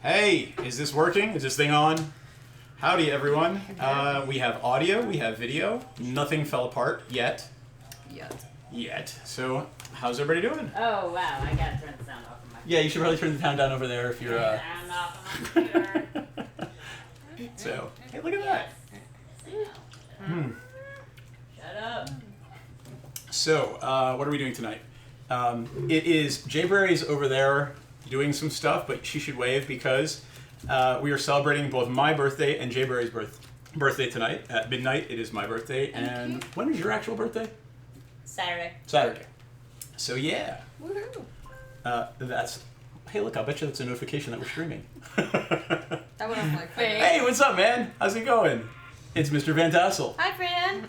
Hey, is this working? Is this thing on? Howdy, everyone. We have audio, we have video. Nothing fell apart yet. Yet. So, how's everybody doing? Oh, wow. I gotta turn the sound off on my Yeah, you should probably turn the sound down over there if you're, sound off on my computer. So, hey, look at that. Shut up. So, what are we doing tonight? It is Jayberry's over there doing some stuff, but she should wave because we are celebrating both my birthday and Jayberry's birthday tonight at midnight. It is my birthday, and when is your actual birthday? Saturday. So yeah. Woohoo! That's. Hey, look! I bet you that's a notification that we're streaming. That would have like. Hey, what's up, man? How's it going? It's Mr. Van Tassel. Hi, Fran.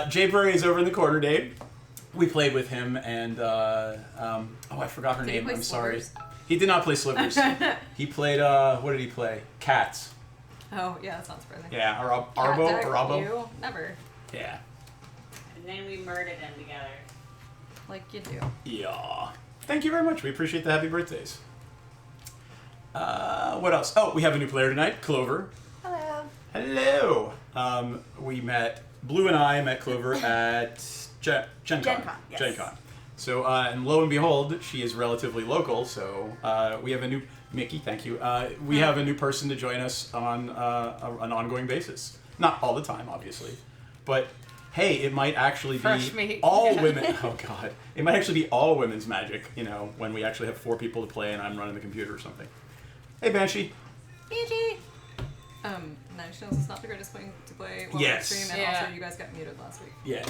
Jayberry is over in the corner, Dave. We played with him, and I forgot her Did he name. play I'm sorry. Slivers? He did not play Slivers. He played. What did he play? Cats. Oh yeah, that sounds surprising. Yeah, Arbo. Cat, Arabo. You never. Yeah. And then we murdered them together. Like you do. Yeah. Thank you very much. We appreciate the happy birthdays. What else? Oh, we have a new player tonight, Clover. Hello. Hello. We met. Blue and I met Clover at Gen Con. Yes. Gen Con. So, and lo and behold, she is relatively local. So, we have a new Mickey. Thank you. We have a new person to join us on an ongoing basis. Not all the time, obviously, but hey, it might actually Fresh be meat. all women. Oh God, it might actually be all women's Magic. You know, when we actually have 4 people to play and I'm running the computer or something. Hey, Banshee. BG. Nine Inch Nails is not the greatest thing to play while Yes. we stream, and Yeah. also you guys got muted last week. Yeah,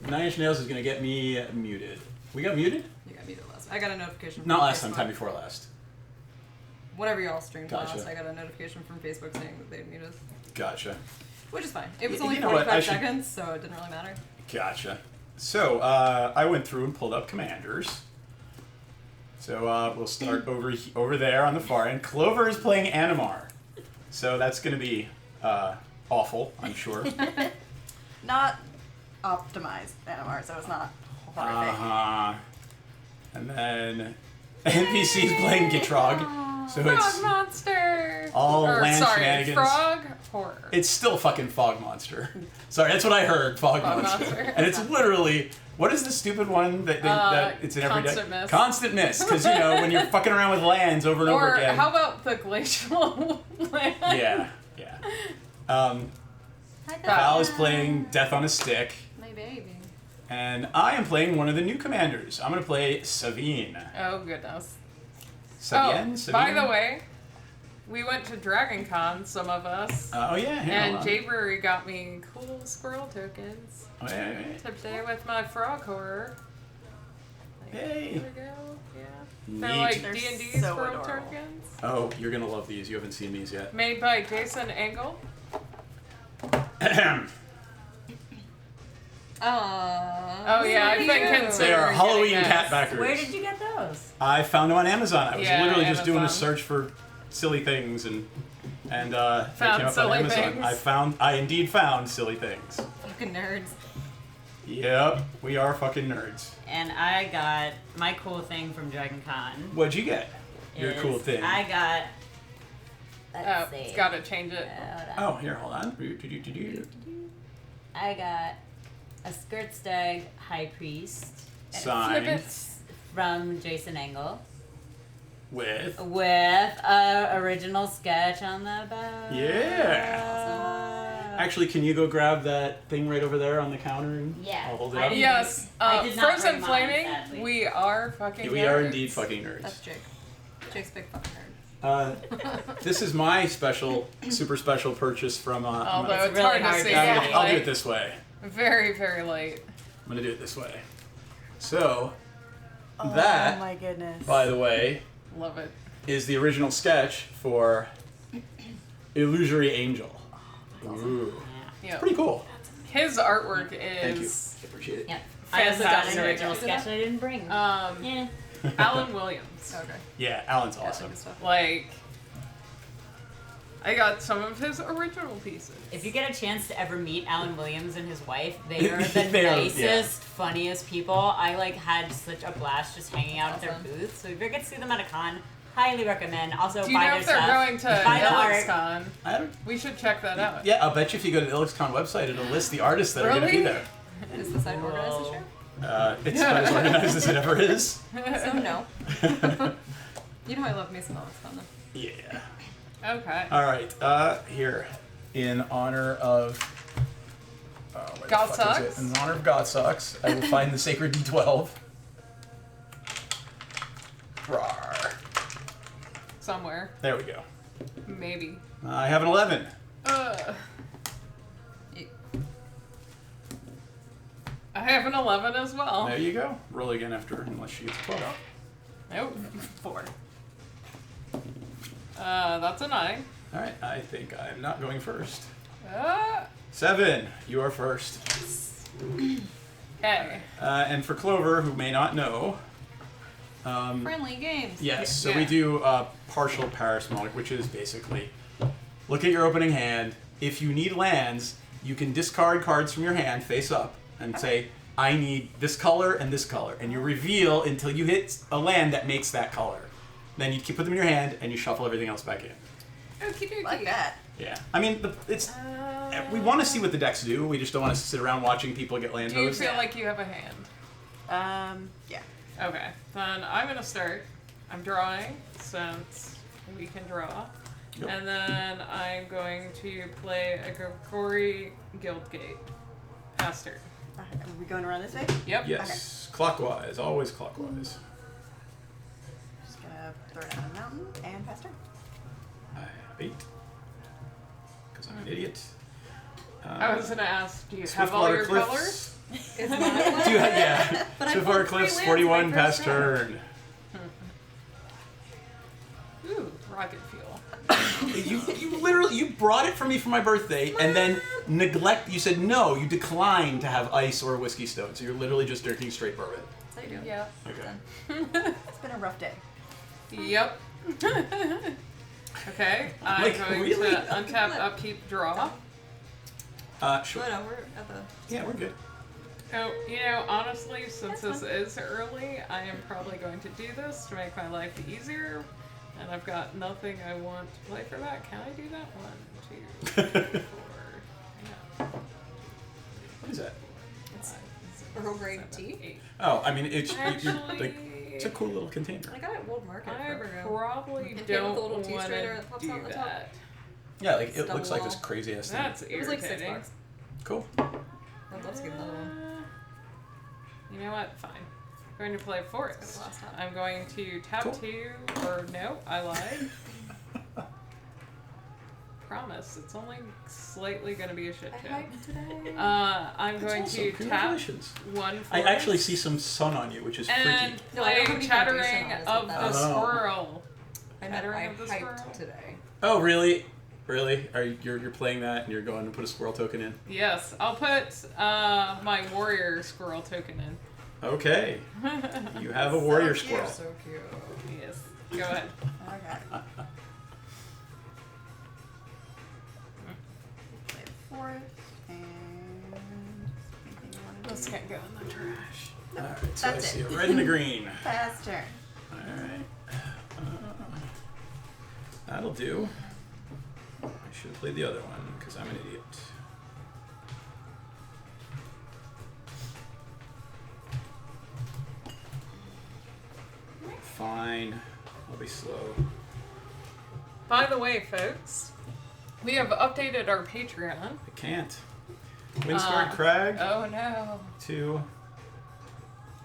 Nine Inch Nails is gonna get me muted. We got muted? You got muted last week. I got a notification from Not last time. Facebook. Time before last. Whenever y'all streamed Gotcha. last, I got a notification from Facebook saying that they'd muted us. Gotcha. Which is fine. It was You only know what, 45 I should- seconds, so it didn't really matter. Gotcha. So, I went through and pulled up commanders. So, we'll start over there on the far end. Clover is playing Animar. So, that's going to be awful, I'm sure. Not optimized NMR, so it's not horrific. Uh-huh. And then NPC is playing Gitrog. So, Frog it's monster. all land sorry, shenanigans. Frog horror. It's still fucking Fog Monster. Sorry, that's what I heard, Fog Monster. Monster. And it's literally, what is the stupid one that it's in every deck? Constant Miss. Constant Miss, because, you know, when you're fucking around with lands over and over Or again. how about the glacial land? Yeah. Hi, Val is playing Death on a Stick, My baby. and I am playing one of the new commanders. I'm going to play Savine. Oh goodness. Savine? By the way, we went to Dragon Con, some of us, Oh, yeah. Here, and hold on. Jayberry got me cool squirrel tokens Oh, yeah. to play with my frog horror. Hey. There we go. Yeah. Neat. They're like They're D&D so squirrel adorable. tokens. Oh, you're going to love these. You haven't seen these yet. Made by Jason Engel. Oh yeah, I've been considering. They are Halloween getting cat those. backers. Where did you get those? I found them on Amazon. I was Yeah, literally just doing a Amazon. search for silly things and they Found came up on silly Amazon. things. I indeed found silly things. Fucking nerds. Yep, we are fucking nerds. And I got my cool thing from Dragon Con. What'd you get? Your is cool thing. I got. Oh, Let's see. it's gotta change it. Hold on. Oh, here, hold on. I got a Skirt Stag High Priest Signed Snippets. from Jason Engel with. with a original sketch on the back. Yeah. Actually, can you go grab that thing right over there on the counter? And Yeah, I'll hold it I up. didn't- Yes, I did not Frozen bring mine, Flaming. sadly. We are fucking. Yeah, we are nerds. indeed fucking nerds. That's Jake. Jake's big fucking nerd. This is my super special purchase from. Although It's it's, really hard to hard see. to I'll, see. I'll do like, it this way. Very, very late. I'm gonna do it this way. So, Oh that, my goodness. by the way, Love it. is the original sketch for Illusory Angel. Ooh. Yeah. Yeah. Pretty cool. His artwork Thank you. is Appreciate it. Yep. I also got an Fantastic. original sketch I didn't bring. Yeah. Alan Williams. Okay. Yeah, Alan's Yeah, awesome. good stuff. Like, I got some of his original pieces. If you get a chance to ever meet Alan Williams and his wife, they are the They are, nicest, yeah. funniest people. I like had such a blast just hanging out at their Awesome. booth. So if you ever get to see them at a con, Highly recommend. Also, Do you buy know their if they're stuff. going to Buy the art. IllexCon? I don't. We should check that out. Yeah, I'll bet you if you go to the IllexCon website, it'll list the artists that are going to be Really? there. Is the site organized this year? It's about as organized as it ever is. So no. You know I love me some IllexCon then. Yeah. Okay. All right. Here, in honor of. Where the God fuck is Sucks? it? In honor of God Sucks, I will find the sacred D12. Rawr. Somewhere. There we go. Maybe. I have an 11. I have an 11 as well. There you go. Roll again after, unless she gets 12. Nope. 4. That's a 9. All right. I think I'm not going first. 7. You are first. Okay. And for Clover, who may not know, Friendly games. yes, so Yeah. we do partial parasmonic, which is basically look at your opening hand. If you need lands, you can discard cards from your hand face up and say, I need this color and this color. And you reveal until you hit a land that makes that color. Then you put them in your hand and you shuffle everything else back in. Okie dokie. Like that. Yeah. I mean, we want to see what the decks do. We just don't want to sit around watching people get land Do you hosed. feel like you have a hand? Yeah. Okay. Then I'm going to start. I'm drawing since we can draw. Yep. And then I'm going to play a Gokori Guildgate. Pass turn. Are we going around this way? Yep. Yes. Clockwise. Always clockwise. Just gonna throw down a mountain and pass turn. I have 8. Because I'm an idiot. I was going to ask, do you have all your colors? It's not Do you have, yeah. But I Swiftwater pulled 3 Cliffs, lands 41 my pass first round. turn. Ooh, rocket fuel. You literally, you brought it for me for my birthday and then you said no, you declined to have ice or whiskey stone. So you're literally just drinking straight bourbon. That's how you do it. Yeah. Okay. It's been a rough day. Yep. Okay, I'm Like, going really? to untap, upkeep, draw. Sure. No, we're at the. Yeah, we're good. Oh, you know, honestly, since this is early, I am probably going to do this to make my life easier. And I've got nothing I want to play for that. Can I do that? 1, 2, 3, 4. Yeah. What is that? It's 5, 6, Earl Grey 7, tea? 8. Oh, I mean, it's Actually, it's a cool little container. I got it at World Market I forever ago. probably And came with don't a little tea want strainer to that pops do out the top. that. Yeah, like it Double looks like this wall. crazy ass thing. That's It was like irritating. $6. Cool. I'd love to get another one. You know what? Fine. I'm going to play Forest. It's gonna last time. I'm going to tap Cool. 2, or no, I lied. Promise, it's only slightly going to be a shit I show. hiked today. I'm That's going awesome. to tap Congratulations. 1 I Forest. actually see some sun on you, which is And freaky. No, I don't have play any Chattering foundation on, is of what that the is. Squirrel. I Chattering of the Squirrel. hiked today. Oh, really? Really? You're playing that and you're going to put a squirrel token in? Yes, I'll put my warrior squirrel token in. Okay. You have a warrior cute. squirrel. So cute. Yes, go ahead. Okay. Play the forest and anything you want to This do. can't go in the trash. Alright, so I That's see it. a red and a green. Pass turn. Alright. That'll do. I should have played the other one, because I'm an idiot. Fine. I'll be slow. By the way, folks, we have updated our Patreon. I can't. Windscarred Crag Oh no. to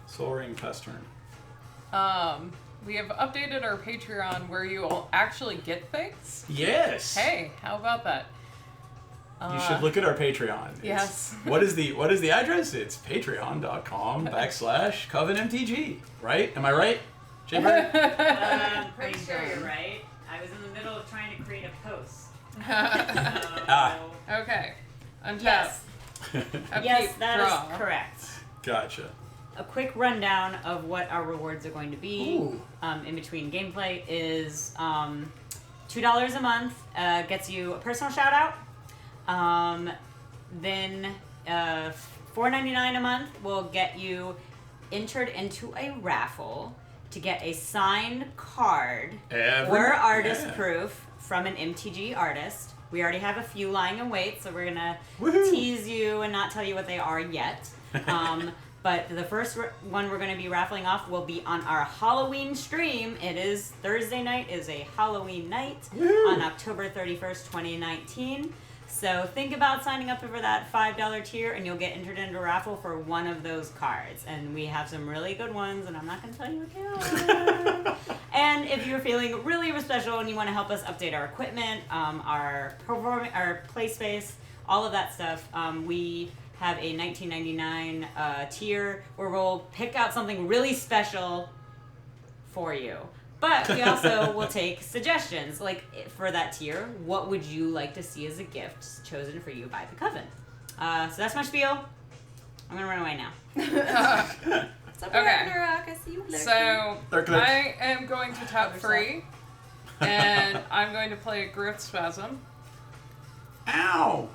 Soul Ring pass turn. We have updated our Patreon where you will actually get things. Yes. Hey, how about that? You should look at our Patreon. It's- Yes. What is the address? It's patreon.com/CovenMTG. Right? Am I right? Jay Bird? I'm pretty I'm sure sure. you're right. I was in the middle of trying to create a post. Ah. Okay. Untap. Yes. Upkeep, Yes, that is draw. correct. Gotcha. A quick rundown of what our rewards are going to be Ooh. in between gameplay is $2 a month gets you a personal shout out. Then $4.99 a month will get you entered into a raffle. to get a signed card Every- or artist yeah. proof from an MTG artist. We already have a few lying in wait, so we're gonna Woohoo. tease you and not tell you what they are yet. But the first one we're going to be raffling off will be on our Halloween stream. It is Thursday night is a Halloween night Woo. on October 31st, 2019. So think about signing up for that $5 tier and you'll get entered into a raffle for one of those cards. And we have some really good ones and I'm not going to tell you what they are. And if you're feeling really special and you want to help us update our equipment, our play space, all of that stuff, we have a $19.99 tier where we'll pick out something really special for you. But we also will take suggestions. Like for that tier, what would you like to see as a gift chosen for you by the Coven? So that's my spiel. I'm gonna run away now. What's up, Okay. Ragnarok? I see you lurking. So Lurk, lurk. I am going to tap free, and I'm going to play Grift Spasm. Ow!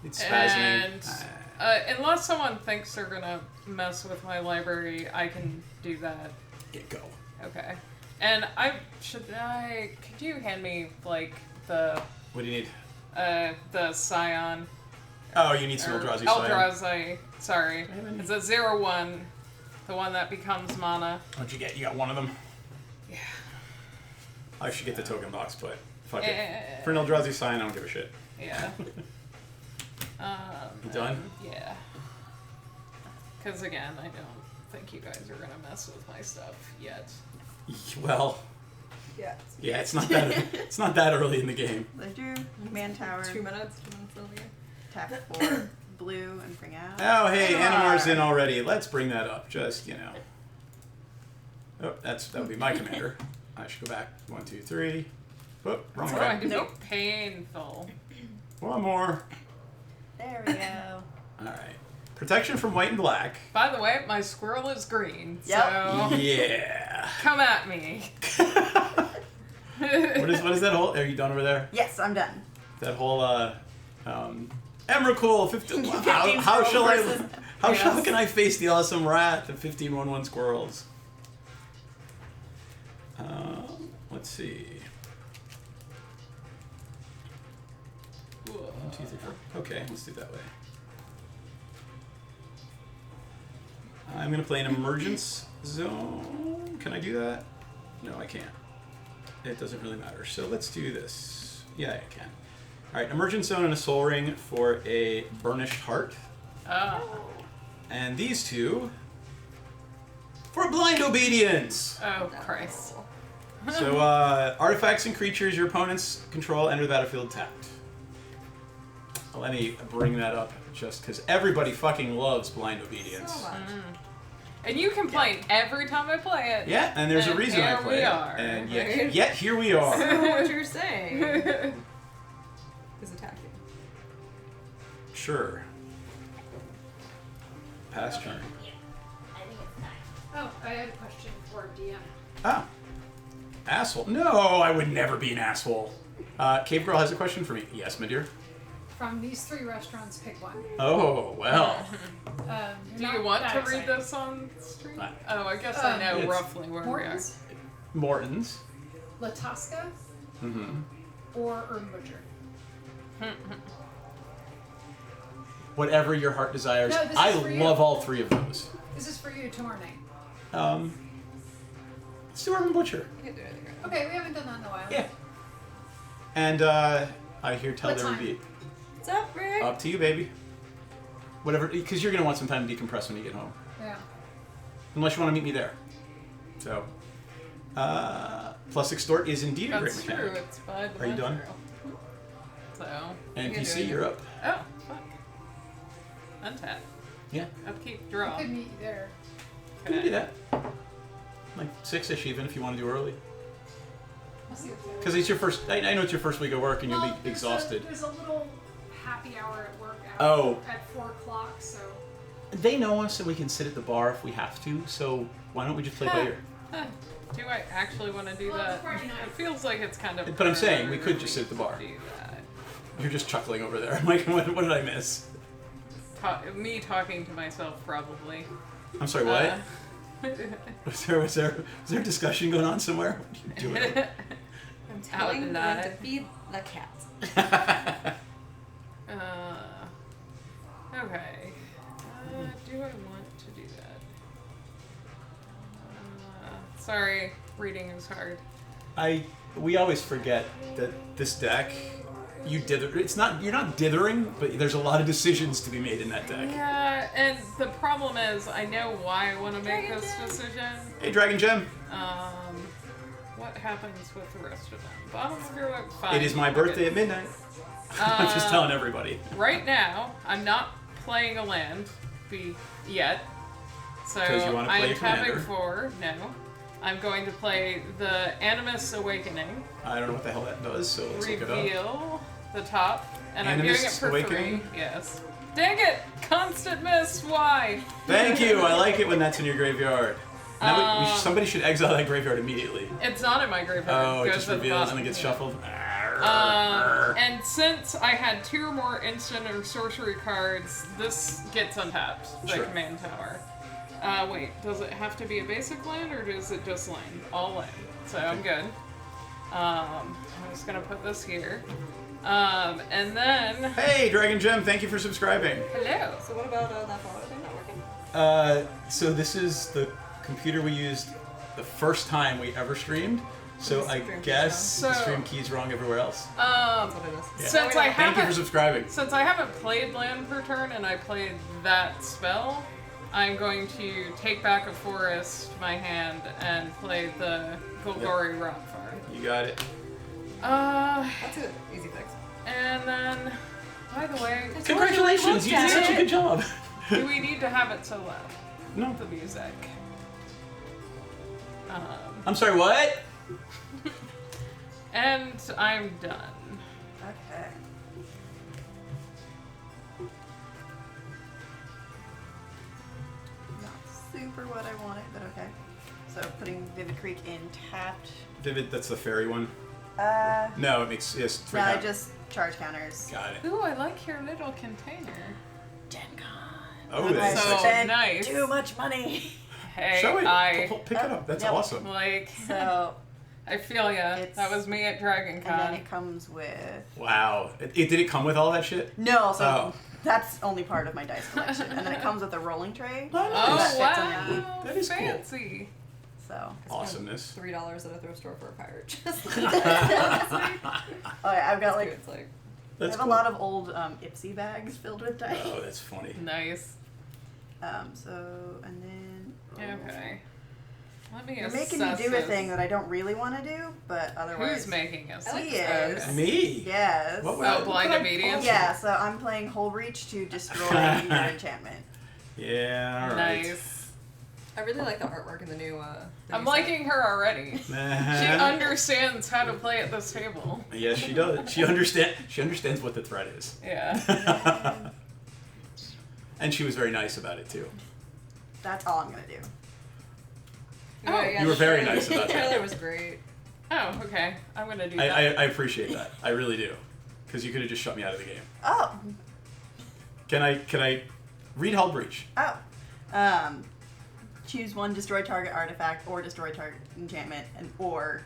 It's spasming. And unless someone thinks they're gonna mess with my library, I can do that. Get go. Okay. And could you hand me like the What do you need? the Scion? Oh, you need some or Eldrazi. Eldrazi. Sorry, it's a 0/1, the one that becomes mana. What'd you get? You got one of them. Yeah. I should get the token box, but fuck Eh. it. For an Eldrazi sign, I don't give a shit. Yeah. You done? Yeah. Because again, I don't think you guys are gonna mess with my stuff yet. Well, Yeah. yeah, it's not that it's not that early in the game. Ledger, Command Tower, 2 minutes. 2 minutes over here. tap 4, blue, and bring out. Oh, hey, Animar's in Animar. already. Let's bring that up. Just, you know. Oh, that would be my commander. I should go back. 1, 2, 3. Whoop, wrong It's going way. to Nope. be painful. One more. There we go. All right. Protection from white and black. By the way, my squirrel is green, Yep. so Yeah. come at me. What is that whole? Are you done over there? Yes, I'm done. That whole Emrakul 15. How 15 shall squirrel I? versus- How can I face the awesome wrath of 15/1/1 squirrels? Let's see. 1, 2, 3, 4. Okay, let's do it that way. I'm gonna play an emergence zone. Can I do that? No, I can't. It doesn't really matter. So let's do this. Yeah, I can. All right, emergence zone and a soul ring for a burnished heart, and these two for blind obedience. Oh, Christ. So artifacts and creatures your opponents control enter the battlefield tapped. Let me bring that up just because everybody fucking loves blind obedience. So much. And you complain every time I play it. Yeah, and there's a And reason I here play we it. are. And yet here we are. So what you're saying is attacking. Sure. Pass turn. Oh, I had a question for DM. Ah. Asshole. No, I would never be an asshole. Cave Girl has a question for me. Yes, my dear. From these 3 restaurants, pick one. Oh, well. Do you want to read this on stream? Oh, I guess I know It's roughly where Morton's, Morton's. La Tosca, Mm-hmm. or Urban Butcher? Whatever your heart desires. No, this is I for you. love all 3 of those. This is for you tomorrow night. Let's do Urban Butcher. You can do anything right Okay, we haven't done that in a while. Yeah. And I hear tell What there would time? be What's up, Rick? up to you, baby. Whatever, because you're gonna want some time to decompress when you get home, Yeah. unless you want to meet me there. So, plus extort is indeed a great That's mechanic. true. It's by the Are you done? metro. So. NPC, you're up. Oh, fuck. Untap. Yeah, Upkeep, I draw. could meet you there. you can do that. Like 6-ish even if you want to do early. I'll see what Because it's your first. I know it's your first week of work and you'll be exhausted. There's a little happy hour at work at 4 o'clock, so. They know us and we can sit at the bar if we have to. So why don't we just play by ear? Do I actually want to do Well, that? it's Friday night. It feels like it's kind of. But I'm saying we could just sit at the bar. Do that. You're just chuckling over there. I'm like, what did I miss? Me talking to myself, probably. I'm sorry, what? Was there a discussion going on somewhere? What are you doing? I'm telling Out them to loud. feed the cats. Okay. Do I want to do that? Sorry, reading is hard. We always forget that this deck, you're not dithering, but there's a lot of decisions to be made in that deck. Yeah, and the problem is, I know why I want to make this decision. Hey, Dragon Gem. What happens with the rest of them? Bottom of your deck, fine. It is my birthday at midnight. I'm just telling everybody. Right now, I'm not playing a land yet. So 'Cause you wanna play I'm a commander. tapping 4. No. I'm going to play the Animus Awakening. I don't know what the hell that does, so let's look it up. Reveal the top. And I'm Animus doing it for Awakening? 3. Yes. Dang it! Constant miss! Why? Thank you. I like it when that's in your graveyard. Now somebody should exile that graveyard immediately. It's not in my graveyard. Oh, it goes just to the reveals bottom. and it gets shuffled. And since I had 2 or more instant or sorcery cards, this gets untapped, the Sure. command tower. Wait, does it have to be a basic land or does it just land? All land. So I'm good. I'm just gonna put this here. And then... Hey, Dragon Gem, thank you for subscribing. Hello! So what about that follow thing not working? So this is the computer we used the first time we ever streamed. So I Stream guess the So- stream key's wrong everywhere else. That's what it is. Yeah. Since I Thank you for haven't... subscribing. Since I haven't played land per turn and I played that spell, I'm going to take back a forest, my hand, and play the Golgari Rock Farm. You got it. That's an easy fix. And then, by the way, Congratulations, you did such a good job. do we need to have it so loud? No. The music. I'm sorry, what? And I'm done. Okay. Not super what I wanted, but okay. So putting Vivid Creek in tapped. Vivid, that's the fairy one. No, No, it makes yes. Three I count. just charge counters. Got it. Ooh, I like your little container. Gen Con. Oh, I that's so sexy. spent nice. too much money. Hey, Show it. I Pick it up. That's Yep. awesome. like. So, I feel ya. It's- That was me at Dragon and then Con. it comes with. Wow. Did it come with all that shit? No, so Oh. that's only part of my dice collection. And then it comes with a rolling tray. Oh, Oh nice. That fits underneath. wow! That is cool. fancy. So. Awesomeness. $3 at a thrift store for a pirate chest. Okay, I've got like. It's like, That's I have cool. a lot of old Ipsy bags filled with dice. Oh, that's funny. Nice. So, and then. Okay. Let me You're making me assess do a this. thing that I don't really want to do, but otherwise. Who's making us? He Okay. is. Me? Yes. What Oh, blind what obedience? Yeah, so I'm playing Whole Reach to destroy your enchantment. Yeah. All right. Nice. I really like the artwork in the new. The I'm new set. liking her already. She understands how to play at this table. Yes, she does. She understands what the threat is. Yeah. And she was very nice about it too. That's all I'm gonna do. Oh, You were very Shirley- nice about that. Shirley was great. Oh, okay. I'm gonna do I that. I appreciate that. I really do. Because you could have just shut me out of the game. Oh, Can I read Hull Breach? oh. Choose one destroy target artifact or destroy target enchantment, or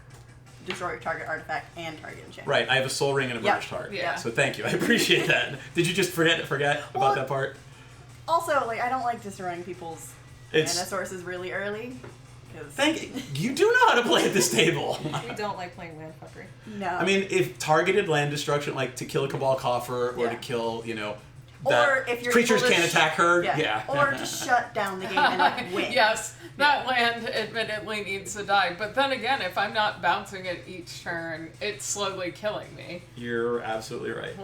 destroy target artifact and target enchantment. Right. I have a Soul Ring and a Yeah. Burnished Heart. Yeah. So thank you. I appreciate that. Did you just forget about Well, that part? Also, like I don't like destroying people's mana It's sources really early. you do know how to play at this table. We don't like playing land fuckery. No. I mean, if targeted land destruction, like to kill a Cabal Coffer or Yeah. to kill, or that if you're creatures able to can't attack her. Yeah. Yeah. Or to shut down the game and like win. Yes, that land admittedly needs to die. But then again, if I'm not bouncing it each turn, it's slowly killing me. You're absolutely right.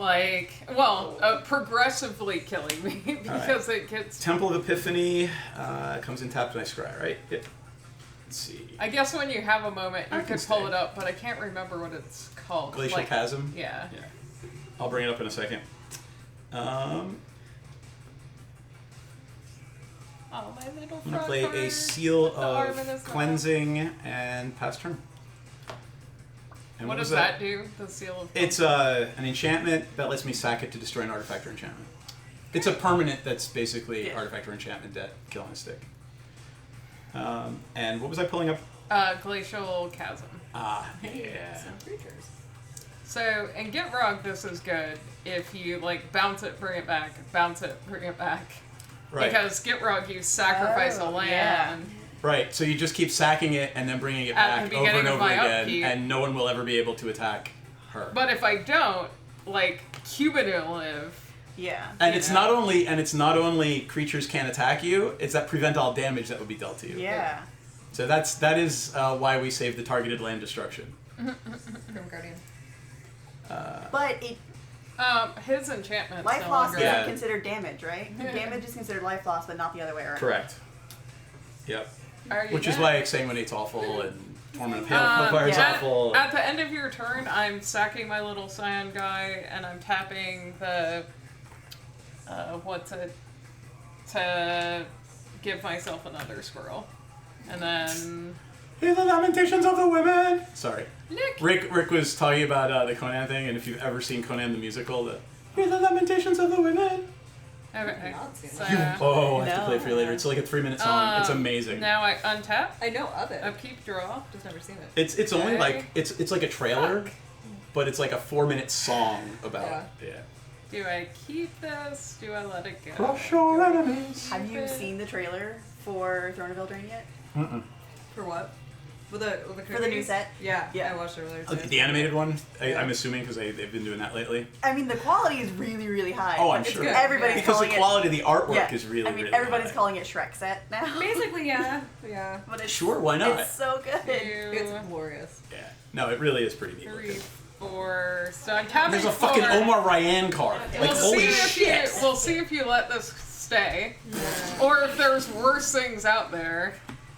Progressively killing me because it gets. Temple of Epiphany comes in tapped when I scry, right? Yep. Let's see. I guess when you have a moment, you I can could pull stay. it up, but I can't remember what it's called. Glacial Chasm. Yeah. Yeah. I'll bring it up in a second. Oh, my little I'm gonna frog play a card. Seal The Armin of is not- Cleansing and pass turn. And What was does that do? The seal of. It's an enchantment that lets me sack it to destroy an artifact or enchantment. It's a permanent that's basically Yeah. artifact or enchantment that kill on a stick. And what was I pulling up? Glacial Chasm. Yeah. Some creatures. So, in Gitrog, this is good if you, like, bounce it, bring it back, bounce it, bring it back. Right. Because Gitrog, you sacrifice a Oh, land. Right. So you just keep sacking it and then bringing it At back the over and beginning of over my again, upkeep. and no one will ever be able to attack her. But if I don't, like, cumulative. Yeah. And you it's know. not only creatures can't attack you, it's that prevent all damage that would be dealt to you. Yeah. So that is why we save the targeted land destruction. Grim Guardian. But it His enchantment. life no loss longer. isn't Yeah. considered damage, right? Damage is considered life loss, but not the other way around. Correct. Yep. Are you Which is dead? why Exsanguinate's awful and Torment of Hellfire is yeah. awful. At the end of your turn, I'm sacking my little Scion guy, and I'm tapping the to give myself another squirrel, and then Hear the lamentations of the women. Sorry. Nick. Rick was talking about the Conan thing, and if you've ever seen Conan the musical, hear the lamentations of the women. Okay. Not seen So, Oh, I have to No. play it for you later. It's like a 3-minute song. It's amazing. Now I untap, I know of it. upkeep, draw. Just never seen it. It's only Okay. like it's like a trailer, but it's like a 4-minute song about Do I keep this? Do I let it go? Crush your enemies. Have you seen the trailer for Throne of Eldraine yet? For what? With the For the new cookies? set? Yeah, Yeah. I watched it earlier today. The animated one, I'm assuming, because they've been doing that lately. I mean, the quality is really, really high. Oh, I'm It's sure. good. Everybody's Because the calling quality of the artwork it. is really, I mean, really everybody's high. calling it Shrek set now. Basically, yeah. Yeah. But it's, Sure, why not? It's so good. It's 2, glorious. Yeah. No, it really is pretty neat 3, looking. 4. So I'm tapping. There's a fucking 4. Omar Ryan card. Like, We'll holy see if shit. we'll see if you let this stay, or if there's worse things out there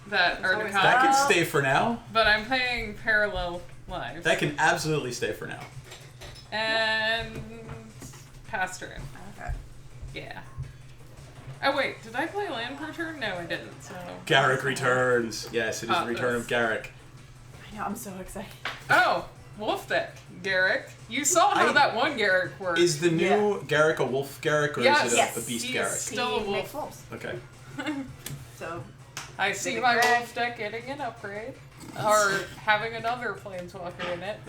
that are to always come. That can stay for now. But I'm playing parallel lives. That can absolutely stay for now. And pass turn. Okay. Yeah. Oh wait, did I play land per turn? No, I didn't. So. Garrick returns. Yes, it is the return of Garrick. I know, I'm so excited. Oh, wolf deck, Garrick. You saw how that one Garrick worked. Is the new Garrick a wolf Garrick, or Yes. is it Yes. a beast He is Garrick? still a He makes wolf. wolves. Okay. So, I see Big my Greg. wolf deck getting an upgrade, or having another planeswalker in it.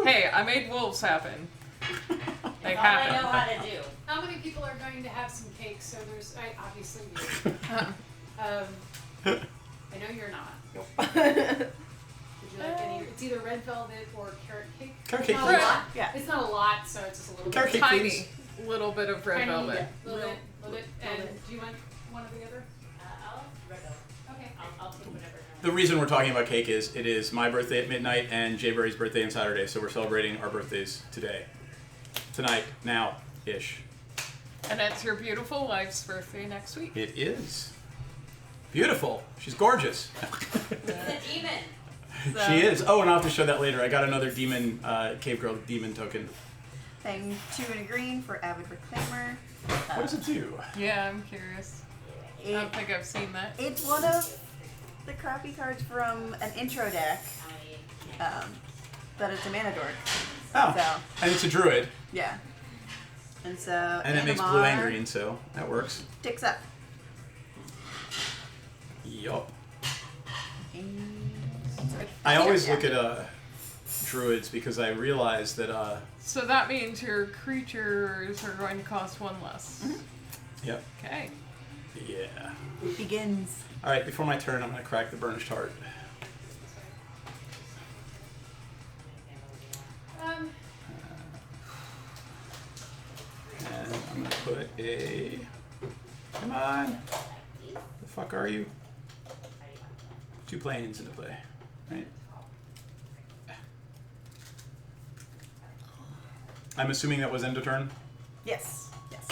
Hey, I made wolves happen. They All I know happen. how to do. How many people are going to have some cake? So there's, I obviously you. I know you're not. Would you like any? It's either red velvet or carrot cake. Carrot It's cake, not a please. lot. yeah. It's not a lot, so it's just a little Carrot bit. cake, Tiny please. little bit of red Tiny, velvet. little bit, little bit. And Little bit. do you want one or the other? I'll red velvet. Okay. I'll take whatever. The reason we're talking about cake is it is my birthday at midnight and Jay Berry's birthday on Saturday, so we're celebrating our birthdays today. Tonight, now-ish. And it's your beautiful wife's birthday next week. It is. Beautiful. She's gorgeous. It's a demon. She is. Oh, and I'll have to show that later. I got another demon, Cave Girl demon token. Paying 2 and a green for Avid Reclaimer. What does it do? Yeah, I'm curious. I It, don't think I've seen that. it's one of the crappy cards from an intro deck. That it's a mana dork. Oh. So, And it's a druid. yeah. And so, And it makes blue and green, so that works. Ticks up. Yup. And I always Yeah. look at druids because I realize that So that means your creatures are going to cost 1 less. yep. Okay. Yeah. it begins. Alright, before my turn I'm gonna crack the burnished heart. And I'm gonna put a come on. The fuck are you? 2 planes into play. Right? I'm assuming that was end of turn. Yes. Yes.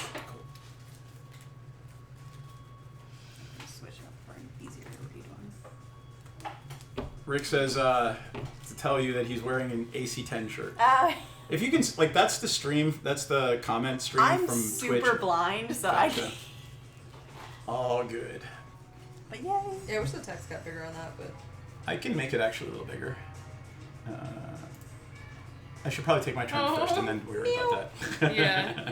Switch up for an easier to read one. Rick says to tell you that he's wearing an AC-10 shirt. If you can, like, that's the stream, that's the comment stream I'm from super Twitch. blind, so Gotcha. I. All good. But yay. Yeah, I wish the text got bigger on that, but I can make it actually a little bigger. I should probably take my turn first and then worry about that. Yeah.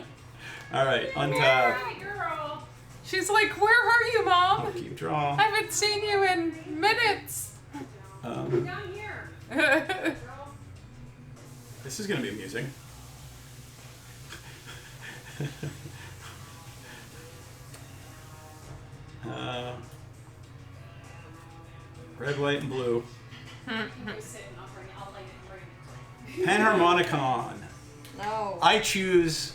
All right, untap. Hi, girl. She's like, where are you, Mom? I'll keep drawing. I haven't seen you in minutes. Down here. This is gonna be amusing. Red, white, and blue. Go sit and I'll light it and bring it. Panharmonicon. No. I choose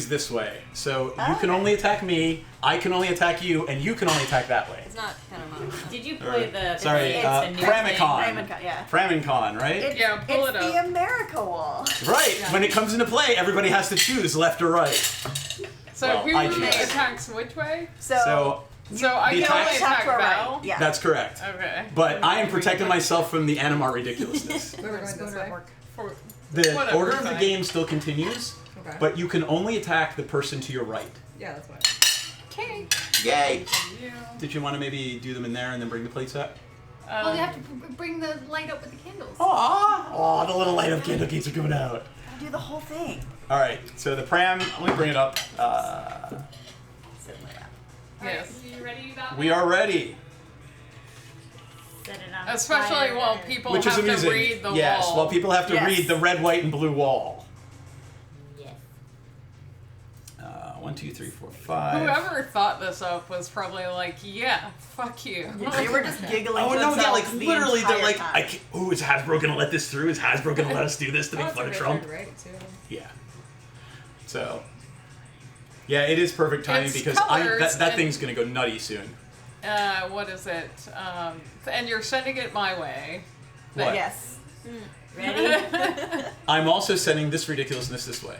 this way. So you can only attack me, I can only attack you, and you can only attack that way. It's not kind of mine. Did you play the? Sorry, it's a new thing. Framicon. Framicon, yeah. Framicon, right? It's, pull it's it the up. America wall. Right. When it comes into play, everybody has to choose left or right. So Well, who I choose. attacks which way? So So I The can only attacks- attack to our Val. right. Yeah. that's correct. Okay. But I am protecting myself from the Animar ridiculousness. We're going this way. For, The Whatever, order of the fine. game still continues, Okay. but you can only attack the person to your right. Yeah, that's why. okay. Yay! You. Did you want to maybe do them in there and then bring the plates up? Well, you have to bring the light up with the candles. Aww! The little light up candle keys are coming out. I'll do the whole thing. All right, so the pram. Let me bring it up. Sit like that. Yes. You ready about We are ready. Set it on Especially fire. while people Which is have amusing. to read the yes, wall. while people have to Yes. read the red, white, and blue wall. Yes. 1, 2, 3, 4, 5. Whoever thought this up was probably like, yeah, fuck you. They were just giggling Oh to no! Yeah, like themselves the literally, they're entire like, time. "Ooh, is Hasbro gonna let this through? Is Hasbro gonna let us do this to make Oh, it's fun a of Richard Trump?" Wright, too. Yeah. So. Yeah, it is perfect timing It's because colors that and- thing's gonna go nutty soon. What is it? And you're sending it my way. What? Yes. Ready? I'm also sending this ridiculousness this way.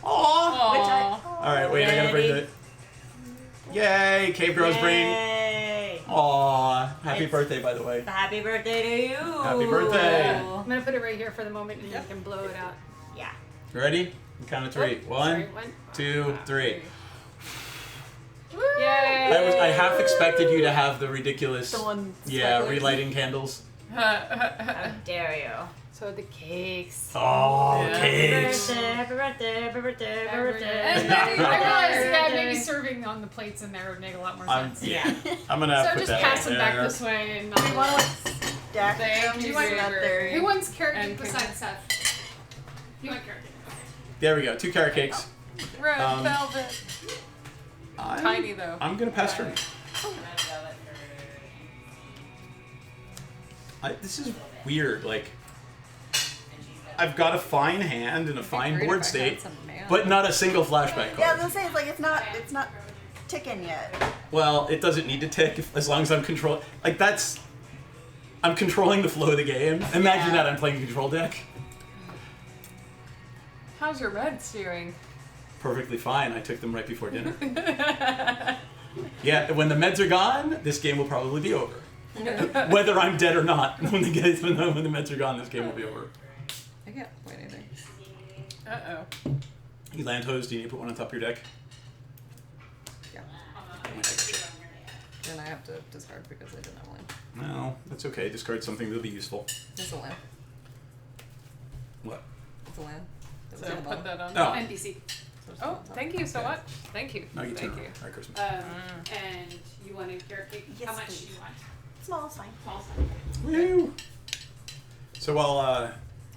Aww. Aw. All right, wait, I gotta bring the. Ready? Yay, Cave Girl's brain. Yay! Aw, happy It's- birthday, by the way. Happy birthday to you! Happy birthday. I'm gonna put it right here for the moment and you can blow it out. Yeah. Ready? Count of 3. Oh, sorry, 1, one. 2, 3. Yay! I half expected you to have the ridiculous. The one. Yeah, sparkling. relighting candles. How dare you? So the cakes. Oh, Yeah. cakes. Happy birthday, happy birthday, happy birthday. And then I realized that maybe serving on the plates in there would make a lot more I'm, sense. yeah, I'm gonna So put just that pass right them back there. this way and We want to like stack Thank them you, so that Xavier. they're. Who wants carrot And cake besides Seth? You want carrot cake? There we go. 2 carrot cakes. Red Um, velvet. Tiny though. I'm gonna pass turn. This is weird. Like, I've got a fine hand and a fine Great board if I state, had some mana. but not a single flashback Yeah, I was card. gonna say it's like it's not ticking yet. Well, it doesn't need to tick as long as I'm control. Like that's, I'm controlling the flow of the game. Imagine that I'm playing control deck. How's your reds doing? Perfectly fine. I took them right before dinner. Yeah, when the meds are gone, this game will probably be over. Whether I'm dead or not, when the meds are gone, this game will be over. I can't play anything. Uh-oh. You land hose, do you need to put one on top of your deck? Yeah. My deck is shit. Then I have to discard because I didn't have land. No, that's okay. Discard something that'll be useful. There's a land. What? It's a land. That was So on the put bottom. that on. Oh. NPC. So it's Oh, on top. thank you so much. Thank you. No, you turn Thank around. you. Merry Christmas. And you want a carrot cake? Yes, How much please. do you want? Small, fine. Small size. Woo! So while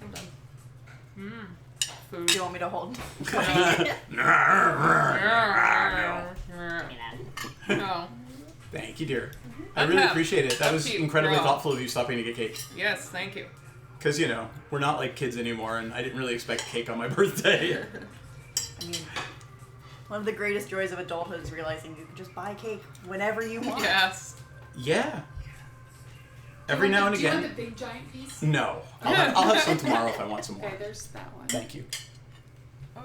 I'm done. Food. Do you want me to hold? No. Thank you, dear. I I'm really happy. appreciate it. That was Upkeep, incredibly girl. thoughtful of you stopping to get cake. Yes, thank you. Because, you know, we're not like kids anymore, and I didn't really expect cake on my birthday. I mean, one of the greatest joys of adulthood is realizing you can just buy cake whenever you want. Yes. Yeah. Every now and Do you again. want the big giant piece? No. I'll have some tomorrow if I want some more. Okay, there's that one. Thank you.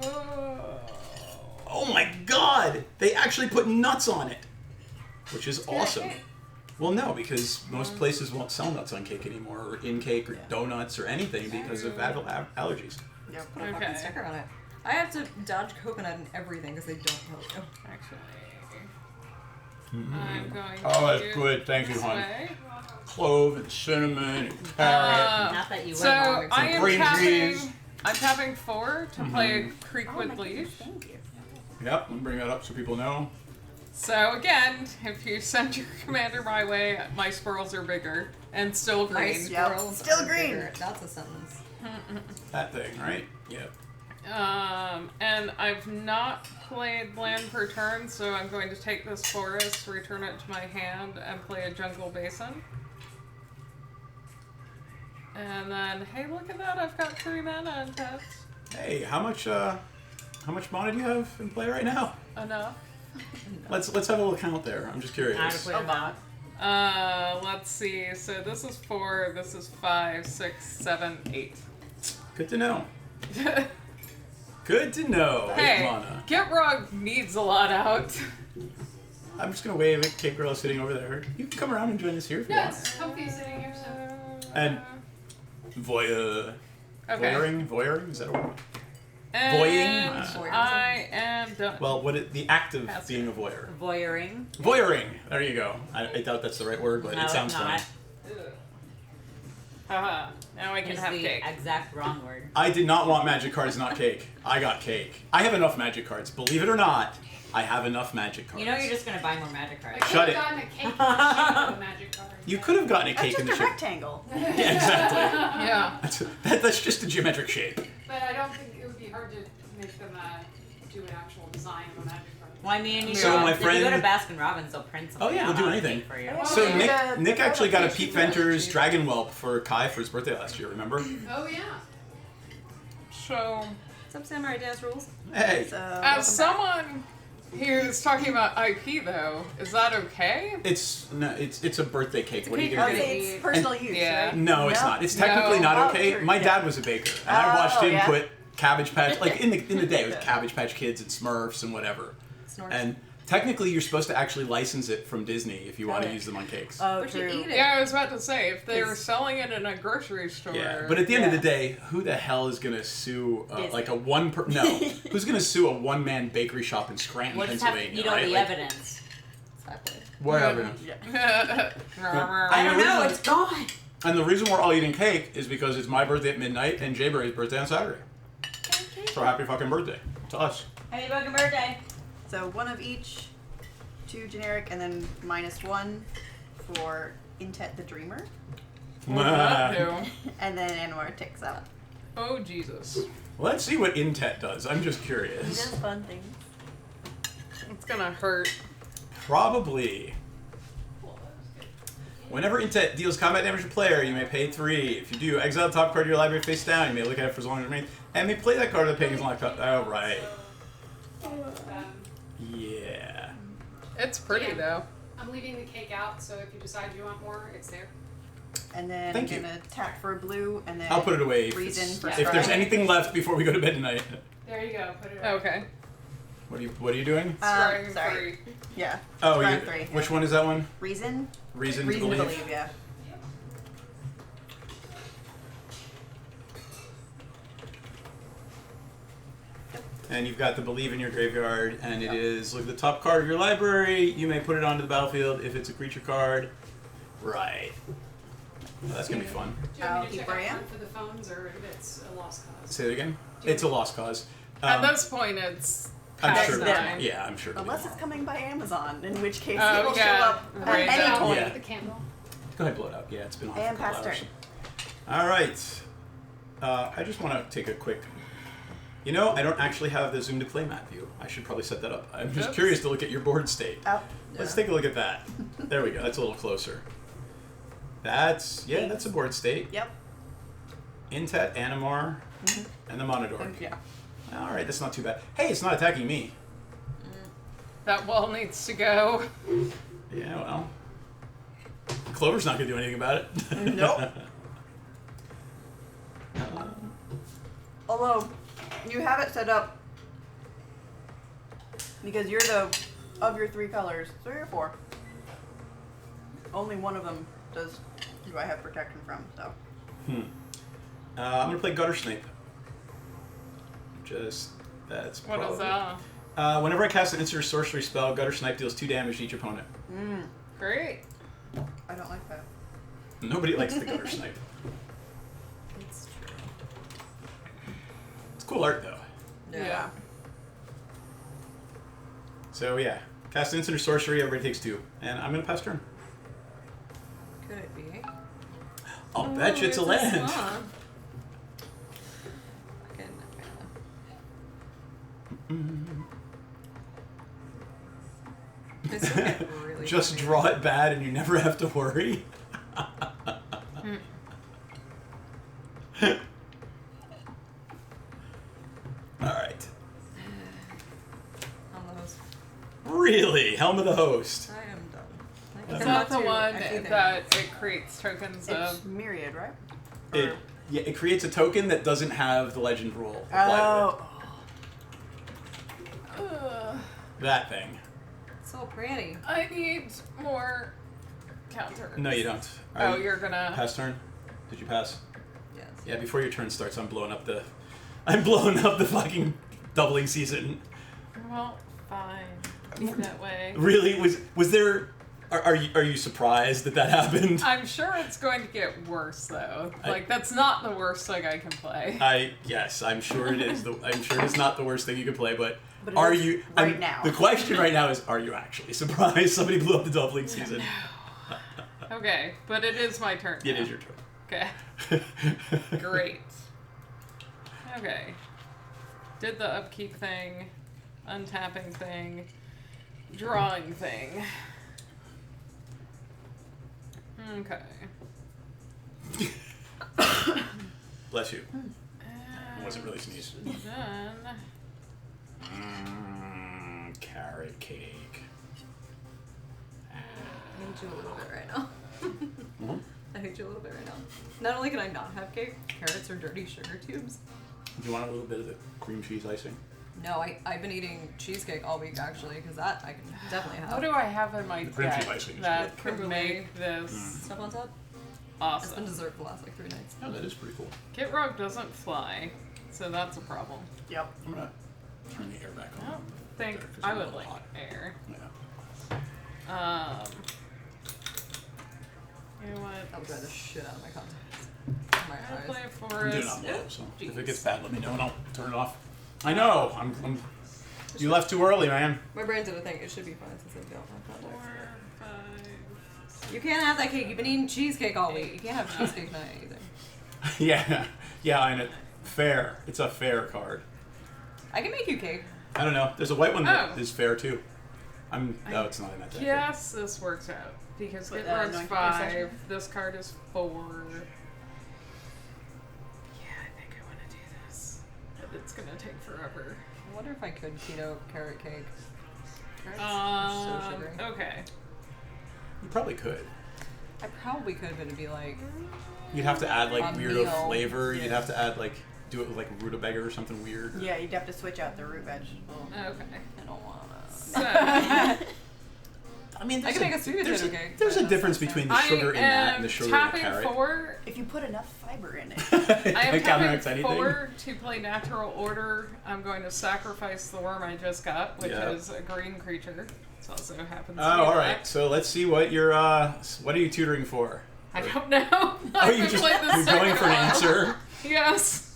Oh. Oh my god! They actually put nuts on it! Which is awesome. Well, no, because most places won't sell nuts on cake anymore, or in cake, or donuts, or anything because of allergies. Yep. Put a Okay. fucking sticker on it. I have to dodge coconut and everything because they don't tell you. Actually, I'm going Oh, that's to good. Thank you, this hon. way. Clove and cinnamon and carrot. Not that you So would. I am green tapping. trees. I'm tapping 4 to play Creek Oh, with my goodness, Leaf. thank you. Yep, I'm bring that up so people know. So again, if you send your commander my way, my squirrels are bigger and still My green. Yep. squirrels Still are green. bigger. That's a sentence. That thing, right? Yep. And I've not played land per turn, so I'm going to take this forest, return it to my hand, and play a jungle basin. And then, hey, look at that! I've got 3 mana and pets. Hey, how much mana do you have in play right now? Enough. Let's have a little count there. I'm just curious. I had to put it out. Let's see. So this is 4. This is 5, 6, 7, 8. Good to know. Good to know. Hey, Mana. Gitrog needs a lot out. I'm just gonna wave at Cape Girl sitting over there. You can come around and join us here if you Yeah, want. it's comfy sitting here, so. And voyeuring? Voyeuring? Is that a word? And Voying? I am done. Well, the act of Pass being a voyeur. Voyeuring. Voyeuring. There you go. I doubt that's the right word, but No, it sounds it's funny. not. Haha. Now I can It's have the cake. exact wrong word. I did not want magic cards, not cake. I got cake. I have enough magic cards. Believe it or not, I have enough magic cards. You know you're just gonna buy more magic I cards. could Shut have it. gotten a cake in the shape of a magic card. You could have gotten a That's cake in just the a shape. rectangle. Yeah, exactly. Yeah. That's just a geometric shape. But I don't think it would be hard to make them do an actual design of a magic card. Well, I mean, you So know, my if you go to friend- Baskin Robbins, they'll print something. Oh, yeah, out they'll do on a anything. cake for you. Oh, So yeah. Nick actually got a the Pete photo Venter's shoot. Dragon Whelp for Kai for his birthday last year, remember? Oh yeah. So, What's up, Samurai Dance Rules? Hey, So, as welcome back. someone who's talking about IP, though, is that okay? it's a birthday cake. It's a What are you cake I gonna would do? say it's personal use, Yeah. right? No, it's not. It's technically No. not Oh, okay. true, My yeah. dad was a baker, and I watched him yeah. put Cabbage Patch like in the day with Yeah. Cabbage Patch Kids and Smurfs and whatever. Snort. And technically, you're supposed to actually license it from Disney if you want to Okay. use them on cakes. Oh, But you true. eat it. Yeah, I was about to say, if they were Is- selling it in a grocery store. Yeah, but at the end of the Yeah. day, who the hell is gonna sue Disney. like a no? Who's gonna sue a one-man bakery shop in Scranton, We'll just have to Pennsylvania? eat all right? the Like, evidence. Exactly. whatever. Yeah. I don't know, it's gone. And the reason we're all eating cake is because it's my birthday at midnight and Jay Berry's birthday on Saturday. So happy fucking birthday to us. Happy fucking birthday. So one of each, 2 generic, and then -1 for Intet the Dreamer, What does that do? and then Anwar takes up. Oh, Jesus. Let's see what Intet does. I'm just He curious. does fun things. It's gonna hurt. Probably. Whenever Intet deals combat damage to a player, you may pay 3. If you do, exile the top card of your library face down. You may look at it for as long as it remains. And may play that card with the pagans locked up. Oh, right. Yeah. It's pretty, Yeah. though. I'm leaving the cake out, so if you decide you want more, it's there. And then Thank I'm you. gonna tap for a blue, and then I'll put it away if, reason it's- for if there's Friday. anything left before we go to bed tonight. There you go. Put it away. Okay. What are you doing? Scrying sorry. 3. Yeah. Oh, Scrying you, 3. which one is that one? Reason. Reason, Reason to believe. yeah. And you've got the believe in your graveyard, and it is look at the top card of your library. You may put it onto the battlefield if it's a creature card. Right. Well, that's gonna be fun. Do you want me to Keep check where I out am. one for the phones, or if it's a lost cause? Say it again. It's a lost cause. At this point, it's I'm past sure. time. Yeah, I'm sure. it'll be Unless it's long. coming by Amazon, in which case Oh, it will yeah. show up Right. at any Out point. Yeah. The candle. Go ahead, blow it up. Yeah, it's been on for a And couple past hours. turn. All right. I just want to take a quick. You know, I don't actually have the zoom to play map view. I should probably set that up. I'm just Oops. curious to look at your board state. Oh. Let's take a look at that. There we go. That's a little closer. That's a board state. Yep. Intet, Animar, and the Monodor. Yeah. All right, that's not too bad. Hey, it's not attacking me. That wall needs to go. Yeah, well, Clover's not gonna do anything about it. Nope. Although, you have it set up because you're of your 3 colors, 3 or 4. Only one of them do I have protection from, so. I'm gonna play Gutter Snape. That's What is probably- that? Whenever I cast an instant or sorcery spell, Gutter Snipe deals 2 damage to each opponent. Great. I don't like that. Nobody likes the Gutter Snipe. It's true. It's cool art though. Yeah. So yeah, cast instant or sorcery. Everybody takes 2, and I'm gonna pass turn. Could it be? I'll bet you it's a land. swamp. Fucking This will get really Just funny. draw it bad, and you never have to worry. All right. On the host. Really, Helm of the Host. I am done. That's Is not that the one everything. that it creates tokens It's of? myriad, right? It, yeah, it creates a token that doesn't have the legend rule applied to it. Oh. That thing. So pretty. I need more counters. No, you don't. Oh, you're gonna. Pass turn. Did you pass? Yes. Yeah. Before your turn starts, I'm blowing up the fucking doubling season. Well, fine. That way. Really? Was there? Are you surprised that happened? I'm sure it's going to get worse though. I- Like that's not the worst thing I can play. Yes, I'm sure it is. I'm sure it's not the worst thing you could play, but But it are is you right now. The question right now is: are you actually surprised somebody blew up the doubling season? Okay, but it is my turn. It now. is your turn. Okay. Great. Okay. Did the upkeep thing, untapping thing, drawing thing. Okay. Bless you. I wasn't really sneeze. Then Carrot cake. I hate you a little bit right now. Mhm. I hate you a little bit right now. Not only can I not have cake, carrots are dirty sugar tubes. Do you want a little bit of the cream cheese icing? No, I've been eating cheesecake all week actually, because that I can definitely have. what do I have in my The cream cheese deck icing is that good. could Kimberly. make this Stuff on top? It's been awesome? dessert for the last like 3 nights. Oh, that is pretty cool. Kit Rogue doesn't fly, so that's a problem. Yep. I'm gonna turn the air back I on. don't think There, 'cause it's I a would little like hot. air. Yeah. You know what? That would dry the shit out of my contacts. My I eyes. play I'm doing Forest. it on low, so if Jeez. it gets bad, let me know and I'll turn it off. I know. I'm you left too early, man. My brain did a thing. It should be fine since I don't have 4, contacts. 5. You can't have that cake. You've been eating cheesecake all week. You can't have cheesecake night either. yeah, I know. Fair. It's a fair card. I can make you cake. I don't know. There's a white one that Oh. is fair too. No, it's not in that deck. Yes, this works out because But, Kit no Rogue's compensation? 5. This card is 4. Yeah, I think I want to do this, but it's gonna take forever. I wonder if I could keto carrot cake. Carrots are so sugary. Okay. You probably could. I probably could, but it'd be like You'd have to add like A weirdo meal. flavor. You'd Yeah. have to add like do it with like rutabaga or something weird. Yeah, you'd have to switch out the root vegetable. Okay. I don't wanna. So I mean, I can make a sweet there's potato cake. There's but a that's difference not between the I sugar in that am and the sugar in the tapping carrot. 4. If you put enough fiber in it. I am It counteracts tapping anything. 4 to play natural order. I'm going to sacrifice the worm I just got, which Yeah. is a green creature. It also happens to Oh, be all black. right. So let's see what you're. What are you tutoring for? I don't know. Oh, I you haven't just played this you're deck going in a for an while. answer. Yes.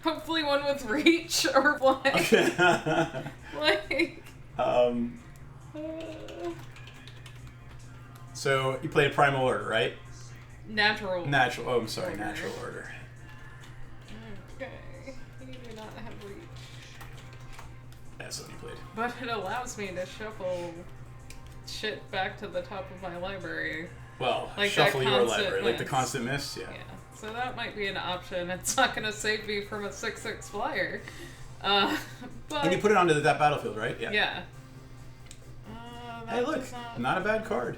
Hopefully one with reach or like, Okay. like. um. So you played Primal Order, right? Natural. Natural. Oh, I'm sorry. Order. Natural Order. Okay. You do not have reach. That's what you played. But it allows me to shuffle shit back to the top of my library. Well, Like that shuffle your constant library, like the miss. constant miss. Yeah. Yeah. So that might be an option. It's not going to save me from a 6/6 flyer. But And you put it onto that battlefield, right? Yeah. yeah. Hey, That look, does not a bad card.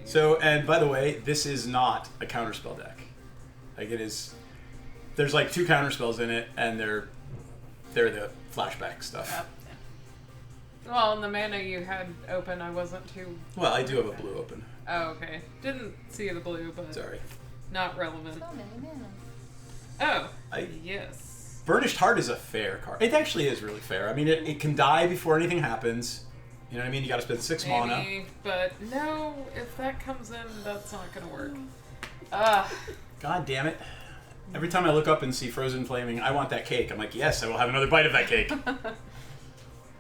So, and by the way, this is not a counterspell deck. Like it is. There's like 2 counterspells in it, and they're the flashback stuff. Yep. Well, and the mana you had open, I wasn't too. Well, I do have a blue open. Oh, okay. Didn't see the blue, but Sorry. not relevant. Oh, I yes. Burnished Heart is a fair card. It actually is really fair. I mean, it can die before anything happens. You know what I mean? You got to spend 6 mana. Maybe, but no. If that comes in, that's not gonna work. God damn it! Every time I look up and see Frozen Flaming, I want that cake. I'm like, yes, I will have another bite of that cake.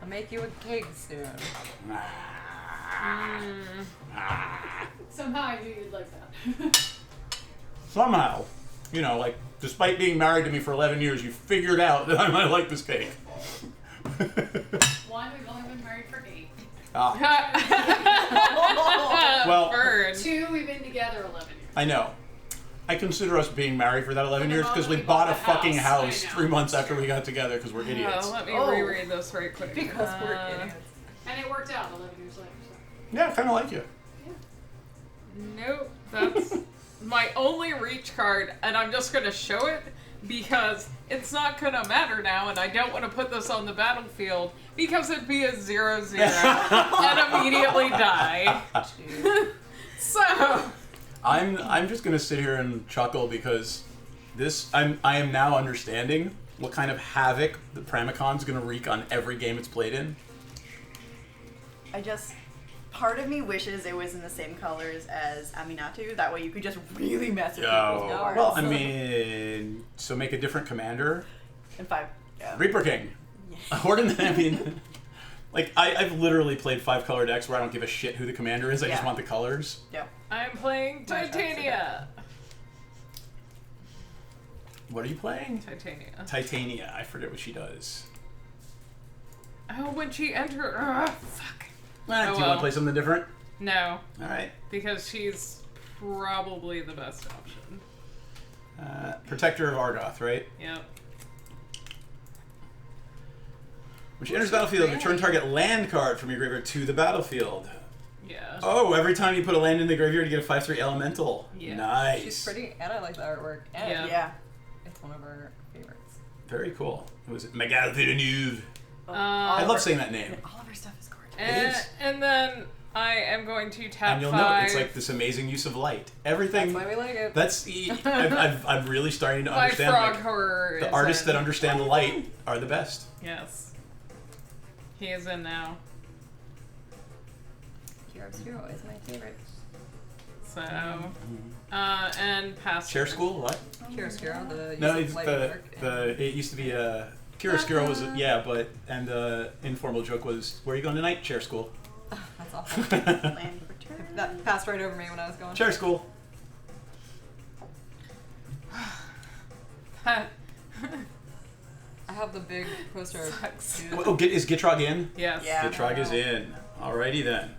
I'll make you a cake soon. Somehow I knew you'd like that. Somehow, you know, like, despite being married to me for 11 years, you figured out that I might like this cake. One, we've only been married for 8. Ah, well, Bird. 2, we've been together 11 years. I know. I consider us being married for that 11 And the years because we moment we bought a bought the fucking house, house I know. 3 months after we got together because we're idiots. Let me Oh. reread this right quick. Because we're idiots. And it worked out 11 years later. So. Yeah, kind of like you. Nope, that's my only reach card, and I'm just gonna show it because it's not gonna matter now, and I don't want to put this on the battlefield because it'd be a 0/0 and immediately die. So I'm just gonna sit here and chuckle because I am now understanding what kind of havoc the Pramicon's gonna wreak on every game it's played in. Part of me wishes it was in the same colors as Aminatu. That way you could just really mess with Oh, people's cards. well, I mean, so make a different commander. And 5. Yeah. Reaper King. Horden, I mean, like, I've literally played 5-color decks where I don't give a shit who the commander is, I just Yeah. want the colors. Yeah. I'm playing My choice Titania. What are you playing? Titania. Titania. I forget what she does. Oh, when she entered. Fuck. Do you want well. to play something different? No, Alright. because she's probably the best option. Protector of Argoth, right? Yep. When she enters the battlefield, return target land card from your graveyard to the battlefield. Yeah. Oh, every time you put a land in the graveyard, you get a 5/3 elemental. Yeah. Nice. She's pretty, and I like the artwork. And Yeah. Yeah. it's one of our favorites. Very cool. Who was it? Magal Villeneuve. All I of love our- saying that name. All of our stuff is gorgeous. And, is. and then I am going to tap And you'll know 5. it's like this amazing use of light. Everything. That's why we like it. That's I'm really starting to My understand. frog Like, horror. the is artists in. that understand the light are the best. Yes. He is in now. Hero's Hero is my favorite. So, and pass. Chair School? What? Hero's Hero, the No, use it's of light the work, it used to be Chiaroscuro was but the informal joke was, where are you going tonight? Chair School. That's awful. Land return. That passed right over me when I was going. Chair School. I have the big poster of Sucks. dude. Oh, is Gitrog in? Yes. Yeah. Gitrog is in. Alrighty then.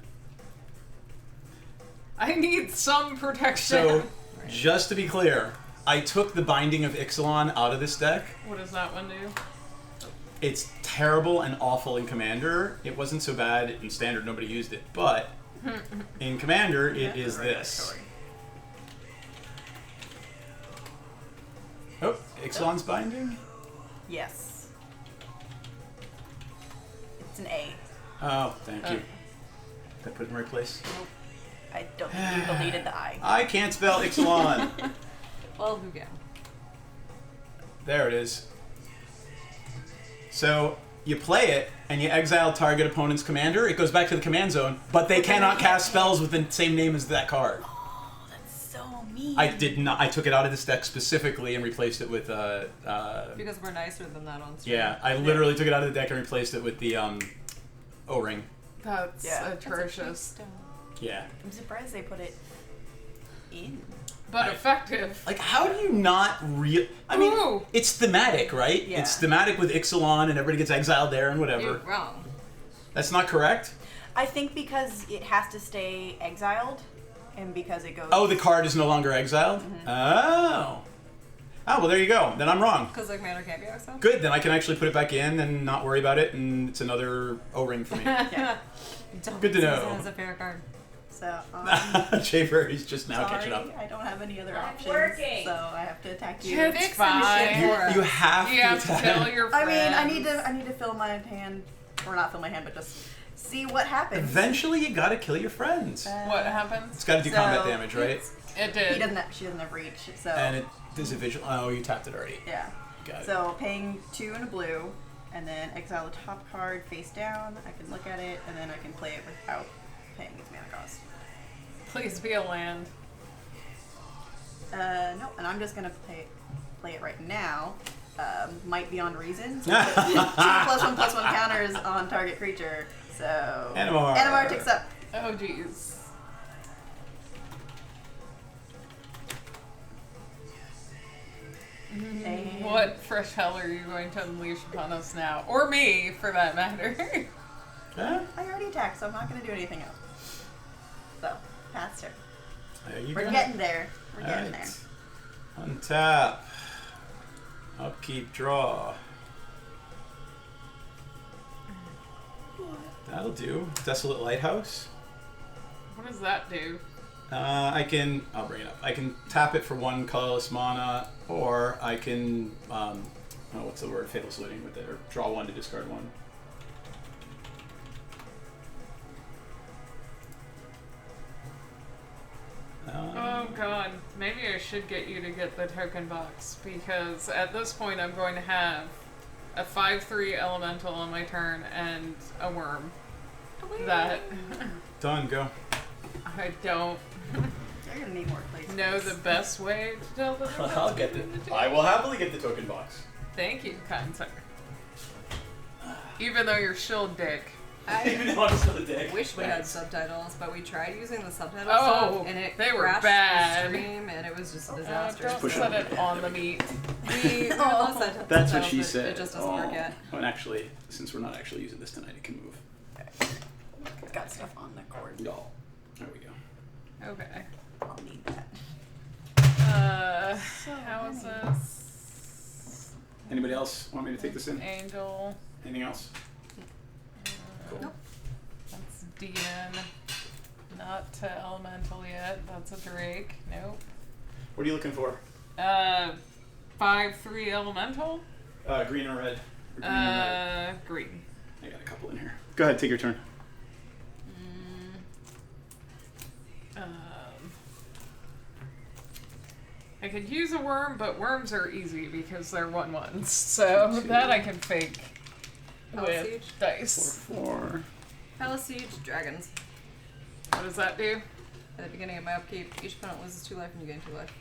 I need some protection. So, just to be clear, I took the Binding of Ixalan out of this deck. What does that one do? It's terrible and awful in Commander. It wasn't so bad in Standard, nobody used it. But in Commander, it is this. Oh, Ixalan's Binding? Yes. It's an A. Oh, thank you. Did I put it in the right place? I don't think you deleted the I. I can't spell Ixalan. Well, who can? There it is. So, you play it, and you exile target opponent's commander. It goes back to the command zone, but they cannot cast spells with the same name as that card. Oh, that's so mean. I did not. I took it out of this deck specifically and replaced it with Because we're nicer than that on stream. yeah, I literally took it out of the deck and replaced it with the O-ring. That's Yeah. atrocious. Yeah. I'm surprised they put it in. But effective. Like, how do you not I mean, Ooh. it's thematic, right? Yeah. It's thematic with Ixalan and everybody gets exiled there and whatever. You're wrong. That's not correct? I think because it has to stay exiled, and because it goes. Oh, the card is no longer exiled? Oh. Oh, well, there you go. Then I'm wrong. Because the commander can't be exiled? Good, then I can actually put it back in and not worry about it, and it's another O-ring for me. Yeah. Good to know. It's a fair card. So. Jay Berry's just now Sorry, catching up. I don't have any other I'm options. working. So I have to attack you. It's Fix some fine. shit You, for us. you have You to have to attack. tell your I friends. mean, I need to fill my hand, or not fill my hand, but just see what happens. Eventually, you gotta kill your friends. What happens? It's gotta do so combat damage, right? It He did. doesn't. She doesn't have reach. So. And it does a visual. Oh, you tapped it already. Yeah. Got it. So paying 2 and a blue, and then exile the top card face down. I can look at it, and then I can play it without paying its mana cost. Please be a land. No, and I'm just gonna play it right now. Might Beyond Reason. So put 2+1/+1 counters on target creature. So Animar. Animar takes up. Oh, jeez. And What fresh hell are you going to unleash upon us now? Or me, for that matter. Huh? I already attacked, so I'm not going to do anything else. So, pass turn. There you We're go. getting there. We're getting Alright. Untap. Upkeep, draw. That'll do. Desolate Lighthouse. What does that do? I'll bring it up. I can tap it for 1 colorless mana, or I can, what's the word? Fatal Saluting with it, or draw 1 to discard 1. Oh god, maybe I should get you to get the token box, because at this point I'm going to have a 5/3 elemental on my turn and a worm. That Done, go. I don't You're going to need more places. know the best way to tell the difference. I'll get between the two. I will happily get the token box. Thank you, kind sir. Even though you're shield dick. Even though I'm still a dick. Wish we had subtitles, but we tried using the subtitles Oh, stuff, and it they were crashed bad. the stream, and it was just a disaster. Don't push set it. it on the meat. We lost that That's what subtitles, she it- said. It just doesn't work yet. Oh, and actually, since we're not actually using this tonight, it can move. It's got stuff on the cord. Y'all. There we go. Okay. I'll need that. How is this? Anybody else want me to take this in? Angel. Anything else? Cool. Nope. That's DN. Not to elemental yet. That's a Drake. Nope. What are you looking for? 5/3 elemental. Green or red? Or green or red? Green. I got a couple in here. Go ahead, take your turn. I could use a worm, but worms are easy because they're 1/1s. So that I can fake with Siege? dice. 4. Palace Siege, dragons. What does that do? At the beginning of my upkeep, each opponent loses 2 life and you gain 2 life.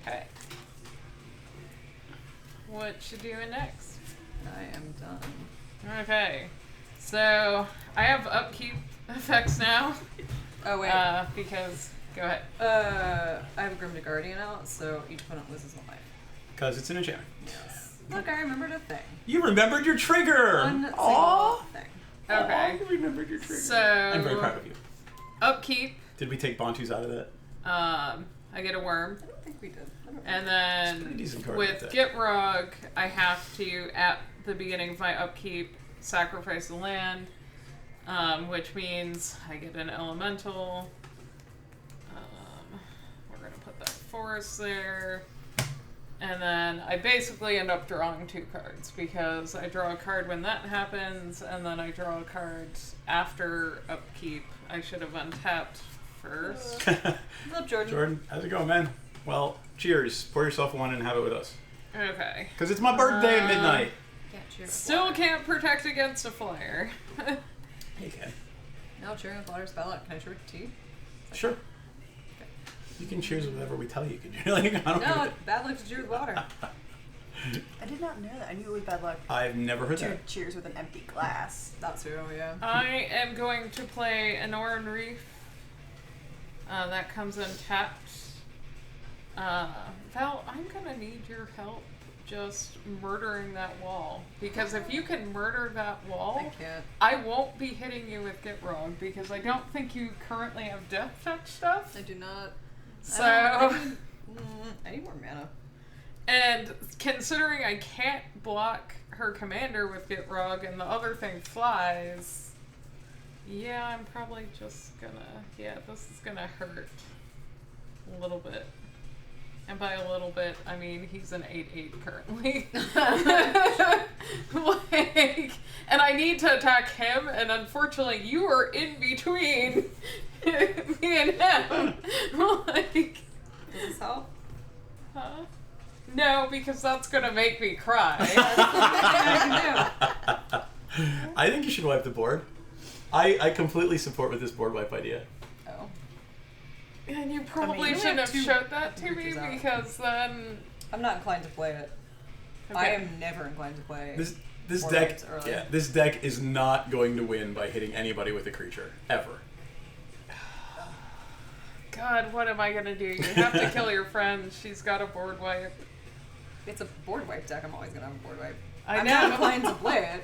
Okay. What should you do next? I am done. Okay. So I have upkeep effects now. Oh wait. Because go ahead. I have a Grim to Guardian out, so each opponent loses 1 life. Because it's an enchantment. Yes. Look, I remembered a thing. You remembered your trigger! One single Aw! thing. Okay. Aw, you remembered your trigger. So I'm very proud of you. upkeep. Did we take Bantus out of that? I get a worm. I don't think we did. I don't And It's a pretty then decent card with with that. Gitrog, I have to, at the beginning of my upkeep, sacrifice the land, which means I get an elemental. We're going to put that forest there. And then I basically end up drawing 2 cards because I draw a card when that happens, and then I draw a card after upkeep. I should have untapped first. Love Jordan. Jordan, how's it going, man? Well, cheers. Pour yourself one and have it with us. Okay. Because it's my birthday at midnight. Can't cheer with Still water. can't protect against a flyer. Hey, Ken. No, cheering with water is bad luck. Can I cheer with tea? Sure. You can cheers with whatever we tell you can do. Like, I don't No, know. bad luck to cheer with water. I did not know that. I knew it was bad luck. I've never heard To that. cheers with an empty glass. That's true, yeah. I am going to play Anoran Reef. That comes untapped. Val, I'm gonna need your help just murdering that wall. Because if you can murder that I wall, can't. I won't be hitting you with Gitrog because I don't think you currently have Death Touch stuff. I do not. So, I need more mana. and considering I can't block her commander with Gitrog and the other thing flies, yeah, I'm probably just gonna, yeah, this is gonna hurt a little bit. And by a little bit, I mean he's an 8/8 currently. Like, and I need to attack him, and unfortunately you are in between me and him. Like, Does this help? huh? No, because that's gonna make me cry. I think you should wipe the board. I completely support with this board wipe idea. Oh. And you probably I mean, shouldn't have two showed that to me creatures out. because then I'm not inclined to play it. I am never inclined to play. This Four deck, lives early. yeah, this deck is not going to win by hitting anybody with a creature ever. God, what am I gonna do? You have to kill your friend. She's got a board wipe. It's a board wipe deck. I'm always gonna have a board wipe. I I'm know. not inclined to play it.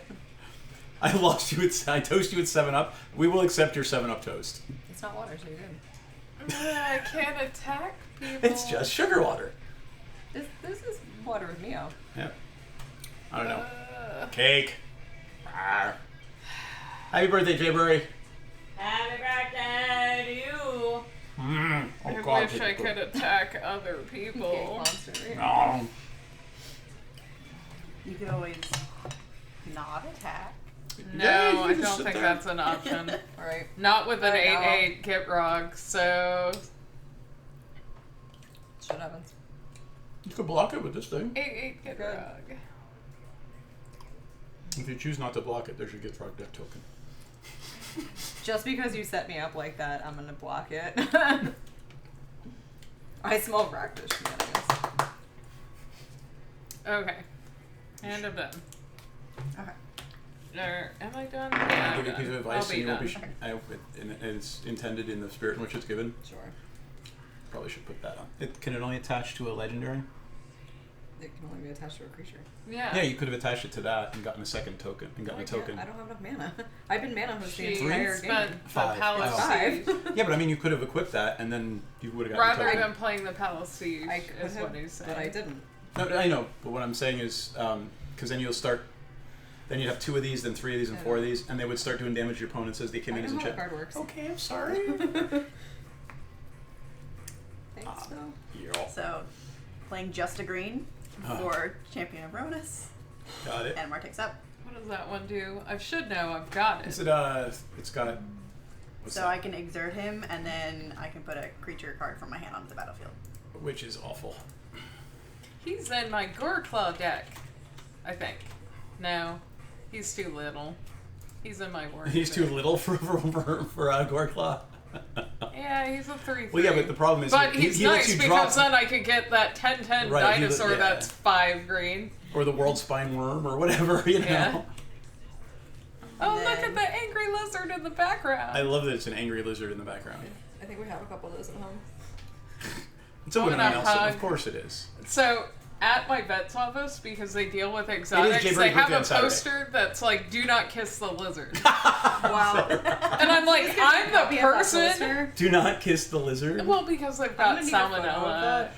I lost you at I toast you at 7-Up. We will accept your 7-Up toast. It's not water, so you're good. I can't attack people. It's just sugar water. This is water with Mio. Yeah. I don't know. Uh, Cake. Rawr. Happy birthday, Jayberry. Happy birthday to you. Mm. Oh, I God, wish I people. could attack other Cake people. monster. Right? No. You could always not attack. No, Yeah, you I can just don't sit think there. that's an option. Alright. Not with an I know. 8/8 Gitrog, so Shit happens. You could block it with this thing. 8/8 Gitrog. If you choose not to block it, there's your Gitrog deck token. Just because you set me up like that, I'm gonna block it. I smell Rakdos shenanigans. Okay. And I'm done. Okay. Am I done? I'll Yeah, give you a I'm piece of done. advice, I'll and be you will done. be and it's intended in the spirit in which it's given. Sure. Probably should put that on. Can it only attach to a legendary? It can only be attached to a creature. Yeah. Yeah, you could have attached it to that and gotten a second token and gotten I a can't. token. I don't have enough mana. I've been mana host the She entire spent game. the 5. Palace Oh. Five. Siege. Yeah, but I mean, you could have equipped that and then you would have gotten a Rather token. than playing the Palace Siege, I could is have, what he's saying. but I didn't. No, I know, but what I'm saying is, because then you'll start. Then you'd have 2 of these, then 3 of these, and 4 of these, and they would start doing damage to your opponents as they came I in as know a how the check. card works. Okay, I'm sorry. Thanks, Phil. Yeah, So, playing just a green for Champion of Ronus. got it. Animar takes up. What does that one do? I should know. I've got it. Is it it's got. What's So that? I can exert him, and then I can put a creature card from my hand onto the battlefield. Which is awful. He's in my Goreclaw deck, I think. No, he's too little. He's in my work. He's too deck. little for Goreclaw. Yeah, he's a 3/3. Well, yeah, but the problem is But he he's lets nice you because drop then I could get that 10/10 Right, he dinosaur yeah. that's 5 green. or the world spine worm or whatever, you know. Yeah. Oh, And look at then- the angry lizard in the background. I love that it's an angry lizard in the background. I think we have a couple of those at home. It's open I'm on gonna Nelson, hug. of course it is. So, at my vet's office, because they deal with exotics, Jay they Bird's have birthday a on Saturday. poster that's like, do not kiss the lizard. Wow. And I'm like, I'm the person. Do not kiss the lizard. Well, because they've I'm got gonna need a photo of salmonella.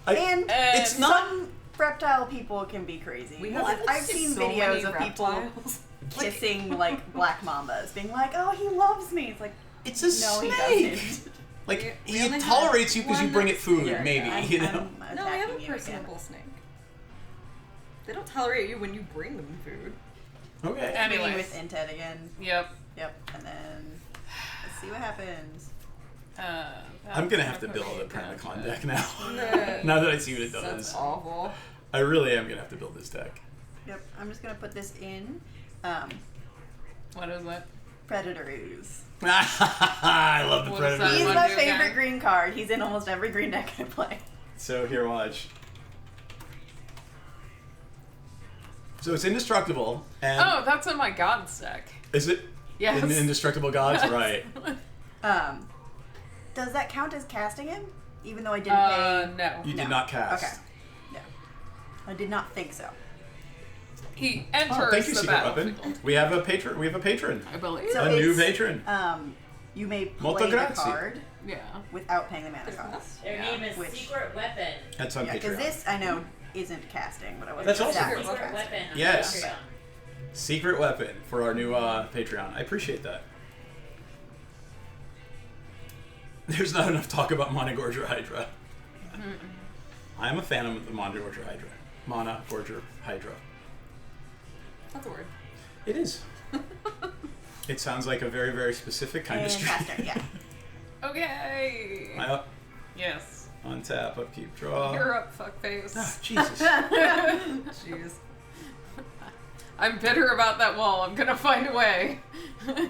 that. And it's not. some reptile people can be crazy. We Well, have I've seen so videos many of people reptiles. kissing like black mambas, being like, "Oh, he loves me." It's like, It's a no, he snake. doesn't. Like We he only tolerates have you because you one bring it food, snake. maybe. I'm, You know. I'm No, I have a attacking you again. personable snake. They don't tolerate you when you bring them food. Okay. Swinging Anyways. with Intet again. Yep. Yep, and then let's see what happens. I'm gonna have to build a Primacon deck now. No. Now that I see what it That's does, awful. I really am gonna have to build this deck. Yep, I'm just gonna put this in What is it? Predator Ooze. I love the What is Predator. that He's one my do favorite again? green card. He's in almost every green deck I play. So here, watch. So it's indestructible, and Oh, that's in my God's deck. is it? Yes. In Indestructible Gods, right? Does that count as casting him? Even though I didn't pay. No. You No. did not cast. Okay. No. I did not think so. He enters Oh, thank you, the Secret Weapon. battlefield. We have a patron. We have a patron. I believe. So A new it's, patron. You may Molto play the grazie. card Yeah. without paying the mana cost. Their name is Which- Secret Weapon. That's on Yeah, because Patreon. this I know isn't casting, but I wasn't That's also exactly good. Secret Weapon. on Yes. Patreon. Secret Weapon for our new Patreon. I appreciate that. There's not enough talk about Monogorger Hydra. I'm a fan of the Monogorger Hydra. Monogorger Hydra. That's a word. It is. It sounds like a very, very specific kind of And street. caster, yeah. Okay. I up, Yes. untap, upkeep, draw. You're up, fuckface. Ah, Jesus. Jeez. I'm bitter about that wall. I'm gonna find a way. I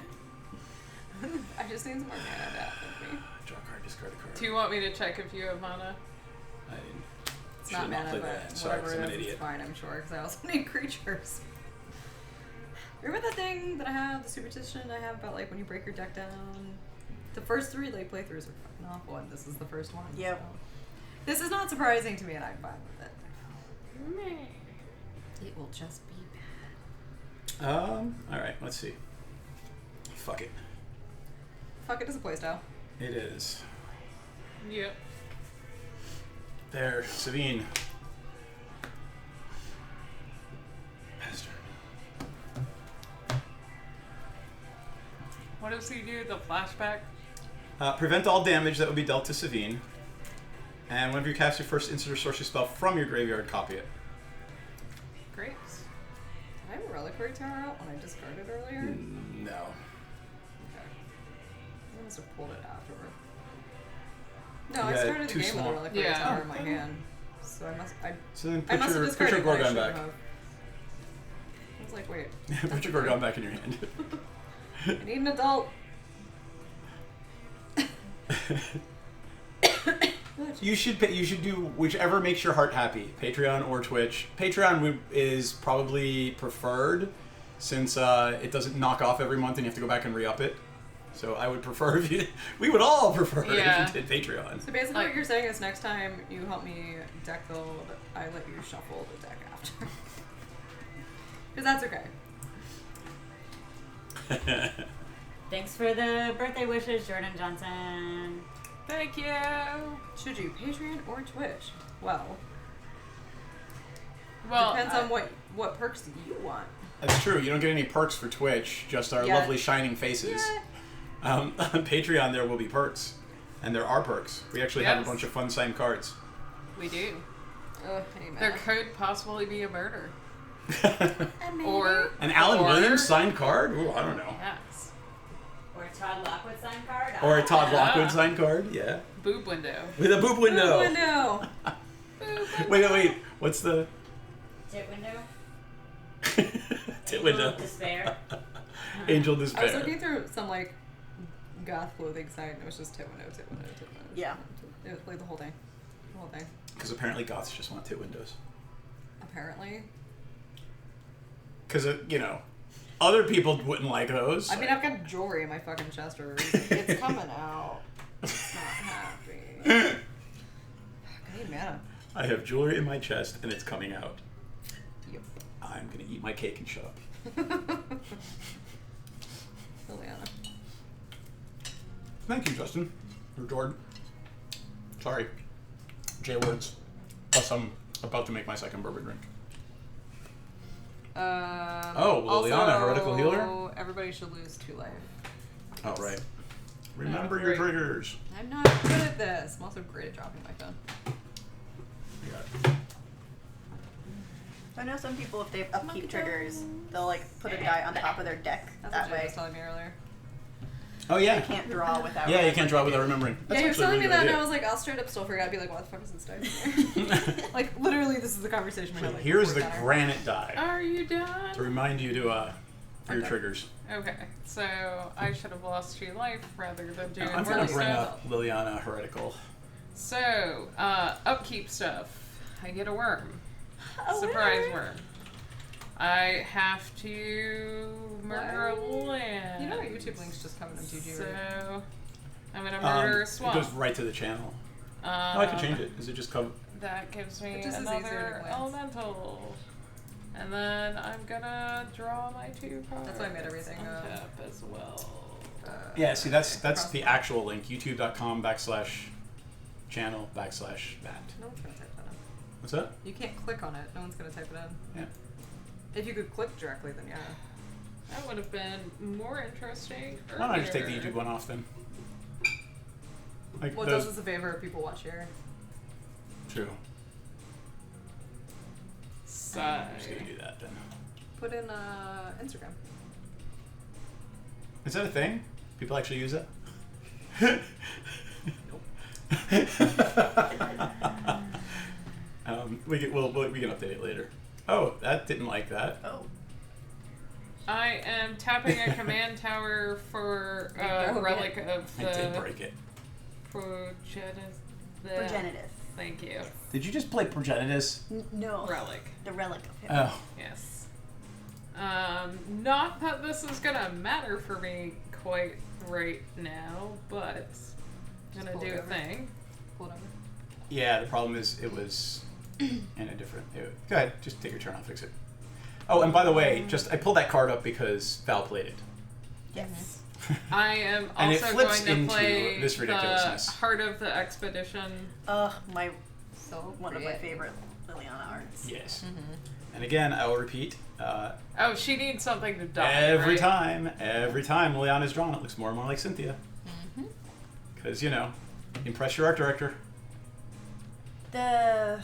just need some more mana to with me. Draw a card, discard a card. Do you want me to check if you have mana? I didn't. It's Should not not mana, play but that. Sorry, 'cause whatever I'm it an is, idiot. it's fine, I'm sure, because I also need creatures. Remember that thing that I have, the superstition I have about like when you break your deck down? The first 3 like playthroughs are fucking awful, and this is the first one. Yep. So. This is not surprising to me, and I'm fine with it. It will just be bad. All right, let's see. Fuck it. Fuck it as a playstyle. It is. Yep. There, Savine. Bastard. What does he do? The flashback? Prevent all damage that would be dealt to Savine. And whenever you cast your first instant or sorcery spell from your graveyard, copy it. Great. Did I have a Reliquary Tower out when I discarded earlier? No. Okay. I must have pulled it afterward. No, You I had started the too game with small. a Reliquary Yeah. Tower in my hand. So I So then I put must have your discarded Gorgon what I back. shouldn't have. I was like, wait. Put your Gorgon back in your hand. I need an adult. You should do whichever makes your heart happy, Patreon or Twitch. Patreon is probably preferred since it doesn't knock off every month and you have to go back and re-up it. So I would prefer if you. We would all prefer Yeah. if you did Patreon. So basically, Like- what you're saying is next time you help me deck build, I let you shuffle the deck after. Because that's okay. Thanks for the birthday wishes, Jordan Johnson. Thank you. Should you Patreon or Twitch? Well, Well, depends on what perks do you want. That's true. You don't get any perks for Twitch, just our Yeah. lovely shining faces. Yeah. On Patreon, there will be perks, and there are perks. We actually have a Yes. bunch of fun signed cards. we do. Ugh, hey, man. There could possibly be a murder. And maybe- Or An Alan or- Williams signed card? Ooh, I don't know. Yes. Or a Todd Lockwood signed card. Or a Todd Ah. Lockwood signed card? Yeah. Boob window. With a boob window. Oh, window. Wait. What's the Tit window. tit Angel window? of Despair. Angel I was Despair. looking through some like goth clothing site, and it was just tit window. Yeah. It was like the whole thing. Because apparently goths just want tit windows. Apparently. Because, other people wouldn't like those. I mean, I've got jewelry in my fucking chest for a reason. It's coming out. It's not happy. I need mana. I have jewelry in my chest, and it's coming out. Yep. I'm going to eat my cake and shut up. Liliana. Thank you, Justin. Or Jordan. Sorry. J words. Plus, I'm about to make my second bourbon drink. Oh, Liliana, also, heretical healer? Everybody should lose 2 life. Oh, right. Remember Oh, your great. triggers. I'm not good at this. I'm also great at dropping my phone. You got it. I know some people, if they have upkeep triggers, they'll like put a die on top of their deck. That's That what Jay way was telling me earlier. Oh, they yeah. can't draw without. Yeah, you can't draw without remembering. That's Yeah, he was actually a telling me really that, good and I idea. was like, I'll straight up still forget. I'd be like, what the fuck is this die here? Like, literally, this is the conversation we So had. Like, here's the before dinner. granite die Are you done? to remind you to for your Okay. triggers. Okay, so I should have lost 2 life rather than doing I'm more going to bring stuff. up Liliana Heretical. So, upkeep stuff. I get a worm. Surprise worm. I have to murder a land. You know our YouTube link's just coming in TG, So, right? I'm gonna murder a It swamp. goes right to the channel. No, I can change it. Is it just come? That gives me It just is easier another to glance. elemental. And then I'm gonna draw my 2 cards. That's why I made everything, untap as well. Yeah, see, that's Cross- the actual link. YouTube.com/channel/that. No one's gonna type that in. What's that? You can't click on it. No one's gonna type it in. Yeah. If you could click directly, then yeah. That would have been more interesting. Why don't I just take the earlier. YouTube one off then? Like Well, it those. does us a favor if people watch here. True. Sigh. I'm just gonna do that then. Put in Instagram. Is that a thing? People actually use it? we can update it later. Oh, that didn't like that. Oh. I am tapping a command tower for Broke it. relic of I did the break it. progenitus. Progenitus. Thank you. Did you just play Progenitus? No. Relic. The relic of him. Oh. Yes. Not that this is gonna matter for me quite right now, but I'm gonna pull do it a over. thing. Pull it over. Yeah, the problem is it was in a different. Go ahead, just take your turn. I'll fix it. Oh, and by the way, I pulled that card up because Val played it. Yes. I am And it also flips going to into play this ridiculousness. the Heart of the Expedition. My So one of my pretty. favorite Liliana arts. Yes. And again, I will repeat. Oh, she needs something to die. Every right? time Liliana's drawn, it looks more and more like Cynthia. Because, impress your art director. The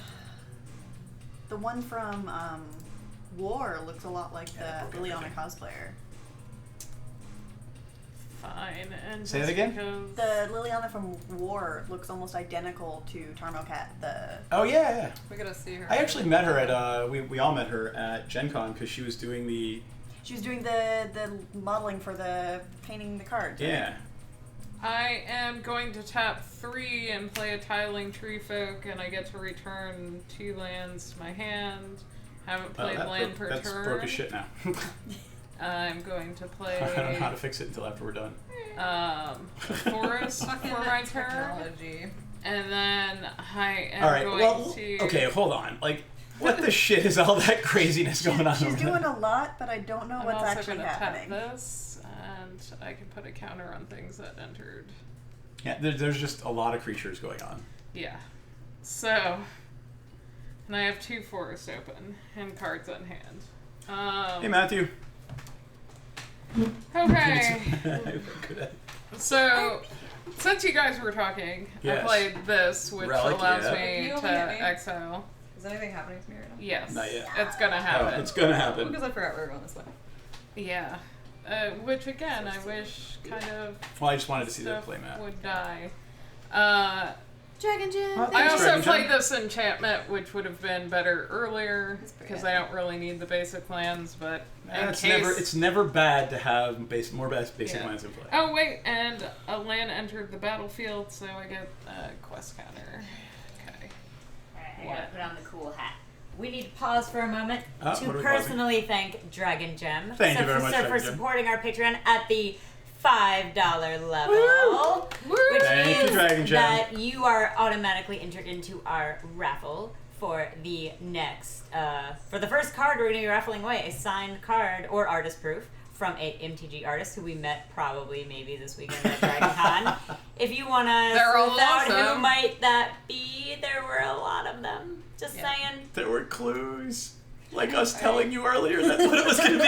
one from War looks a lot like Yeah, the okay, Liliana okay. cosplayer. Fine. And Say that just again? because- The Liliana from War looks almost identical to Tarmokat. Oh, yeah. We gotta see her. I actually met her at, we all met her at Gen Con because she was doing She was doing the modeling for the painting the cards. right? yeah. I am going to tap 3 and play a Tiling Tree Folk, and I get to return 2 lands to my hand. Haven't played land per that's turn. broke as shit now. I'm going to play I don't know how to fix it until after we're done. a forest Fucking for my turn, technology. and then I am All right, going well, to. okay, hold on. Like, what the shit is all that craziness going on She's over doing there? a lot, but I don't know I'm what's also actually going to happening. tap this, and I can put a counter on things that entered. Yeah, there's just a lot of creatures going on. Yeah. So, and I have 2 forests open and cards on hand. Hey, Matthew. Okay. Good. So, since you guys were talking, Yes. I played this, which Relic, allows yeah. me Can you to only hit me? exile. Is anything happening to me right now? Yes. Not yet. It's gonna Oh, happen. it's gonna happen. Because I forgot we were going this way. Yeah. Which again, I wish kind of Well, I just wanted to see that stuff play, Matt. would die. Dragon Gem. Well, I Thanks, also Dragon played Gem. this enchantment, which would have been better earlier That's pretty because good. I don't really need the basic lands, but in It's case. it's never bad to have more basic Yeah. lands in play. Oh wait, and a land entered the battlefield, so I get a quest counter. Okay. Alright, I gotta put on the cool hat. We need to pause for a moment What are to we pausing? personally thank Dragon Gem. Thank you very much, for Dragon Gem. supporting our Patreon at the $5 level. Which Thank you, means Dragon Gem. that you are automatically entered into our raffle for the next, for the first card we're going to be raffling away, a signed card or artist proof from a MTG artist who we met probably maybe this weekend at Dragon Con. If you want to They're all sleuth out who awesome. might that be, there were a lot of them. Just Yeah. saying. There were clues. Like us telling you earlier that's what it was going to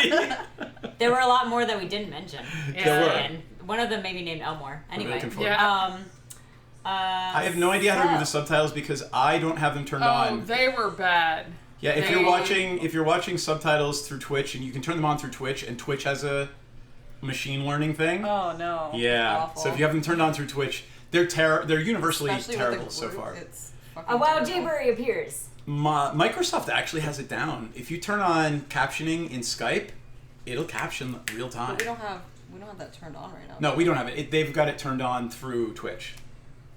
be. There were a lot more that we didn't mention. There were. And one of them maybe named Elmore. Anyway. looking for? Yeah. I have no idea how to read the subtitles because I don't have them turned Oh, on. they were bad. Yeah, if they- you're watching subtitles through Twitch, and you can turn them on through Twitch, and Twitch has a machine learning thing. Oh no. Yeah. Awful. So if you have them turned on through Twitch, they're universally Especially terrible with the so group, far. It's Oh fucking wow, terrible. Jayberry appears. Microsoft actually has it down. If you turn on captioning in Skype, it'll caption real time. But we don't have that turned on right now. No, we don't have it. They've got it turned on through Twitch,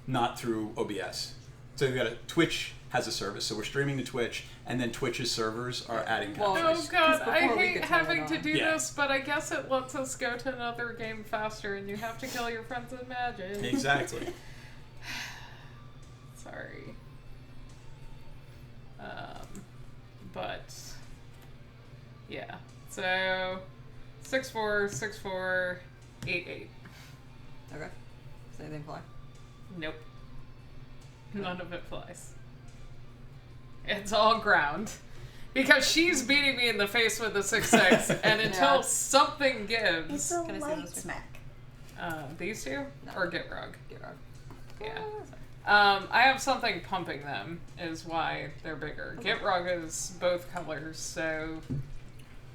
not through OBS. So they've got Twitch has a service, so we're streaming to Twitch, and then Twitch's servers are adding Well, captions. Oh god, before I we hate could turn having it to on. do Yeah. this, but I guess it lets us go to another game faster, and you have to kill your friends in Magic. Exactly. Sorry. But yeah. So 6/4, 6/4, 8/8. Okay. Does anything fly? Nope. None of it flies. It's all ground. Because she's beating me in the face with a 6/6, and until Yeah. something It's gives. a Can I see light those two? smack. These two? No. Or Gitrog? Get wrong. Yeah. I have something pumping them, is why they're bigger. Gitrog is both colors, so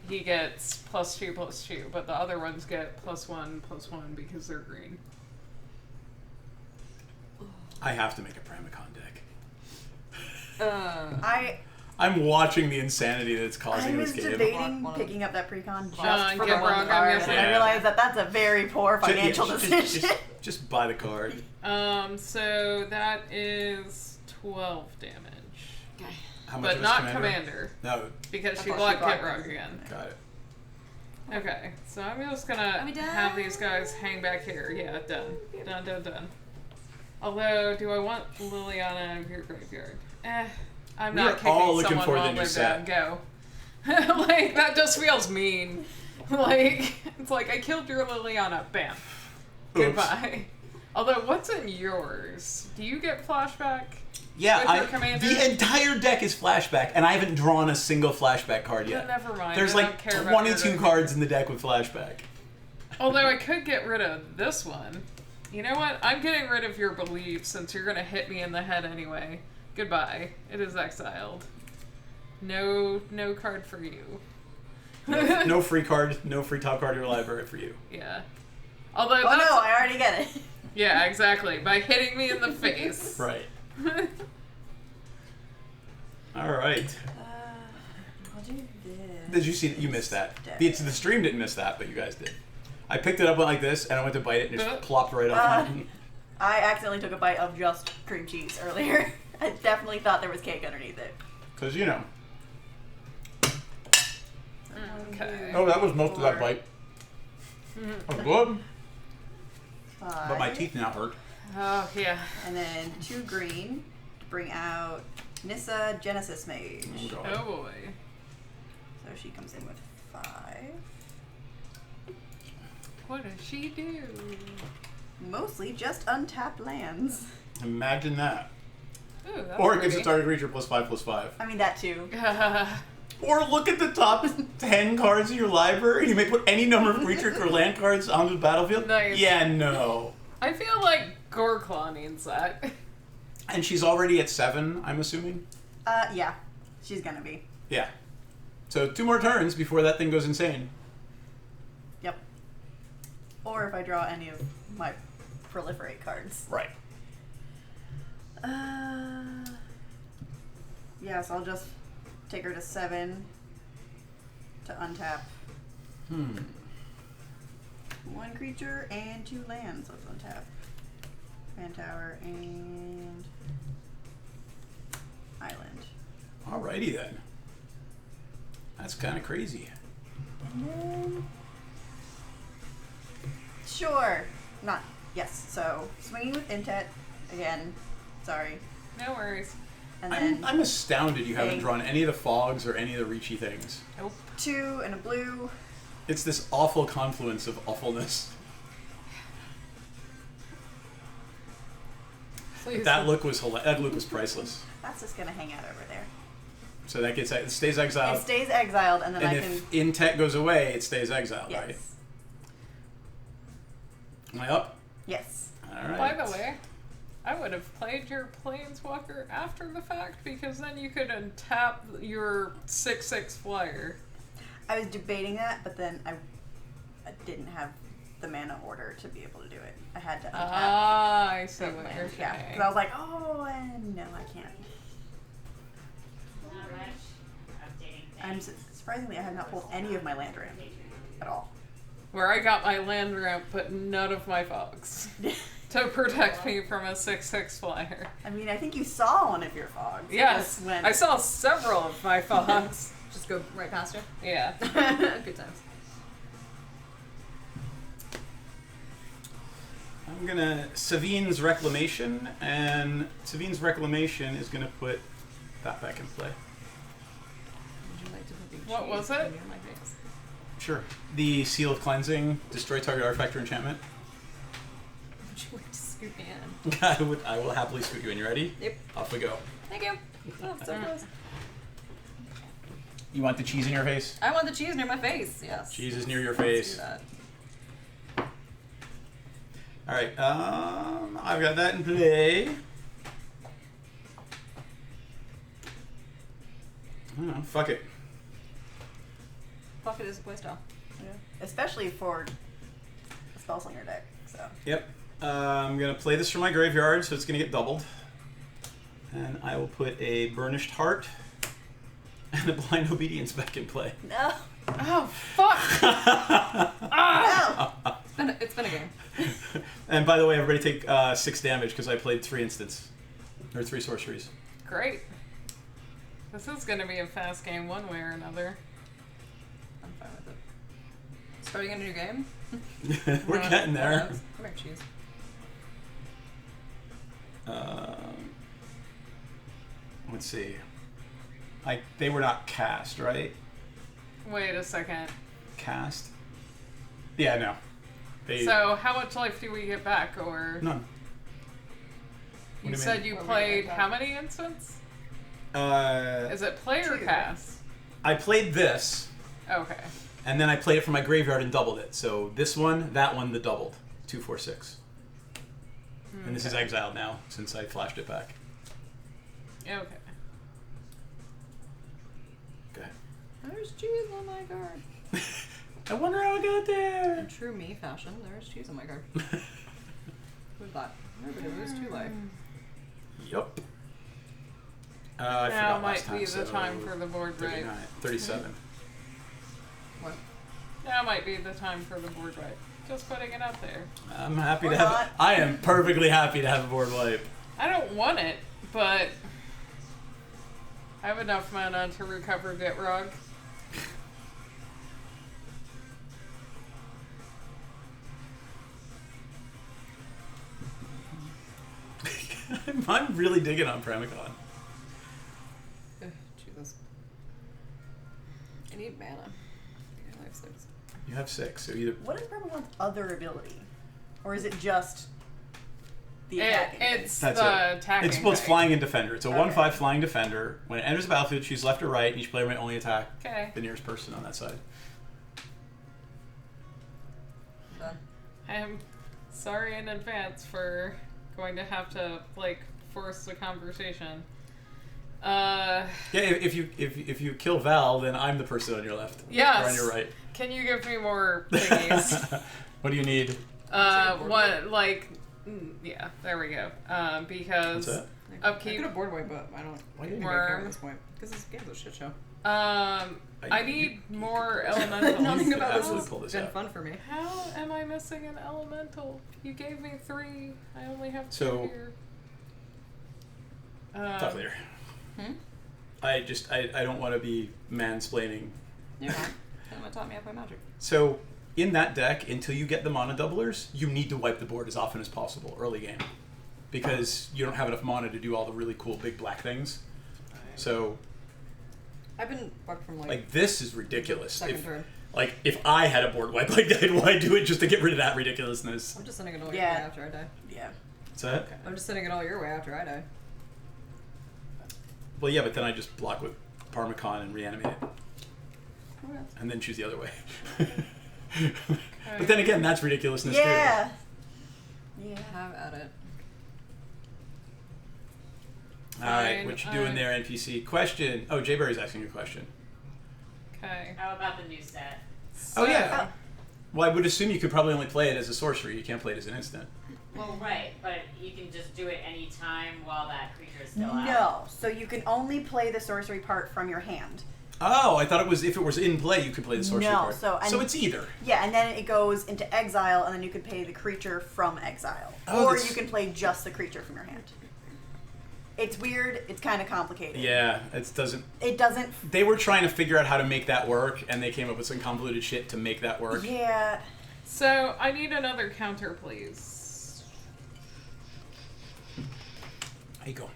he gets +2/+2, but the other ones get +1/+1 because they're green. I have to make a Pramicon deck. I'm watching the insanity that's I causing was this game. debating One of picking up that precon just John, for get the one wrong, I'm card, guessing. and I Yeah. realized that that's a very poor financial decision. Just buy the card. So that is 12 damage. Okay. How much But was not commander, No, because I she thought blocked she blocked Kit Rock it. again. got it. Okay, so I'm just gonna Are we done? have these guys hang back here. Yeah, done. Done. Although, do I want Liliana out of your graveyard? I'm We not are kicking all looking someone forward to while the they're new set. dead. Go. Like, that just feels mean. Like, it's like, I killed your Liliana. Bam. Oops. Goodbye. Although, what's in yours? Do you get flashback? Yeah, With your commander? the entire deck is flashback, and I haven't drawn a single flashback card yet. Then never mind. There's I don't like care about 22 your- cards in the deck with flashback. Although I could get rid of this one. You know what? I'm getting rid of your belief since you're gonna hit me in the head anyway. Goodbye. It is exiled. No card for you. No free card, no free top card in your library for you. Yeah. Although Oh that's, no, I already get it. yeah, exactly. By hitting me in the face. Right. All right. I'll do this. Did you see that? You missed that. The stream didn't miss that, but you guys did. I picked it up like this, and I went to bite it, and it just plopped right off. I accidentally took a bite of just cream cheese earlier. I definitely thought there was cake underneath it. Because, you know. Okay. Oh, that was most of that bite. Oh, good. Five. But my teeth now hurt. Oh, yeah. And then 2 green to bring out Nissa Genesis Mage. Oh, God. Oh, boy. So she comes in with 5. What does she do? Mostly just untapped lands. Imagine that. Ooh, that's Or it gives a pretty. target creature +5/+5. I mean, that too. Or look at the top 10 cards of your library. You may put any number of creature or land cards onto the battlefield. Nice. Yeah, no. I feel like Goreclaw needs that. And she's already at 7, I'm assuming. Yeah. She's gonna be. Yeah. So 2 more turns before that thing goes insane. Yep. Or if I draw any of my proliferate cards. Right. Yeah, so I'll just take her to 7 to untap 1 creature and 2 lands. So it's untap Fan Tower and Island. Alrighty then. That's kind of crazy. And then... Sure. Not... Yes, so swinging with Intet again. Sorry. No worries. And then I'm astounded you haven't Dang. drawn any of the fogs or any of the reachy things. Nope. 2 and a blue. It's this awful confluence of awfulness. Please. That look was that look was priceless. That's just gonna hang out over there. So that gets it stays exiled. It stays exiled, and then And I if can. Intet goes away, it stays exiled, Yes. right? Am I up? Yes. Alright. By the way, I would have played your Planeswalker after the fact because then you could untap your 6/6 flyer. I was debating that, but then I didn't have the mana order to be able to do it. I had to untap. Ah, I see the what land. you're Yeah, saying. because I was like, oh, and no, I can't. Not much updating I'm surprisingly, I have not pulled any of my land ramp at all. Where I got my land ramp, but none of my fogs to protect me from a 6/6 flyer. I mean, I think you saw one of your fogs. It Yes, just went- I saw several of my fogs. Just go right past her. Yeah. Good times. I'm gonna Savine's Reclamation, and Savine's Reclamation is gonna put that back in play. Would you like to put the What cheese was it? near my face? Sure. The Seal of Cleansing, destroy target artifact or enchantment. Would you like to scoop me in? I will happily scoot you in. You ready? Yep. Off we go. Thank you. Oh, so close. You want the cheese in your face? I want the cheese near my face. Yes. Cheese is near your Let's do face. that. Alright, I've got that in play. I don't know, fuck it. Pocket is a playstyle. especially for a Spellslinger deck. So Yep. I'm gonna play this from my graveyard, so it's gonna get doubled. And I will put a Burnished Heart and a Blind Obedience back in play. no, Oh, fuck! no. It's been a game. And by the way, everybody take 6 damage because I played 3 instants. There are 3 sorceries. Great. This is going to be a fast game one way or another. I'm fine with it. Starting a new game? We're getting there. Come here, cheese. Let's see. They were not cast, right? Wait a second. Cast? Yeah, no. They, So, how much life do we get back, or none. What do you you said mean? you What do we played get back? how many instants? Is it play or 2. cast? I played this, Okay. and then I played it from my graveyard and doubled it. So this one, that one, the doubled. 2, 4, 6. And this is exiled now since I flashed it back. Okay. Okay. There's cheese on my card. I wonder how I got there. In true me fashion, there's cheese on my card. Who'd thought? Everybody lose 2 life. Yup. I Now forgot might last time, be the so time for the board raid. 39, 37. What? Now might be the time for the board raid. Just putting it out there. I'm happy Or to have. not. I am perfectly happy to have a board wipe. I don't want it, but I have enough mana to recover Gitrog. I'm really digging on Pramicon. Jesus. I need mana. I have 6. You have 6, so either. What is Permagon's other ability? Or is it just the It, attacking thing? it's That's the it. attacking. It's both thing. flying and defender. It's a Okay. 1/5 flying defender. When it enters the battlefield, choose left or right. Each player may only attack Okay. the nearest person on that side. Done. I am sorry in advance for going to have to force the conversation. Yeah, if you kill Val, then I'm the person on your left. Yes. Or on your right. Can you give me more thingies? What do you need? Yeah, there we go. Because What's that? I upkeep. could have board wipe, but I don't. Why I didn't think you I care worm? at this point because this game's a shit show. I need more elementals. Nothing could about this absolutely has pull this been out. fun for me. How am I missing an elemental? You gave me 3. I only have 2 So- here. Tough leader. Hmm? I don't want to be mansplaining. You're not. Cinema taught me how to play Magic. So in that deck, until you get the mana doublers, you need to wipe the board as often as possible early game, because you don't have enough mana to do all the really cool big black things. So I've been bugged from like this is ridiculous. second If, turn. like if I had a board wipe like that, why do it just to get rid of that ridiculousness? I'm just sending it all Yeah. your way after I die. Yeah. What's that? I'm just sending it all your way after I die. Well, yeah, but then I just block with Parmicon and reanimate it, Okay. and then choose the other way. But then again, that's ridiculousness Yeah. Yeah. Have at it. too. All right, Fine, what you doing there, NPC? Question. Oh, Jay Berry's asking a question. Okay. How about the new set? Oh yeah. Well, I would assume you could probably only play it as a sorcery. You can't play it as an instant. Well, right, but you can just do it any time while that creature is still out. No. So you can only play the sorcery part from your hand. Oh, I thought it was if it was in play, you could play the sorcery No, card. so- so and- it's either. Yeah, and then it goes into exile, and then you can play the creature from exile. Oh, or that's- you can play just the creature from your hand. It's weird. It's kind of complicated. Yeah, it doesn't. It doesn't. They were trying to figure out how to make that work, and they came up with some convoluted shit to make that work. Yeah. So I need another counter, please. There you go.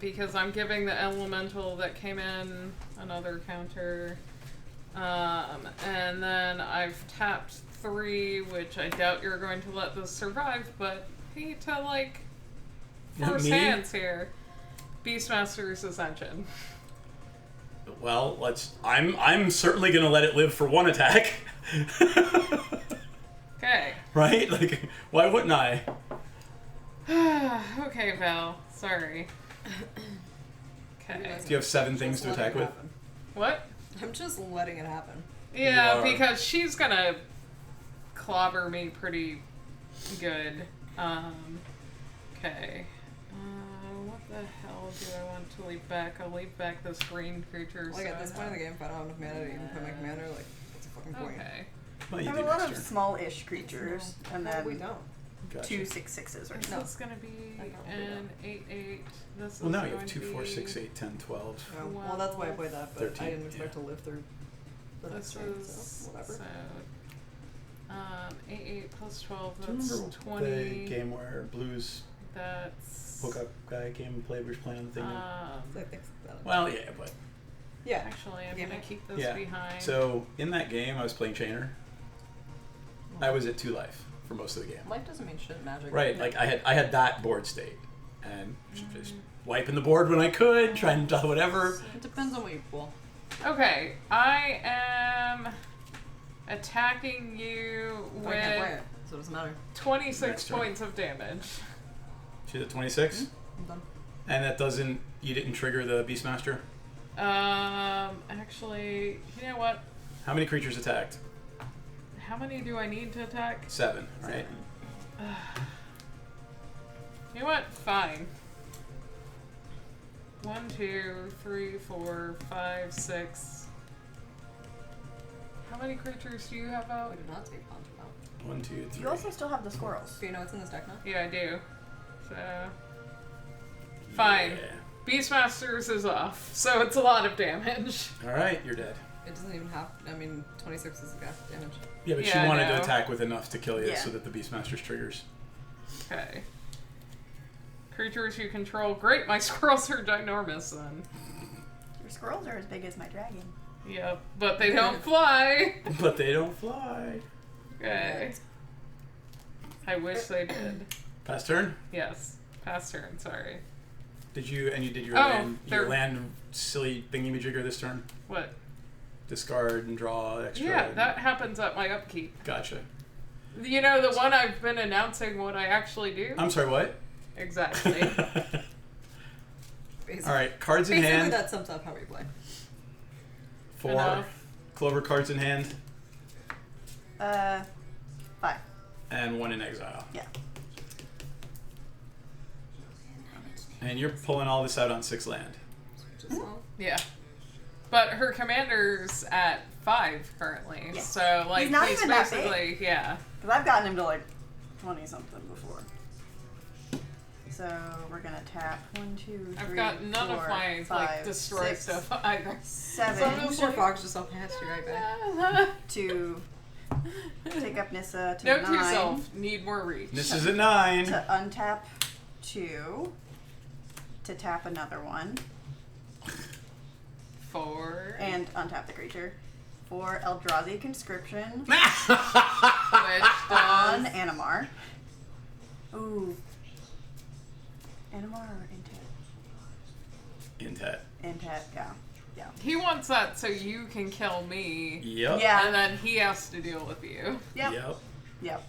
Because I'm giving the elemental that came in another counter. And then I've tapped 3, which I doubt you're going to let this survive, but need to force Me? hands here. Beastmaster's Ascension. Well, let's. I'm certainly gonna let it live for 1 attack. Okay. Right? Like, why wouldn't I? Okay, Val. Sorry. Okay. Do you have 7 things to Just attack letting with? it happen. What? I'm just letting it happen. Yeah, You are. because she's gonna clobber me pretty good. Okay. What the hell do I want to leave back? I'll leave back this green creature. Like so at this I point in the have- game, if I don't have enough mana to even put my commander, like, what's the fucking point? Okay. Well, you There's do a lot next of turn. small-ish creatures, and No, then we don't. Gotcha. 2 6/6s right This now. is gonna be I can't do an 8/8. This Well, is now you going have to 2, 4, be- 6, 8, 10, 12. Oh, well, that's why I played that, but 13, I didn't expect yeah. to live through the next This turn, is so whatever. 8/8 plus 12. Do you That's remember 20. the game where Blues That's hookup guy game we played? We were playing on the thing. So I think that. Well, yeah, but Yeah. actually, I'm Game gonna night. keep this yeah. behind. So in that game, I was playing Chainer. I was at 2 life for most of the game. Life doesn't mean shit in Magic. Right, like I had that board state, and just wiping the board when I could, trying to whatever. It depends on what you pull. Okay, I am attacking you But I can't play with it, so it doesn't matter. 26 Next turn. points of damage. She's at 26, I'm done. and that doesn't. You didn't trigger the Beastmaster. Actually, you know what? How many creatures attacked? How many do I need to attack? 7, right? You know what? Fine. 1, 2, 3, 4, 5, 6. How many creatures do you have I out? did not take Conjure out. 1, 2, 3. You also still have the squirrels. Do you know what's in this deck now? Yeah, I do. So. Fine. Yeah. Beastmasters is off, so it's a lot of damage. All right, you're dead. It doesn't even have. I mean, 26 is the damage. Yeah, but Yeah, she I wanted know. to attack with enough to kill you, Yeah. so that the Beastmaster's triggers. Okay. Creatures you control. Great, my squirrels are ginormous then. Your squirrels are as big as my dragon. Yep, but they don't fly. But they don't fly. Okay. I wish they did. Pass turn. Yes. Pass turn, sorry. Did you did your Oh, land they're- silly thingy-majigger this turn? What? Discard and draw extra. Yeah, and- that happens at my upkeep. Gotcha. You know, the one I've been announcing what I actually do? I'm sorry, what? Exactly. Basically, All right, cards in basically hand. that sums up how we play. 4 Enough. Clover cards in hand, 5. and 1 in exile. Yeah. And you're pulling all this out on 6 land. Just all. Yeah. But her commander's at 5 currently. Yes. So, like, He's not even that big. basically, yeah. Because I've gotten him to like 20 something before. So we're gonna tap 1, 2, 3, I've got none of 4, my, 5, like, destroy 6, stuff either. 7 Poor Fox just up past you right back. to take up Nissa to Note 9. to yourself, need more reach. This is a 9. To untap 2. To tap another one. 4. And untap the creature. 4 Eldrazi Conscription Which on does... Animar. Ooh. Animar or Intet? Intet. Intet, yeah. Yeah. He wants that so you can kill me. Yep. Yeah. And then he has to deal with you. Yep. Yep. Yep.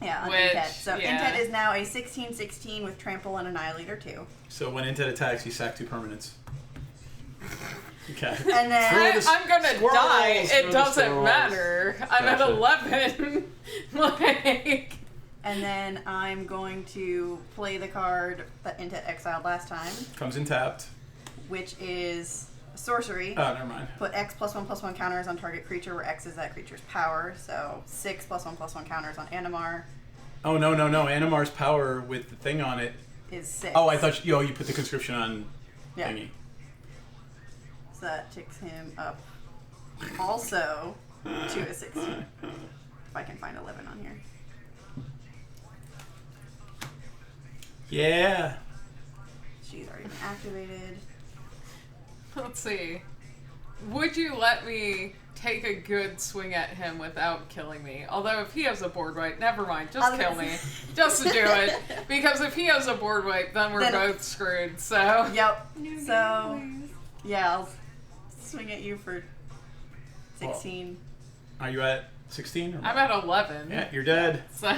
Yeah, on Which, Intet. So yeah. Intet is now a 16/16 with Trample and Annihilator 2. So when Intet attacks, you sack 2 permanents. Okay. And then I'm gonna Squirrels, die. It throw the doesn't squirrels. matter. I'm at Gotcha. 11. Like... and then I'm going to play the card that Intet exiled last time, Comes in tapped. which is a sorcery. Oh, never mind. Put X +1/+1 counters on target creature where X is that creature's power. So 6 +1/+1 counters on Animar Oh, no. Animar's power with the thing on it. is 6. Oh, I thought you put the conscription on Yeah. thingy. So that ticks him up also to a 16. If I can find 11 on here. Yeah. She's already been activated. Let's see. Would you let me take a good swing at him without killing me? Although if he has a board wipe, never mind. Just I was kill gonna me. Just to do it. Because if he has a board wipe, then we're Then- both screwed. So... Yep. So, yeah, I'll swing at you for 16. Are you at 16? Or I'm at 11. Yeah, you're dead. So...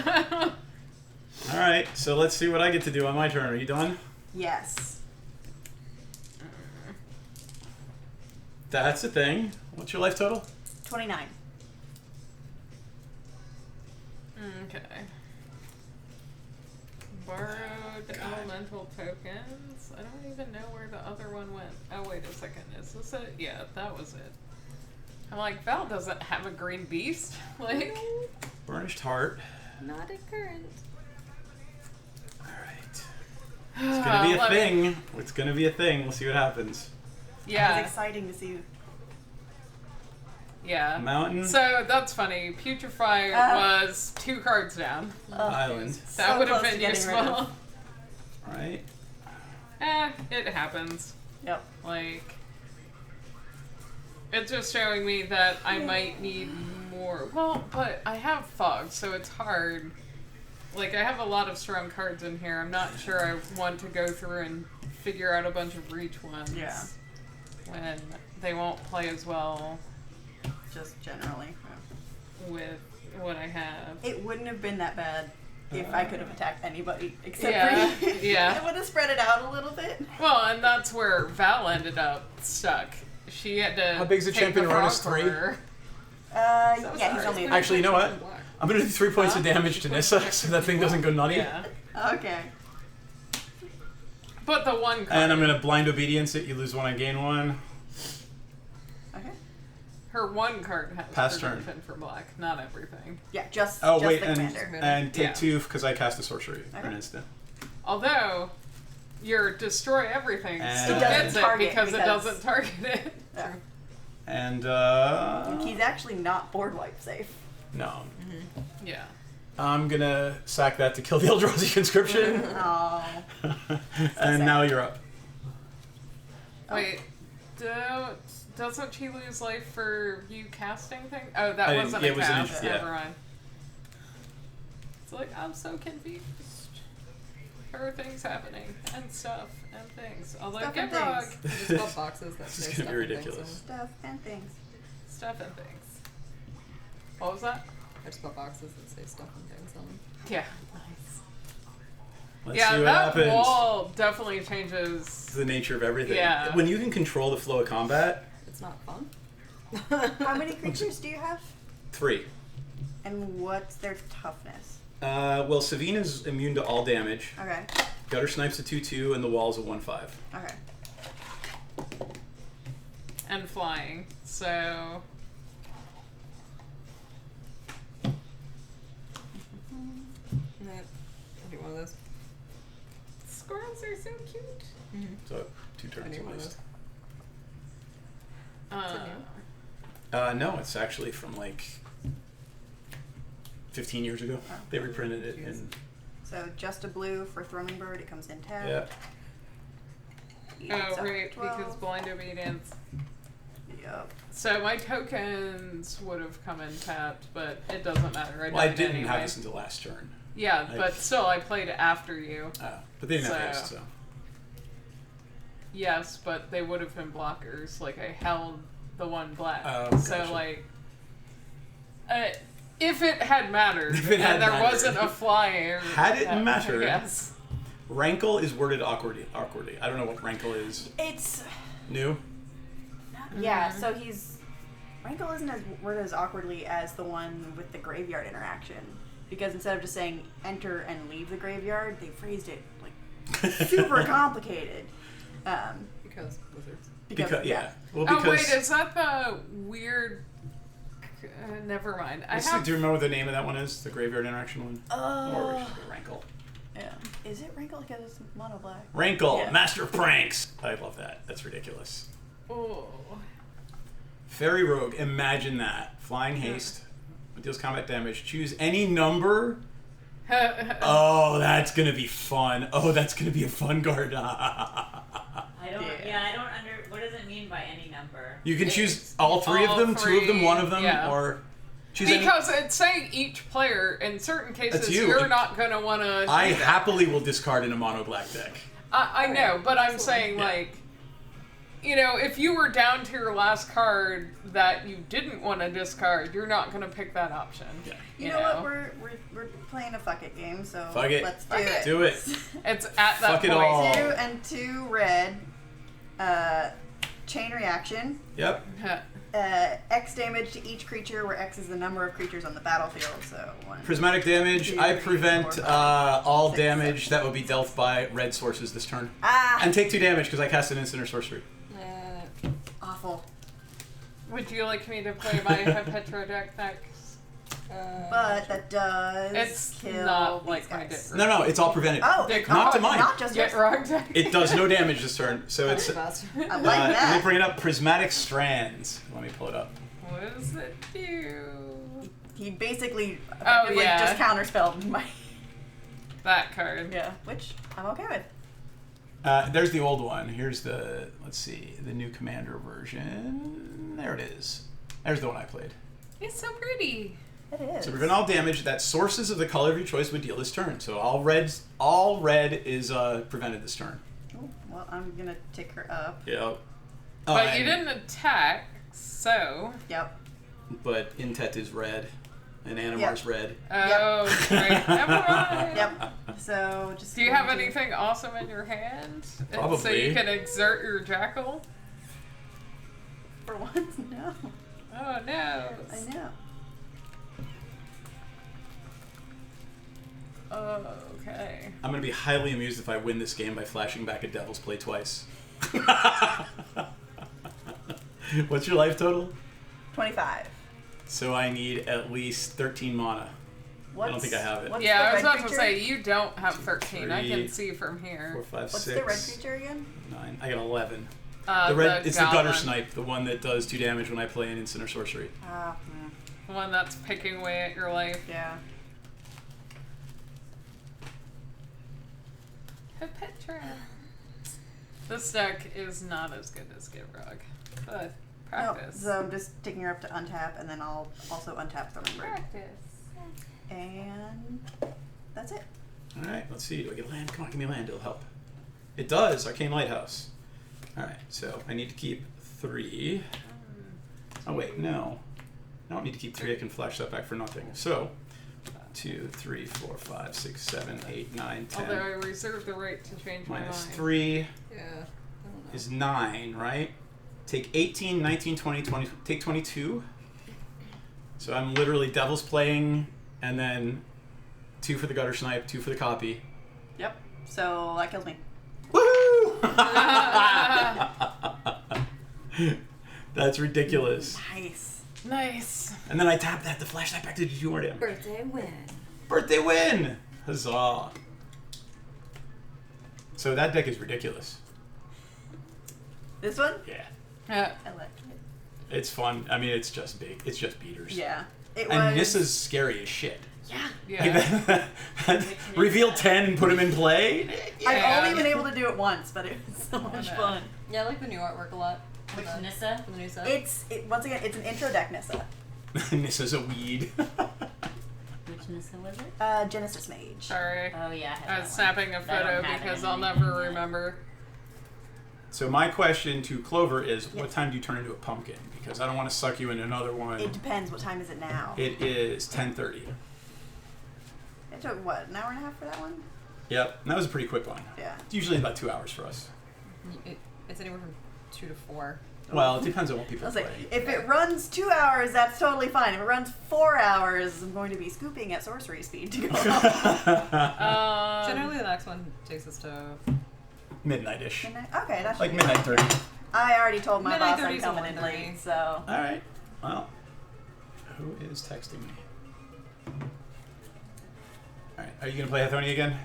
All right, so let's see what I get to do on my turn. Are you done? Yes. That's the thing. What's your life total? 29. Okay. Borrowed elemental tokens. I don't even know where the other one went. Oh, wait a second. Is this it? Yeah, that was it. I'm like, Val doesn't have a green beast. Like, Burnished Heart. Not a current. It's gonna be a thing. It's gonna be a thing. We'll see what happens. Yeah. It's exciting to see. Yeah. Mountain, So that's funny. Putrefy was 2 cards down. island. That So would have close been to getting rid useful. of. Right. It happens. Yep. Like, it's just showing me that I might need more. Well, but I have fog, so it's hard. Like, I have a lot of strong cards in here. I'm not sure I want to go through and figure out a bunch of reach ones. Yeah. When they won't play as well Just generally. with what I have. It wouldn't have been that bad if I could have attacked anybody except Yeah, for you. yeah. It would have spread it out a little bit. Well, and that's where Val ended up stuck. She had to. How big's the take champion the Aronis? frog 3? for her. Yeah, he's only a Actually, you know what? Black. I'm gonna do 3 points of damage to Nissa so that thing doesn't go nutty. Yeah. Okay. But the one card. And I'm gonna blind obedience it. You lose 1, I gain 1. Okay. Her one card has Pass turn. protection for black, not everything. Yeah, just Oh just wait, the and commander. and take Yeah. 2 because I cast a sorcery for an Okay. instant. Although, your destroy everything And- still It doesn't gets it target because it because- doesn't target it. Yeah. And He's actually not board wipe safe. no, Yeah. I'm gonna sack that to kill the Eldrazi conscription. Oh. And now you're up. Wait, doesn't she lose life for you casting thing? Oh, that I didn't- wasn't yeah, a it was an cast. int- yeah. Never mind. It's like, I'm so confused. There are things happening, and stuff, and things. Although, Stuff get and wrong. things. I just bought boxes that This is say gonna be stuff and things ridiculous. on Stuff and things. Stuff and things. What was that? them. I just bought boxes that say stuff and things on them. Yeah. Nice. Let's Yeah, see what that happens. wall definitely changes. It's the nature of everything. Yeah. When you can control the flow of combat, It's not fun. How many creatures do you have? 3. And what's their toughness? Well, Savina's immune to all damage. Okay. Gutter Snipe's a 2/2, and the wall's a 1/5. Okay. And flying. So. Nah, I do one of those. Squirrels are so cute. So 2 I turns do at one of least. those. No, it's actually from like 15 years ago. Oh. They reprinted it Jeez. in. So just a blue for Throning Bird. It comes in tab. Yeah. Oh, So right, 12. because blind obedience. Yep. So my tokens would have come in tapped, but it doesn't matter. Well, I died didn't anyway. have this until last turn. Yeah, I- but still, I played after you. But they didn't have So- haste, so. Yes, but they would have been blockers. Like, I held the one black. Oh, So, gotcha. like, if it had mattered, If it had and there mattered. wasn't a flyer. Had it mattered? Yes. Rankle is worded awkwardly. I don't know what Rankle is. It's New? yeah. So he's Rankle isn't as worded as awkwardly as the one with the graveyard interaction, because instead of just saying enter and leave the graveyard, they phrased it like super complicated. Because wizards. Because yeah. Well, Oh, because. wait, is that the weird. Never mind. I have. Do you remember what the name of that one is? The graveyard interaction one? Or Oh. Rankle. Yeah. Is it Rankle because it's mono black? Rankle, Yeah. master of pranks. I love that. That's ridiculous. Oh. Fairy Rogue, imagine that. Flying haste, deals combat damage. Choose any number. Oh, that's gonna be fun. Oh, that's gonna be a fun card. I don't. Yeah. Yeah, I don't under. What does it mean by any number? You can choose all 3 of All them, 2 of them, 1 of them, yeah. or choose any. Because it's saying each player, in certain cases, That's you. you're not going to want to. I happily will discard in a mono black deck. I know, but I'm saying, Yeah. like, you know, if you were down to your last card that you didn't want to discard, you're not going to pick that option. Yeah. You know what? We're playing a fuck it game, so Fuck it. let's do Fuck it. Do it. It's at that Fuck it point. all. 2 and 2 red. Chain reaction. Yep. X damage to each creature, where X is the number of creatures on the battlefield. So 1. Prismatic damage. 2, I 3, prevent 4, 5, all 6, damage 7. that would be dealt by red sources this turn. Ah, And take 2 damage because I cast an instant or sorcery. awful. Would you like me to play my Petro deck next? But that does It's kill not these like my guys. dick. No, it's all prevented. Oh, Dick not to rock. mine. Not just Get yours. wrong deck. It does no damage this turn. So it's. That's the best. I like Let me that. bring it up. Prismatic Strands. Let me pull it up. What does it do? He basically Oh, effectively yeah. just counterspelled my That card. yeah, which I'm okay with. There's the old one. Here's the, let's see, the new Commander version. There it is. There's the one I played. It's so pretty. It is. So prevent all damage that sources of the color of your choice would deal this turn. So all red is prevented this turn. Oh, well, I'm gonna tick her up. Yep. Oh, But you and- didn't attack, so. Yep. But Intet is red, and Animar's red. Oh, right. Never mind. Yep. So just. Do you have anything awesome in your hand? So Probably. you can exert your jackal? For once? No. Oh, no. I know. Okay. I'm gonna be highly amused if I win this game by flashing back a Devil's Play twice. What's your life total? 25. So I need at least 13 mana. What's, I don't think I have it. What's Yeah, the I was red about to creature? say, you don't have 13. I Three, can see from 4, here. 5, What's 6, the red creature again? 9. I got 11. The It's the Gutter goblin. Snipe, the one that does 2 damage when I play an instant or sorcery. The one that's picking away at your life. Yeah. Petra. This deck is not as good as Givrog, but practice. No, so I'm just taking her up to untap, and then I'll also untap Thornbird. Practice. And that's it. Alright, let's see. Do I get land? Come on, give me land. It'll help. It does. Arcane Lighthouse. Alright, so I need to keep 3. Oh, wait, no. I don't need to keep 3. I can flash that back for nothing. So, 2, 3, 4, 5, 6, 7, 8, 9, 10. Although I reserve the right to change my Minus mind. 3 Yeah. I don't know. is 9, right? Take 18, 19, 20, 20. Take 22. So I'm literally Devil's playing, and then 2 for the Gutter Snipe, 2 for the copy. Yep. So that kills me. Woohoo! That's ridiculous. Nice. Nice. And then I tap that to flash that back to do 2 more damage. Birthday win. Birthday win! Huzzah! So that deck is ridiculous. This one? Yeah. I like it. It's fun. I mean, it's just big. It's just beaters. Yeah. It And was. Nissa's scary as shit. Yeah. Yeah. Like reveal 10 and put him in play? I've Yeah. only been able to do it once, but it was so much no. fun. Yeah, I like the new artwork a lot. Which For the- Nissa? For the new set. Once again, it's an intro deck Nissa. Nissa's a weed. Which Nissa was it? Genesis Mage. Sorry. Oh yeah, I I had was that one. snapping a I don't photo have it because in I'll my never hand yet. remember. So my question to Clover is, what Yes. time do you turn into a pumpkin? Because I don't want to suck you into another one. It depends. What time is it now? It is 10:30. It took, what, an hour and a half for that one? Yep, and that was a pretty quick one. Yeah. It's usually about 2 hours for us. It's anywhere from 2 to 4. Well, it depends on what I people was play. like, if it runs 2 hours, that's totally fine. If it runs 4 hours, I'm going to be scooping at sorcery speed to go up. Generally, the next one takes us to. Midnight-ish. Okay, that's Like midnight 30. I already told my Midnight boss I'm 30 's coming a in 1:30. late, so. Alright. Well, who is texting me? Alright, are you going to play Hethoni again?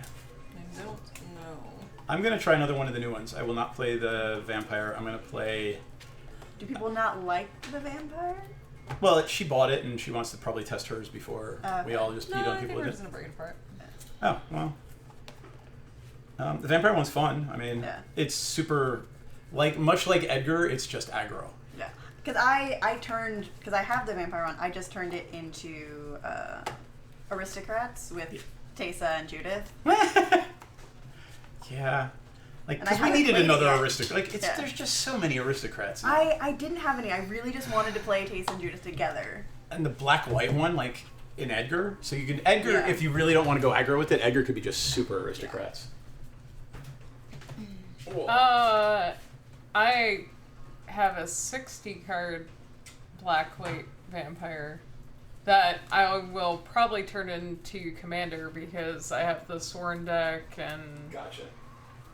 I don't know. I'm going to try another one of the new ones. I will not play the vampire. I'm going to play... Do people not like the vampire? Well, she bought it, and she wants to probably test hers before Okay. we all just No, beat I on think people we're with just it. gonna break it apart. Oh, well. The vampire one's fun. I mean, Yeah. it's super... much like Edgar, it's just aggro. Yeah. Because I turned, because I have the vampire one, I just turned it into aristocrats with Yeah. Teysa and Judith. Yeah. Like, And I because we haven't needed played it another yet. aristocrat. Like, Yeah. there's just so many aristocrats now. I didn't have any. I really just wanted to play Teysa and Judith together. And the black-white one, like, in Edgar. So you can... Edgar, Yeah. if you really don't want to go aggro with it, Edgar could be just super aristocrats. I have a 60 card black white vampire that I will probably turn into commander because I have the Sorin deck and Gotcha.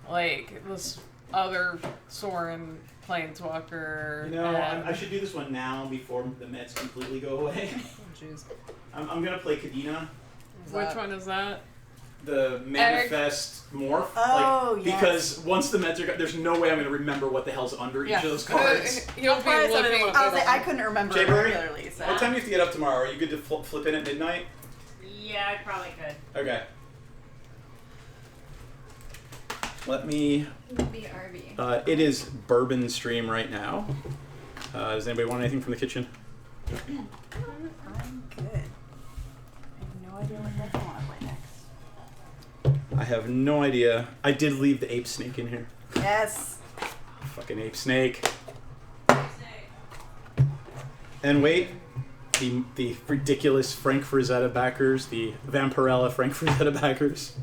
like this other Sorin planeswalker. You know, and I should do this one now before the meds completely go away. Oh, jeez. I'm gonna play Kadena, Which one is that? the manifest morph. Oh, like, yes. Because once the meds are there's no way I'm gonna remember what the hell's under each of those cards. You'll be Surprised I didn't looking. look I was like, I couldn't remember Jay it Bird? regularly. So. What time do you have to get up tomorrow? Are you good to flip in at midnight? Yeah, I probably could. Okay. Let me. BRB. It is bourbon stream right now. Does anybody want anything from the kitchen? I'm good. I have no idea what deck I want to play next. I have no idea. I did leave the ape snake in here. Yes. Fucking ape snake. And wait, the ridiculous Frank Frazetta backers, the Vampirella Frank Frazetta backers.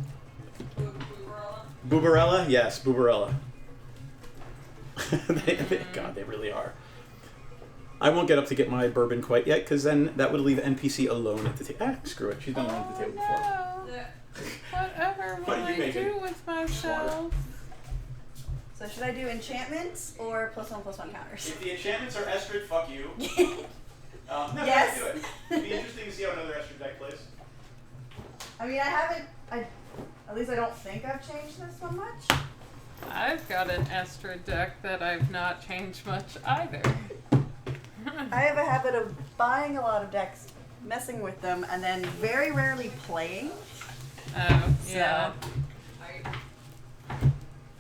Boobarella? Yes, Boobarella. God, they really are. I won't get up to get my bourbon quite yet, because then that would leave NPC alone at the table. Ah, screw it. She's been alone at the table before. Whatever What will are you I making? do with myself? So should I do enchantments or +1/+1 counters? If the enchantments are Estrid, fuck you. No, Yes. do it. It'd be interesting to see how another Estrid deck plays. I mean, I haven't. At least I don't think I've changed this one much. I've got an Estra deck that I've not changed much either. I have a habit of buying a lot of decks, messing with them, and then very rarely playing. Oh, So. yeah.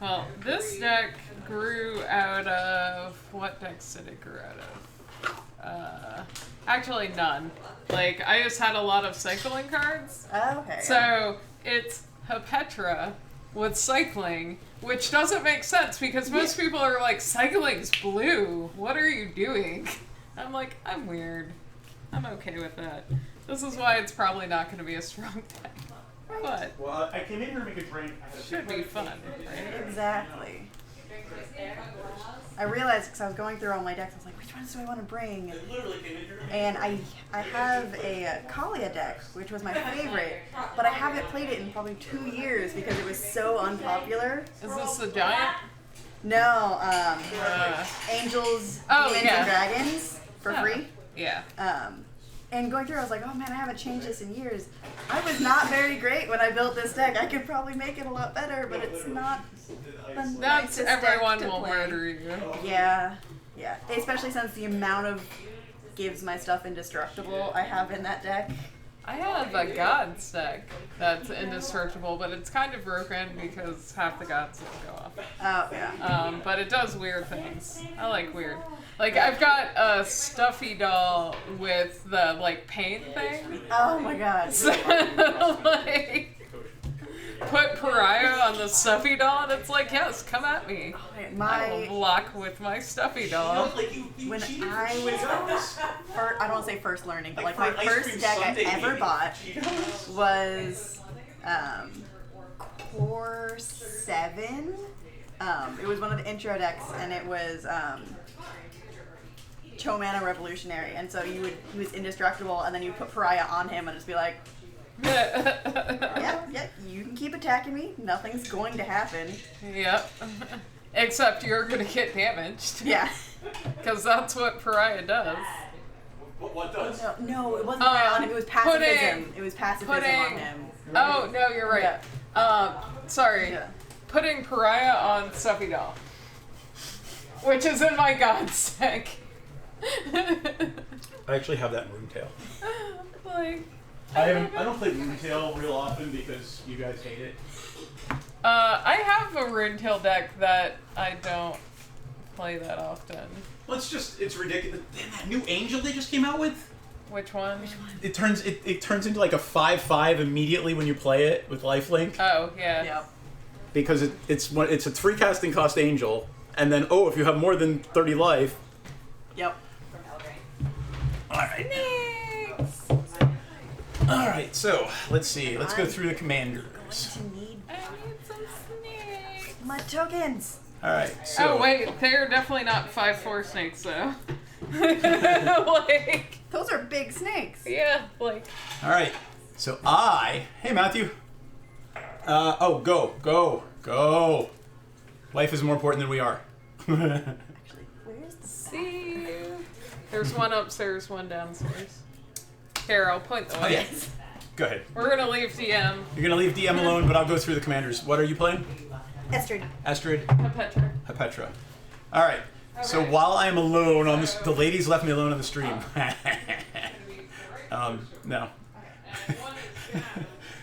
Well, this deck grew out of... What decks did it grow out of? Actually, none. Like, I just had a lot of cycling cards. Okay. So, it's Hapetra with cycling, which doesn't make sense because most people are like, cycling's blue. What are you doing? I'm like, I'm weird. I'm okay with that. This is why it's probably not going to be a strong deck. But Well, I came in here to make a drink. should be fun, right? Exactly. I realized because I was going through all my decks, I was like, which ones do I want to bring? I literally came in here to make And I have a Kalia deck, which was my favorite, but I haven't played it in probably 2 years because it was so unpopular. Is this the giant? No, Angels, Oh, Demons, yeah. and Dragons for Oh. free. Yeah. And going through, I was like, oh man, I haven't changed this in years. I was not very great when I built this deck. I could probably make it a lot better, but it's not the That's nicest deck everyone to will play. murder you. Yeah, yeah. Especially since the amount of gives my stuff indestructible I have in that deck. I have a gods deck that's indestructible, but it's kind of broken because half the gods will go off. Oh, yeah. But it does weird things. I like weird. Like, I've got a stuffy doll with the, like, paint thing. Oh my god. So, like, put pariah on the stuffy doll, and it's like, yes, come at me. I will My block with my stuffy doll. when I was I don't want to say first learning, but like my for ice first cream deck I sundae, ever maybe. bought Cheetos? was Core 7. It was one of the intro decks, and it was Chomana Revolutionary, and so he was indestructible, and then you put Pariah on him and just be like, yeah, you can keep attacking me, nothing's going to happen. Yep. Except you're gonna get damaged. Yeah. Because that's what pariah does. What does? No, it wasn't Pariah on him, it was pacifism. pudding. It was pacifism on him. Oh, no, you're right. Sorry. Yeah. Putting pariah on stuffy doll. Which is in my god's deck. I actually have that in Runetail. Like, I don't play Runetail real often because you guys hate it. I have a Runetail deck that I don't play that often. Well, it's ridiculous. Damn, that new Angel they just came out with. Which one? It turns into like a 5/5 immediately when you play it with lifelink Oh, yeah. Yep. because it's a 3 casting cost Angel, and then if you have more than 30 life. Yep. All right. All right. So let's see. Let's go through the commanders. To need I need some snakes. my tokens. All right. So Oh, wait. They're definitely not 5/4 snakes, though. Like, Those are big snakes. yeah, like. All right. So hey Matthew. Go. Life is more important than we are. Actually, where's the See you. There's one upstairs, one downstairs. Here, I'll point the way. Oh, yeah. Go ahead. We're gonna leave DM. You're gonna leave DM alone, but I'll go through the commanders. What are you playing? Estrid. Astrid, Petra. Petra. All right. So Okay. while I am alone on this, the ladies left me alone on the stream. No.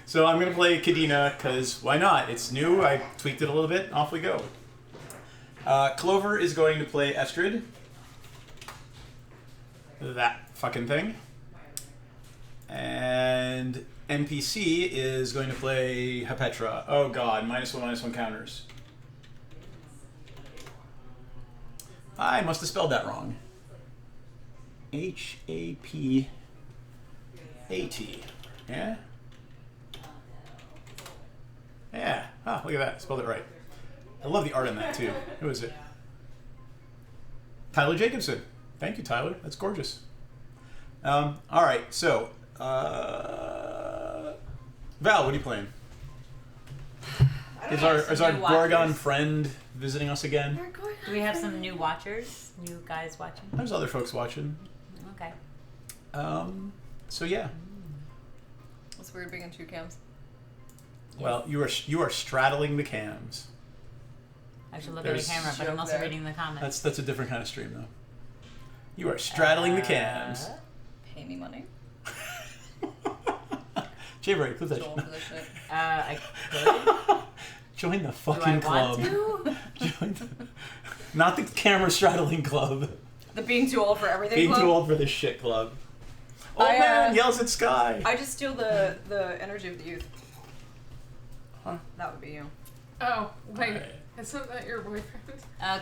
So I'm gonna play Kadena because why not? It's new. I tweaked it a little bit. Off we go. Clover is going to play Estrid. That fucking thing. And NPC is going to play Hapetra. Oh god, -1/-1 counters. I must have spelled that wrong. Hapat. Yeah? Yeah. Oh, look at that. Spelled it right. I love the art on that, too. Who is it? Tyler Jacobson. Thank you, Tyler. That's gorgeous. All right, so... Val, what are you playing? Is our New Gorgon Watchers. friend visiting us again? Do we have some new watchers? New guys watching? There's other folks watching. Okay. So yeah. It's weird being in 2 cams. Well, you are straddling the cams. I should look There's at the camera, but I'm joke also there. reading the comments. That's a different kind of stream though. You are straddling the cams. Pay me money. Jay-Bray, clip that. Joel for this shit. I could. Join the Do I fucking club. want to? Join the, not the camera straddling club. The being too old for everything Being club. too old for this shit club. Old I, man yells at sky. I just steal the energy of the youth. Huh? That would be you. Oh, wait. Alright. Isn't that your boyfriend?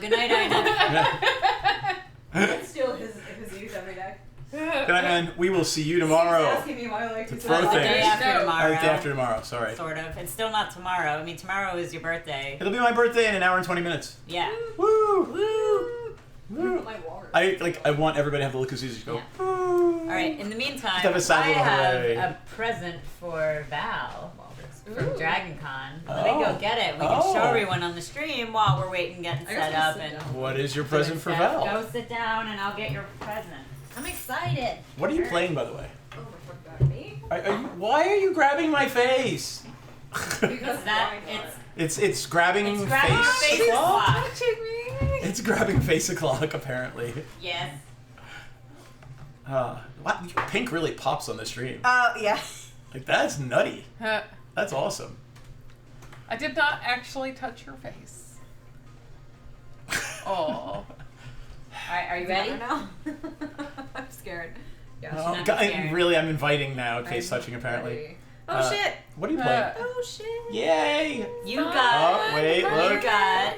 Good night, Ina. I steal his youth every day. Good night, man. We will see you tomorrow. He's asking me why I like to The steal. throw The thing. day after No. tomorrow. Day after tomorrow. Sorry. Sort of. It's still not tomorrow. I mean, tomorrow is your birthday. It'll be my birthday in an hour and 20 minutes. Yeah. Woo! Woo! Woo! My water. I want everybody to have the look of Caesar go. Yeah. Woo! All right. In the meantime, Just have a sad I little have hooray. a present for Val from Ooh. Dragon Con. Let Oh. me go get it. We can Oh. show everyone on the stream while we're waiting, getting I guess set we'll up, sit and down. What is your doing present for stuff. Val? Go sit down, and I'll get your present. I'm excited. What are you playing, by the way? Oh my fucking god, me? Why are you grabbing my face? Because That why not? It's grabbing It's grabbing your face. face clock? clock. Touching me. It's grabbing face o'clock, apparently. Yes. Wow, pink really pops on the stream. Yeah. Like that's nutty. Uh, That's awesome. I did not actually touch your face. Oh. Are you ready? now? I'm scared. Yeah. Oh, not God, scared. really, I'm inviting now. Face I'm touching, apparently. ready. Oh shit! What are you playing? Uh, Oh shit! Yay! You got. Oh, wait, You look. got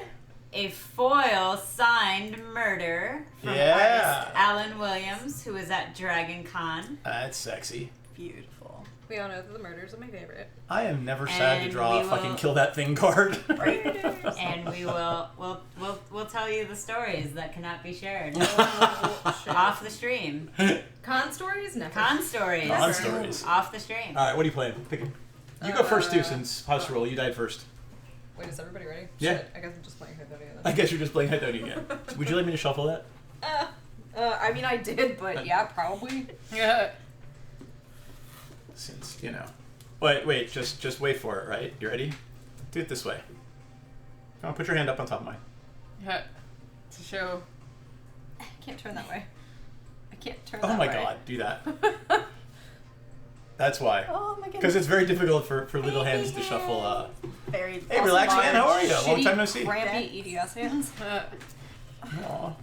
a foil signed murder from Yeah. artist Alan Williams, who is at Dragon Con. That's sexy. Beautiful. We all know that the murders are my favorite. I am never sad to And draw a we fucking will- kill that thing card. And we will we'll tell you the stories that cannot be shared Oh, shit. off the stream. Con stories? Never. Con stories. Con stories. Off the stream. All right, what are you playing? Pick it. You go first too, since house rule. You died first. Wait, is everybody ready? Yeah. Shit, I guess I'm just playing Hypnodia I then. guess you're just playing Hedoni again. Would you like me to shuffle that? I mean, I did, but yeah, probably. Yeah. Since you know. Wait, just wait for it. Right? You ready? Do it this way. Come on, put your hand up on top of mine. Yeah. To show. I can't turn that way. I can't turn Oh that my way. God, do that. That's why. Oh my Because goodness. it's very difficult for little hands to shuffle. Very. Hey, relax, man. How are you? Long Shitty, time no see. Crampy EDS hands. Aw.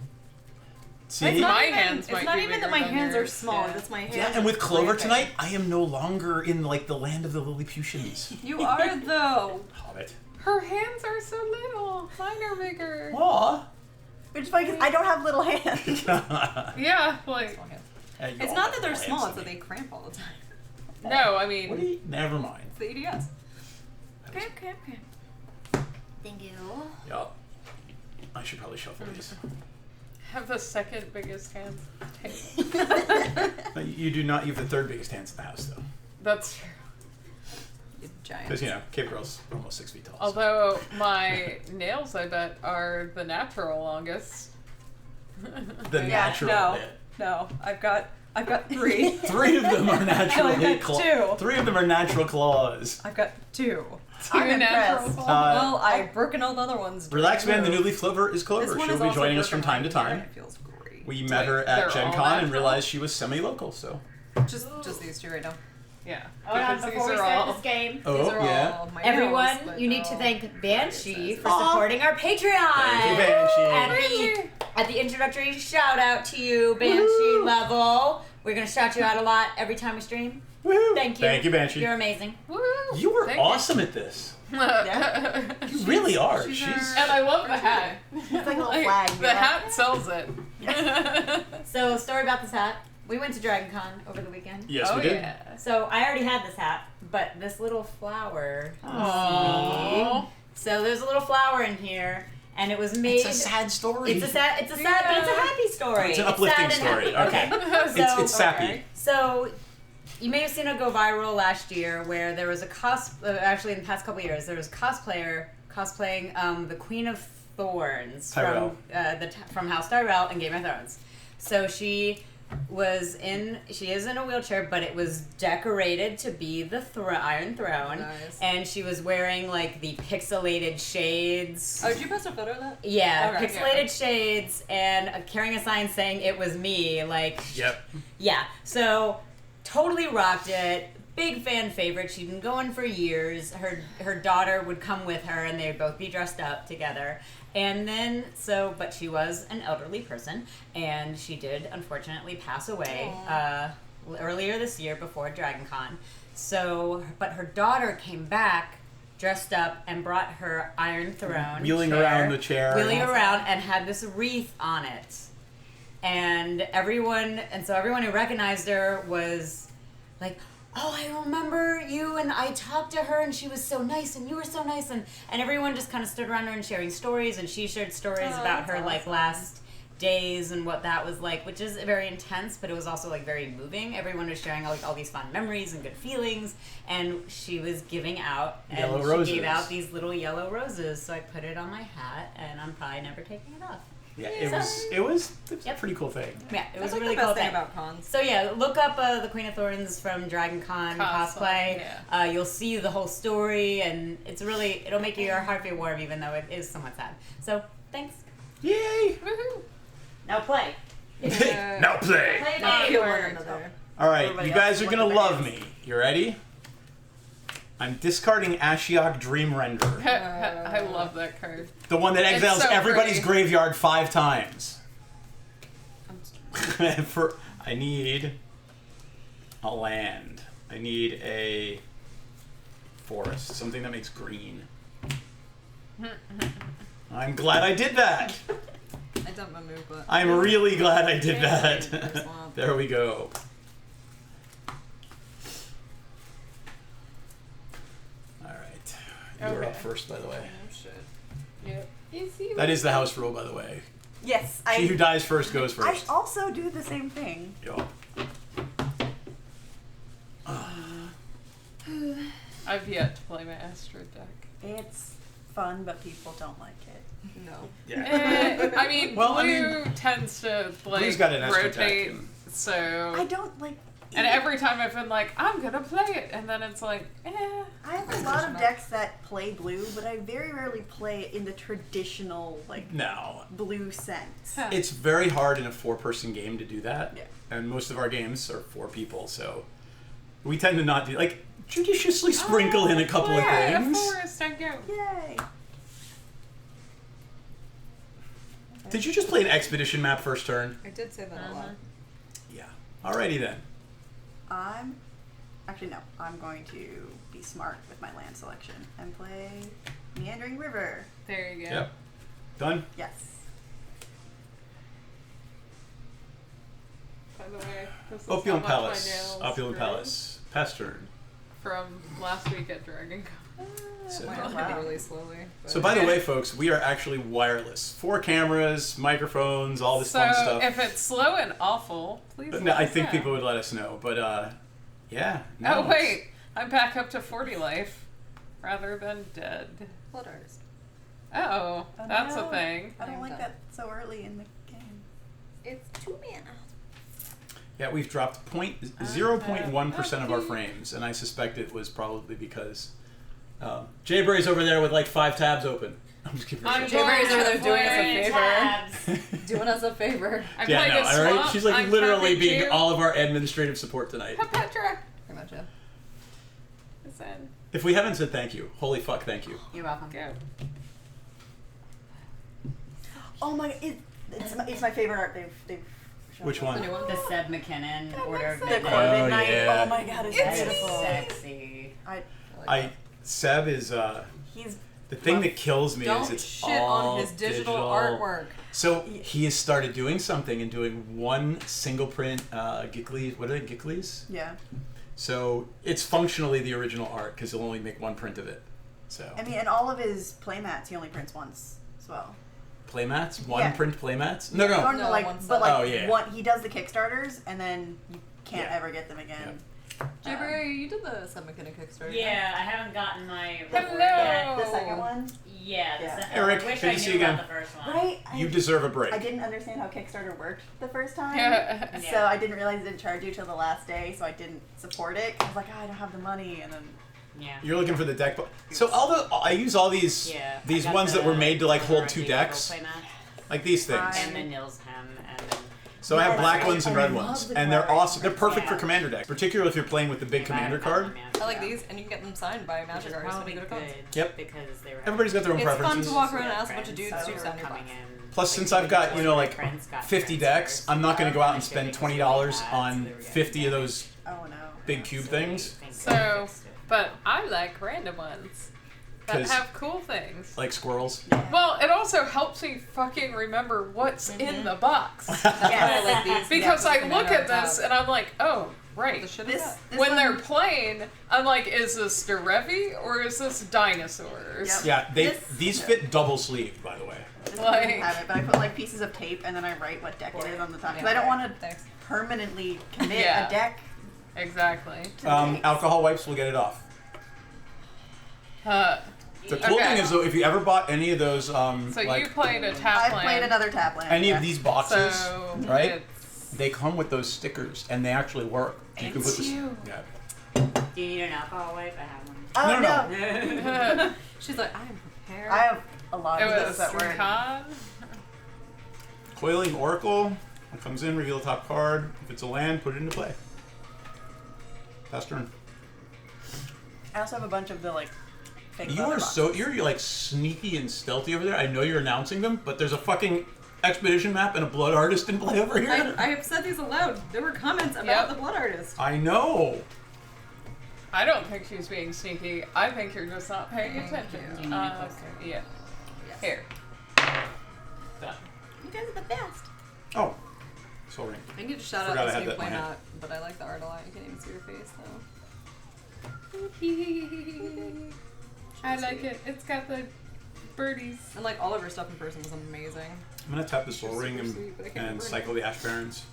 See? It's not my even, hands It's might not be even that bigger my than hands are yours, small. yeah. That's my hands. Yeah, and with are Clover cramping. tonight, I am no longer in like the land of the Lilliputians. You are though. Hobbit. Her hands are so little. Mine are bigger. Aw. Which is funny because I don't have little hands. Yeah, like. Small hands. Hey, you It's all not have that they're little small, hands it's that to they me. cramp all the time. No, I What do mean. you? Never mind. It's the EDS. That is- Cramp. Thank you. Yup. I should probably shuffle these. Have the second biggest hands. But you do not. You have the third biggest hands in the house, though. That's true. You giant. Because you know, cave girls are almost 6 feet tall. so- Although my nails, I bet, are the natural longest. the Yeah, natural no. bit. No, I've got I've got 3. 3 of them are natural I've hit got 2. 3 of them are natural claws. I've got 2. I'm natural impressed. claws. Well, I've broken all the other ones. during Relax Man, the move. new leaf clover is This Clover. one She'll is be also joining us from broken time to right here, time. and it feels great. We met her They're at Gen all Con and natural? realized she was semi-local, so. Just these 2 right now. Yeah. Hold on, because before we these are start all. this game. Oh, These are yeah. all my Everyone, nails, but you need to they're thank all Banshee various for sizes. supporting our Patreon. Thank you, Banshee. At the introductory shout out to you, Banshee level. We're gonna shout you out a lot every time we stream. Woohoo. Thank you. Thank you, Banshee. You're amazing. Woo! You were Thank awesome at this. Yeah. You really are. she's She's. our- And I love the hat. It's like a little flag. The yeah. hat sells it. So, story about this hat. We went to Dragon Con over the weekend. Yes, oh we did. yeah. So I already had this hat, but this little flower. Aww. So there's a little flower in here, and it was made. It's a sad story. It's a sad, but it's a happy story. It's an uplifting sad and story. happy. Okay. So, It's sappy. okay. So, you may have seen it go viral last year, where there was a actually in the past couple years, there was a cosplayer cosplaying the Queen of Thorns Tyrell. from House Tyrell in Game of Thrones. So she is in a wheelchair, but it was decorated to be the Iron Throne, Nice. and she was wearing like the pixelated shades. Oh, did you post a photo of that? Yeah, Okay, pixelated shades and carrying a sign saying it was me. Like, Yep. yeah. So, totally rocked it. Big fan favorite. She'd been going for years. Her daughter would come with her, and they'd both be dressed up together. And then, but she was an elderly person, and she did unfortunately pass away earlier this year before Dragon Con. So, but her daughter came back dressed up and brought her Iron Throne Wheeling chair, around the chair. wheeling around, and had this wreath on it. And so everyone who recognized her was like, oh, I remember you, and I talked to her, and she was so nice, and you were so nice, and everyone just kind of stood around her and sharing stories, and she shared stories about her like last days and what that was like, which is very intense, but it was also like very moving. Everyone was sharing all these fond memories and good feelings, and she was giving out, and Yellow she roses. gave out these little yellow roses, so I put it on my hat, and I'm probably never taking it off. Yeah, it was a Yep. pretty cool thing. Yeah, it was That's like a really the best cool thing thing. about cons. So yeah, look up the Queen of Thorns from Dragon Con cosplay. yeah. You'll see the whole story, and it'll make your heart feel warm, even though it is somewhat sad. So thanks. Yay! Woohoo! Now play. Now play. Play Now game kill one words. another. All right, Everybody you guys else are look gonna at the love names. me. You ready? I'm discarding Ashiok Dream Render, I love that card. the one that It's exiles so everybody's pretty. graveyard 5 times. I need a land. I need a forest, something that makes green. I'm glad I did that. I dumped my move, but I'm really glad I did that. Excellent. There we go. All right. You're up Okay. first, by the way. Oh shit. Yep. Easy. That is the house rule, by the way. Yes, She who dies first goes I first. also do the same thing. Yo. I've yet to play my Astro deck. It's fun, but people don't like it. No. Yeah. I mean, Well, I Blue tends to like Blue's got an Astro deck, rotate, and- so I don't like. and every time I've been like, I'm gonna play it, and then it's like, I have a lot of decks that play blue, but I very rarely play it in the traditional like No. blue sense. Huh. It's very hard in a 4-person game to do that. Yeah. And most of our games are 4 people, so we tend to not do like judiciously sprinkle in a couple of play things. A forest, I go. Yay! Did you just play an expedition map first turn? I did say that a lot. Yeah. Alrighty then. I'm going to be smart with my land selection and play Meandering River. There you go. Yep. Done? Yes. By the way, this is Opulent how much my Palace. nails Opulent grew Palace. Past turn. from last week at Dragon Con. So- Mine was Wow. really slowly. But So by the way, folks, we are actually wireless. 4 cameras, microphones, all this fun So stuff. if it's slow and awful, please. No, let I us think know. people would let us know, but yeah. No, Oh wait, I'm back up to 40 life, rather than dead. Blood Artist. Oh, Oh, that's no. a thing. I don't I'm like done. that so early in the game. It's 2 mana. Yeah, we've dropped 0.1% of our frames, and I suspect it was probably because Jayberry's over there with like 5 tabs open. I'm just kidding. I'm Jay Berry's over there doing us a Three favor. tabs. Doing us a favor. I Yeah, played no, a all right. swamp. She's like I'm literally Pikachu. being all of our administrative support tonight. Petra. Pretty much, yeah. Listen, If we haven't said thank you, holy fuck, thank you. You're welcome. go. Oh my! It's my favorite art they've shown. Which The one? new one. The Seb McKinnon Order of The Midnight. Corbin Oh, Knight. yeah. Oh my god, it's That is beautiful. sexy. Seb is He's the thing that kills me is Don't it's shit all on his digital artwork. So he has started doing something and doing one single print Gickleys. What are they, Gickleys? yeah. So it's functionally the original art because he'll only make one print of it. So I mean, and all of his playmats he only prints once as well. playmats, one Yeah. print playmats. No, Or no. No, like, one but set. like Oh, yeah. one he does the Kickstarters and then you can't Yeah. ever get them again. Jay Berry, you did the Seb McKinnon Kickstarter. Yeah, I haven't gotten my Hello. reward yet. The second one, Yeah, the Yeah. second Eric, I wish good I to knew see you about again. the first one. right? You deserve a break. I didn't understand how Kickstarter worked the first time. Yeah. So I didn't realize it didn't charge you till the last day, so I didn't support it. I was like, I don't have the money, and then Yeah. You're looking for the deck. So I use all these Yeah. these I got ones that the were made to like hold Order 2 of decks, Evil playmat, like these things. and the Nils Hem, and then So I have Yes, black I- ones and I red love ones, the and they're color. awesome. They're perfect for Yeah. commander decks, particularly if you're playing with the big commander card. I like these, and you can get them signed by Magic Which is artists when probably you go good. to cons. Yep. Because they were. Everybody's got their own It's fun preferences. to walk around and ask a bunch of dudes friends to who sign were your coming box. in, Plus, like, since I've got, you know, like friends got 50 decks, transfers, I'm not going to go out and so spend they could $20 see on ads, they were getting 50 of those oh no. big cube So they things. think they So, fixed it. but I like random ones that 'Cause- have cool things. Like squirrels. Well, it also helps me fucking remember what's in the box. That's why I like these. Because yeah, I with look the at banner on this top. and I'm like, oh, right. The shit This, is that? this When one, they're playing, I'm like, is this Derevi or is this dinosaurs? Yep. Yeah, This- these fit double sleeved, by the way. this like- doesn't have it, but I put like pieces of tape and then I write what deck it is on the top because Yeah. I don't want to Thanks. permanently commit Yeah. a deck. Exactly. To the Alcohol wipes will get it off. The cool Okay. thing is though, if you ever bought any of those, So like you played a tap I've land. played another tap land. any yeah. of these boxes, So right? it's- They come with those stickers, and they actually work. You can put this. you. Yeah. Do you need an alcohol wipe? I have one. Oh No, no, She's like, I'm prepared. I have a lot It of was those that were. Khan. Coiling Oracle. It comes in, reveal the top card. If it's a land, put it into play. Pass turn. I also have a bunch of the like. Fake You leather are boxes. so you're like sneaky and stealthy over there. I know you're announcing them, but there's a fucking expedition map and a blood artist in play over here. I have said these aloud. There were comments about Yep. the blood artist. I know. I don't think she's being sneaky. I think you're just not paying Thank attention. you. Do you need a poster? Yeah. Yes. Here. Done. You guys are the best. Oh, Soul Ring. I need to shout Forgot I out had this new that in my playmat, but I like the art a lot. You can't even see her face though. I like it. It's got the birdies. And like all of her stuff in person was amazing. I'm gonna tap the Soul Super Ring sweet, but I can't and remember cycle the Ash Barrens.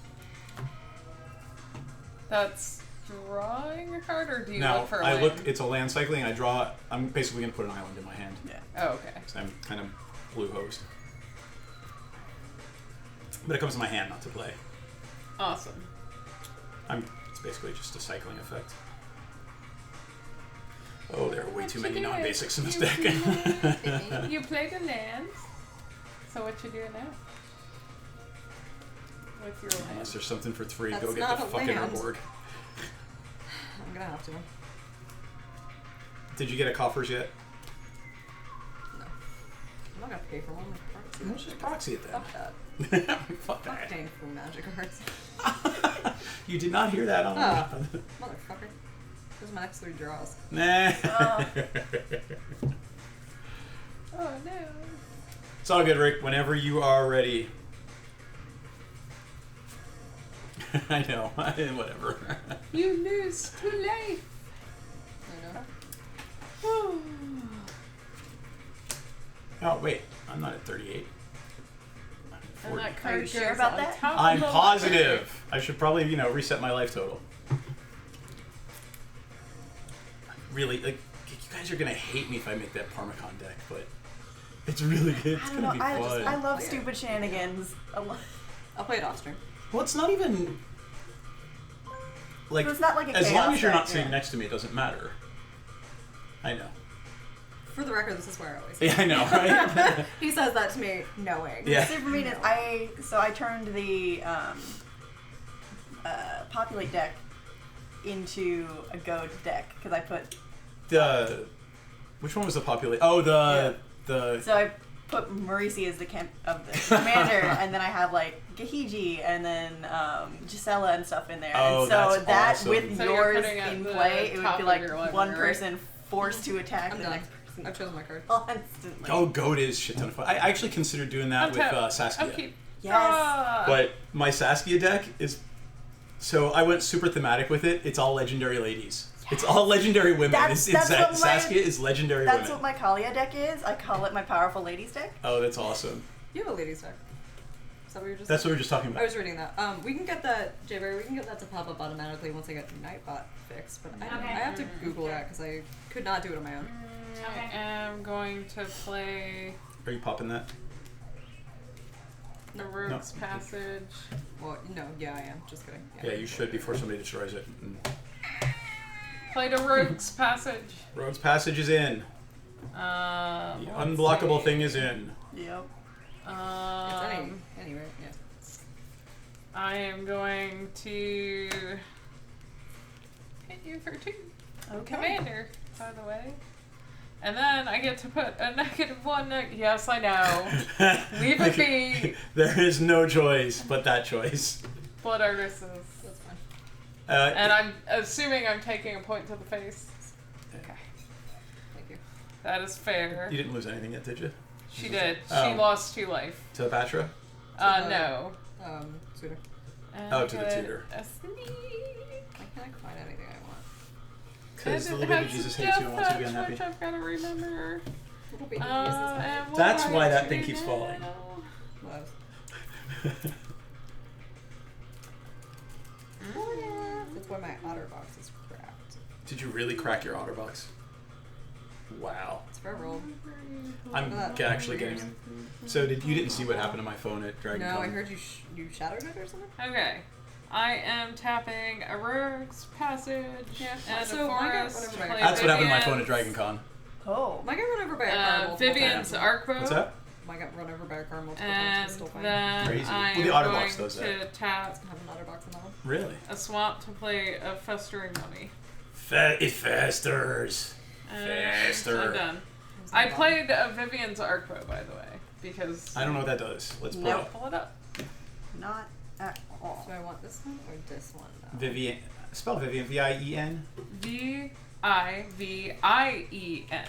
That's drawing a card, or do you Now look for a I land? look. It's a land cycling. I draw. I'm basically gonna put an island in my hand. Yeah. Oh, okay. So I'm kind of blue hosed. But it comes to my hand, not to play. Awesome. It's basically just a cycling effect. Oh, there are way What too you many doing? non-basics in this You deck. You played a land. So what you doing now? With your land? Unless there's something for 3, That's go get not the a fucking land. board. I'm gonna have to. Did you get a coffers yet? No. I'm not gonna pay for one. Let's just proxy it then. Fuck that. Fuck I'm not that. paying for magic cards. You did not hear that on Ah. Motherfucker. Those are my next 3 draws. Nah. Oh no. It's all good, Rick. Whenever you are ready. I know. Whatever. You lose to life. I know. Oh, wait. I'm not at 38. I'm at And 40. that Are you card sure goes about on that? top of I'm the positive. I should probably, reset my life total. Really, like, you guys are gonna hate me if I make that Parmacon deck, but it's really good. It's I don't gonna know. be I fun. love Yeah. stupid shenanigans. I'll play it off stream. Well, it's not even. like So it's not like a as long chaos as you're not deck, sitting yeah. next to me, it doesn't matter. I know. For the record, this is where I always. Yeah, I know, right? He says that to me, knowing. Yeah. Super mean is I turned the populate deck into a goad deck because I put Which one was the populate? Oh, the so I put Marisi as the commander, and then I have like Gahiji and then Gisela and stuff in there. Oh, and so that's that awesome. with So you're yours putting at in the play, it would top be of like your library, one right? person forced to attack I'm the done. next person I've chosen my card. constantly. Oh, Goat is shit ton of fun. I actually considered doing that with Saskia. Upkeep. Yes. Ah. But my Saskia deck is... So I went super thematic with it. It's all legendary ladies. It's all legendary women. That's what my- Saskia is legendary That's women. what my Kalia deck is. I call it my powerful ladies deck. Oh, that's awesome. You have a ladies deck. Is that what you're just? That's what we were just talking I about. was reading that. We can get that, Jayberry. We can get that to pop up automatically once I get Nightbot fixed. But I Okay. have to Google that because I could not do it on my own. I am going to play Are you popping that? the Rogue's Passage. Well, no, yeah, I am. Just kidding. Yeah, you should before somebody destroys it. Play the Rogue's Passage. Rogue's Passage is in. The unblockable thing is in. Yep. It's anyway, yeah. I am going to hit you for 2. Okay. Commander, by the way. And then I get to put a -1. Yes, I know. Leave it be. There is no choice but that choice. Blood Artists. That's fine. And I'm assuming I'm taking a point to the face. Okay. Thank you. That is fair. You didn't lose anything yet, did you? She did. Oh. She lost 2 life. To Batra? No. Suitor. And Oh, I to the get tutor. a sneak. Why can't I find anything I want? Because the And little it baby has Jesus a hates you death and wants you to be touch, unhappy. which I've got to remember. Little baby And what That's do I why that do thing keeps falling. now? That's why my OtterBox is cracked. Did you really crack your OtterBox? Wow. It's for a roll. I'm actually getting it. So you didn't see what happened to my phone at Dragon No, Con? I heard you shattered it or something. Okay. I am tapping a Rogue's Passage and so a I got Forest. whatever to I play got. That's what happened to my phone at Vivian's, Dragon Con. Oh. Might get run over by a car multiple Vivian's times. Arcbow. What's that? Might get run over by a car multiple And times. Still fine. then Crazy. I Well, the am OtterBox going does to that. tap I have an OtterBox in that one. Really? a swamp to play a Festering Mummy. It festers. Faster. I'm done. I played a Vivian's Arcbow, by the way, because I don't know what that does. Let's pull Nope. it up. pull it up. Not at all. Do I want this one or this one though? Vivian. Spell Vivian. V-I-E-N. Vivien.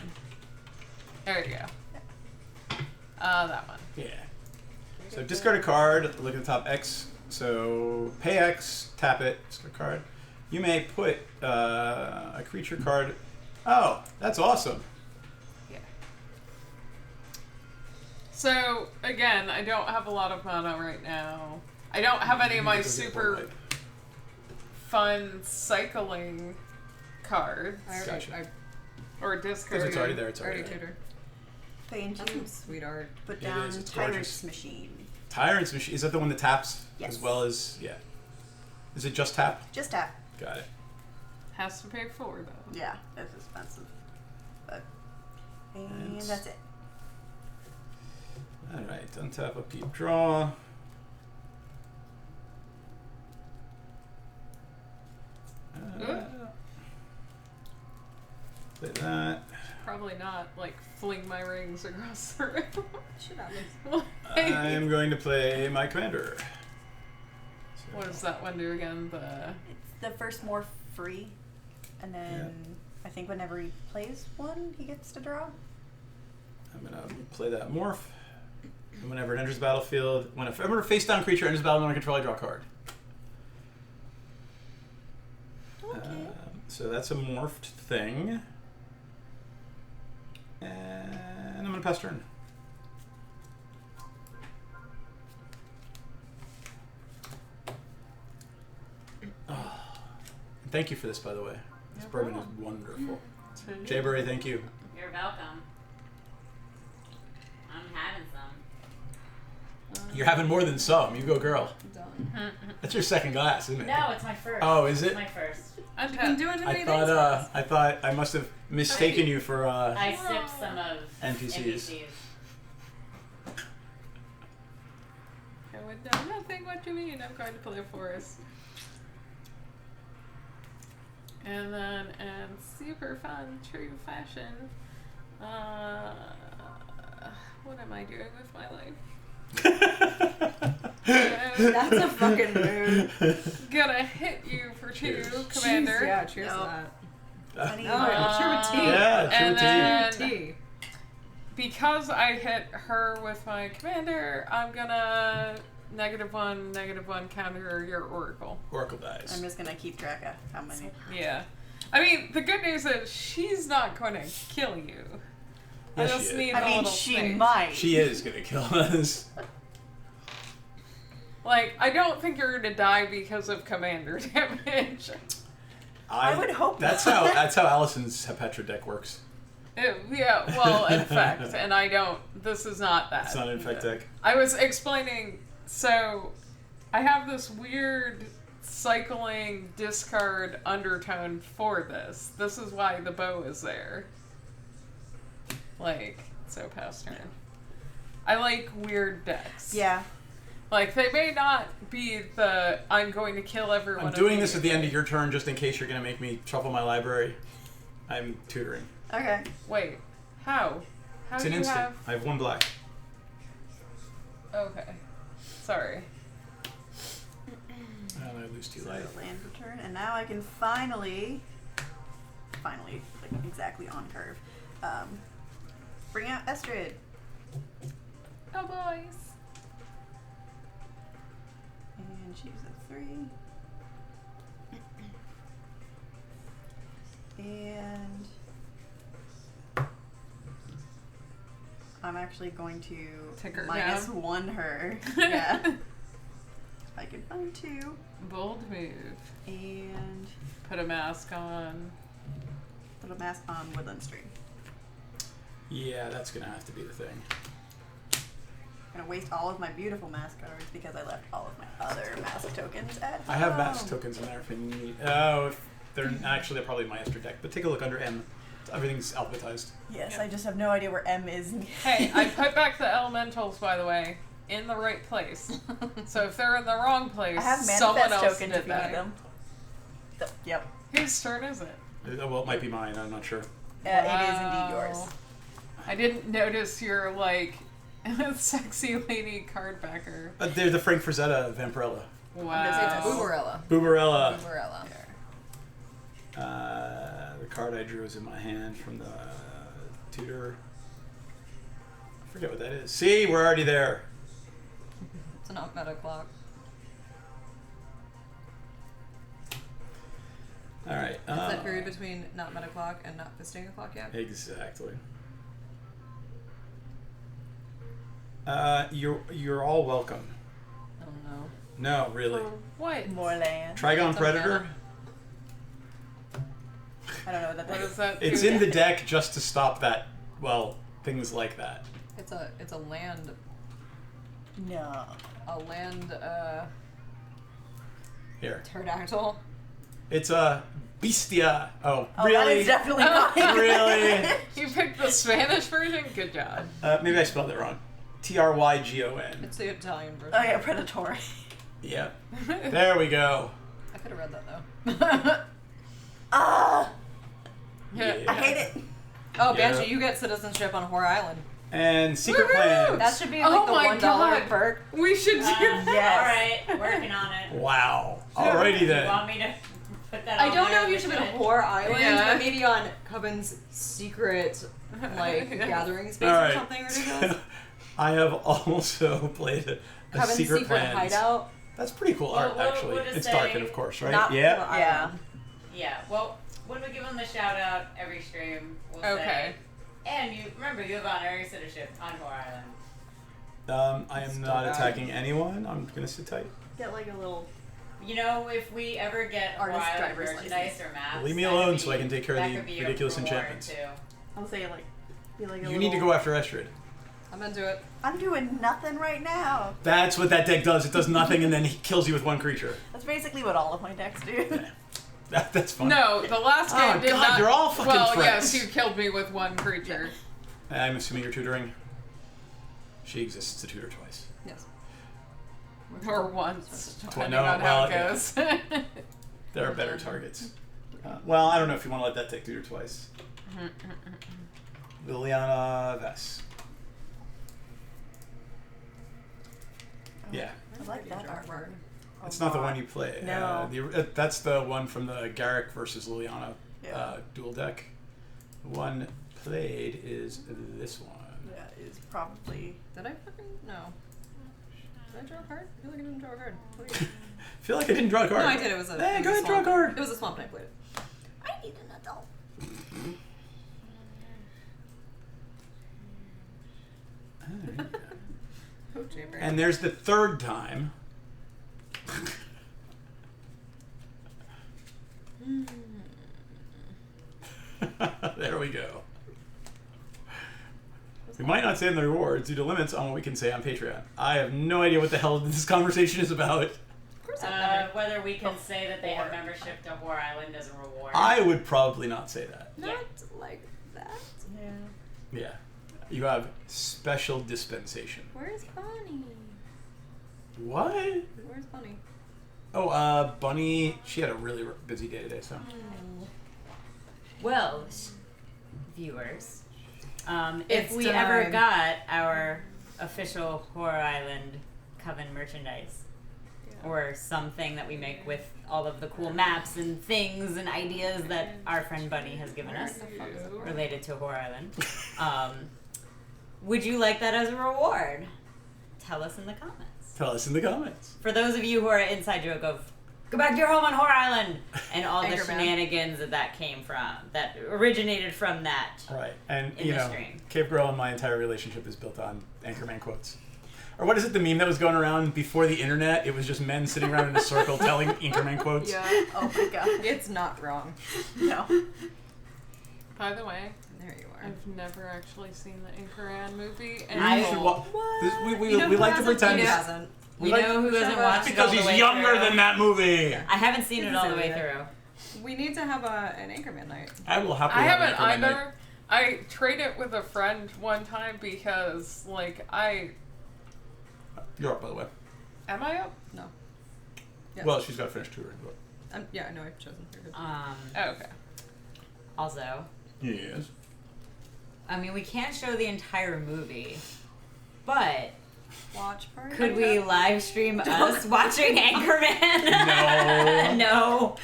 There you go. That one. Yeah. So discard a card. Look at the top X. So pay X. Tap it. Discard a card. You may put a creature card. Oh, that's awesome. Yeah. So again, I don't have a lot of mana right now. I don't have any of my super fun cycling cards Gotcha. or discard. Because it's already there. It's already already there. tutored. Pay and That's some choose. sweet art. Put It down is, it's Tyrant's gorgeous. Machine. Tyrant's Machine. Is that the one that taps Yes. as well as yeah? Is it just tap? Just tap. Got it. Has to pay 4 though. Yeah, it's expensive. But and It's- that's it. All right. Untap, upkeep, draw. Play that. Probably not like fling my rings across the room. Should have. I am going to play my commander. So, What does that one do again? The It's the first morph free, and then I think whenever he plays one, he gets to draw. I'm gonna play that morph. And whenever it enters the battlefield, whenever a face down creature enters the battlefield under control, I draw a card. Okay. So that's a morphed thing. And I'm gonna pass turn. Oh. Thank you for this, by the way. This No bourbon problem. is wonderful. to Jayberry, thank you. You're welcome. I'm having some. You're having more than some. You go, girl. Done. That's your second glass, isn't it? No, it's my first. Oh, is it? My first. You've been doing too many I things. thought I must have mistaken you for I sipped some of NPCs. I would know nothing. What do you mean? I'm going to play a forest. And then, in super fun, true fashion, what am I doing with my life? That's a fucking mood. Gonna hit you for 2, Cheers. Commander. Jeez, yeah, cheers No. to that. Funny. Oh, true with tea. Yeah, true and with tea. then, Tea. because I hit her with my commander, I'm gonna -1 counter your oracle. Oracle dies. I'm just gonna keep track of how many. Yeah. I mean, the good news is she's not going to kill you. I Yes, she just is. need I a mean, little she space. might. She is gonna kill us. Like, I don't think you're gonna die because of commander damage. I would hope that's not. how Allison's Petra deck works. Yeah, well, infect, and I don't. This is not that. It's not an infect deck. I was explaining. So, I have this weird cycling discard undertone for this. This is why the bow is there. Like, so past turn. I like weird decks. Yeah. Like, they may not be the I'm going to kill everyone. I'm doing this at the end of your turn just in case you're gonna make me shuffle my library. I'm tutoring. Okay. Wait, how? How It's do an you instant. have? I have 1 black. Okay. Sorry. And I lose 2 So life. land return, and now I can finally, like exactly on curve, bring out Estrid. Oh, boys. And she's a 3. And I'm actually going to Take her -1 her. Yeah. If I can find 2. Bold move. And Put a mask on. put a mask on Woodland Stream. Yeah, that's gonna have to be the thing. I'm gonna waste all of my beautiful mask cards because I left all of my other mask tokens at I have home. mask tokens in there if you need. Oh, if they're actually they're probably my Esther deck. But take a look under M. Everything's alphabetized. Yes, Yeah. I just have no idea where M is. Hey, I put back the elementals, by the way, in the right place. So if they're in the wrong place, I have someone manifest else tokens did if you that. need them. Yep. Whose turn is it? Well, it might be mine. I'm not sure. It is indeed yours. Wow. I didn't notice your, like, sexy lady card backer. They're the Frank Frazetta Vampirella. Wow. It's Booberella. Booberella. Booberella. The card I drew is in my hand from the tutor. I forget what that is. See, we're already there. It's not meta clock. All right. It's that period between not meta clock and not fisting o'clock yet. Exactly. You're all welcome. Oh no. No, really. What? More land. Trigon It's a Predator. I don't know what that What is. is that? It's do? in the deck just to stop that. Well, things like that. It's a land No. Here. pterodactyl. It's a Bestia. Oh, Oh, really? that is definitely mine. Really? You picked the Spanish version? Good job. Maybe I spelled it wrong. Trygon. It's the Italian version. Oh yeah, predatory. Yep. There we go. I could have read that though. Ah, Yeah. I hate it. Oh, Yeah. Banshee, you get citizenship on Whore Island. And Secret Woohoo! Plans. That should be Oh like the my $1 God. perk. We should do Yes. Alright, working on it. Wow. Alrighty You then. want me to put that I on don't there know if you with should it? put Whore Island, Yeah. but maybe on Coven's secret like gathering space All or right. something ridiculous. I have also played a Coven's Secret Plans. hideout. That's pretty cool art, Well, actually. we'll just It's say Darken, of course, right? Not Yeah. Whore Yeah. Island. Yeah, well, when we give them the shout out every stream, we'll Okay. say, and you remember you have honorary citizenship on Whore Island. I am Still not bad. attacking anyone. I'm gonna sit tight. Get like a little. You know, if we ever get Whore Artist Island driver's merchandise license. or maps, Leave me that alone could so I be- can take care of that the could be a ridiculous reward, enchantments. Too. I'll say like. Be like a You need to little- go after Estrid. I'm into it. I'm doing nothing right now. That's what that deck does. It does nothing and then he kills you with one creature. That's basically what all of my decks do. That's fun. No, the last game Oh, did God, not. you're all fucking well, friends. yes, you killed me with one creature. I'm assuming you're tutoring. She exists to tutor twice. Yes. Or once, depending No, on well, how yeah. it goes. There are better targets. Well, I don't know if you want to let that take tutor twice. Liliana Vess. Yeah. I like that artwork. It's not the one you play. No. That's the one from the Garrick versus Liliana Yeah. dual deck. The one played is this one. Yeah, it's probably. Did I fucking no? Did I draw a card? I feel like I didn't draw a card. What do you- I feel like I didn't draw a card. No, I did. It was a. Hey, it was go a ahead and draw a swamp. card. It was a swamp and I played it. I need an adult. Oh, Chamber. And there's the third time. There we go. We might not say in the rewards due to limits on what we can say on Patreon. I have no idea what the hell this conversation is about. Of course I Whether we can say that they have membership to Whore Island as a reward. I would probably not say that. Not like that. Yeah. Yeah. You have special dispensation. Where's Bunny? What? Where's Bunny? Oh, Bunny, she had a really busy day today, so. Well, viewers, if It's we time. ever got our official Whore Island Coven merchandise, or something that we make with all of the cool maps and things and ideas that our friend Bunny has given us related to Whore Island, would you like that as a reward? Tell us in the comments. Tell us in the comments. For those of you who are inside joke of go back to your home on Whore Island and all the Anchorman. shenanigans that came from, that originated from that. Right. And, In you the know, stream. Cave Girl and my entire relationship is built on Anchorman quotes. Or what is it, the meme that was going around before the internet? It was just men sitting around in a circle telling Anchorman quotes. Yeah. Oh my god. It's not wrong. No. By the way, There you are. I've never actually seen the Anchorman movie. And I- You should wa- this- we You know we who like to hasn't? pretend Who this- hasn't? we You like- know who hasn't watched it because all the he's way younger through? than that movie. I haven't seen it all the way Isn't through. We need to have an Anchorman night. I will happily I have haven't Anchorman night. either. I traded it with a friend one time because, like, You're up, by the way. am I up? No. Yes. Well, she's got to finish touring. But. Yeah, I know I've chosen. You're good. Oh, okay. Also, Yes. I mean, we can't show the entire movie, but Watch party. could we live stream us watching Anchorman? No. No.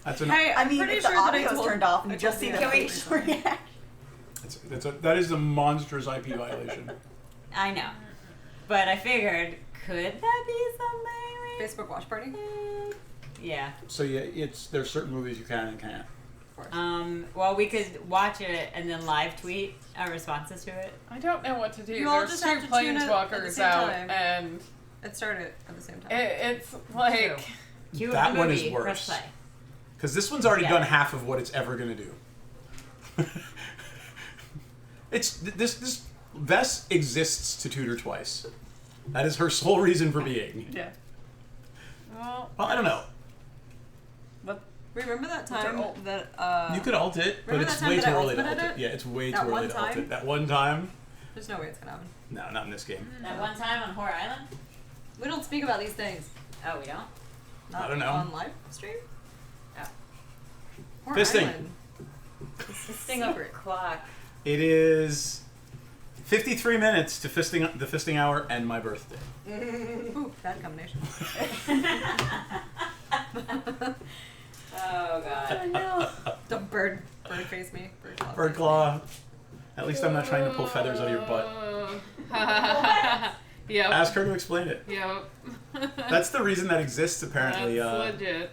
That's an, Hey, I I'm mean, pretty if the sure that I audio's told- turned off and I you just see told the you facial everything. reaction. that is a monstrous IP violation. I know. But I figured, could that be something we Facebook watch party. Yeah. So yeah, there's certain movies you can and can't. Well, we could watch it and then live tweet our responses to it. I don't know what to do. You all There's just two have to tune it at the planeswalkers same out, time. and It started at the same time. it's like True. Cue That up the one movie, is worse. press play. Because this one's already Yeah. done half of what it's ever gonna do. This Vess exists to tutor twice. That is her sole reason for being. Yeah. well, Well, I don't know. Remember that our time ult? that You could alt it, but remember it's that time way that too I early to ultimated alt it. it? Yeah, it's way That too one early to alt time? it. That one time? there's no way it's gonna happen. No, not in this game. That one time on Whore Island? We don't speak about these things. Oh, we don't? Not I don't know. On live stream. Oh. Whore Fisting. Island. This thing up clock. It is 53 minutes to the fisting hour and my birthday. Ooh, bad combination. Oh, God. Don't bird face me. Bird Bird claw. At least I'm not trying to pull feathers out of your butt. Yep. Ask her to explain it. Yep. That's the reason that exists, apparently. That's legit.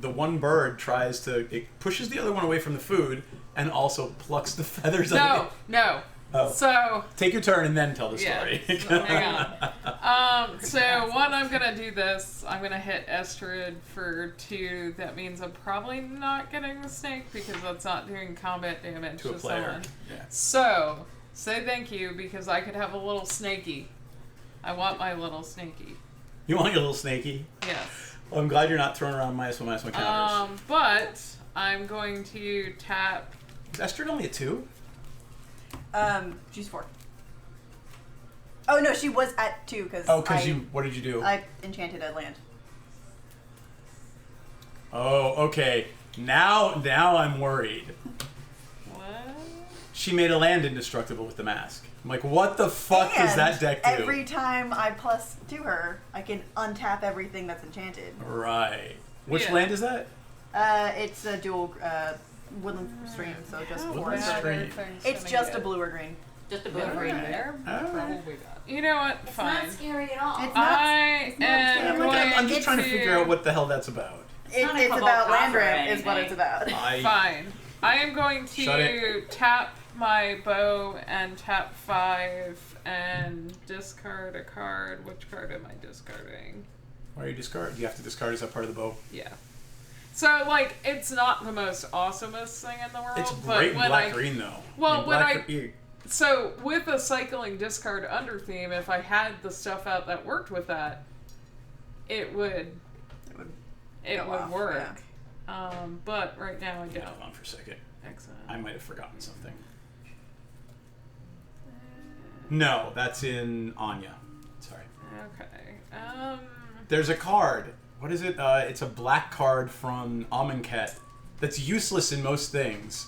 The one bird it pushes the other one away from the food and also plucks the feathers out of it. No. Oh. So, Take your turn and then tell the story. hang on. So one, I'm gonna do this. I'm gonna hit Estrid for 2. That means I'm probably not getting the snake because that's not doing combat damage To a to player. someone. Yeah. So Say thank you because I could have a little snaky. I want my little snaky. You want your little snaky? Yes. Well, I'm glad you're not throwing around -1/-1 counters. But I'm going to tap. Is Esther only a 2? She's 4. Oh no, she was at 2 because. Oh, because what did you do? I enchanted a land. Oh, okay. Now I'm worried. What? She made a land indestructible with the mask. I'm like, what the fuck does that deck do? Every time I +2 her, I can untap everything that's enchanted. Right. Which Yeah. land is that? It's a dual woodland stream, so just Woodland 4. Stream. Everything's It's gonna just get a blue or green. Just a better blue green. there. Alright. Probably not. You know what? It's Fine. not scary at all. It's not. I It's not am scary. going I'm just trying to figure out what the hell that's about. not a It's cobalt about land copper or ramp, is what anything. it's about. Fine. I am going Shut to tap my bow and tap 5 and discard a card. Which card am I discarding? Why are you discard? You have to discard as that part of the bow. Yeah. So, like, it's not the most awesomest thing in the world. It's but great when black green though. Well, In when black, So, with a cycling discard under theme, if I had the stuff out that worked with that, it would go off, work. But right now I don't. Hold on for a second. Excellent. I might have forgotten something. No, that's in Anya. Sorry. Okay. There's a card. What is it? It's a black card from Amonkhet that's useless in most things.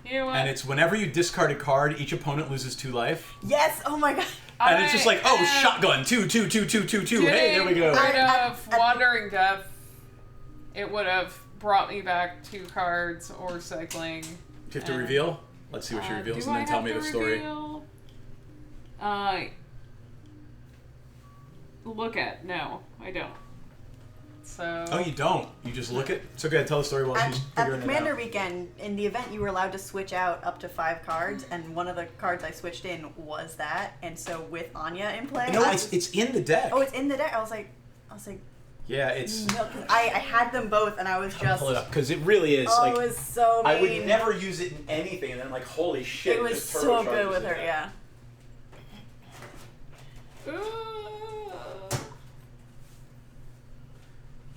You know what? And it's whenever you discard a card, each opponent loses 2 life. Yes! Oh my god! And it's just like, oh, am shotgun, 2, 2, 2, 2, 2, 2. Hey, there we go. Rid I- of Wandering Death. It would have brought me back 2 cards or cycling. Do you have to reveal? Let's see what she reveals, and then tell me the story. Look at. No, I don't. So. Oh, you don't. You just look at. So go ahead, tell the story while she's At figuring it Commander out. Weekend, in the event, you were allowed to switch out up to 5 cards, and one of the cards I switched in was that. And so with Anya in play, No, I it's was- in the deck. oh, it's in the deck. I was like, Yeah, it's. no, 'cause I had them both, and I was just, Pull it up because it really is oh, like. it was so mean. I would never use it in anything, and then I'm like, holy shit! It was just so turbocharges good with it. her, yeah.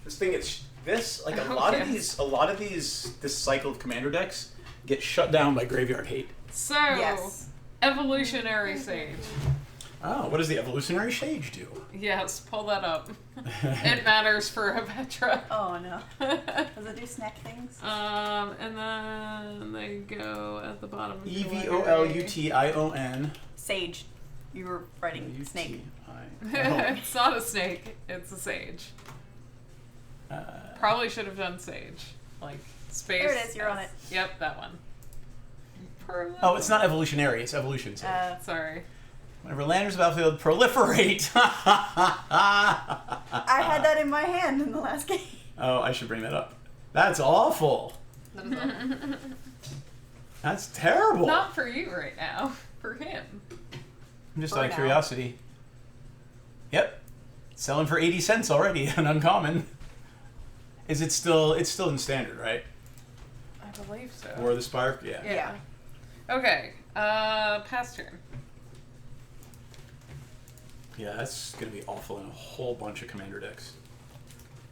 This thing, it's this like a lot of these this cycle of commander decks get shut down by graveyard hate. So. Yes. Evolutionary Sage. Oh, what does the evolutionary sage do? Yes, pull that up. It matters for Abetra. Oh no. Does it do snack things? And then they go at the bottom. of your EVOLUTION. Sage. You were writing snake. It's not a snake. It's a sage. Probably should have done sage. Like space. There it is, you're on it. Yep, that one. Oh, it's not evolutionary. It's evolution sage. Sorry. Whenever land enters the battlefield, proliferate. I had that in my hand in the last game. Oh, I should bring that up. That's awful. That is awful. That's terrible. Not for you right now. For him. I'm just For out of now. curiosity. Yep. Selling for 80 cents already, an uncommon. Is it still, it's still in standard, right? I believe so. Or the Spark? Yeah. Yeah. Okay. Pass turn. Yeah, that's going to be awful in a whole bunch of commander decks.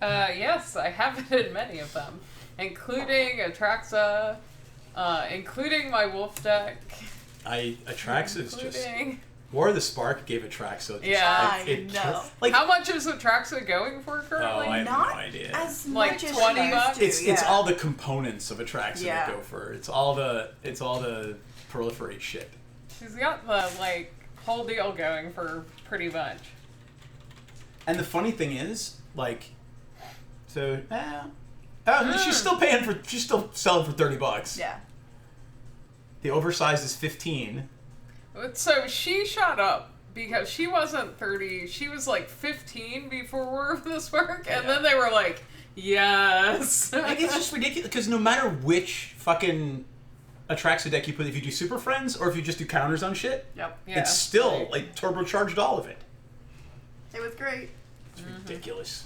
Yes, I have it in many of them, including Atraxa, including my wolf deck. Atraxa is just... including- War of the Spark gave Atraxa... just, Yeah. like, it I know. just- like, How much is Atraxa going for oh, currently? I have Not no idea. as Like much as 20 she used bucks? to, It's yeah. all the components of Atraxa Yeah. that go for it. It's all the proliferate shit. She's got the like whole deal going for pretty much. And the funny thing is, like, so she's still paying for. She's still selling for $30. Yeah. The oversized is 15. So she shot up because she wasn't 30. She was like 15 before War of the Spark, and Yeah. then they were like, yes. Like, it's just ridiculous because no matter which fucking Atraxa deck you put, if you do Super Friends or if you just do counters on shit, Yep. Yeah. it's still like turbocharged all of it. It was great. It's ridiculous.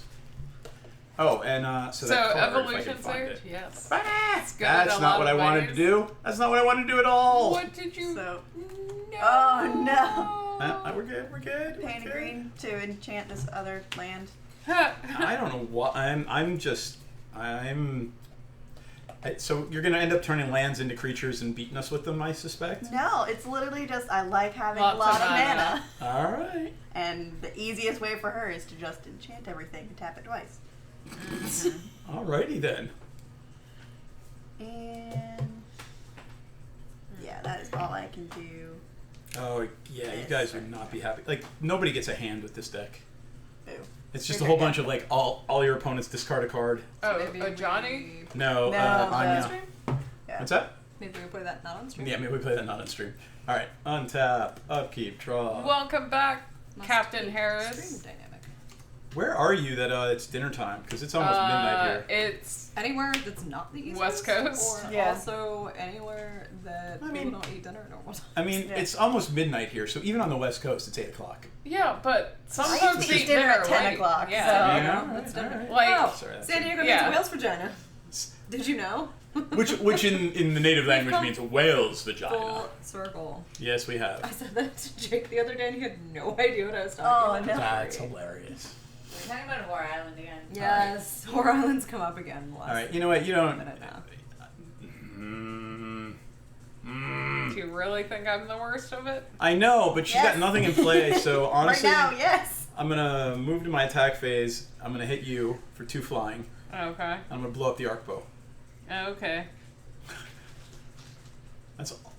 Oh, and so So that card, if I Evolution can find Sage, it. yes. That's good in a not lot what of I wanted to ways. do. That's not what I wanted to do at all. What did you? So No. Oh no! We're good. We're good. Paying a Good. green to enchant this other land. I don't know what so you're gonna end up turning lands into creatures and beating us with them, I suspect. No, it's literally just I like having Lots a lot of of mana. mana. All right. And the easiest way for her is to just enchant everything and tap it twice. Alrighty then. And yeah, that is all I can do. Oh yeah, you Yes, guys sir. would not be happy. Like nobody gets a hand with this deck. Boo. It's just a Trigger whole deck. bunch of like all your opponents discard a card. Oh, Maybe a Johnny? No, No, Anya. stream? Yeah. What's that? Maybe we play that not on stream. Yeah, maybe we play that not on stream. All right, untap, upkeep, draw. Welcome back, Must Captain be Harris. Stream dynamic. Where are you that it's dinner time? Because it's almost midnight here. It's Anywhere that's not the East West Coast? or Yeah. also anywhere that I people mean- don't eat dinner at normal time. I mean, Yeah. it's almost midnight here, so even on the West Coast, it's 8 o'clock. yeah, but some I folks used to eat eat dinner at 10 late. o'clock, Yeah. so- Yeah, that's all different. Like- oh, Sorry, that's San Diego yeah. means Wales vagina. Did you know? Which in the native language come means whale's vagina. Full circle. Yes, we I have. said that to Jake the other day, and he had no idea what I was talking Oh, about. no. That's hilarious. We're talking about War Island again. Yes, Horror Islands come up again. All right, you know what? You don't. Minute now. Do you really think I'm the worst of it? I know, but she's got Yes. nothing in play, so honestly, right now, yes. I'm gonna move to my attack phase. I'm gonna hit you for 2 flying. Okay. I'm gonna blow up the arc bow. Okay.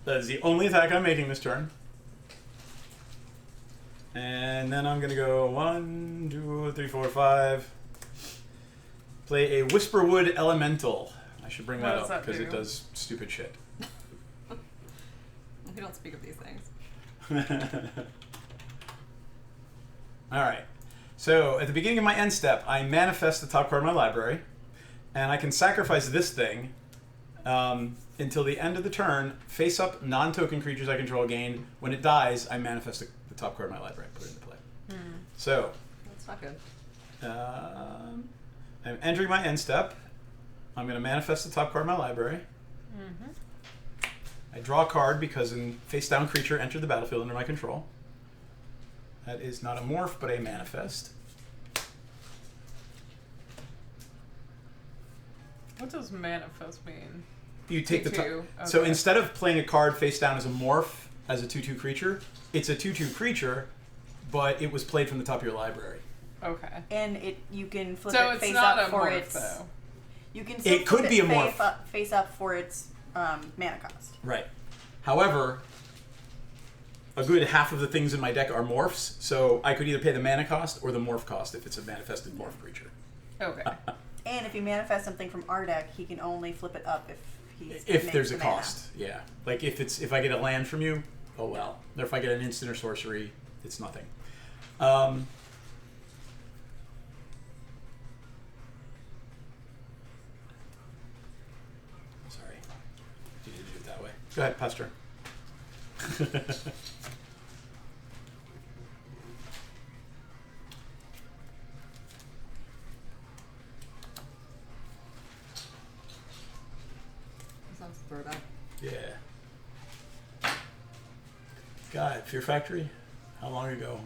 That is the only attack I'm making this turn. And then I'm gonna go 1, 2, 3, 4, 5. Play a Whisperwood Elemental. I should bring What that does up that because it do? does stupid shit. We don't speak of these things. Alright. So at the beginning of my end step, I manifest the top card of my library, and I can sacrifice this thing until the end of the turn. Face up non-token creatures I control gain. When it dies, I manifest the top card of my library and put it into play. So That's not good. I'm entering my end step. I'm going to manifest the top card of my library. I draw a card because a face down creature entered the battlefield under my control. That is not a morph, but a manifest. What does manifest mean? You take the 2/2, top. So okay. instead of playing a card face down as a morph, as a 2/2 creature, it's a 2/2 creature, but it was played from the top of your library. Okay. And you can flip So it it's face not up a for morph, its. though. You can still It could flip be a face morph. face up for its mana cost. Right. However, a good half of the things in my deck are morphs, so I could either pay the mana cost or the morph cost if it's a manifested morph creature. Okay. And if you manifest something from our deck, he can only flip it up if he's If makes there's a the mana. cost, yeah. Like if I get a land from you, oh well. Or if I get an instant or sorcery, it's nothing. Sorry, you didn't do it that way. Go ahead, Pastor. Sounds throwback. Yeah. God, Fear Factory? How long ago?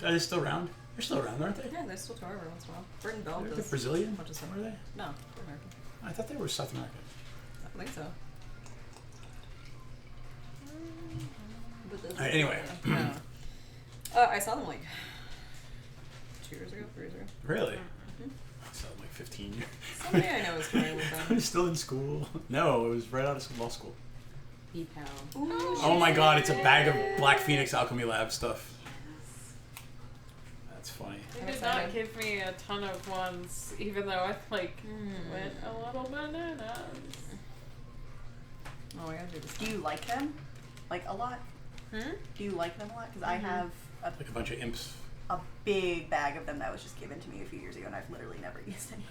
Are they still around? They're still around, aren't they? Yeah, they still tour every once in a while. Burton Bell They're does. Brazilian? a bunch of stuff. Were they? No, they're American. I thought they were South American. I don't think so. But this Alright, is, anyway. yeah. I saw them like 2 years ago, 3 years ago. Really? I saw them like 15 years. Somebody I know is familiar with I them. was still in school. No, it was right out of law school. P-Pal. Oh my god, it's a bag of Black Phoenix Alchemy Lab stuff. That's funny. They did not give me a ton of ones, even though I went a little bananas. Oh, I gotta do this. Do you like them? Like a lot? Do you like them a lot? Because I have Like a bunch of imps. a big bag of them that was just given to me a few years ago, and I've literally never used any.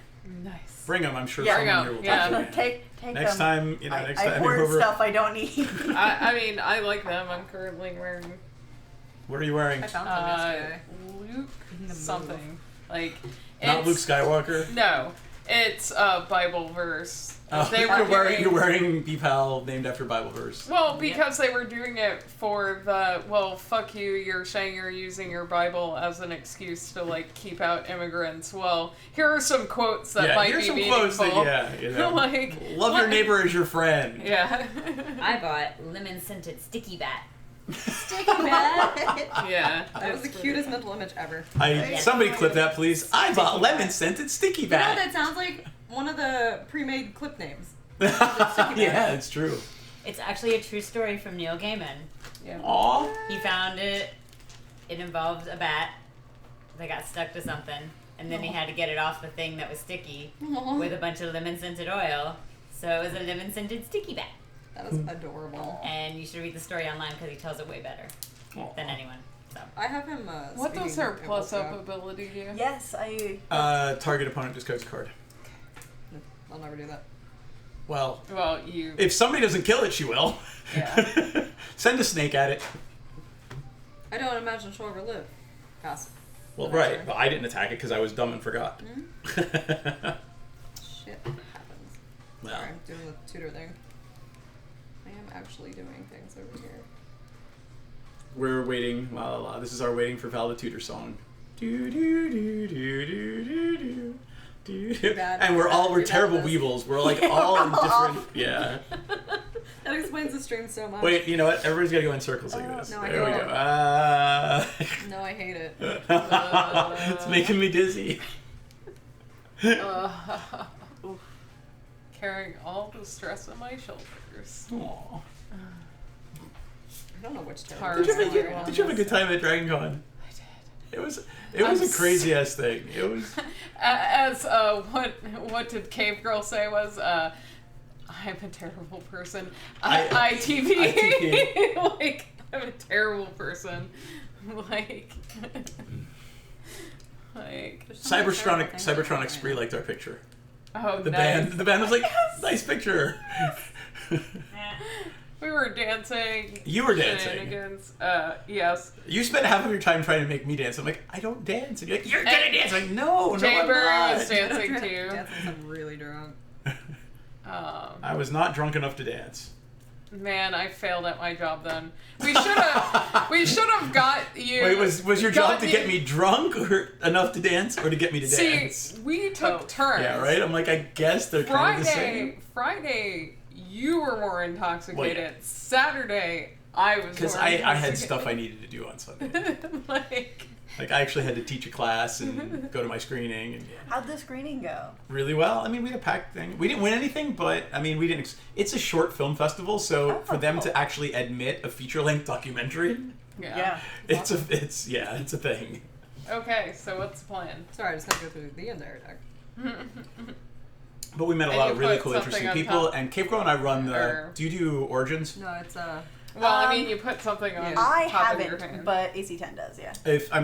Nice. Bring them, I'm sure Yeah. someone Bring 'em, here will yeah. take them. Take Next them. time, next I time you're hoard over. stuff I don't need. I mean, I like them. I'm currently wearing What are you wearing? I found them yesterday. Luke In the something. Like, Not it's- Luke Skywalker. No. It's a Bible verse. Oh, They were you're wearing B-Pal named after Bible verse. Well, because they were doing it for the, fuck you, you're saying you're using your Bible as an excuse to, like, keep out immigrants. Well, here are some quotes that might here's be some meaningful. quotes that, like, love your neighbor as your friend. Yeah. I bought lemon scented sticky bat. Sticky bat. Yeah. That was the that's cutest mental image ever. Somebody clip that, please. I bought lemon scented sticky You know, bat. that sounds like one of the pre-made clip names. Yeah, it's true. It's actually a true story from Neil Gaiman. Yeah. Aw. He found it. It involved a bat that got stuck to something, and then he had to get it off the thing that was sticky with a bunch of lemon scented oil. So it was a lemon scented sticky bat. That was adorable. And you should read the story online because he tells it way better than anyone. So I have him. What does speaking her at plus up workshop. ability do? Yes, I. Target opponent discards a card. I'll never do that. Well, Well, you. if somebody doesn't kill it, she will. Yeah. Send a snake at it. I don't imagine she'll ever live. Pass. Well, That's right. right. But I didn't attack it because I was dumb and forgot. Shit happens. Well. Sorry, I'm doing the tutor thing. I am actually doing things over here. We're waiting. Well, this is our waiting for Val the Tutor song. Do do do do do do do. bad. And we're You're bad terrible at this. weevils. We're like all in different. Yeah. That explains the stream so much. Wait, you know what? Everybody's got to go in circles like this. No, I there we don't. go. No, I hate it. It's making me dizzy. Carrying all the stress on my shoulders. Aw. I don't know which term. Hard. Did you have a Sorry. did you have a good time at Dragon Con? I did. It was a crazy ass thing. It was. As what did Cave Girl say was I'm a terrible person. ITV. Like I'm a terrible person. Like Cybertronic Spree liked our picture. oh The nice. band was like, nice picture. We were dancing. You were dancing. Shenanigans. Yes. You spent half of your time trying to make me dance. I'm like, I don't dance. And you're like, you're gonna dance. I'm like, no, I'm Chamber not. was dancing too. Dancing, I'm really drunk. I was not drunk enough to dance. Man, I failed at my job then. We should have got you. Wait, was your job got to you- get me drunk or enough to dance, or to get me to See, dance? we took turns. Yeah, right. I'm like, I guess they're kind of the same. Friday, you were more intoxicated. Well, yeah. Saturday, I was Because more I had intoxicated. stuff I needed to do on Sunday. Like, Like I actually had to teach a class and go to my screening, and yeah. How'd the screening go? Really well. I mean, we had a packed thing. We didn't win anything, but I mean, we didn't. It's a short film festival, so Oh, for them cool. to actually admit a feature-length documentary, yeah. it's a thing. Okay, so what's the plan? Sorry, I just had to go through the entire deck. But we met a And lot you of really put cool, something interesting on people. top. And Cape Girl and I run the. Or- Do you do Origins? No, it's Well, I mean, Um, you put something on Yeah. I top of your haven't, hand. but AC10 does, yeah.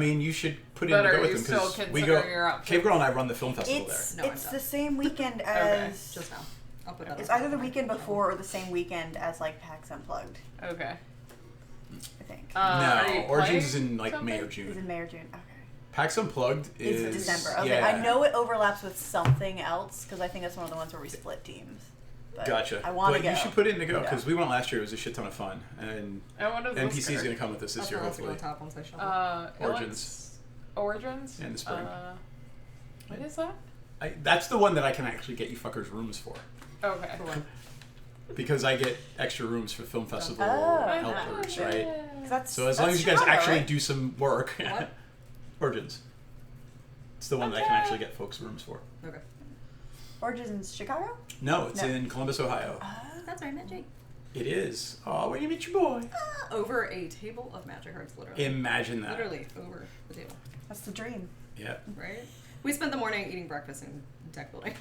You should put in But to are go with you them still because we considering go. your options? Cape Girl and I run the film festival It's No, I'm it's done. the same weekend as just now. I'll put that. it's on either the top. weekend before or the same weekend as like PAX Unplugged, Okay. I think. Are you no, Origins is playing in like May or something? Is June. in May or June. Okay. PAX Unplugged It's is December. Okay, Yeah. I know it overlaps with something else because I think that's one of the ones where we split teams. But Gotcha. I want to But go. you should put in to go Yeah. because we went last year. It was a shit ton of fun, and And what is NPC this is card? going to come with us this That's year, what else is on hopefully. top once I shuffle. It Origins. looks- Origins? In the spring. What is that? That's the one that I can actually get you fuckers rooms for Okay. For what? because I get extra rooms for film festival Oh, helpers, nice. right? 'Cause that's, So as long as that's you guys Chicago, actually right? do some work, What? Origins. It's the one that I can actually get folks rooms for. Okay. Origins Chicago? No, it's No. in Columbus, Ohio. That's where I met Jake. It is. Oh, where you meet your boy? Over a table of magic cards, literally. Imagine that. Literally over the table, That's the dream. Yeah. right? We spent the morning eating breakfast and deck building.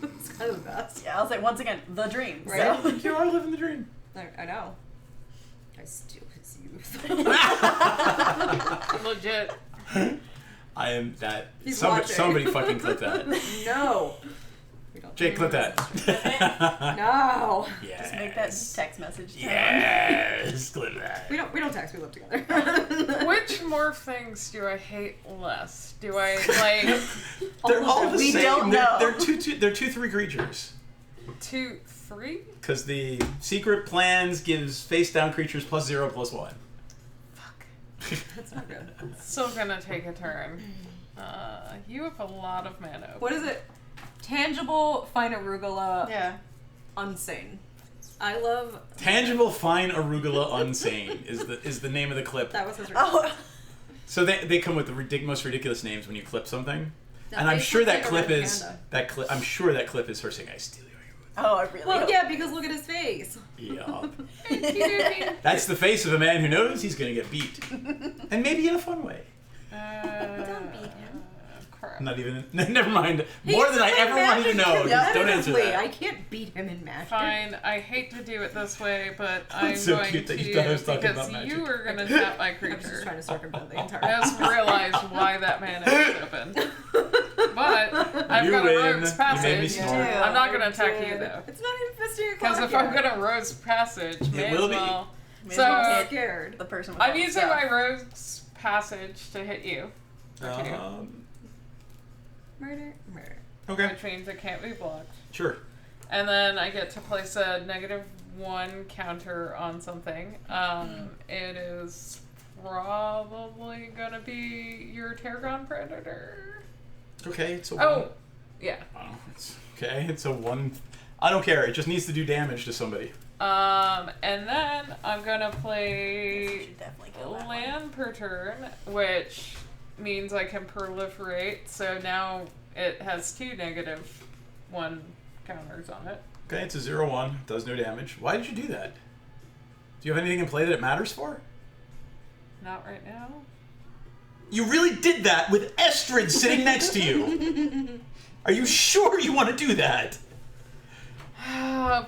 It's kind of the best. Yeah, I'll say once again, the dream. Right? So. You are living the dream. I know. I steal his youth. Legit. I am that. He's Somebody, watching. somebody fucking clip that. No. We don't. Jake, clip that. No. Yes. Just make that text message. Yes, clip that. We don't text. We live together. Which morph things do I hate less? Do I like They're all the We same. don't know. They're 2/3 creatures. 2, 3? Because the secret plans gives face down creatures +0/+1. Fuck. That's not good. Still gonna take a turn. You have a lot of mana. What is it? Tangible, fine arugula, Yeah. unsane. I love. Tangible fine arugula unsane is the name of the clip. That was his. Oh. So they come with the most ridiculous names when you clip something. That And I'm face sure looks that like a clip red is panda. I'm sure that clip is her saying, "I steal your Oh, I really. Well, hope. yeah, because look at his face. Yup. Okey-dokey. That's the face of a man who knows he's gonna get beat, and maybe in a fun way. Don't beat him. Crap. Not even. Never mind. More than I He's ever wanted to know. Just don't answer competitively. I that. can't beat him in Magic. Fine, I hate to do it this way, but I'm so going cute to that you thought I was talking because about magic. you were gonna tap my I was just creature. trying to circumvent the entire. I just realized why that mana is open. But I've You got win. a rogue's You made me passage. snort. I'm not gonna I attack you did. though. It's not even fisting your Because clock if I'm yet. gonna rogue's passage, may will as be. well. May as well I'm hit scared. the person with I'm all the using stuff. my rogue's passage to hit you, Murder. Okay. which means it can't be blocked. Sure. And then I get to place a -1 counter on something. It is probably gonna be your Tergon Predator. Okay. It's a Oh, one. yeah. Oh, it's okay. It's a one. I don't care. It just needs to do damage to somebody. And then I'm gonna Yes, you play should definitely kill that one. land per turn, which means I can proliferate. So now it has 2 -1 counters on it. Okay. It's a 0/1. Does no damage. Why did you do that? Do you have anything in play that it matters for? Not right now. You really did that with Estrid sitting next to you. Are you sure you want to do that?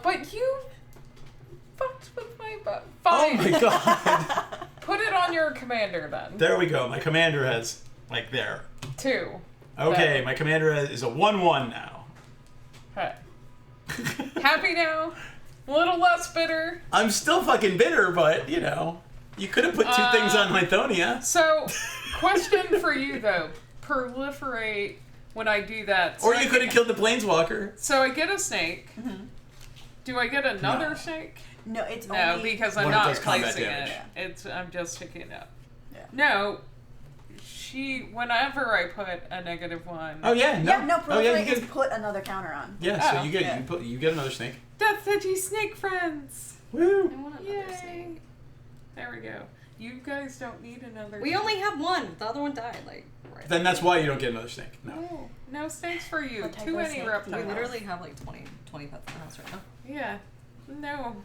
But you fucked with my butt. Oh Fine. my god. Put it on your commander then. There we go. My commander has, like, there. 2. Okay, my commander is a 1/1 now. Hey. Happy now? A little less bitter. I'm still fucking bitter, but, you know, you could have put 2 things on Lithonia. So, question for you though. Proliferate when I do that. So Or I you could have get- killed the Planeswalker. So I get a snake. Do I get another No. snake? No, it's No, only because I'm When it not does combat placing damage. it. I'm just picking it up. Yeah. No. Whenever I put a -1. Oh, yeah, no. Yeah, no, oh, yeah, proliferate you is get, put another counter on. yeah, so Oh, you get yeah. you get another snake. Death Edgy Snake Friends! Woo! I want another Yay! snake. There we go. You guys don't need another We only have one. The other one died. Like right. Then that's why you don't get another snake. No. Oh, no snakes for you. What type Too of many snake? We reptiles. literally have like 20 pets in the house right now. Yeah. No.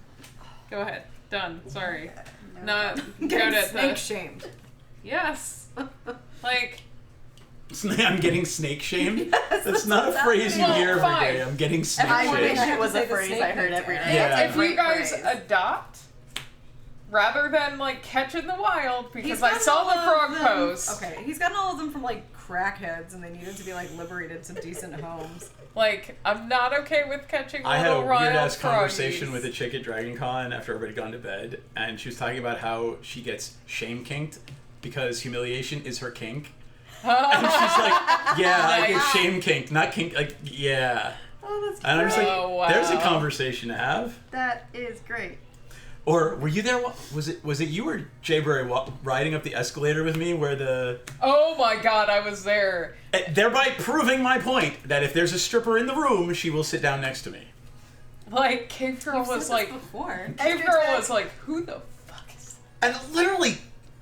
Go ahead. Done. Sorry. No. Not good Getting at snake the. shamed. Yes. Like. I'm getting snake shamed? Yes, That's not a what's phrase you happening. hear every Fine. day. I'm getting snake I Everyone wish I shamed. have it was to a say the phrase snake I heard right every there. day. Yeah. That's a If you great guys phrase. adopt, rather than like catch in the wild, because He's I gotten saw all the of frog them- pose. Okay, he's gotten all of them from like crackheads, and they needed to be like liberated to decent homes. Like, I'm not okay with catching I had a little weird wild ass conversation froggies. with a chick at Dragon Con after everybody had gone to bed, and she was talking about how she gets shame kinked because humiliation is her kink. And she's like, yeah, I get Nice. shame kinked, not kink, like, yeah. Oh, that's And I'm just like, Oh, wow. there's a conversation to have. That is great. Or were you there? Was it you or Jay Berry riding up the escalator with me where Oh my god, I was there. thereby proving my point that if there's a stripper in the room, she will sit down next to me. Like, Cave Girl You've said was this like, before. Cave Girl was like, who the fuck is that? And literally,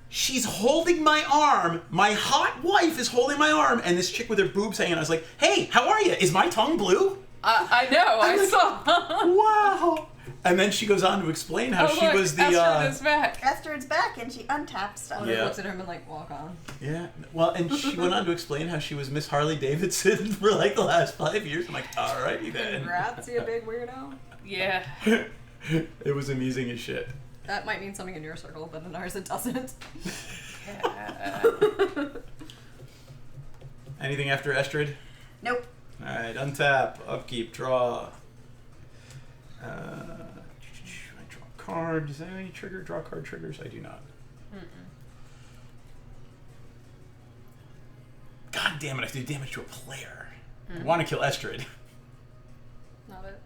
she's holding my arm. My hot wife is holding my arm, and this chick with her boobs hanging. I was like, "Hey, how are you? Is my tongue blue?" I know, I like, saw. Wow. And then she goes on to explain how she look, was the. Estrid is back. Estrid's back and she untapped stuff. Oda Yeah. looks at him and like walk on. Yeah. Well, and she went on to explain how she was Miss Harley Davidson for like the last 5 years. I'm like, alrighty then. Congrats, you big weirdo. Yeah. It was amusing as shit. That might mean something in your circle, but in ours it doesn't. Anything after Estrid? Nope. Alright, untap, upkeep, draw. I draw a card. Does that have any draw card triggers? I do not. God damn it, I have to do damage to a player. I want to kill Estrid. Not it.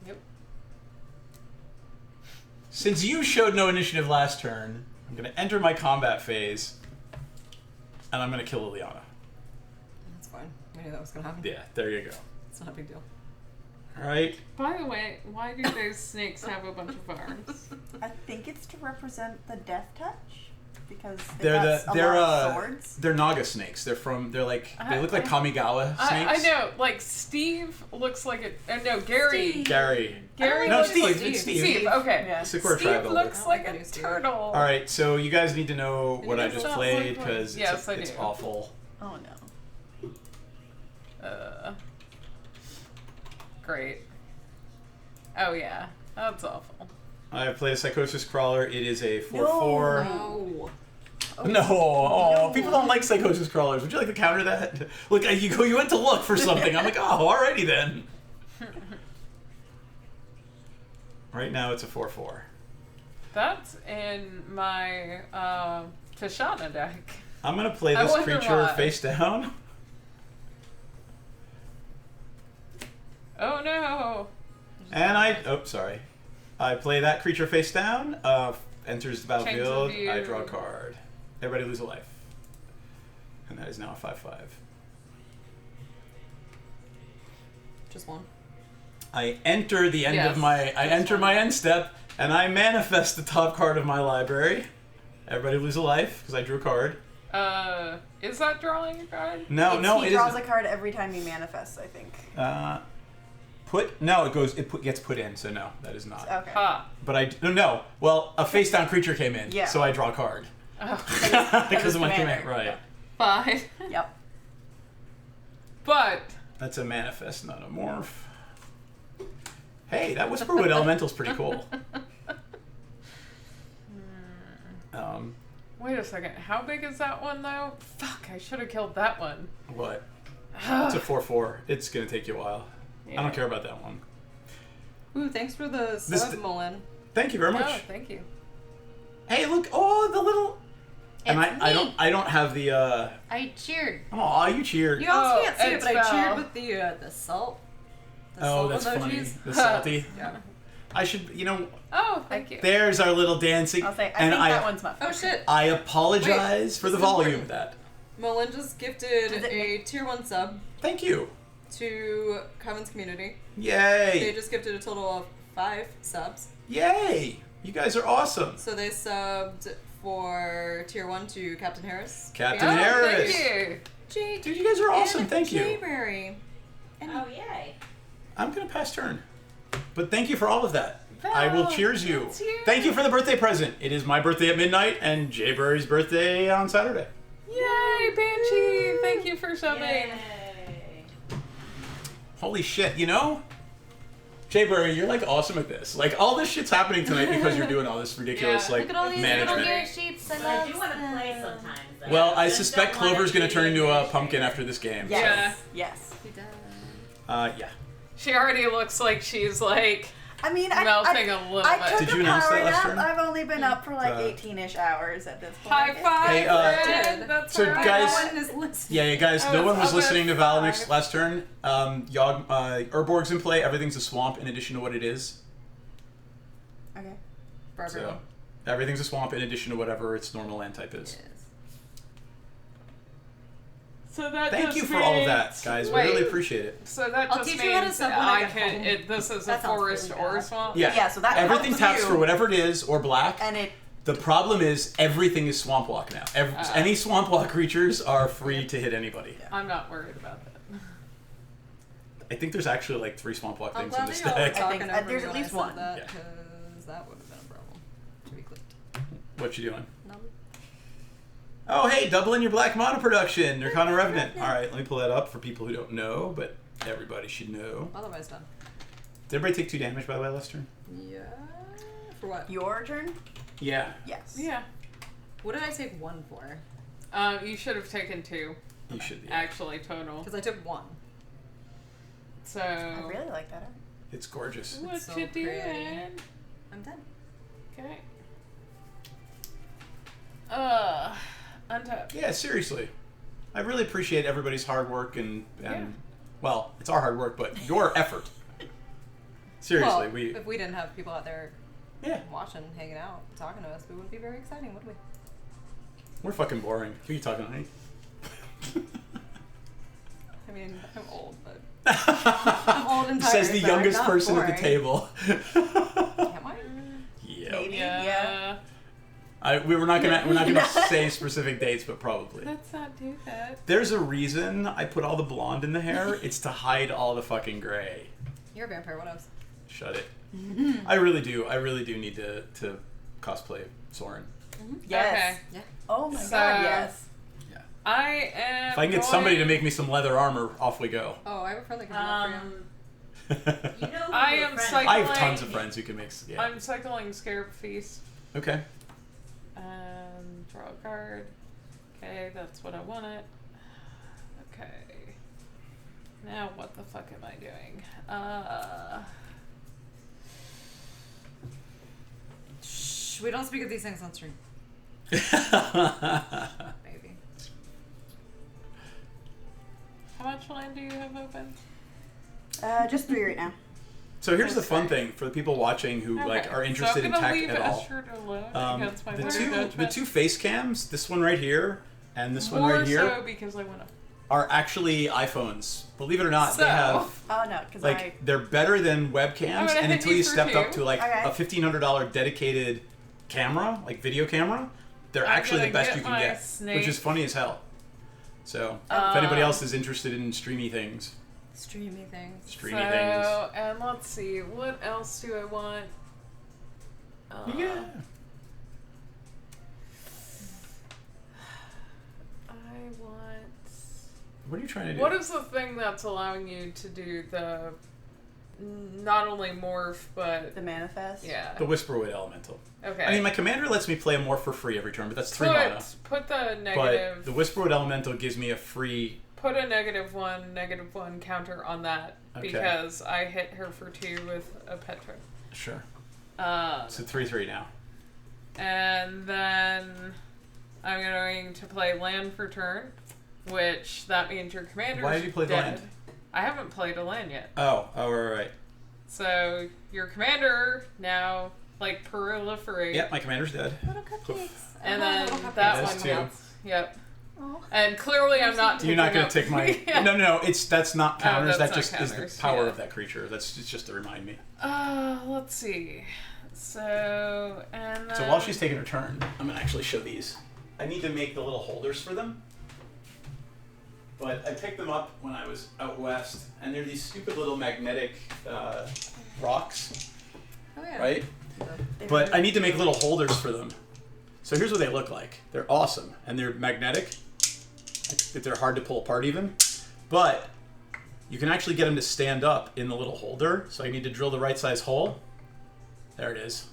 Yep. Since you showed no initiative last turn, I'm going to enter my combat phase, and I'm going to kill Liliana. That's fine. I knew that was gonna happen. Yeah, there you go. It's not a big deal. Alright. By the way, why do those snakes have a bunch of arms? I think it's to represent the death touch because They're they're swords. they're Naga snakes. They look like Kamigawa I snakes. know, like Steve looks like a. No, Gary. Steve. Gary. Gary No, looks Steve. like It's Steve. Steve. Okay. Yeah. Sikora Steve Tribe looks I like like a it, Steve. turtle. All right, so you guys need to know what I does just not played look like- because Yes, I it's do. awful. Oh no. Great. Oh yeah, that's awful. I played a Psychosis Crawler. It is a 4/4. No. No, oh, people don't like Psychosis Crawlers. Would you like to counter that? Look, you went to look for something. I'm like, oh, alrighty then. Right now it's a 4/4. That's in my Tashana deck. I'm gonna play I this wonder creature why. face down. Oh no! And sorry. I play that creature face down, enters the battlefield, Change of I draw a view. card. Everybody lose a life. And that is now a 5/5. Just one. I enter the end Yes, of my just enter one. my end step, and I manifest the top card of my library. Everybody lose a life, because I drew a card. Is that drawing a card? No, He it draws isn't. a card every time he manifests, I think. Gets put in, so no, that is not. Okay. Ha. But no. Well, a face down creature came in, Yeah. so I draw a card. Oh, Because of my commander. command, right. fine. Yep. But That's a manifest, not a morph. Hey, that Whisperwood Elemental's pretty cool. wait a second. How big is that one though? Fuck! I should have killed that one. What? It's a 4/4. It's gonna take you a while. I Yeah. don't care about that one. Ooh, thanks for the This- sub, Mullen. Thank you very much. Oh, thank you. Hey, look! Oh, the little. And It's I don't have the. I cheered. Oh, you cheered. You also Oh, can't see it, it's but I Val. cheered with the salt. The Oh, salt that's funny. emojis. The salty. Yeah. I should, Oh, thank you. There's our little dancing. I'll say, I and think that one's my Oh shit. I apologize Wait, for the this is volume of important. that. Mullen just gifted Does it a tier 1 sub Thank you. to Coven's community. They Yay! just gifted a total of 5 subs. Yay! You guys are awesome. So they subbed for tier 1 to Captain Harris. Captain Oh, Harris. thank you. Jake. Dude, you guys are awesome. And Thank you. Jayberry. And Oh yay! I'm gonna pass turn. But thank you for all of that. I will Val, cheers you. that's you. Thank you for the birthday present. It is my birthday at midnight and Jay Burry's birthday on Saturday. Yay, Banshee! Thank you for subbing. Yay. Holy shit, you know? Jay Burry, you're like awesome at this. Like all this shit's happening tonight because you're doing all this ridiculous Yeah. like Look at all these management. little Garrett sheeps. I But love I do want to play them. sometimes. though. Well, I Just suspect don't wanna Clover's gonna be turn into a administrator. pumpkin after this game. Yes. Yes. he does. Yeah. She already looks like she's like I mean, melting a little I bit. took Did a you announce power that last nap. turn? I've only been up for like Uh, 18-ish hours at this point. High five, Hey, friend. Did. That's so right. guys- No one is listening. Yeah, guys, I no was one was up listening to at Valinix 5. last turn. Urborg's in play. Everything's a swamp in addition to what it is. Okay. For everyone. So, everything's a swamp in addition to whatever its normal land type is. Yes. So that Thank just you for all of that, means- guys. We Wait, really appreciate it. So that I'll just teach you how to means sub that when I I get can. home. This is That a sounds forest really or bad. swamp. Yeah. Yeah, so that everything helps taps you. for whatever it is or black. And it The problem is everything is swamp walk now. Any swamp walk creatures are free to hit anybody. I'm not worried about that. I think there's actually like 3 swamp walk I'm things in glad this that y'all were deck. I think, talking over there's me at when least I said one. that, Yeah. 'cause that would have been a problem to be clipped. What you doing? None. Oh, hey, doubling your black mono production. Nirkana Revenant. All right, let me pull that up for people who don't know, but everybody should know. Otherwise done. Did everybody take 2 damage by the way last turn? Yeah. For what? your turn? Yeah. Yes. Yeah. What did I take 1 for? You should have taken 2. You should. Yeah. actually total. Because I took one. So I really like that art. It's gorgeous. what so you pretty. doing? I'm done. Okay. Untap. Yeah, seriously. I really appreciate everybody's hard work and Yeah. well, it's our hard work, but your effort. Seriously, Well, we if we didn't have people out there yeah, watching, hanging out, talking to us, we wouldn't be very exciting, would we? we're fucking boring. Who are you talking to? I mean, I'm old, but I'm old and tired. Says the but I'm youngest not person at the boring. table. Am I? Yeah. Maybe. Yeah. We're not gonna say specific dates, but probably. Let's not do that. There's a reason I put all the blonde in the hair. It's to hide all the fucking gray. You're a vampire. What else? Shut it. I really do need to cosplay Soren. Yes. Yeah. Oh my So- god, yes. I am. If I can get somebody to make me some leather armor, off we go. Oh, I have a friend that can do that for you. You know, I who am your friend- psych- I have tons of friends who can make. Yeah. I'm cycling Scarab Feast. Okay. Draw a card. Okay, that's what I wanted. Okay. Now what the fuck am I doing? Shh, we don't speak of these things on stream. Maybe. How much land do you have open? Just 3 right now. So here's the fun thing for the people watching who like Okay, are interested so in I'm gonna tech leave at all. Esther alone against my The better two judgment. face cams, this one right here and this one More right here, so because I want to. are actually iPhones. Believe it or not, So- they have Oh no, because like they're better than I'm webcams. gonna And hit until you you for stepped up 2. to like Okay. a $1,500 dedicated camera, like video camera, they're I'm actually the gonna best get you can my get, snake. which is funny as hell. So if anybody else is interested in streamy things, Streamy things. streamy things. And let's see, what else do I want? Yeah. I want. What are you trying to do? What is the thing that's allowing you to do the not only morph but the manifest. yeah? The Whisperwood Elemental. Okay. I mean, my commander lets me play a morph for free every turn, but that's 3 mana. Put the But negative. the Whisperwood Elemental gives me a free. Put a -1 counter on that Okay. because I hit her for 2 with a Petra. Sure. It's a 3/3 now. And then I'm going to play land for turn, which that means your commander's Why did you play the dead. land? I haven't played a land yet. Oh, right. So your commander now like proliferate. Yep, my commander's dead. Little cupcakes. And Oh, then little cupcakes. that That's one 2. counts. Yep. Oh. And clearly I'm not You're not taking going to up- take my. Yeah. No. That's not counters. that's That not just is counters, the power yeah. of that creature. It's just to remind me. Let's see. So and So while she's taking her turn, I'm going to actually show these. I need to make the little holders for them. But I picked them up when I was out west, and they're these stupid little magnetic rocks, Oh yeah. right? But I need to make little holders for them. So here's what they look like. They're awesome, and they're magnetic. They're hard to pull apart even. But you can actually get them to stand up in the little holder. So I need to drill the right size hole. There it is.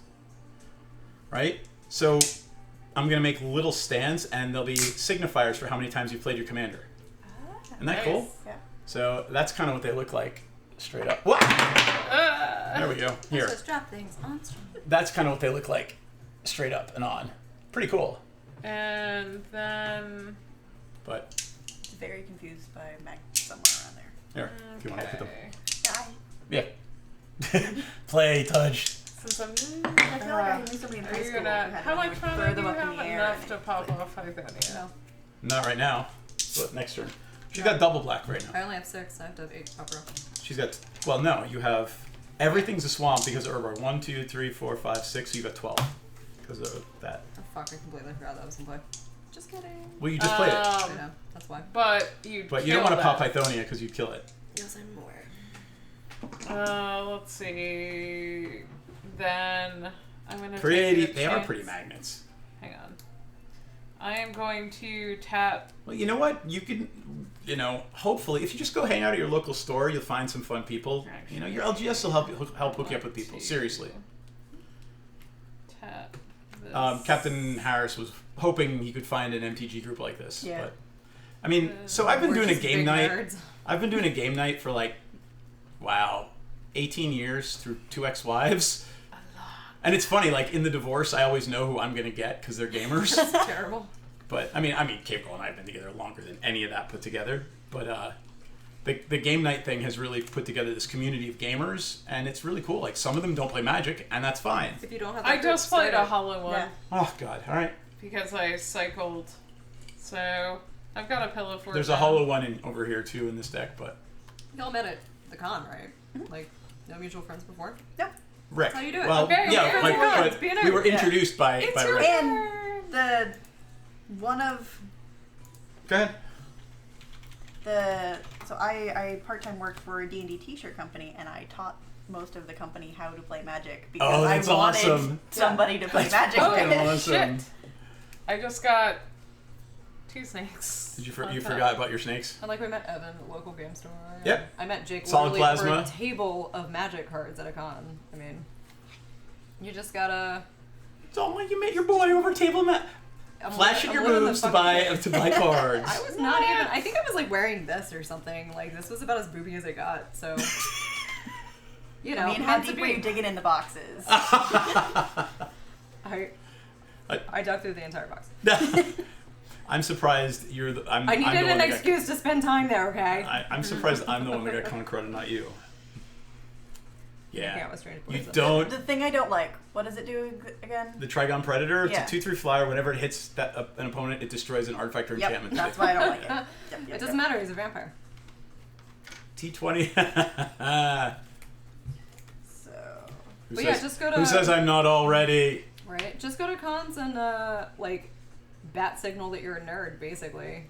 Right? So I'm going to make little stands, and they'll be signifiers for how many times you played your commander. Isn't that cool? Yeah. So that's kind of what they look like straight up. What? There we go. Here. Let's drop things on stream. That's kind of what they look like straight up and on. Pretty cool. And then But It's very confused by Mac somewhere around there. here, if you want to look at them. okay. Die. Yeah. Play, touch. Since I'm I feel like I knew somebody in are high you school gonna who had how one much where money throw do them you up in have the air enough and to it pop flipped. off Ivania? No. Not right now. But next turn. She's got double black right now. I only have 6. I have to have 8 opera. She's got. Well, no, you have. Everything's a swamp because of Urbar. 1, 2, 3, 4, 5, 6. So you got 12 because of that. Oh fuck! I completely forgot that was in play. Just kidding. Well, you just played it, I know. That's why. But you but you don't want to kill pop Pythonia because you kill it. Yes, I'm aware. that. Let's see. Then I'm gonna Pretty. take a They are chance. pretty magnets. Hang on. I am going to tap. Well, you know what? You can, hopefully, if you just go hang out at your local store, you'll find some fun people. Your LGS will help hook you up with people. Seriously. Tap. This. Captain Harris was hoping he could find an MTG group like this. Yeah. But I mean, so I've been We're doing a just game big night. nerds. I've been doing a game night for like, wow, 18 years through 2 ex-wives. And it's funny, like in the divorce, I always know who I'm gonna get because they're gamers. It's terrible. But I mean, Cable and I have been together longer than any of that put together. But the game night thing has really put together this community of gamers, and it's really cool. Like some of them don't play Magic, and that's fine. If you don't have, I that just group, played start a it. hollow one Yeah. Oh God! All right, because I cycled. So I've got a pillow for there's a hollow one in over here too in this deck, but Y'all met at the con, right? Like, no mutual friends before? Rick. how you do it. Well, Okay, yeah, okay, like, okay. but Be a we nerd. were Yeah. introduced by It's your Rick. And the one of Go ahead. so I part-time worked for a D&D t-shirt company, and I taught most of the company how to play Magic because Oh, that's I wanted awesome. somebody to play That's Magic fucking with. awesome. Shit. I just got 2 snakes. Did you on you top. forgot about your snakes? And like we met Evan at the local game store. and Yep. I met Jake Solid literally for plasma. a table of Magic cards at a con. I mean, you just gotta. Don't let you met your boy over table mat. I'm Flashing I'm your living the moves to fucking buy thing. to buy cards. I was not even. I think I was like wearing this or something. Like this was about as booby as it got. So. You know, I mean, how meant to deep were you be. digging in the boxes? I dug through the entire box. I'm surprised you're the. I'm I the needed one an that got- excuse to spend time there. Okay. I'm surprised I'm the one that got Concreta, not you. Yeah, Yeah. I was trying to You place it. don't. The thing I don't like. What does it do again? The Trigon Predator, it's Yeah. a 2/3 flyer. Whenever it hits that an opponent, it destroys an artifact or Yep, enchantment. that's why I don't like it. Yep, It yep, doesn't matter. He's a vampire. T20. So Who But yeah, says- just go to. Who says I'm not already? Right. Just go to cons and like bat signal that you're a nerd, basically.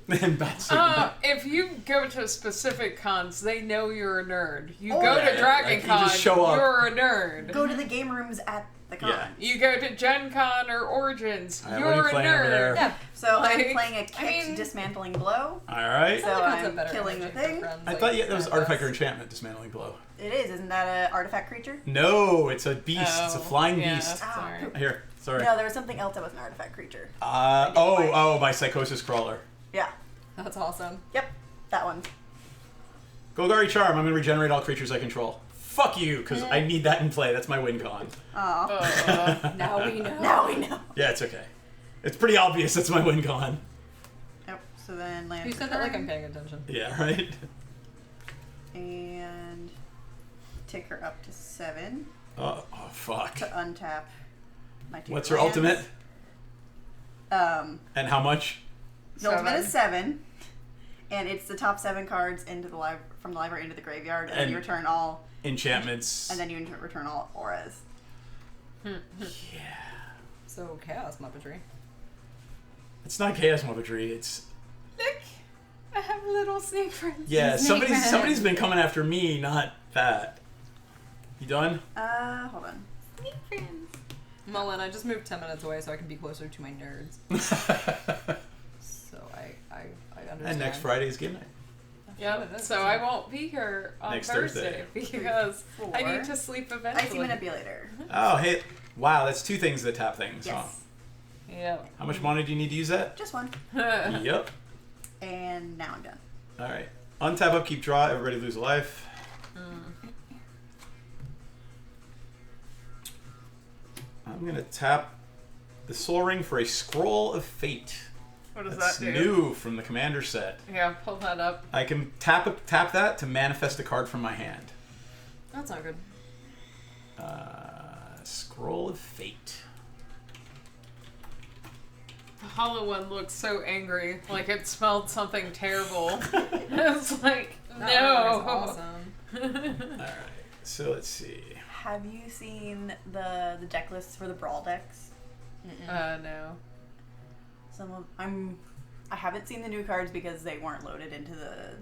And bats are If you go to specific cons, they know you're a nerd. You Or- go Yeah, to Dragon like, you Con, just show up. you're a nerd. go to the game rooms at the con. Yeah. You go to Gen Con or Origins, Alright, you're what are you a playing over there? nerd. Yeah. So Like, I'm playing a kicked mean- dismantling blow. All right. So I like concept I'm better killing the energy thing. for friends, I like, thought that was Xanathos. artifact or enchantment, dismantling blow. It is. Isn't that an artifact creature? No, it's a beast. It's a Oh, flying yeah, beast. that's Ah, alright. Here, sorry. No, there was something else that was an artifact creature. My Psychosis Crawler. Yeah. That's awesome. Yep. That one. Golgari Charm. I'm gonna regenerate all creatures I control. Fuck you, because I need that in play. That's my win con. Oh. Now we know. Now we know. Yeah, it's okay. It's pretty obvious that's my win con. Yep. So then land. You said that like I'm paying attention. Yeah, right? And take her up to 7 Oh, fuck. to untap my 2 What's her lands. ultimate? The And how much? ultimate is 7, and it's the top 7 cards into the from the library into the graveyard, and then you And- return all, Enchantments. and then you return all auras. Yeah. So chaos muppetry. It's not Chaos Muppetry, it's... Look, I have little snake friends. Yeah, Snake Man. somebody's been coming after me, not that. You done? Hold on. Snake friends. Mullen, I just moved 10 minutes away so I can be closer to my nerds. So I understand. And next Friday is game night. Yep. That's So true. I won't be here on Next Thursday because I 4. need to sleep Icy eventually. manipulator. Oh, hey. Wow, that's 2 things that tap things, huh? Yes. Yep. How much mana do you need to use that? Just 1. Yep. And now I'm done. Alright. Untap, upkeep, draw. Everybody lose a life. I'm going to tap the Soul Ring for a Scroll of Fate. What does That's that do? new from the Commander set. Yeah, pull that up. I can tap that to manifest a card from my hand. That's not good. Scroll of Fate. The hollow one looks so angry, like it smelled something terrible. It's like, That no. one is awesome. Alright, so let's see. Have you seen the deck lists for the Brawl decks? No. Some of I haven't seen the new cards because they weren't loaded into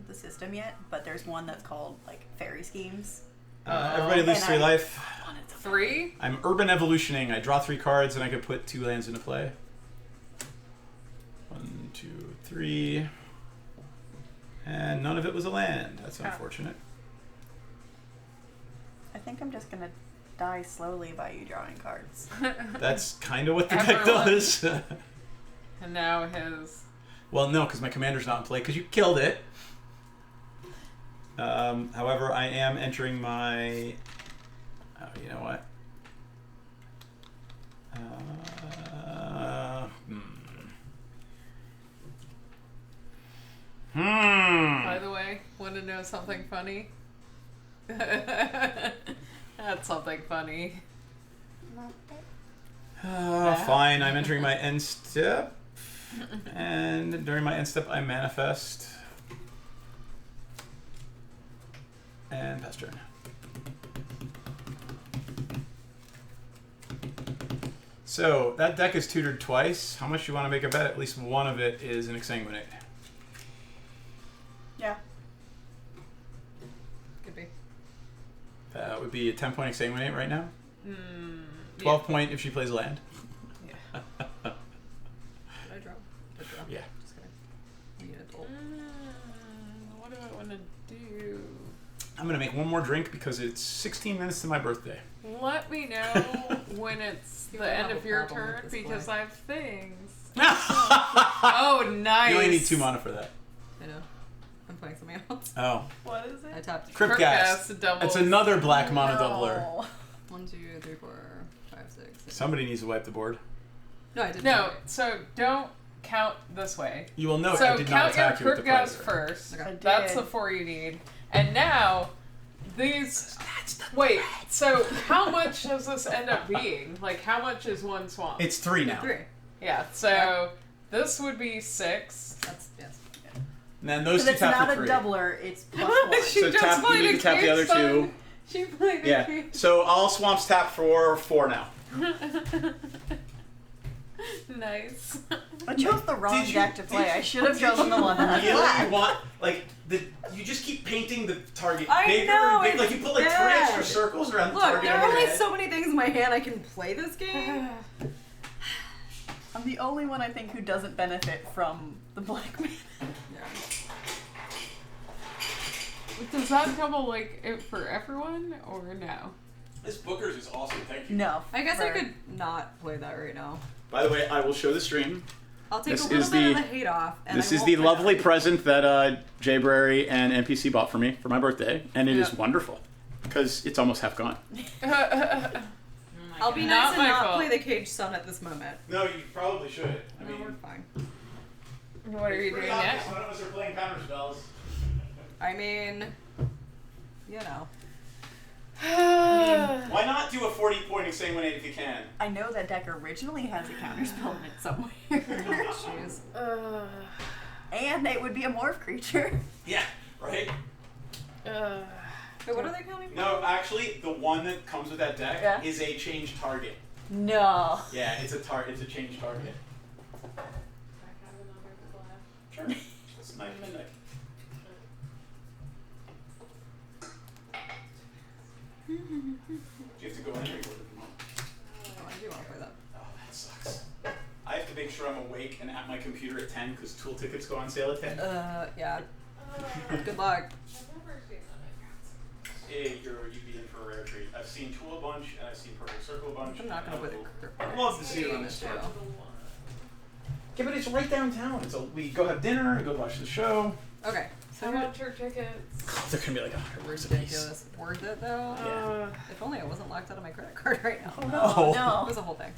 the system yet, but there's one that's called like Fairy Schemes. Everybody lose And 3 I- life. 3? I'm urban evolutioning. I draw 3 cards and I can put 2 lands into play. 1, 2, 3. And none of it was a land. That's unfortunate. I think I'm just gonna die slowly by you drawing cards. That's kind of what the deck Everyone. does. And now his Well, no, because my commander's not in play, because you killed it. However, I am entering my... Oh, you know what? By the way, want to know something funny? That's something funny. Fine, I'm entering my end step. And during my end step, I manifest. And pass turn. So, that deck is tutored twice. How much do you want to make a bet? At least one of it is an Exsanguinate. Yeah. Could be. That would be a 10-point Exsanguinate right now. 12 point if she plays land. Yeah. Did I draw? Did I draw? Yeah. Just kidding. I need a toll. What do I want to do? I'm going to make one more drink because it's 16 minutes to my birthday. Let me know when it's You the don't end have of a your problem turn with this because play. I have things. You Oh, nice. only need 2 mana for that. I know. I'm playing something else. Oh. What is I it? tapped. Cryptcast. doubles. It's another black mana doubler. No. 1, 2, 3, 4, 5, 6. Somebody needs to wipe the board. No, I didn't. No, so don't count this way. You will note So I did not count your attack you with the Cryptgas predator. first. Okay. I That's did. the 4 you need. And now, these... Wait, so how much does this end up being? Like, how much is one swamp? It's 3 now. 3. Yeah, so this would be 6. That's, yes. And then those Because two it's tap not for a free. doubler, it's +1. She So just tap- you played need a to tap the other cage two. son. She played a Yeah. cage. So all swamps tap for 4 now. Nice. I chose the wrong Did you- deck to play. did I you- should have did chosen you the one that had really black. want you just keep painting the target I bigger know, and bigger. Like it's you put like 3 bad. extra circles around the Look, target there on are your only head. so many things in my hand I can play this game. I'm the only one I think who doesn't benefit from the black man. Does that double like it for everyone or no? This Booker's is awesome. Thank you. No. I guess I for- could not play that right now. By the way, I will show the stream. I'll take This a little is bit of the- the hate off. And This I is won't the play lovely that. present that Jay Brary and NPC bought for me for my birthday, and it is Yeah. wonderful because it's almost half gone. I'll be Not nice my and not fault. play the Cage Sun at this moment. No, you probably should. I No, we're fine. What are you doing now? None of us are playing counter spells. I mean, you know. Why not do a 40-point Exsanguinate if you can? I know that deck originally has a counterspell in it somewhere. Jeez. And it would be a morph creature. Yeah, right? Wait, what are they counting for? No, actually, the one that comes with that deck Yeah. is a change target. No. Yeah, it's a change target. Sure. It's nice midnight. Do you have to go in or you order them home? Oh, I do want to play that. Oh, that sucks. I have to make sure I'm awake and at my computer at 10 because tool tickets go on sale at 10. Yeah. Good luck. Hey, you'd be in for a rare treat. I've seen Tool a bunch and I've seen Purple Circle a bunch. I'm not gonna play the I'd love to see it on the store. Yeah, but it's right downtown. We go have dinner and go watch the show. Okay. So How about your tickets? They're gonna be like $100 a piece. ridiculous. Worth it though. Yeah. If only I wasn't locked out of my credit card right now. No. It No. was a whole thing.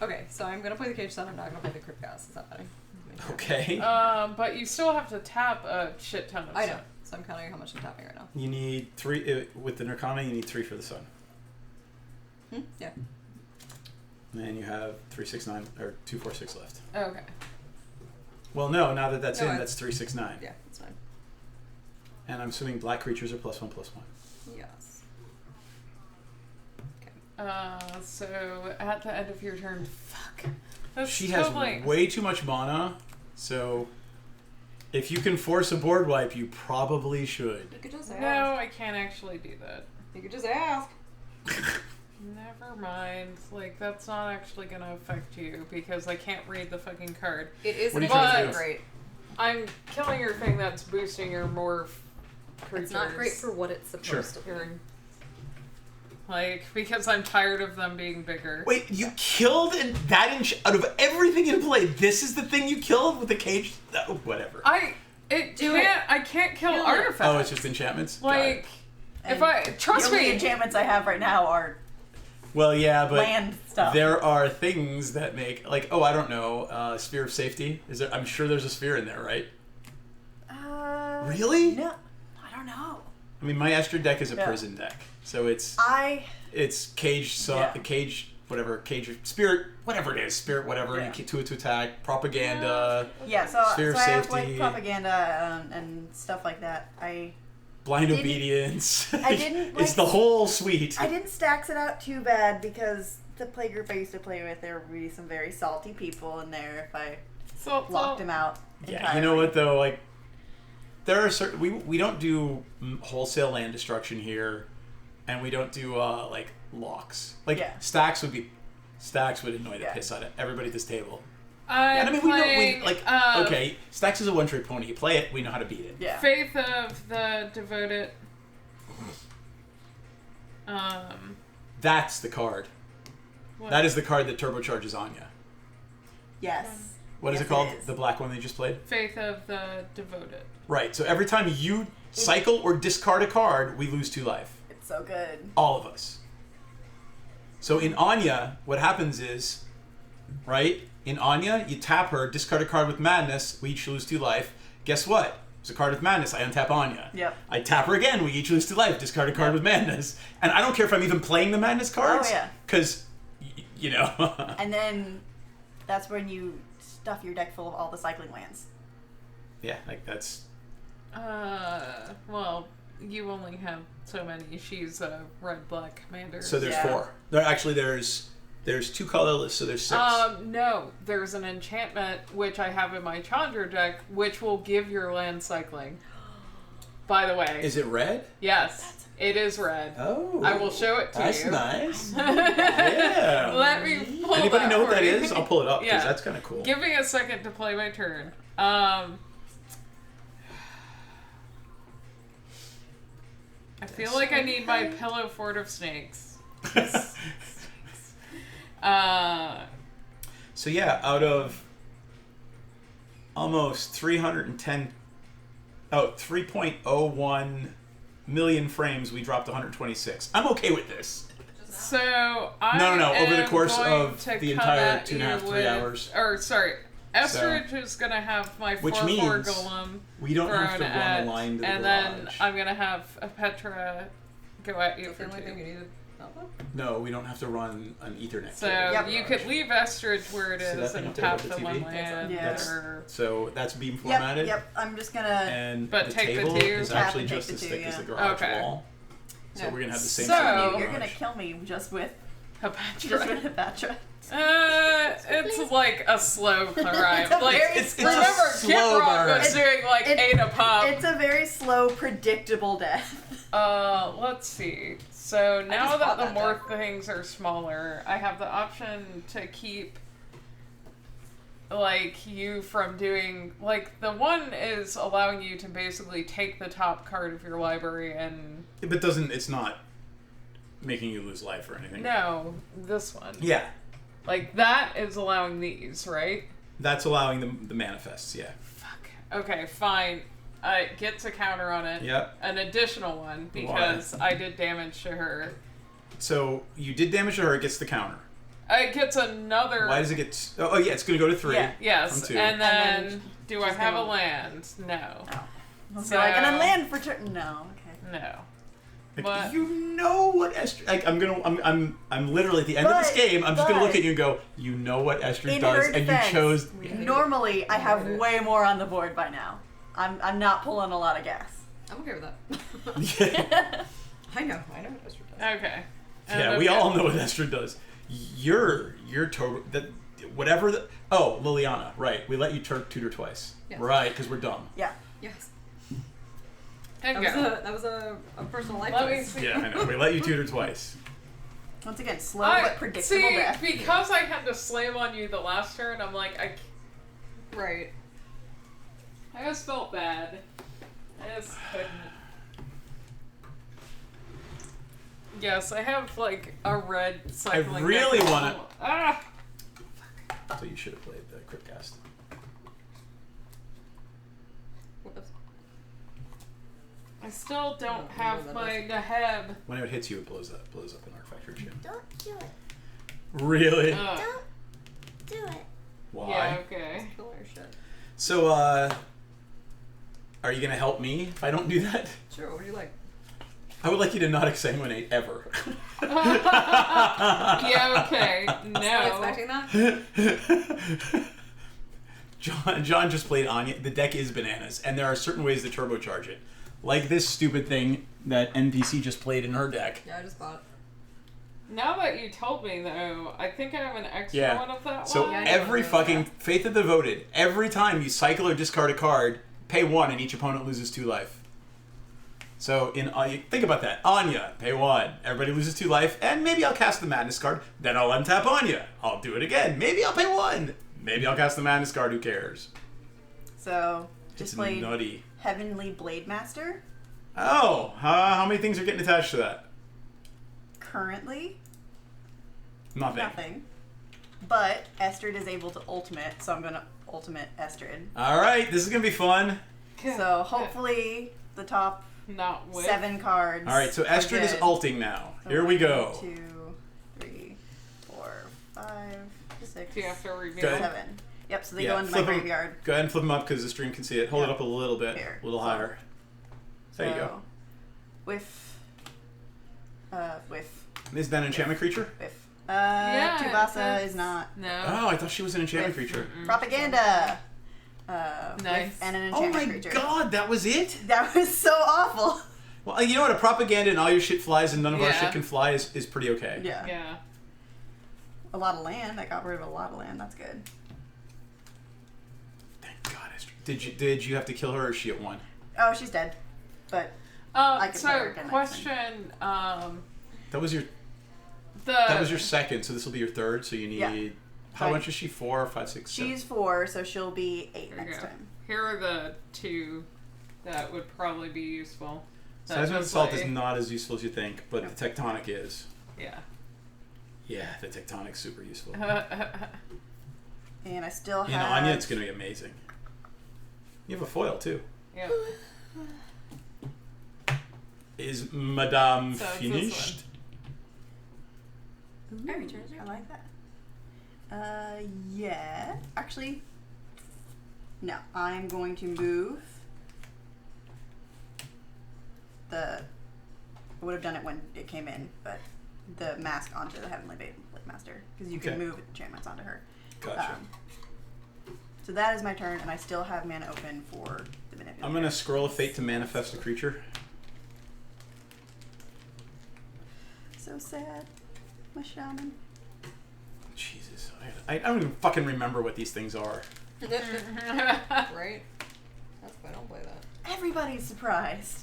Okay, so I'm gonna play the Cage Sun. I'm not gonna play the Cryptgas. Is that funny? Okay. But you still have to tap a shit ton of I know. stuff. So I'm counting how much I'm tapping right now. You need 3 with the Nirkana. You need 3 for the sun, Yeah. and you have 3, 6, 9 or 2, 4, 6 left. Okay. Well, no. Now that that's No, in, I- that's 3, 6, 9. Yeah, that's fine. And I'm assuming black creatures are +1/+1. Yes. So at the end of your turn, fuck. That's She has totally... way too much mana, so if you can force a board wipe, you probably should. You could just ask. No, I can't actually do that. You could just ask. Never mind. Like, that's not actually gonna affect you because I can't read the fucking card. It is What are you trying to not do? great. I'm killing your thing that's boosting your morph creatures. It's not great for what it's supposed Sure. to be. Your Like, because I'm tired of them being bigger. Wait, you killed out of everything in play, this is the thing you killed with the cage? Oh, whatever. I can't kill artifacts. Oh, it's just enchantments? Got it. like, if I The trust only me. enchantments I have right now are Well, yeah, but land stuff. there are things that make, like, oh, I don't know, Sphere of Safety. Is there? I'm sure there's a sphere in there, right? Really? No, I don't know. I mean, my Esther deck is a Yeah. prison deck, so it's cage, Yeah. cage, whatever, cage spirit, whatever it is, spirit, whatever. Yeah. You get to attack, propaganda, Yeah, so Sphere of I have safety. like propaganda and stuff like that. blind Didn't- obedience. I didn't, it's like- the whole suite. I didn't stacks it out too bad because the playgroup I used to play with, there would be some very salty people in there if I locked them out. Yeah, you know what though, like there are certain we don't do wholesale land destruction here, and we don't do like locks. Like Yeah. stacks would annoy the Yeah. piss out of everybody at this table. I'm And I mean, playing, okay, stacks is a one-trick pony. You play it, we know how to beat it. Yeah. Faith of the Devoted. That's the card. What? That is the card that turbocharges Anya. Yes. What is Yes, it called? it is. The black one that you just played? Faith of the Devoted. Right. So every time you cycle or discard a card, we lose 2 life. It's so good. All of us. So in Anya, what happens is, right? In Anya, you tap her, discard a card with Madness, we each lose 2 life. Guess what? It's a card with Madness, I untap Anya. Yep. I tap her again, we each lose 2 life, discard a card with Madness. And I don't care if I'm even playing the Madness cards. Oh, yeah. Because, you know. And then that's when you stuff your deck full of all the cycling lands. Yeah, like that's... Well, you only have so many. She's a red-black commander. So there's Yeah. 4. There's 2 colorless, so there's 6. No, there's an enchantment which I have in my Chandra deck, which will give your land cycling. By the way, Is it red? yes, it is red. Oh. I will show it to That's you. nice. Yeah. Let me pull Anybody that know what for that you. is? I'll pull it up because Yeah. that's kind of cool. Give me a second to play my turn. I feel like I need my pillow fort of snakes. So yeah, out of almost 3.01 million frames, we dropped 126. I'm okay with this. So I No, over the am course going of to the come entire at 2.5, you 3 with- hours. Or sorry, Estridge is gonna have my Which 4/4 means golem We don't have to thrown run at, a line to the and garage. then I'm gonna have a Petra go at you Is for that the only thing 2. you needed? That one? No, we don't have to run an Ethernet. So cable to the you garage. could leave Estridge where it See that is thing and up there tap above the the one TV? land. Yeah. That's- Or, So that's beam Yep, formatted. yep. I'm just gonna. And But the take the table 2. is Tap actually and take just the as 2, thick as yeah. the garage Okay. wall. So Yeah. we're gonna have the same So- thing in the You're gonna garage. kill me just with Petra. Batra. It's like a slow climb. It's a Like very It's a remember, Kid slow Rock was burn. doing like It- 8 a pop. It's a very slow, predictable death. Let's see. So now just that bought the that morph deck. things are smaller, I have the option to keep like you from doing like the one is allowing you to basically take the top card of your library and But it's not making you lose life or anything. no, this one. Yeah. Like that is allowing these, right? That's allowing the manifests, yeah. Fuck. Okay, fine. It gets a counter on it. Yep. An additional one because I did damage to her. So you did damage to her, it gets the counter. It gets another. Why does it get... Oh, yeah, it's going to go to 3. Yeah. Yes, From 2. and then, then do I just have a gonna- land? No. So like, and then land for turn. No, okay. No. Like, But- you know what Esther... Like, I'm literally at the end of this But- game, I'm just going to look but- at you and go, you know what Esther In does, her and defense, you chose... Normally, I have way more on the board by now. I'm not pulling a lot of gas. I'm okay with that. Yeah, I know what Esther does. Okay. yeah, we all know what Esther does. You're total... Whatever the... Oh, Liliana, right. We let you tutor twice. Yes. Right, because we're dumb. Yeah. Yes. And That go. was a personal life Let me choice. see. Yeah, I know. We let you tutor twice. Once again, slow but predictable see, death. because I had to slam on you the last turn, I'm like, Right. I just felt bad. I just couldn't. Yes, I have like a red cycling. really deck. wanna- Ah! So you should have played the Cryptcast. Whoops. I still don't No, have that my is- Naheb. When it hits you, it blows up an artifact or two. Don't do it. Really? Ugh. Don't do it. Why? Yeah, okay. Killer shit. So, are you gonna help me if I don't do that? Sure, what do you like? I would like you to not exsanguinate ever. Yeah, okay. Not No. expecting that? John just played Anya. The deck is bananas, and there are certain ways to turbocharge it. Like this stupid thing that NPC just played in her deck. Yeah, I just bought it. Now that you told me, though, I think I have an extra Yeah. one of that So one. Yeah, I every know. fucking Faith of the Devoted, every time you cycle or discard a card, pay 1 and each opponent loses 2 life. So in think about that. Anya, pay 1. Everybody loses 2 life, and maybe I'll cast the Madness card. Then I'll untap Anya. I'll do it again. Maybe I'll pay 1. Maybe I'll cast the Madness card. Who cares? So just It's played nutty. Heavenly Blade Master. Oh, how many things are getting attached to that? Currently, Nothing. nothing. But Estrid is able to ultimate, so I'm gonna ultimate Estrid. All right, this is gonna be fun. So hopefully the top Not with. 7 cards. All right, so are Estrid is good. ulting now. So Here we 1, go. 2, 3, 4, 5, 6, Do you have to reveal? Good. 7. Yep. So they Yeah, go into my flip 'em. graveyard. Go ahead and flip them up because the stream can see it. Hold it Yeah. up a little bit, Here. a little So- higher. There you go. So, with. Is that an enchantment creature? Yeah, Tuvasa it's- is not. No. Oh, I thought she was an enchantment With- creature. Propaganda. Nice. And an Oh enchantment my creature. god, that was it? That was so awful. Well, you know what? A propaganda and all your shit flies and none of our Yeah. shit can fly is pretty okay. Yeah. Yeah. A lot of land. I got rid of a lot of land. That's good. Thank God. Did you have to kill her or is she at 1? Oh, she's dead. But I could play her So again next question. That was your second, so this will be your third. So you need Yeah. how Fine. much is she? 4, 5, 6, 7? she's 4, so she'll be 8 There you next go. time. Here are the 2 that would probably be useful. Seismic That's Assault like- is not as useful as you think, but No. the Tectonic is. Yeah. Yeah, the Tectonic's super useful. And I still have. In Anya, it's going to be amazing. You have a foil, too. Yep. Is Madame So it's this finished? Every turn is your I like that. Yeah. Actually, no. I'm going to move I would have done it when it came in, but the mask onto the Heavenly Blade Master because you can Okay. move enchantments onto her. Gotcha. So that is my turn, and I still have mana open for the manipulator. I'm going to scroll a fate to manifest a creature. So sad, my shaman. Jesus. I don't even fucking remember what these things are. Right? That's why I don't play that. Everybody's surprised.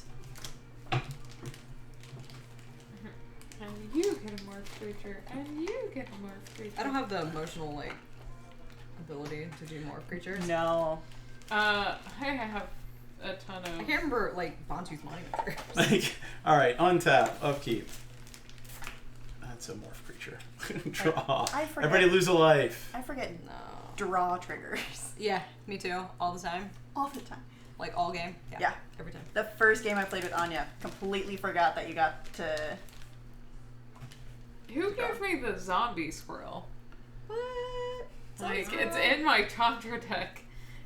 And you get a morph creature. And you get a morph creature. I don't have the emotional, like, ability to do more creatures. No. I have a ton of. I can't remember, like, Bantu's Monument. Like, all right, untap, upkeep. That's a morph creature. Draw. I forget. Everybody lose a life. I forget No. draw triggers Yeah, me too. All the time. all the time. Like, all game. Yeah. Every time. The first game I played with Anya, completely forgot that you got to. Who gave me the zombie squirrel? What? Like, it's in my Chandra deck.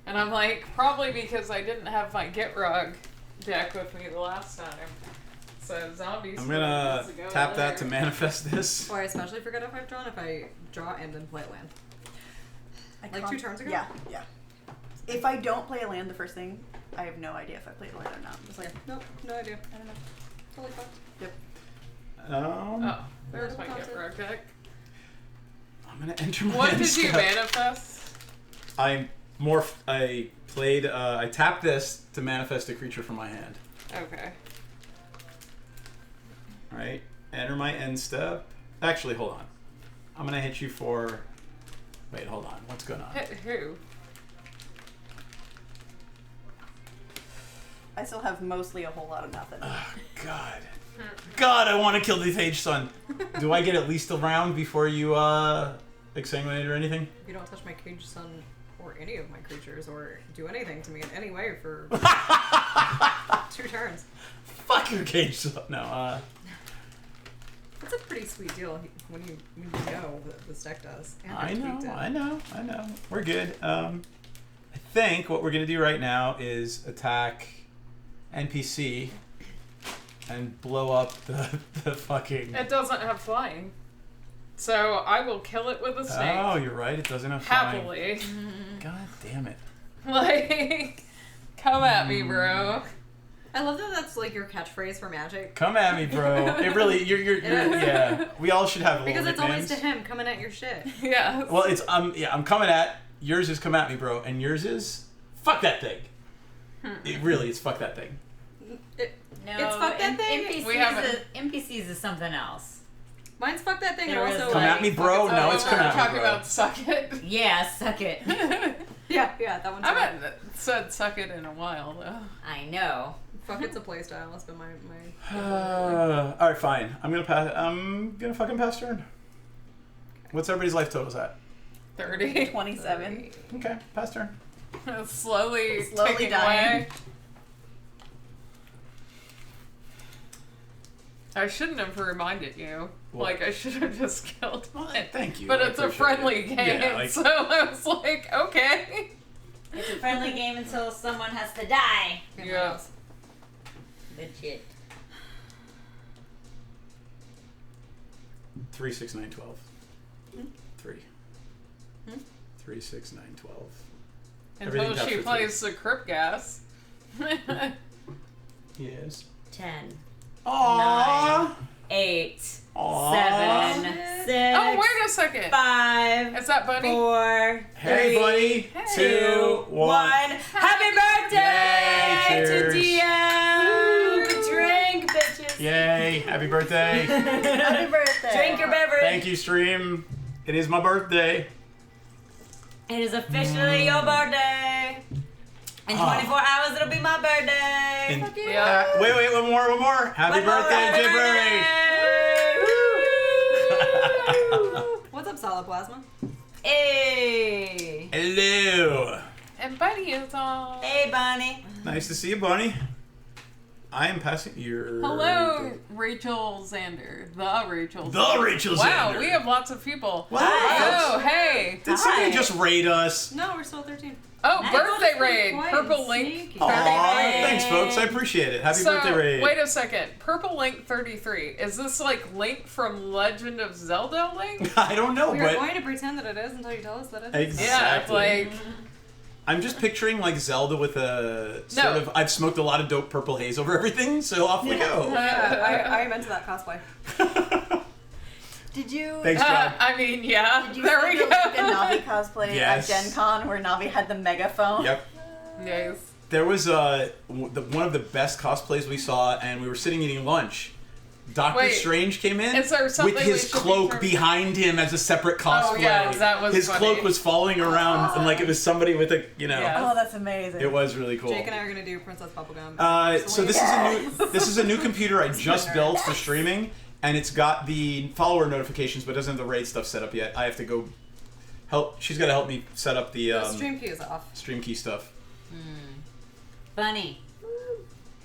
And I'm like, probably because I didn't have my Get Rug deck with me the last time. So zombies. I'm gonna tap that to manifest this. Or I especially forget if I've drawn if I draw and then play a land. I Like can't- 2 turns ago? Yeah, yeah. If I don't play a land the first thing, I have no idea if I played a land or not. It's like, Nope, no idea. I don't know. Totally fucked. Yep. Oh, there's my Get Rug deck. I'm gonna enter my What end did you step. manifest? I tapped this to manifest a creature from my hand. Okay. Alright, enter my end step. Actually, hold on. I'm gonna hit you for. Wait, hold on. What's going on? Hit who? I still have mostly a whole lot of nothing. Oh, God. God, I want to kill the Thage Sun. Do I get at least a round before you exsanguinate or anything? If you don't touch my cage son or any of my creatures or do anything to me in any way for 2 turns. Fuck your Cage Sun. No, That's a pretty sweet deal when you know what this deck does. And I you've know, tweaked it. I know. We're good. I think what we're gonna do right now is attack NPC and blow up the fucking. It doesn't have flying. So I will kill it with a snake. Oh, you're right. It doesn't have flying. Happily. God damn it. Like, come at me, bro. I love that that's like your catchphrase for Magic. Come at me, bro. It really, you're is. yeah. We all should have Because little it's always nicknames. to him coming at your shit. Yeah. Well, it's I'm coming at yours is come at me, bro, and yours is fuck that thing. It really is fuck that thing. No, It's fuck that thing? NPCs, We haven't- NPCs is something else. Mine's fuck that thing It and is also Come like, at me, bro. fuck No, it. it's we're come at me, talking bro. about suck it. Yeah, suck it. Yeah, that one's I right. haven't said suck it in a while, though. I know. Fuck it's a playstyle. That's been my All right, fine. I'm gonna fucking pass turn. What's everybody's life totals at? 30. 27. Okay, pass turn. Slowly ticking dying. away. I shouldn't have reminded you. What? Like, I should have just killed it. Thank you. But I it's a appreciate friendly it. game, Yeah, like, so I was like, okay. It's a friendly game until someone has to die. Yeah. Legit. 3, 6, 9, 12. Hmm? 3. 3, 6, 9, 12. Until Everything she taps for plays the Crypt Gas. Yes. 10, Aww. 8, Aww. 7, 6, Oh, wait a second. 5, Is that Bunny? 4, Hey, 3, buddy. Hey. 2, 1. Happy birthday Yay, to cheers. DM! Drink, bitches. Yay. Happy birthday. Happy birthday. Drink your beverage. Thank you, stream. It is my birthday. It is officially your birthday. In Ah. 24 hours, it'll be my birthday. And- Yeah. wait, one more. Happy One more. birthday, Happy Jay Bray. birthday. What's up, Solid Plasma? Hey. Hello. And Bunny is on. Hey, Bonnie. Nice to see you, Bunny. I am passing your. Hello, Rachel Xander. The Rachel The Xander. Rachel Wow, Xander. we have lots of people. Wow. Oh, hey. Did somebody just raid us? No, we're still 13. Oh, Nice. birthday raid. Quiet Purple and Link. sneaky. Aw, Birthday thanks, raid. folks. I appreciate it. Happy So, birthday raid. wait a second. Purple Link 33. Is this like Link from Legend of Zelda Link? I don't know, We are but going to pretend that it is until you tell us that it is. Exactly. Yeah, like, I'm just picturing like Zelda with a No. sort of. I've smoked a lot of dope purple haze over everything, so off we go. Yeah, I am into that cosplay. Did you? Thanks, John. I mean, yeah. Did you There see we the go. Luke and Navi cosplay Yes. at Gen Con where Navi had the megaphone? Yep. Nice. There was one of the best cosplays we saw, and we were sitting eating lunch. Doctor Wait, Strange came in is there something with we his should be cloak sure- behind him as a separate cosplay. Oh, yeah, that was his funny. cloak was following around, and like it was somebody with a Yeah. Oh, that's amazing. It was really cool. Jake and I are going to do Princess Bubblegum. So this is this is a new computer I just nerd. built for streaming, and it's got the follower notifications, but doesn't have the raid stuff set up yet. I have to go help. She's got to help me set up the The stream key is off. stream key stuff. Bunny.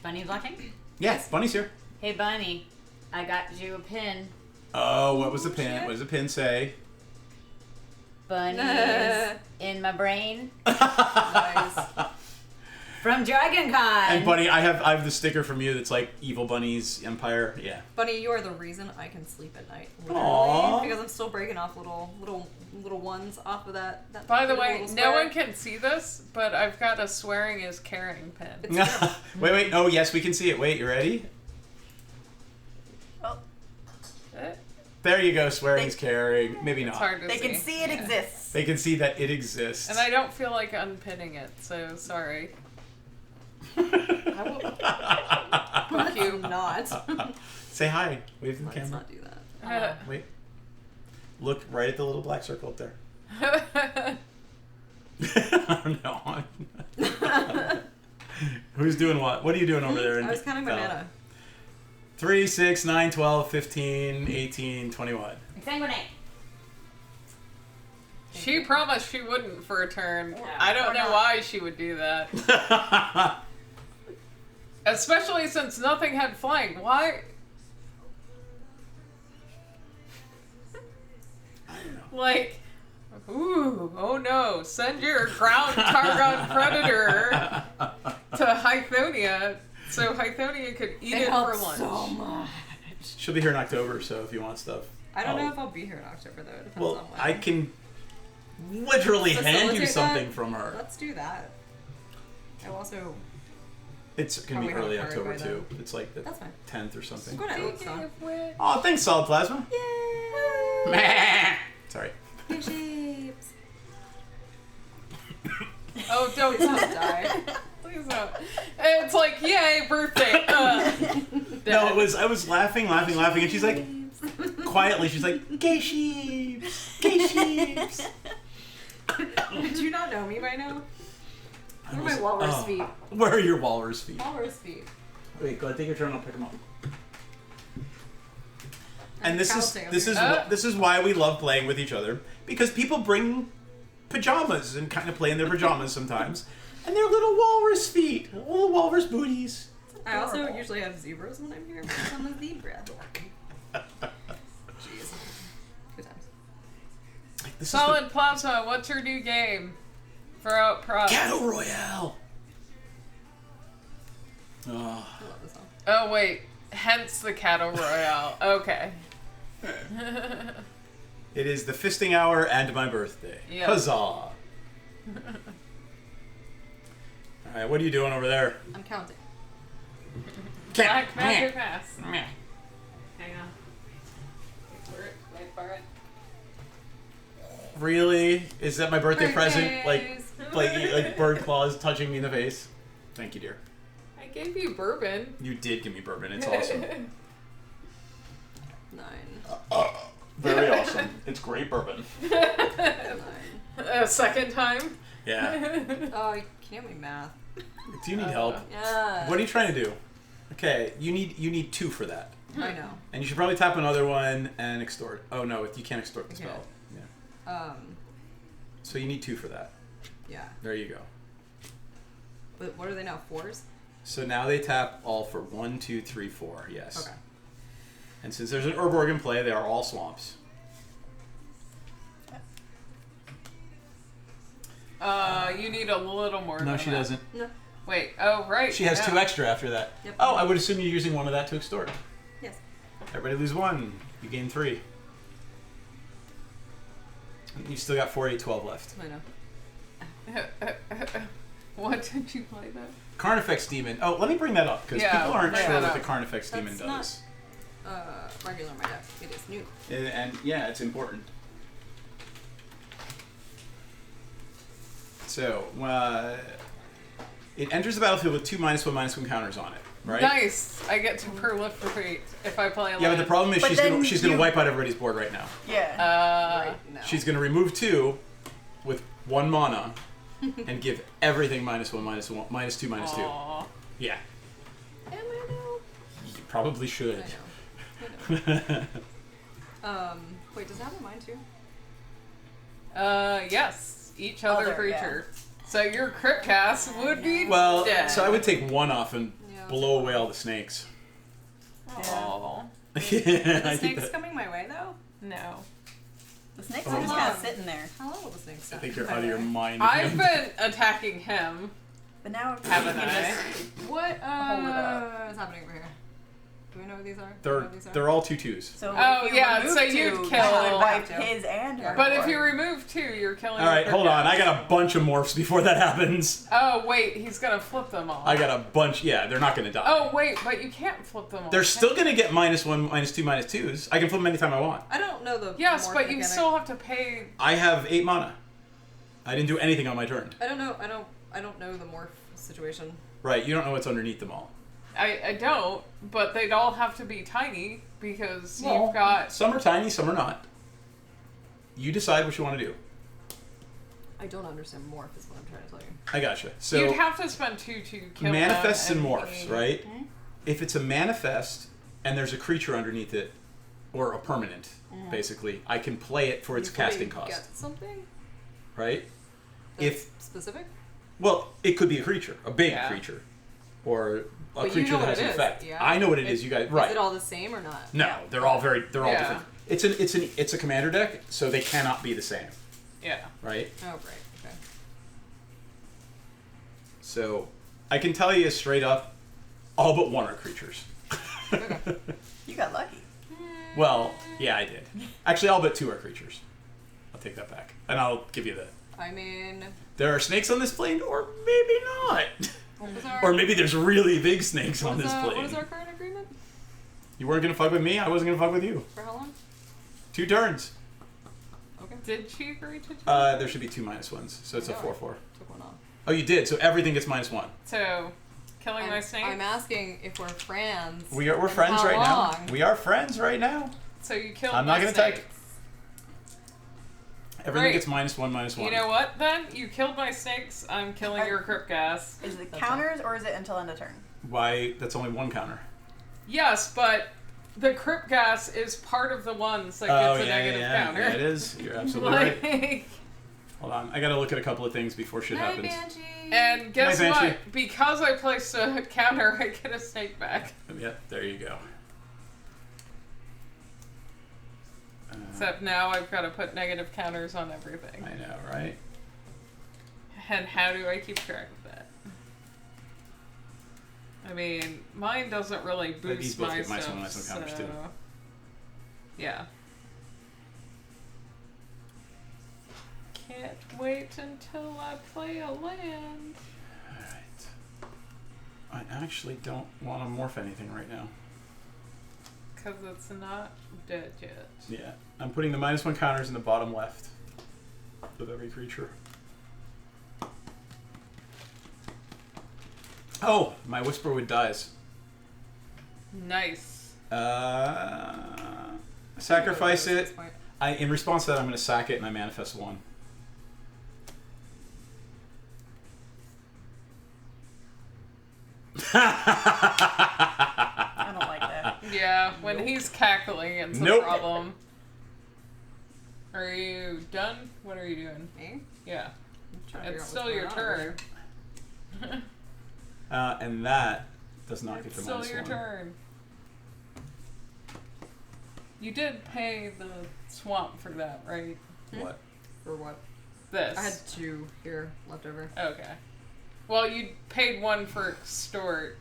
Bunny blocking? Yeah, Bunny's here. Hey, Bunny. I got you a pin. Oh, what was the pin? shit. What does the pin say? Bunnies in my brain Nice. from Dragon Con. And Bunny, I have the sticker from you that's like Evil Bunny's Empire. Yeah. Bunny, you are the reason I can sleep at night. Literally, Aww. because I'm still breaking off little ones off of that. By the little way, no square. one can see this, but I've got a swearing is caring pin. It's wait. Oh, yes, we can see it. Wait, you ready? Eh, There you go. Swearing's caring. Maybe It's not. hard to They see. can see it Yeah. exists. They can see that it exists. And I don't feel like unpinning it, so sorry. Let's you. not. Say hi. Wave to the Let's camera. not do that. Wait. Look right at the little black circle up there. I don't know. Who's doing what? What are you doing over there? I was counting my Val? mana. 3, 6, 9, 12, 15, 18, 21. Exsanguinate. She promised she wouldn't for a turn. Yeah, I don't or know not. why she would do that. Especially since nothing had flying. Why? I don't know. Like, ooh, oh no, send your ground Targon Predator to Hythonia so Hythonia could eat it for helps lunch. so much. She'll be here in October, so if you want stuff. I don't I'll- know if I'll be here in October though. It depends Well, on when. I can literally hand you Facilitate something that? from her. Let's do that. I also. It's gonna be Probably early have a October party by too. It's like the That's fine. 10th or I'm something. going to Speaking Oakstone. of which, Oh, thanks, Solid Plasma. Yay! Meh. Sorry. Good shapes. oh, don't die. Please don't. It's like, yay, birthday. No, it was. I was laughing, and she's like, quietly, she's like, gay sheeps, gay sheeps. Did you not know me by now? I Where are was- my walrus oh. feet? Where are your walrus feet? Walrus feet. Wait, go ahead, take your turn. I'll pick them up. And this is counting. this is Uh. this is why we love playing with each other, because people bring pajamas and kind of play in their pajamas sometimes, and they're little walrus feet, little walrus booties. I also usually have zebras when I'm here because I'm a zebra. Jeez. Good times. This Solid Plasma, what's your new game? For out is props. the Cattle Royale. Oh, I love this song. Oh wait, hence the Cattle Royale. Okay. it is the fisting hour and my birthday. Yeah. Huzzah! All right, what are you doing over there? I'm counting. Black Magic Pass. Hang on. Wait for it. Really? Is that my birthday present? Birthdays. Like bird claws touching me in the face? Thank you, dear. I gave you bourbon. You did give me bourbon. It's awesome. 9. Very awesome. It's great bourbon. 9. A second time. Yeah. Oh, you can't make math. Do you need help? Yeah. What are you trying to do? Okay, you need 2 for that, I know. and you should probably tap another one and extort. Oh no, you can't extort the I spell. can't. Yeah. So you need 2 for that. Yeah. There you go. But what are they now? 4s? So now they tap all for 1, 2, 3, 4. Yes. Okay. And since there's an Urborg in play, they are all swamps. You need a little more. No, than she that. doesn't. No. Wait. Oh, right. She has yeah. 2 extra after that. Yep. Oh, I would assume you're using 1 of that to extort. Yes. Everybody lose 1. You gain 3. You still got 4, 8, 12 left. I know. What did you play then? Carnifex Demon. Oh, let me bring that up, because Yeah, people aren't bring sure that what the up. Carnifex Demon That's not- does. Regular on my deck. It is new. And yeah, it's important. So, it enters the battlefield with 2 -1/-1 counters on it, right? Nice. I get to proliferate if I play a Yeah, but the problem is But she's then gonna you- wipe out everybody's board right now. Yeah. Right now. She's gonna remove 2 with 1 mana and give everything -1, -1, -2, -2. Aw. Yeah, Am I know? you probably should. I know. Wait, does it have a mine too? Yes. Each other Other, creature. So your crit cast would be Well, dead. so I would take 1 off and Yeah. blow away all the snakes. Aw. I The think snake's that- coming my way though? No. The snakes Oh are just my. kind of sitting there. How long will the snake I stay? think you're out of your mind. I've been attacking him. But now Haven't you can I? just What Hold it up. is happening over here? Do we know what these are? Do we know They're what these are? they're all 2/2s. So Oh, if you yeah, remove so 2, you'd that kill- would wipe Yeah. his and her. But if board. you remove 2, you're killing All right, your hold crit on. I cast. got a bunch of morphs before that happens. Oh, wait. He's going to flip them all. I got a bunch. Yeah, they're not gonna die. Oh, wait. But you can't flip them all. They're can still you? gonna get -1, -2, -2s. I can flip them anytime I want. I don't know the. Yes, morph but you mechanic. still have to pay. I have 8 mana. I didn't do anything on my turn. I don't know. I don't know the morph situation. Right, you don't know what's underneath them all. I don't, but they'd all have to be tiny because Well, you've got. Some are tiny, some are not. You decide what you want to do. I don't understand morph is what I'm trying to tell you. I gotcha. So You'd have to spend 2 to kill manifests them and morphs, right? If it's a manifest, and there's a creature underneath it, or a permanent, basically, I can play it for its You probably casting cost, Get something right? that's If specific. well, it could be a creature, a big Yeah. creature, or a But you creature know that what has it an is, effect. yeah? I know what it is. You guys, right? Is it all the same or not? No, they're all Yeah. different. It's a commander deck, so they cannot be the same, Yeah. right? Oh, right. Okay. So I can tell you straight up, all but one are creatures. You got lucky. Well, yeah, I did. Actually, all but two are creatures. I'll take that back, and I'll give you that. I mean, There are snakes on this plane, or maybe not. what was our, Or maybe there's really big snakes on what this is, plane. what is our current agreement? You weren't gonna fuck with me. I wasn't gonna fuck with you. For how long? 2 turns. Okay. Did she agree to do There should be 2 -1s, so it's a No. 4/4. Took one off. Oh, you did. So everything gets -1. So, killing my snake? I'm asking if we're friends. We're and friends how right long. now. We are friends right now. So you killed I'm my not gonna take- snakes. Everything Right. gets -1, -1. You know what, then? You killed my snakes, I'm killing Are- your crypt gas. Is it That's counters or is it until end of turn? Why? That's only 1 counter. Yes, but the crypt gas is part of the ones that gets a negative counter. Yeah, it is. You're absolutely right. Like, Hold on. I gotta look at a couple of things before shit Hey, happens. Banshee. and guess Hi, Banshee. what? Because I placed a counter, I get a snake back. Yep, there you go. Except now I've got to put negative counters on everything. I know, right? And how do I keep track of that? I mean, mine doesn't really But these boost both my get stuff, -1 counters, too. so- Yeah. Can't wait until I play a land. Alright. I actually don't want to morph anything right now. Because it's not dead yet. Yeah. I'm putting the -1 counters in the bottom left of every creature. Oh, my Whisperwood dies. Nice. Sacrifice At this it. point. In response to that, I'm going to sack it and I manifest 1. I don't like that. Yeah, when he's cackling, it's Nope. a problem. Are you done? What are you doing? Me? Yeah. I'm trying to figure It's out still what's your going on over turn. here. And that does not get It's the still -1. your turn. You did pay the swamp for that, right? What? For what? This. I had 2 here left over. Okay. Well, you paid 1 for extort,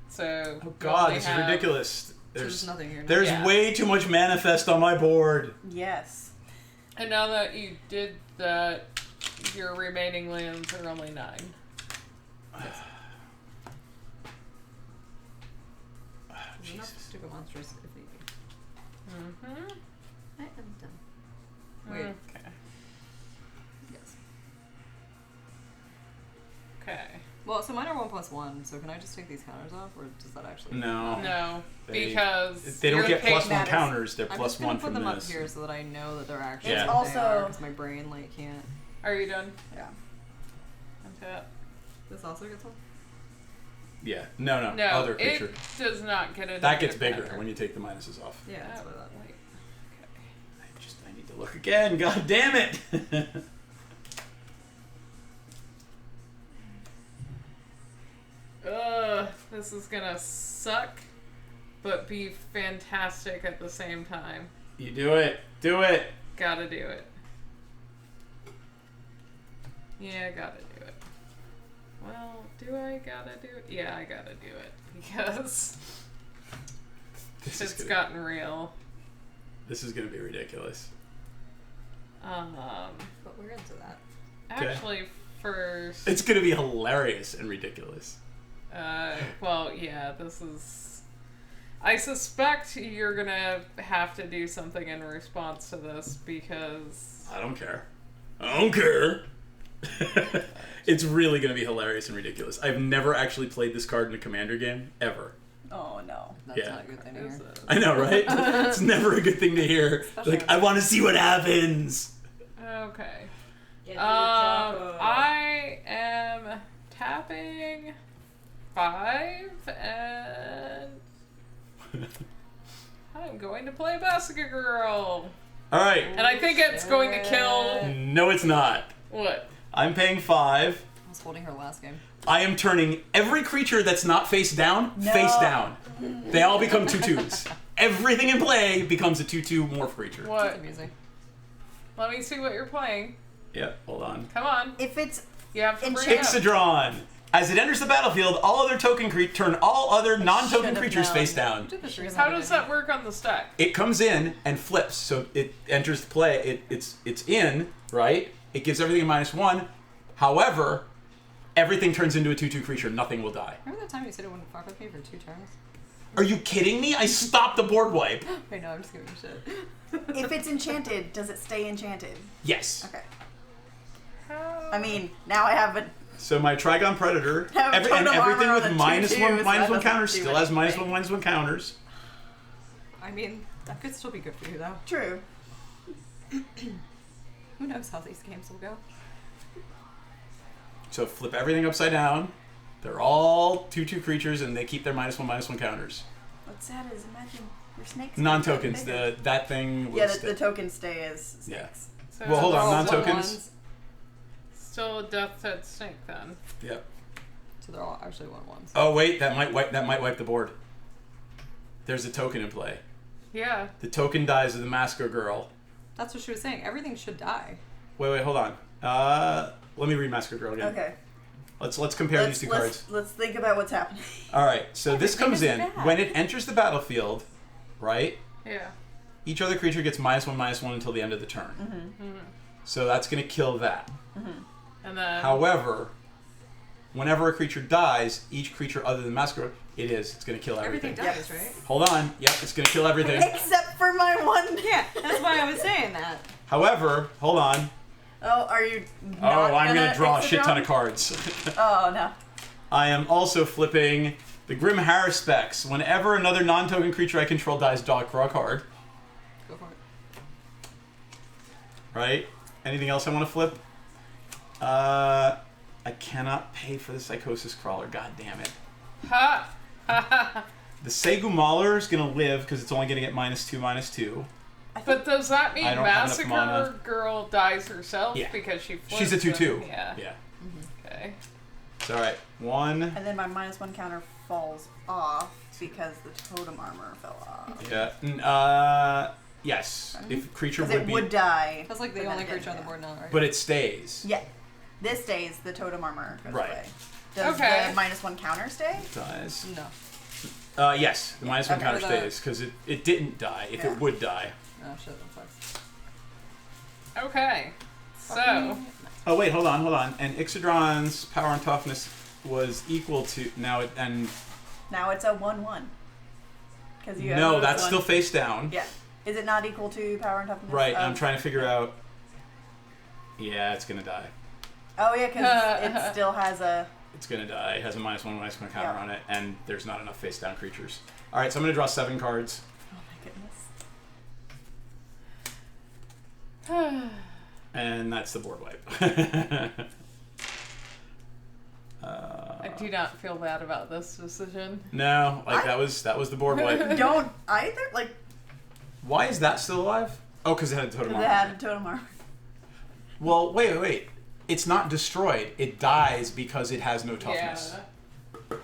so. Oh you god, only this is have- ridiculous. So There's there's nothing here. now. there's Yeah. way too much manifest on my board. Yes. And now that you did that, your remaining lands are only 9. There's enough Jesus. stupid monsters if need be. Mm-hmm. I am done. Wait. Okay. Yes. Okay. Well, so mine are 1+1. So can I just take these counters off, or does that actually? No. No, They- because They don't you're get paying- +1 matters. counters, they're I'm +1 just gonna from put them this. up here so that I know that they're actually. It's also- because my brain like can't. Are you done? Yeah. Okay. This also gets one. Yeah. No, No, other it creature. does not get a That gets negative bigger counter. when you take the minuses off. Yeah, that's Oh, what I thought. wait. I need to look again. God damn it. Ugh, this is gonna suck, but be fantastic at the same time. You do it. Do it. Gotta do it. Yeah, gotta do it. Well, do I gotta do it? Yeah, I gotta do it. Because This it's is gotten real. gonna be ridiculous. But we're into that. Actually, first... It's gonna be hilarious and ridiculous. well, yeah, this is... I suspect you're gonna have to do something in response to this because... I don't care. I don't care. It's really gonna be hilarious and ridiculous. I've never actually played this card in a commander game ever. Oh no. That's Yeah. not a good thing to hear. I know, right? It's never a good thing to hear. Like, I want to see what happens. Okay. Get to the chocolate. I am tapping 5 and I'm going to play Massacre Girl. All right. And I think it's going to kill... No, it's not. What? I'm paying 5. I was holding her last game. I am turning every creature that's not face down, face down. They all become 2/2s. Everything in play becomes a 2/2 morph creature. That's What? amusing. Let me see what you're playing. Yeah, hold on. Come on. If it's You have to bring it up. Ixodron. As it enters the battlefield, all other token turn all other non-token Should've creatures known. face down. Did this How does that work on the stack? It comes in and flips, so it enters the play. It's in, right? It gives everything a -1. However, everything turns into a 2/2 creature. Nothing will die. Remember that time you said it wouldn't fuck with me for 2 turns? Are you kidding me? I stopped the board wipe. Wait, no, I'm just giving you shit. if it's enchanted, does it stay enchanted? Yes. Okay. I mean, now I have a So my Trigon Predator, Have a and totem everything armor with on the -1, 2/2, so that -1 doesn't counters do still has anything. -1 counters. I mean, that could still be good for you, though. true. Who knows how these games will go? So flip everything upside down. They're all 2/2 creatures, and they keep their -1 counters. What's sad is imagine your snakes. Non-tokens. bigger. That thing. Was Yeah, the tokens stay as snakes. Yeah. So Well, hold They're on. all Non-tokens. 1/1s, Still a Death's Head Snake then. Yep. So they're all actually 1/1s. Oh wait, that might wipe the board. There's a token in play. Yeah. The token dies of the Massacre Girl. That's what she was saying. Everything should die. Wait, hold on. Let me read Massacre Girl again. Okay. Let's compare these two cards. Let's think about what's happening. All right. So this comes in is bad. when it enters the battlefield, right? Yeah. Each other creature gets -1/-1 until the end of the turn. So that's going to kill that. And then... However, whenever a creature dies, each creature other than Massacre, it's going to kill everything. Everything dies, right? Hold on. Yep, it's going to kill everything. Except for my one. Yeah, that's why I was saying that. However, hold on. Oh, are you? Oh, I'm going to draw a shit ton of cards. Oh no. I am also flipping the Grim Haruspex. Whenever another non-token creature I control dies, draw a card. Go for it. Right? Anything else I want to flip? I cannot pay for the Psychosis Crawler. God damn it. Ha! The Segu Mauler is going to live because it's only going to get -2/-2. But does that mean I don't have enough mana. Massacre Girl dies herself Yeah. because she flips She's a 2/2. them? Yeah. Yeah. Okay. It's alright. 1. And then my -1 counter falls off because the totem armor fell off. Yeah. Yes. If creature Because would it be. would die. That's like the but then only it didn't creature on the die. board now, right? But it stays. Yeah. This stays. The totem armor goes Right. away. Does Okay. the -1 counter stay? Dies. No. Yes. The -1 Okay. counter For the- stays because it didn't die if Yeah. it would die. Oh, shit, that sucks. Okay. So, Fucking- Oh wait, hold on. And Ixodron's power and toughness was equal to now it and Now it's a 1/1. Because you have no, those that's one- still face down. Yeah. Is it not equal to power and toughness? Right. of- I'm trying to figure out. Yeah, it's gonna die. Oh yeah, because it still has a. It's gonna die. It has a -1 counter Yeah. on it, and there's not enough face down creatures. All right, so I'm gonna draw 7 cards. Oh my goodness. And that's the board wipe. I do not feel bad about this decision. No, that was the board wipe. Don't either. Like, Why is that still alive? Oh, because it had a totem they armor. had a totem armor. Well, wait. It's not destroyed. It dies because it has no toughness. Yeah.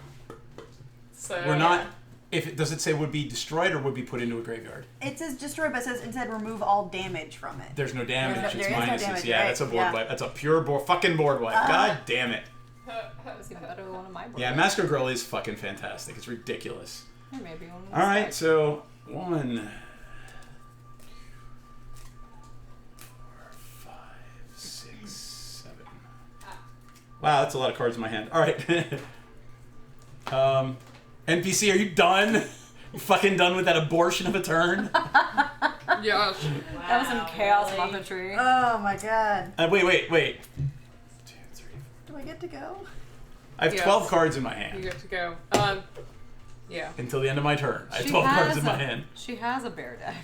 So We're not. Does it say would be destroyed or would be put into a graveyard? It says destroy, but it says instead remove all damage from it. There's no damage. There It's is no minuses. damage, Yeah, right? that's a board Yeah. wipe. That's a pure fucking board wipe. God damn it. It's even better than one of my boards. Yeah, Massacre Girl is fucking fantastic. It's ridiculous. Maybe one of All right, so 1, 4, 5, 6, 7. Wow, that's a lot of cards in my hand. All right. NPC, are you done? You fucking done with that abortion of a turn? Yes. That was some chaos really? muppetry. Oh my god. Wait. 2, 3, 4. Do I get to go? I have Yes. 12 cards in my You hand get to go. Yeah, until the end of my turn. I have She 12 cards has in my a- hand. She has a bear deck.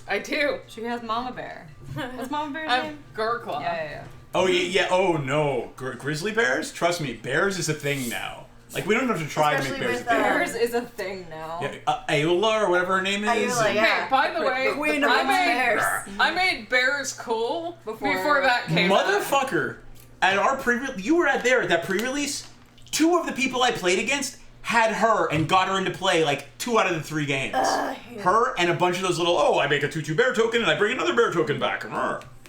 I do. She has Mama Bear. What's Mama Bear's I'm name? Garclaw. Yeah. Oh yeah. Oh no, grizzly bears. Trust me, bears is a thing now. Like, we don't have to try to Especially make bears with, big. Bears is a thing now. Yeah, Ayla or whatever her name is. Ayla, and- yeah. Hey, by the way, Queen of I all made bears. I made bears cool Before- before that came out. Motherfucker, at our you were at that pre-release. 2 of the people I played against had her and got her into play like 2 out of the 3 games. I hate Her and a bunch of those little, I make a 2/2 bear token and I bring another bear token back.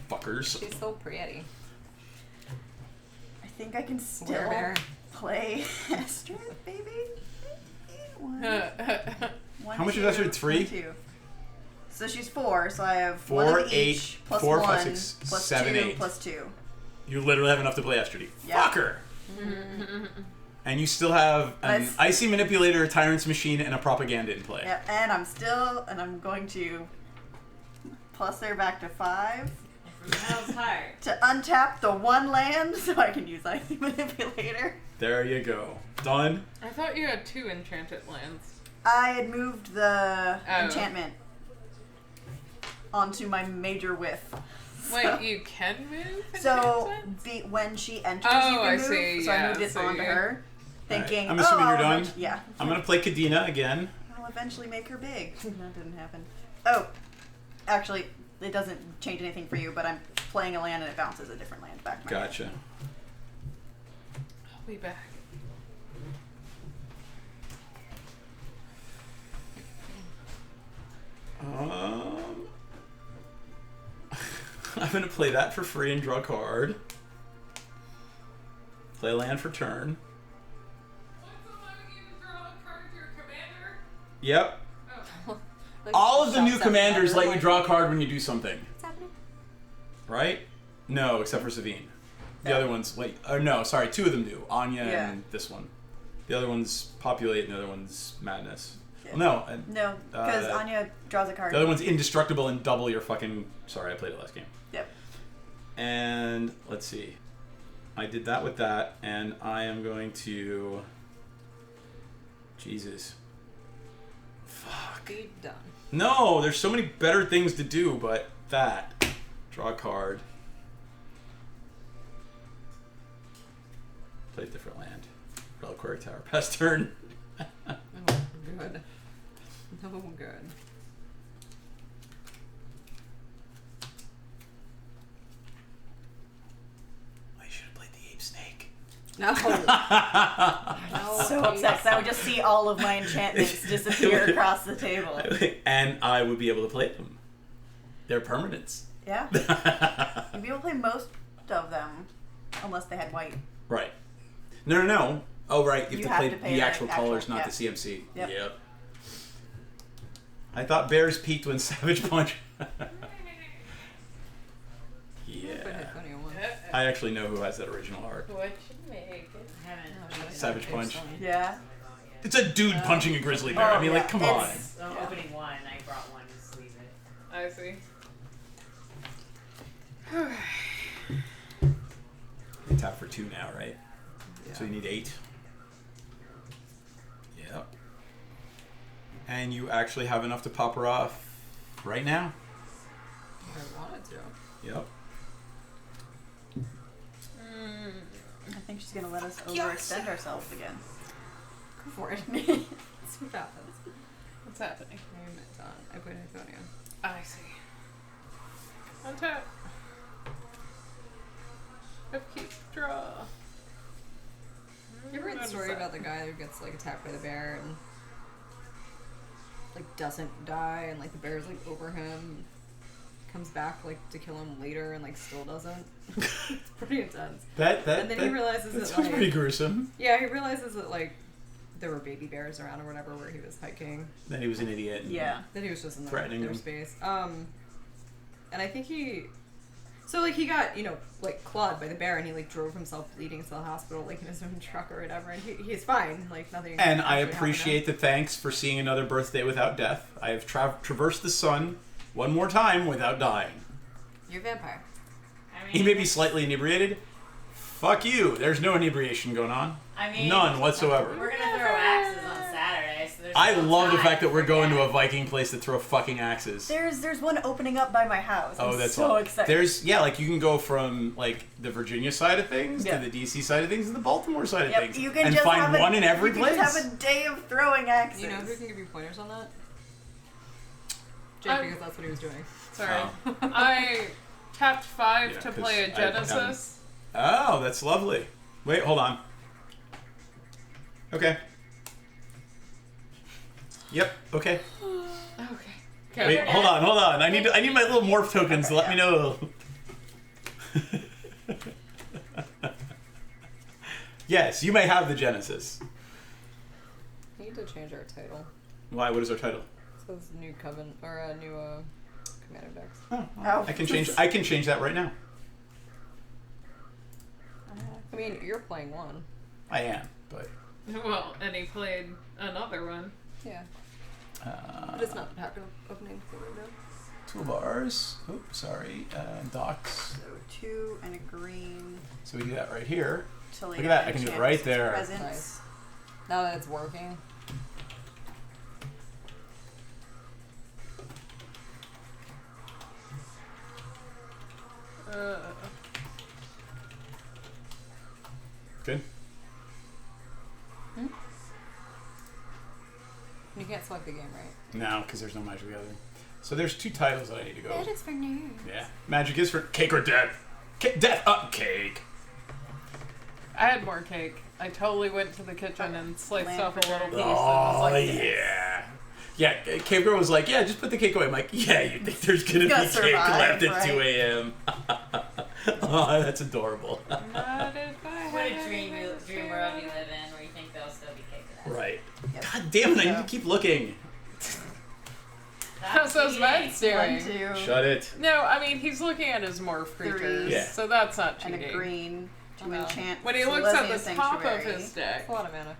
Fuckers. She's so pretty. I think I can still Bear. play Astrid, baby. One, How much is Astrid? 3? 2. So she's 4, so I have 4, 1 of 8, each, plus 4, 1, 5, 6, plus 7, 2, 8. plus 2. You literally have enough to play Astrid. Yeah. Fucker. And you still have an Nice. Icy Manipulator, a Tyrant's Machine, and a Propaganda in play. Yep, and I'm going to plus her back to 5 How's hard? to untap the 1 land so I can use Icy Manipulator. There you go. Done. I thought you had 2 enchanted lands. I had moved the Oh. enchantment onto my major whiff. Wait, you can move? So enchantments? when she enters, Oh, you can I move. see, So I yeah, moved it so onto you- her, thinking, I'm assuming you're I'll done? Yeah, I'm gonna play Kadena again. I'll eventually make her big. That didn't happen. Oh, actually, it doesn't change anything for you, but I'm playing a land and it bounces a different land back. to my hand. Gotcha. I'll be back. I'm gonna play that for free and draw a card. Play a land for turn. Yep. All of the new commanders let you draw a card when you do something, What's happening? right? No, except for Savine. The other ones, wait, no, sorry, 2 of them do. Anya Yeah. and this one. The other one's Populate and the other one's Madness. Yeah. Well, no, No, because Uh, Anya draws a card. the other one's Indestructible and double your fucking... Sorry, I played it last game. Yep. And let's see. I did that with that, and I am going to... Jesus. Fuck. Be done. No, there's so many better things to do, but that. Draw a card. Play a different land. Reliquary Tower. Pass turn. Oh, good. No good. I should have played the Ape Snake. No. No. So upset 'cause I would just see all of my enchantments disappear across the table. And I would be able to play them. They're permanents. Yeah. You'd be able to play most of them, unless they had white. Right. No. Oh, right. You You have to have play to pay the the actual colors, actual- not yeah. the CMC. Yep. I thought bears peaked when Savage Punch. But Yeah. it's funny, I want- I actually know who has that original art. What you make? I haven't. No, Savage Punch. Yeah. It's a dude punching a grizzly bear. I mean, like, come on. It's- So I'm opening one. I brought one to sleeve it. I see. You tap for 2 now, right? Yeah. So you need 8. Yep. And you actually have enough to pop her off right now. I wanted to. Yep. I think she's gonna let us overextend ourselves again. Go for it. See what happens. What's happening? I'm done. I put Antonio. I see. Untap. Upkeep. Draw. You ever read the story about the guy who gets like attacked by the bear and like doesn't die and like the bear's like over him, comes back like to kill him later and like still doesn't? It's pretty intense. That And then he realizes that that, sounds like- pretty gruesome. Yeah, he realizes that like there were baby bears around or whatever where he was hiking. Then he was an idiot. and- Yeah. Then he was just in Threatening their them. space. And I think so like he got, like clawed by the bear and he like drove himself bleeding to the hospital like in his own truck or whatever and he's fine, like nothing. And I actually appreciate the thanks for seeing another birthday without death. I have traversed the sun one more time without dying. happened. You're a vampire. I mean, He may be slightly inebriated. Fuck you. There's no inebriation going on. I mean, None whatsoever. We're gonna throw axes on Saturday, so there's I love the fact that we're going to a Viking place to throw fucking axes. There's one opening up by my house. Oh, I'm that's so all. excited. There's like you can go from like the Virginia side of things Yeah. to the DC side of things to the Baltimore side of Yep, things, you can and just find have one in every you place. can just have a day of throwing axes. You know who can give you pointers on that? Jake, I'm- because that's what he was doing. Sorry. Oh. I tapped 5 Yeah, to 'cause play a I haven't- Genesis. Oh, that's lovely. Wait, hold on. Okay. Yep. Okay. Okay. Wait, hold on. I need my little morph tokens. Okay, Let me know. Yes, you may have the Genesis. We need to change our title. Why? What is our title? It says new covenant or a new Commander Decks. Oh, Oh. I can change that right now. I mean, you're playing one. I am, but Well, and he played another one. Yeah. But it's not the pack opening for right now. toolbars. Oops, sorry. Docks. So 2 and a green. So we do that right here. Look at that, I can do it right there. Presents. Nice. Now that it's working. Good. You can't select the game, right? No, because there's no Magic the Gathering. So there's 2 titles that I need to go. That is for nerds. Yeah. Magic is for cake or death. Death up cake. I had more cake. I totally went to the kitchen and sliced Land off a little piece. preserve. And was Oh, like, yeah. Yeah, Cave Girl was like, yeah, just put the cake away. I'm like, yeah, you think there's going to be Gotta cake survive, left at 2 right? a.m. Oh, that's adorable. Not if I What a had dream any world you live in where you think there'll still be cake for that. Right. Yep. God damn it, I need to keep looking. How's those meds doing? 1, 2, Shut it. No, I mean, he's looking at his morph creatures, Yeah. so that's not and cheating. a green to No. enchant. When he looks at Selesnya the top of Sanctuary. his deck, That's a lot of mana.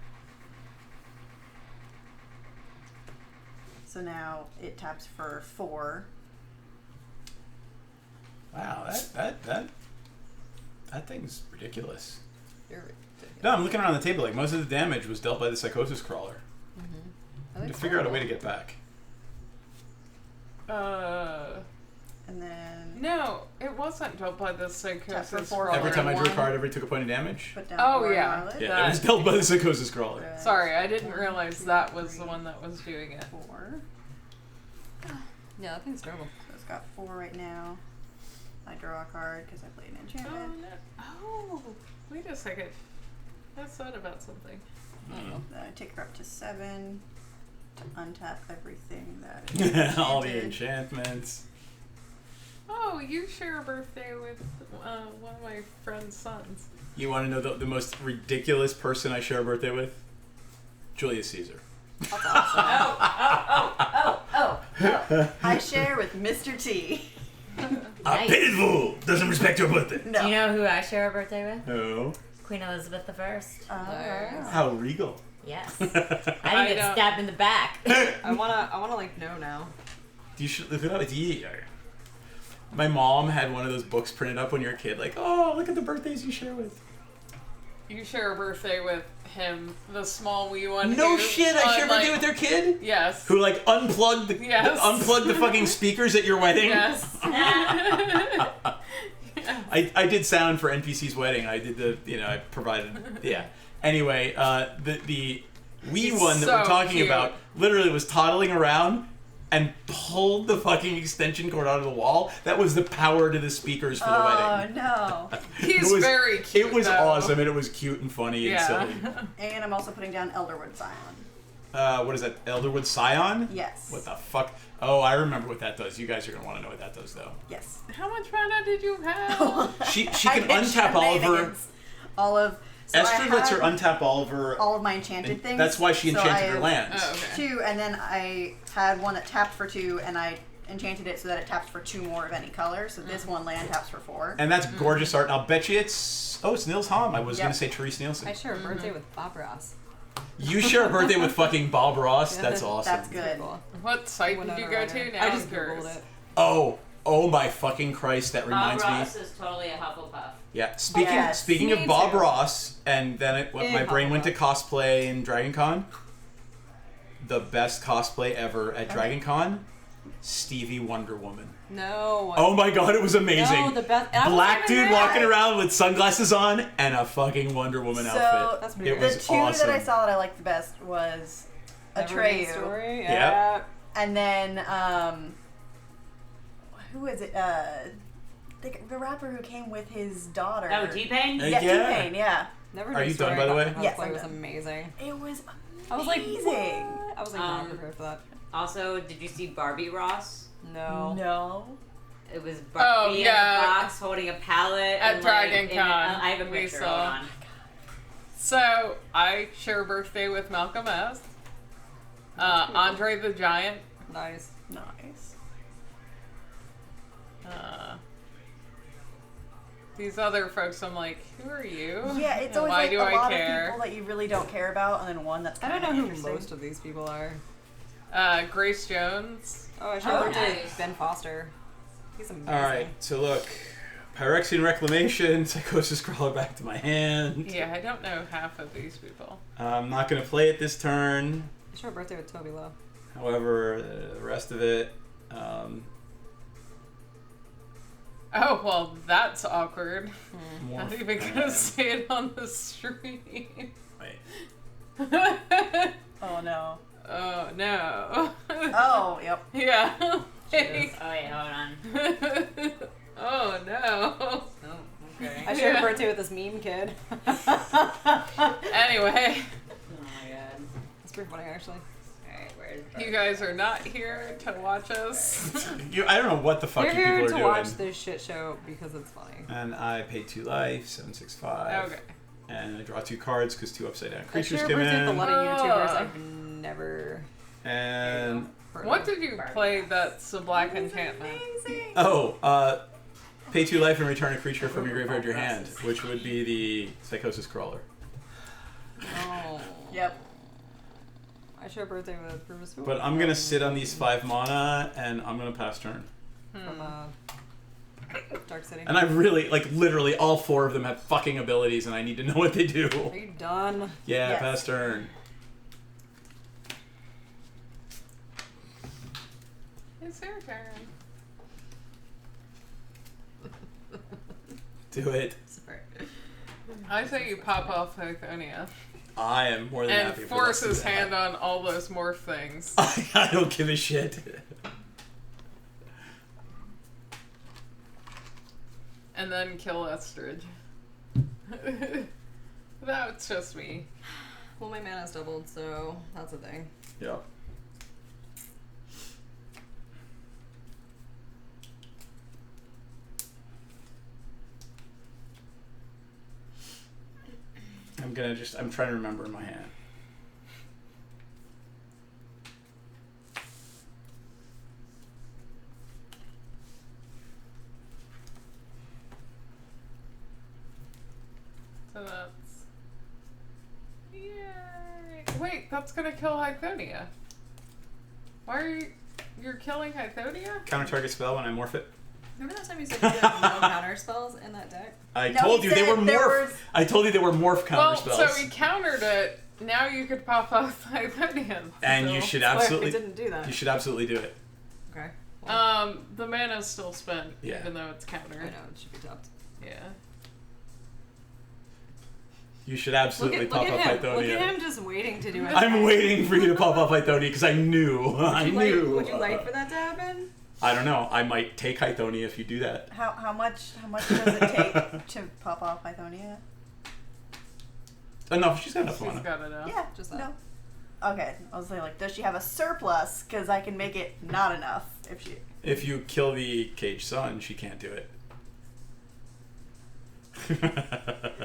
So now it taps for 4. Wow, that thing's ridiculous. You're ridiculous. No, I'm looking around the table. Like, most of the damage was dealt by the Psychosis Crawler. I To think figure out a way to get back. And then no, it wasn't dealt by the Tap for psychosis. 4 crawler. Every time I drew a One- card, every took a point of damage. put down Oh, 4 yeah. Marlet. Yeah, it was dealt by the Psychosis Crawler. Good. Sorry, I didn't realize that was the one that was doing it. 4. Yeah, that thing's terrible. So it's got 4 right now. I draw a card because I played an Oh, enchantment. no. Oh, wait a second. I thought about something. Then I take her up to 7 to untap everything that is All the enchanted. enchantments. Oh, you share a birthday with one of my friend's sons. You want to know the most ridiculous person I share a birthday with? Julius Caesar. I share with Mr. T. A pitiful doesn't respect your birthday. No. Do you know who I share a birthday with? No. Queen Elizabeth I. Nice. How regal. Yes. I I didn't get don't- stabbed in the back. I wanna like know now. You should look it up. It's year. My mom had one of those books printed up when you're a kid, like, oh, look at the birthdays you share with. You share a birthday with him, the small wee one. No who, shit, I share a birthday like- with their kid? Yes. Who, like, unplugged the, Yes. unplugged the fucking speakers at your wedding? Yes. I did sound for NPC's wedding. I did I provided, yeah. Anyway, the wee He's one that we're so talking cute. about literally was toddling around and pulled the fucking extension cord out of the wall. That was the power to the speakers for the Oh wedding. no. He's It was- very cute. It was though. awesome, and it was cute and funny and Yeah. silly. And I'm also putting down Elderwood Scion. What is that? Elderwood Scion? Yes. What the fuck? Oh, I remember what that does. You guys are gonna want to know what that does, though. Yes. How much mana did you have? She I can did untap all of her. shenanigans. All of. So Esther I lets her had untap all of her. all of my enchanted and things. That's why she So I enchanted her have lands. Oh, okay. 2, and then I had one that tapped for 2, and I enchanted it so that it taps for 2 more of any color. So this one land taps for 4. And that's gorgeous art. And I'll bet you it's. Oh, it's Nils Hom. I was Yep. gonna say Therese Nielsen. I share a birthday with Bob Ross. You share a birthday with fucking Bob Ross. That's awesome. That's good. Cool. What site did you go to now? I just I'm curious. googled it. Oh my fucking Christ! That Bob reminds Ross me. is totally a Hufflepuff. Yeah. Speaking of Me Bob too. Ross, and then my brain went to cosplay and Dragon Con. the best cosplay ever at Dragon Con? Stevie Wonder Woman. No. Oh my god, it was amazing. No, the best. and I was Black like, dude yeah. walking around with sunglasses on and a fucking Wonder Woman So outfit. That's pretty It great. the was two awesome. that I saw that I liked the best was Neverending Atreyu, Story. Yep. Yeah. and then who is it? The rapper who came with his daughter. Oh, T-Pain? Hey. Yeah, Yeah. T-Pain, yeah. Neverending Are you Story, done, by the way? That Yes, play I'm was done. amazing. It was amazing. I was like, what? I was like, not Um, prepared for that. Also, did you see Barbie Ross? No. No. It was Oh, Barbie in yeah. a box holding a palette. At and, Dragon in Con, I have a we picture. saw. Hold on. So I share a birthday with Malcolm S. Andre the Giant. Nice. Nice. These other folks, I'm like, who are you? Yeah, it's And always why like do a I lot care? of people that you really don't care about, and then one that's I kind don't of know who interesting. most of these people are. Grace Jones. Oh, I should Oh, have looked at nice. Ben Foster. He's amazing. Alright, so look. Pyrexian Reclamation, Psychosis Crawler back to my hand. Yeah, I don't know half of these people. I'm not going to play it this turn. I should have birthday with Toby Lowe. However, the rest of it, Oh, well, that's awkward. more. Not even gonna say it on the stream. Wait. Oh no. Oh, no. Oh, yep. Yeah. Oh, wait, hold on. Oh, no. Oh, okay. I shared Yeah. a birthday with this meme kid. Anyway, Oh my god. It's pretty funny, actually. Alright, where's you guys are not here to watch us. I don't know what the fuck You're you people here are to doing. watch this shit show because it's funny. And I pay 2 life, 765. Okay. And I draw 2 cards because 2 upside down I creatures share a come birthday with a in. lot of YouTubers Oh. I've never And heard What of. did you play that's a black enchantment? oh, pay 2 life and return a creature from your graveyard to your hand, which would be the Psychosis Crawler. Oh. Yep. I share a birthday with Rufus. But I'm gonna sit on these 5 mana and I'm gonna pass turn. From Dark City. And I really, like, literally all 4 of them have fucking abilities and I need to know what they do. Are you done? Yeah, Yes. pass turn. It's your turn. Do it. Sorry. I say you pop off Hythonia I am more than and happy for force us to his do that. hand on all those morph things. I don't give a shit. And then kill Estridge. That's just me. Well, my mana's doubled, so that's a thing. Yep. I'm trying to remember in my hand. So that's... Yay! Wait, that's gonna kill Hythonia. Why are you... You're killing Hythonia? Counter target spell when I morph it. Remember that time you said you had no counter spells in that deck? I No, told he you they said were there morph. was- I told you they were morph counter Well, spells. so he countered it. Now you could pop off Hythonia. and you still. should That's why absolutely I didn't do that. you should absolutely do it. Okay. The mana's still spent, Yeah. even though it's I countered. know, it should be topped. Yeah. You should Look absolutely at, pop up look at him. Look Hythonia. at him just waiting to do it. I'm waiting for you to pop up Hythonia because I knew. I knew. Would you like for that to happen? I don't know. I might take Hythonia if you do that. How much does it take to pop off Hythonia? Enough. She's got enough She's mana. got it out. Yeah, Just that. no. Okay, I was saying, like, does she have a surplus? Because I can make it not enough if she. If you kill the Cage Sun, she can't do it.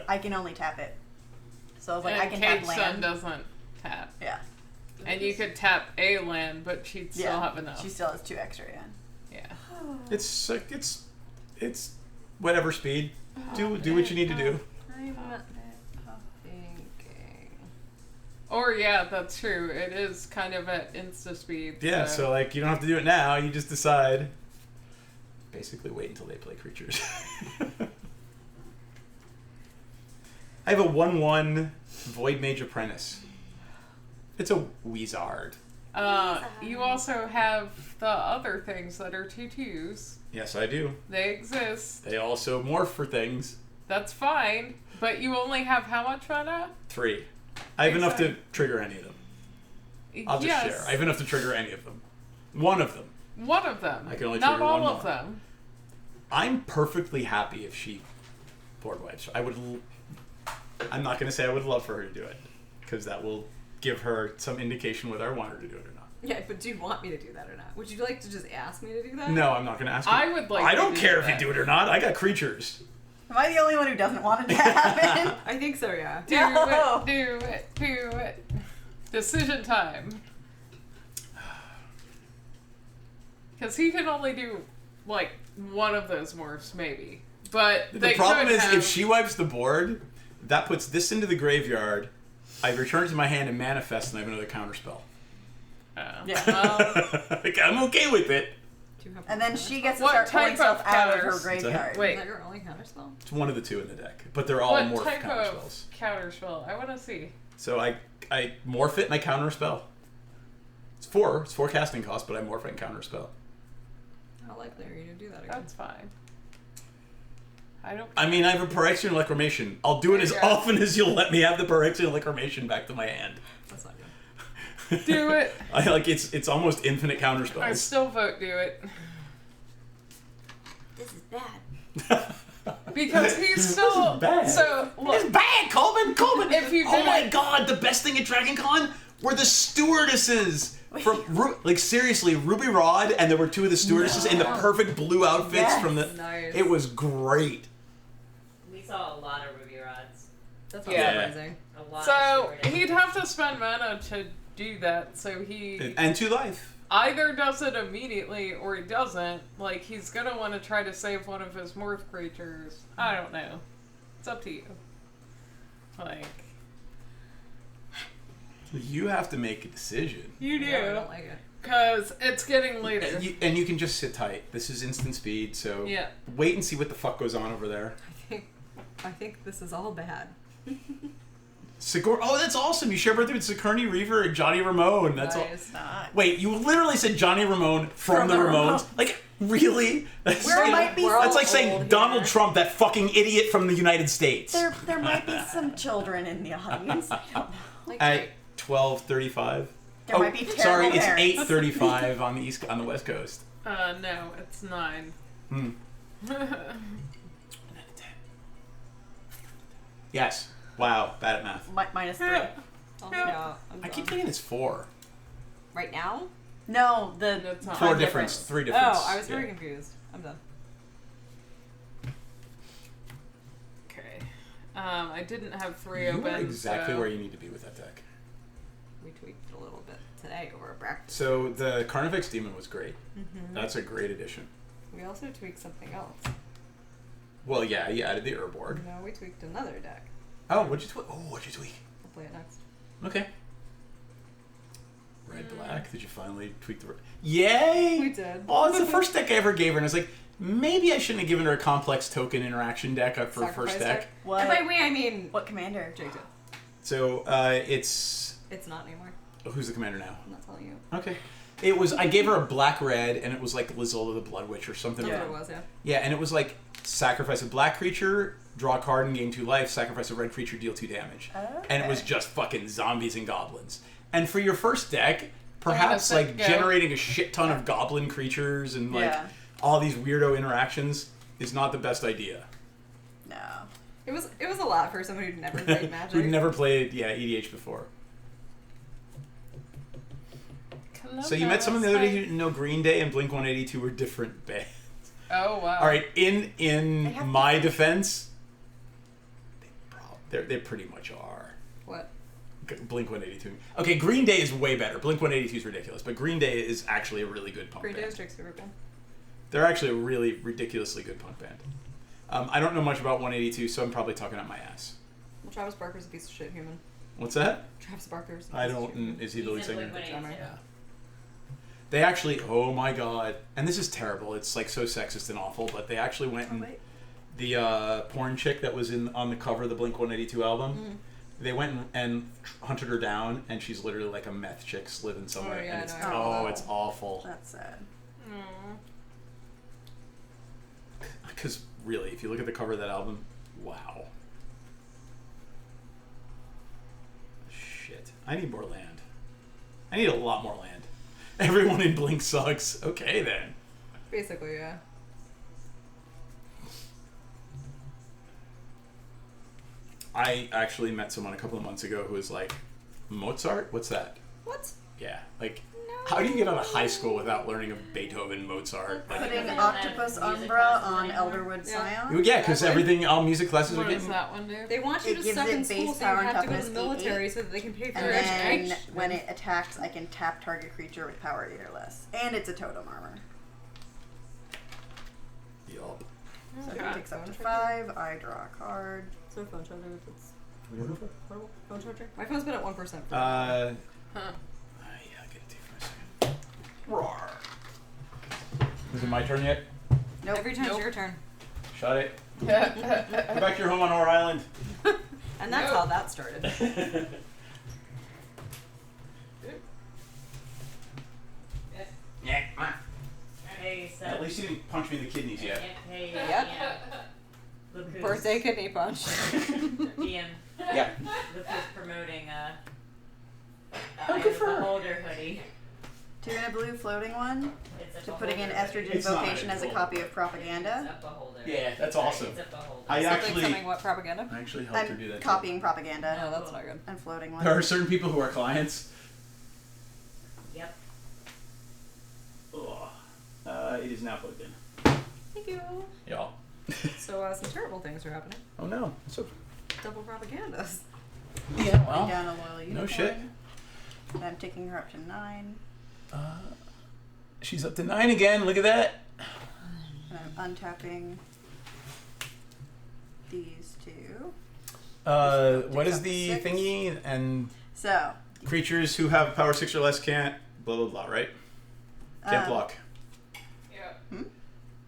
I can only tap it. So I was like, And I can Cage tap Sun land. doesn't tap. Yeah. And you could tap a land, but she'd still Yeah. have enough. She still has 2 extra, yeah. Yeah. it's like it's whatever speed. Do what you need to do. I'm thinking. Or yeah, that's true. It is kind of at insta speed. Yeah. So like you don't have to do it now. You just decide. Basically, wait until they play creatures. I have a 1/1 Void Mage Apprentice. It's a Wizard. You also have the other things that are 2/2s. Yes, I do. They exist. They also morph for things. That's fine. But you only have how much mana? 3. I have enough to trigger any of them. I'll just share. I have enough to trigger any of them. One of them. One of them. I can only Not trigger all one of more. them. I'm perfectly happy if she board wipes. I'm not going to say I would love for her to do it, because that will give her some indication whether I want her to do it or not. Yeah, but do you want me to do that or not? Would you like to just ask me to do that? No, I'm not going to ask her. I would like I to don't do care if that. you do it or not. I got creatures. Am I the only one who doesn't want it to happen? I think so, yeah. Do No. it. Do it. Do it. Decision time. Because he can only do, like, one of those morphs, maybe. But The problem is, if she wipes the board, that puts this into the graveyard. I return it to my hand and manifest, and I have another counterspell. Yeah. Like, I'm okay with it. Do you have And then she gets to What start pulling type stuff of out of her counters? graveyard. Is Wait. that your only counterspell? It's one of the 2 in the deck, but they're all What morph type counterspells. of counterspell? I want to see. So I morph it and I counterspell. It's 4 casting cost, but I morph it and counterspell. How likely are you to do that again? That's fine. I don't. I mean, I have a Phyrexian Electromation. I'll do it as There you go. often as you'll let me have the Phyrexian Electromation back to my hand. That's not good. Do it. I like it's almost infinite I counterspells. still vote do it. This is bad. Because he's still. bad. So, It's look. bad, Coleman. If you Oh did my it- god, the best thing at Dragon Con were the stewardesses. Like seriously, Ruby Rod, and there were 2 of the stewardesses in the perfect blue outfits Yes. from the. Nice. It was great. We saw a lot of Ruby Rods. That's Yeah. surprising. A lot So, of stewardesses. he'd have to spend mana to do that, so he And 2 life. either does it immediately or he doesn't. Like, he's gonna want to try to save one of his morph creatures. I don't know. It's up to you. Like, You have to make a decision. you Yeah, I do. don't like it. Because it's getting later. And you can just sit tight. This is instant speed, so Yeah. wait and see what the fuck goes on over there. I think this is all bad. Oh, that's awesome! You share birthday with Sigourney Weaver and Johnny Ramone. That's all. Nice. Not. Wait, you literally said Johnny Ramone from the the Ramones? Ramones. Like, really? That's, Where might be We're that's all like saying old Donald here. Trump, that fucking idiot from the United States. There might be some children in the audience. I don't know. Like, At 12:35. There might be terrible sorry, it's parents. 8:35 on the West Coast. No, it's 9. Hmm. Yes. Wow. Bad at math. Minus 3. oh, yeah, I'm I keep done. thinking it's 4. Right now? No, the That's not. 4 Time difference. difference. 3 difference. Oh, I was very Yeah. confused. I'm done. Okay. I didn't have 3 You open. are exactly so. where you need to be with that deck. We tweaked a little bit today over breakfast. So the Carnifex Demon was great. Mm-hmm. That's a great addition. We also tweaked something else. Well, yeah, you added the Urborg. No, we tweaked another deck. Oh, what'd you tweak? Oh, what'd you tweak? We'll play it next. Okay. Red, black. Did you finally tweak the... Yay! We did. Oh, it's the first deck I ever gave her, and I was like, maybe I shouldn't have given her a complex token interaction deck for Sacrifice first deck. what? And by we, I mean What commander? Jake did. So, it's... It's not anymore. Who's the commander now? I'm not telling you. Okay. It was... I gave her a black-red, and it was like Lizola the Blood Witch or something. That's Yeah. what it was, yeah. Yeah, and it was like, sacrifice a black creature, draw a card and gain 2 life, sacrifice a red creature, deal 2 damage. And it was Okay. just fucking zombies and goblins. And for your first deck, perhaps set like go. generating a shit ton of goblin creatures and like Yeah. all these weirdo interactions is not the best idea. No. It was a lot for someone who'd never played Magic. Who'd never played EDH before. So you met someone the other day who didn't know Green Day and Blink 182 were different bands. Oh wow. All right, They in have my different- defense, they pretty much are. What? Blink 182. Okay, Green Day is way better. Blink 182 is ridiculous, but Green Day is actually a really good punk Green Day band. is Jake's favorite band. They're actually a really ridiculously good punk band. I don't know much about 182, so I'm probably talking out my ass. Well, Travis Barker's a piece of shit human. What's that? Travis Barker's a piece I of don't. shit human. Is he the lead He's in singer? Blink-182. Yeah. They actually. Oh my god! And this is terrible. It's like so sexist and awful. But they actually went Oh, and wait. the porn chick that was on the cover of the Blink 182 album. they went and hunted her down, and she's literally like a meth chick living somewhere, Oh, yeah, and it's I know. it's awful. That's sad. Aw. Because really, if you look at the cover of that album, wow. Shit. I need more land. I need a lot more land. Everyone in Blink sucks. Okay, then. Basically, yeah. I actually met someone a couple of months ago who was like, Mozart? What's that? What? Yeah. Like, how do you get out of high school without learning of Beethoven, Mozart? Like, Putting Like, Octopus music Umbra classes on anymore? Elderwood Yeah. Scion. yeah, because everything, all music classes are What does getting... that one do? They want you It to gives suck it in school base so power you and have to go to toughness the military 8-8. so that they can pay for And your then education. when it attacks, I can tap target creature with power 8 or less. And it's a totem armor. Yup. So Okay. it takes up to 5. I draw a card. So phone charger if it's portable. Phone charger? My phone's been at 1% for Huh. Yeah, I'll get it to you for a second. Roar. Is it my turn yet? Nope. Every time it's your turn. Shut it. Go back to your home on our island. And that's how that started. Yeah, come on. Hey, so. At least you didn't punch me in the kidneys yet. Hey, Yep. yeah. Look who's, Birthday kidney punch. Ian, Yeah. look who's promoting Oh, good for her. Beholder hoodie. 2 and a blue floating one. It's a To putting in Beholder Estrogen It's not Vocation a as a gold. copy of Propaganda. It's a beholder. Yeah, that's awesome. It's a beholder. I Something actually what propaganda? I actually helped her do I'm that. copying Propaganda No, that's not good. and floating one. There are certain people who are clients. Yep. Ugh. It is now plugged in. Thank you. Y'all. So some terrible things are happening. Oh no. So Double propagandas. yeah. Putting Well. down a loyal unicorn. No shit. And I'm taking her up to 9. She's up to 9 again. Look at that. And I'm untapping these 2. What is Takes up the 6. thingy? And So, creatures who have power 6 or less can't blah blah blah. Right? Can't block. Yeah.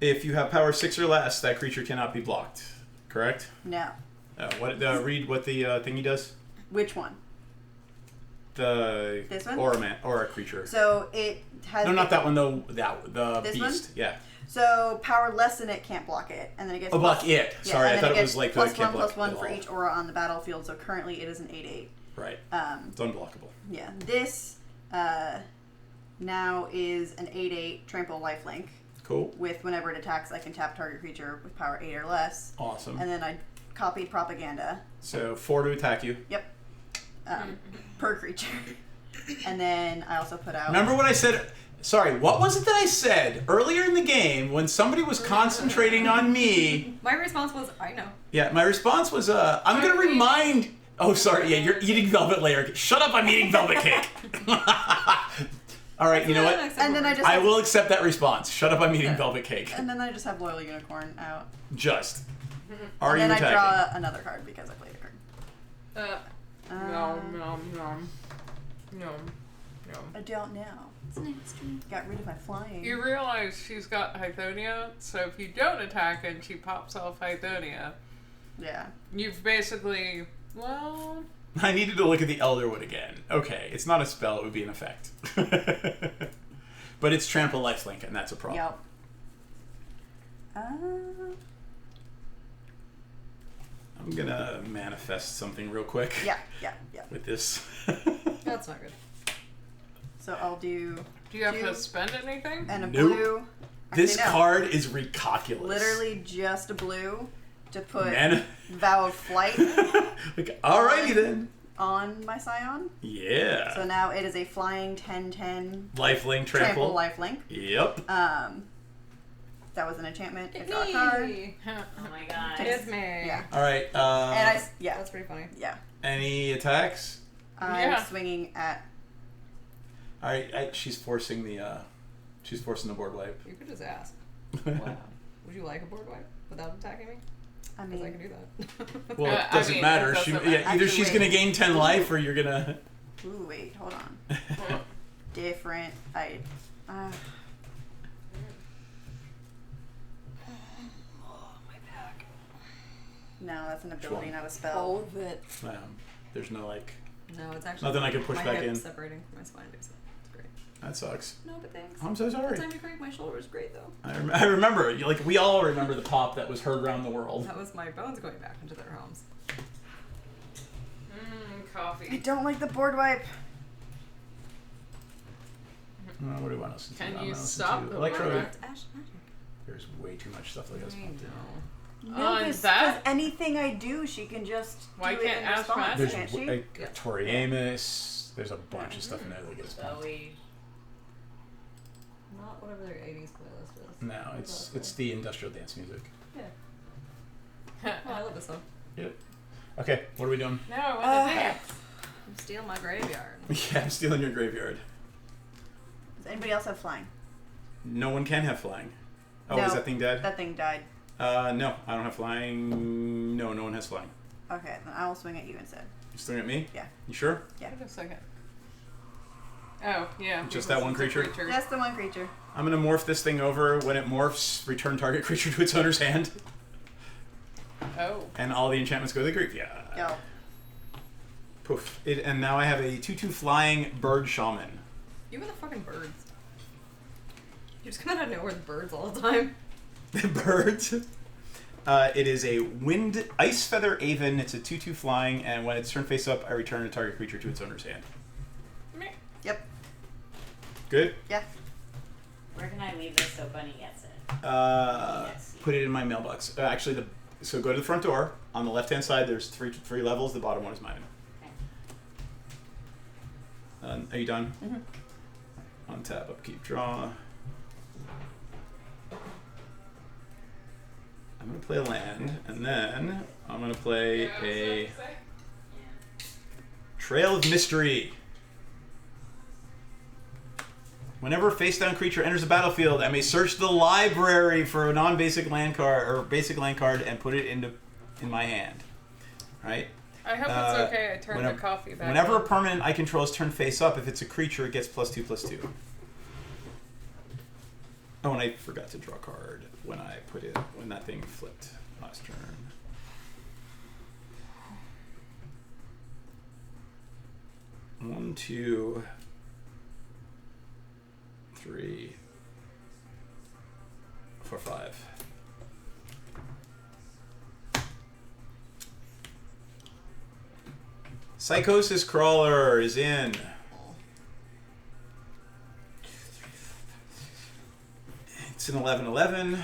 If you have power 6 or less, that creature cannot be blocked. Correct? no. Read what the thingy does. Which one? The This one? Aura creature. So it has. No, not that one though. The This beast. one? Yeah. So power less than it can't block it, and then it gets Oh, block it. Yeah, Sorry, I and thought then it gets was like plus the can't 1 block plus 1 at for all. each aura on the battlefield. So currently it is an 8/8. Right. Um, It's unblockable. yeah. This now is an 8/8 trample lifelink. Cool. With whenever it attacks, I can tap target creature with power 8 or less. Awesome. And then I copied Propaganda. So 4 to attack you. Yep. Per creature. And then I also put out. Remember what I said? Sorry, what was it that I said earlier in the game when somebody was concentrating on me? My response was, I know. Yeah, my response was, I'm going to remind... Oh, sorry, yeah, you're eating velvet layer. Shut up, I'm eating velvet cake. All right, you know what? And then I just. I will accept that response. Shut up, I'm eating Yeah. velvet cake. And then I just have Loyal Unicorn out. Just. Are and you then attacking? I draw another card because I played a card. Nom nom nom. Nom. Nom. I don't know. It's an extreme. Got rid of my flying. You realize she's got Hythonia, so if you don't attack and she pops off Hythonia, Yeah. you've basically, well, I needed to look at the Elderwood again. Okay, it's not a spell, it would be an effect. But it's Trample Lifelink, and that's a problem. Yep. I'm gonna manifest something real quick. Yeah. With this. That's not good. So I'll do do you have Two. to spend anything? and a Nope. blue. This Actually, no. card is recalculous. Literally just a blue to put Man. Vow of Flight Like, alrighty then. on my Scion. Yeah. So now it is a flying 10/10 Lifelink, trample trample. lifelink. Yep. That was an enchantment. I draw a card. Oh my god. It's me. Yeah. Alright, And yeah. That's pretty funny. Yeah. any attacks? I'm Yeah. swinging at. Alright, she's forcing the board wipe. You could just ask. Would you like a board wipe without attacking me? I Because I mean, can do that. Well, it I doesn't mean, matter. it She, doesn't yeah, matter. either Actually, she's wait. gonna gain 10 life or you're gonna. ooh, wait, hold on. Different. No, that's an ability, not a spell. of it. There's no like. No, it's actually Nothing I can push my back hip in. separating from my spine. So it's great. That sucks. No, but thanks. I'm so The sorry. time you cracked my shoulder was great though. I remember. Like we all remember the pop that was heard around the world. That was my bones going back into their homes. I Coffee. don't like the board wipe. What do I want to listen to? Can I'm you gonna listen stop to the Electro. board? It's Ash Magic. There's way too much stuff that I gotta I respond to. know. No, On because that? anything I do, she can just Why do it can't in Ash response, Magic? There's can't she? like Tori Amos. There's a bunch of stuff in there that gets pumped. Bowie. Not whatever their 80s playlist is. No, it's the industrial dance music. Oh, I love this song. Yep. Okay, what are we doing? No, I want to dance. I'm stealing my graveyard. Yeah, I'm stealing your graveyard. Does anybody else have flying? No one can have flying. Oh, No, is that thing dead? That thing died. No, I don't have flying. No, no one has flying. Okay, then I will swing at you instead. You swing at me? Yeah. You sure? Yeah. Wait a second. Oh, yeah. Just because that one it's a creature? Just the one creature. I'm gonna morph this thing over. When it morphs, return target creature to its owner's hand. Oh. And all the enchantments go to the graveyard. Yo. Poof. And now I have a 2/2 flying bird shaman. You and the fucking birds. You just come out of nowhere with birds all the time. Birds. It is a wind ice feather Aven. It's a 2/2 flying, and when it's turned face up, I return a target creature to its owner's hand. Meh. Yep. Good. Yeah. Where can I leave this so Bunny gets it? Yes. Put it in my mailbox. Actually, so go to the front door. On the left-hand side, there's three levels. The bottom one is mine. Okay. Are you done? Mm-hmm. Untap, upkeep, draw. I'm gonna play a land, and then I'm gonna play a Trail of Mystery. Whenever a face-down creature enters the battlefield, I may search the library for a non-basic land card or basic land card and put it in my hand. Right? I hope it's okay. I turned the coffee back Whenever a on. permanent I control is turned face up, if it's a creature, it gets +2/+2. Oh, and I forgot to draw a card when that thing flipped last turn. One, 2, 3, 4, 5. Psychosis Crawler is in. It's an 11/11.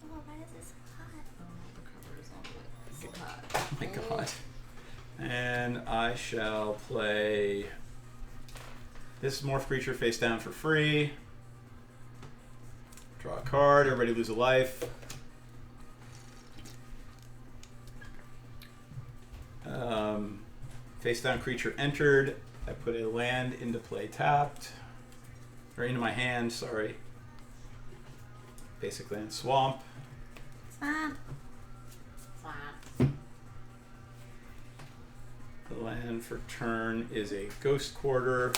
Oh, why is this hot? Oh, the cover is all lit. So hot. Oh my god. And I shall play this morph creature face down for free. Draw a card, everybody lose a life. Face down creature entered. I put a land into play tapped. Or into my hand, sorry. Basic land swamp. Swamp. The land for turn is a Ghost Quarter,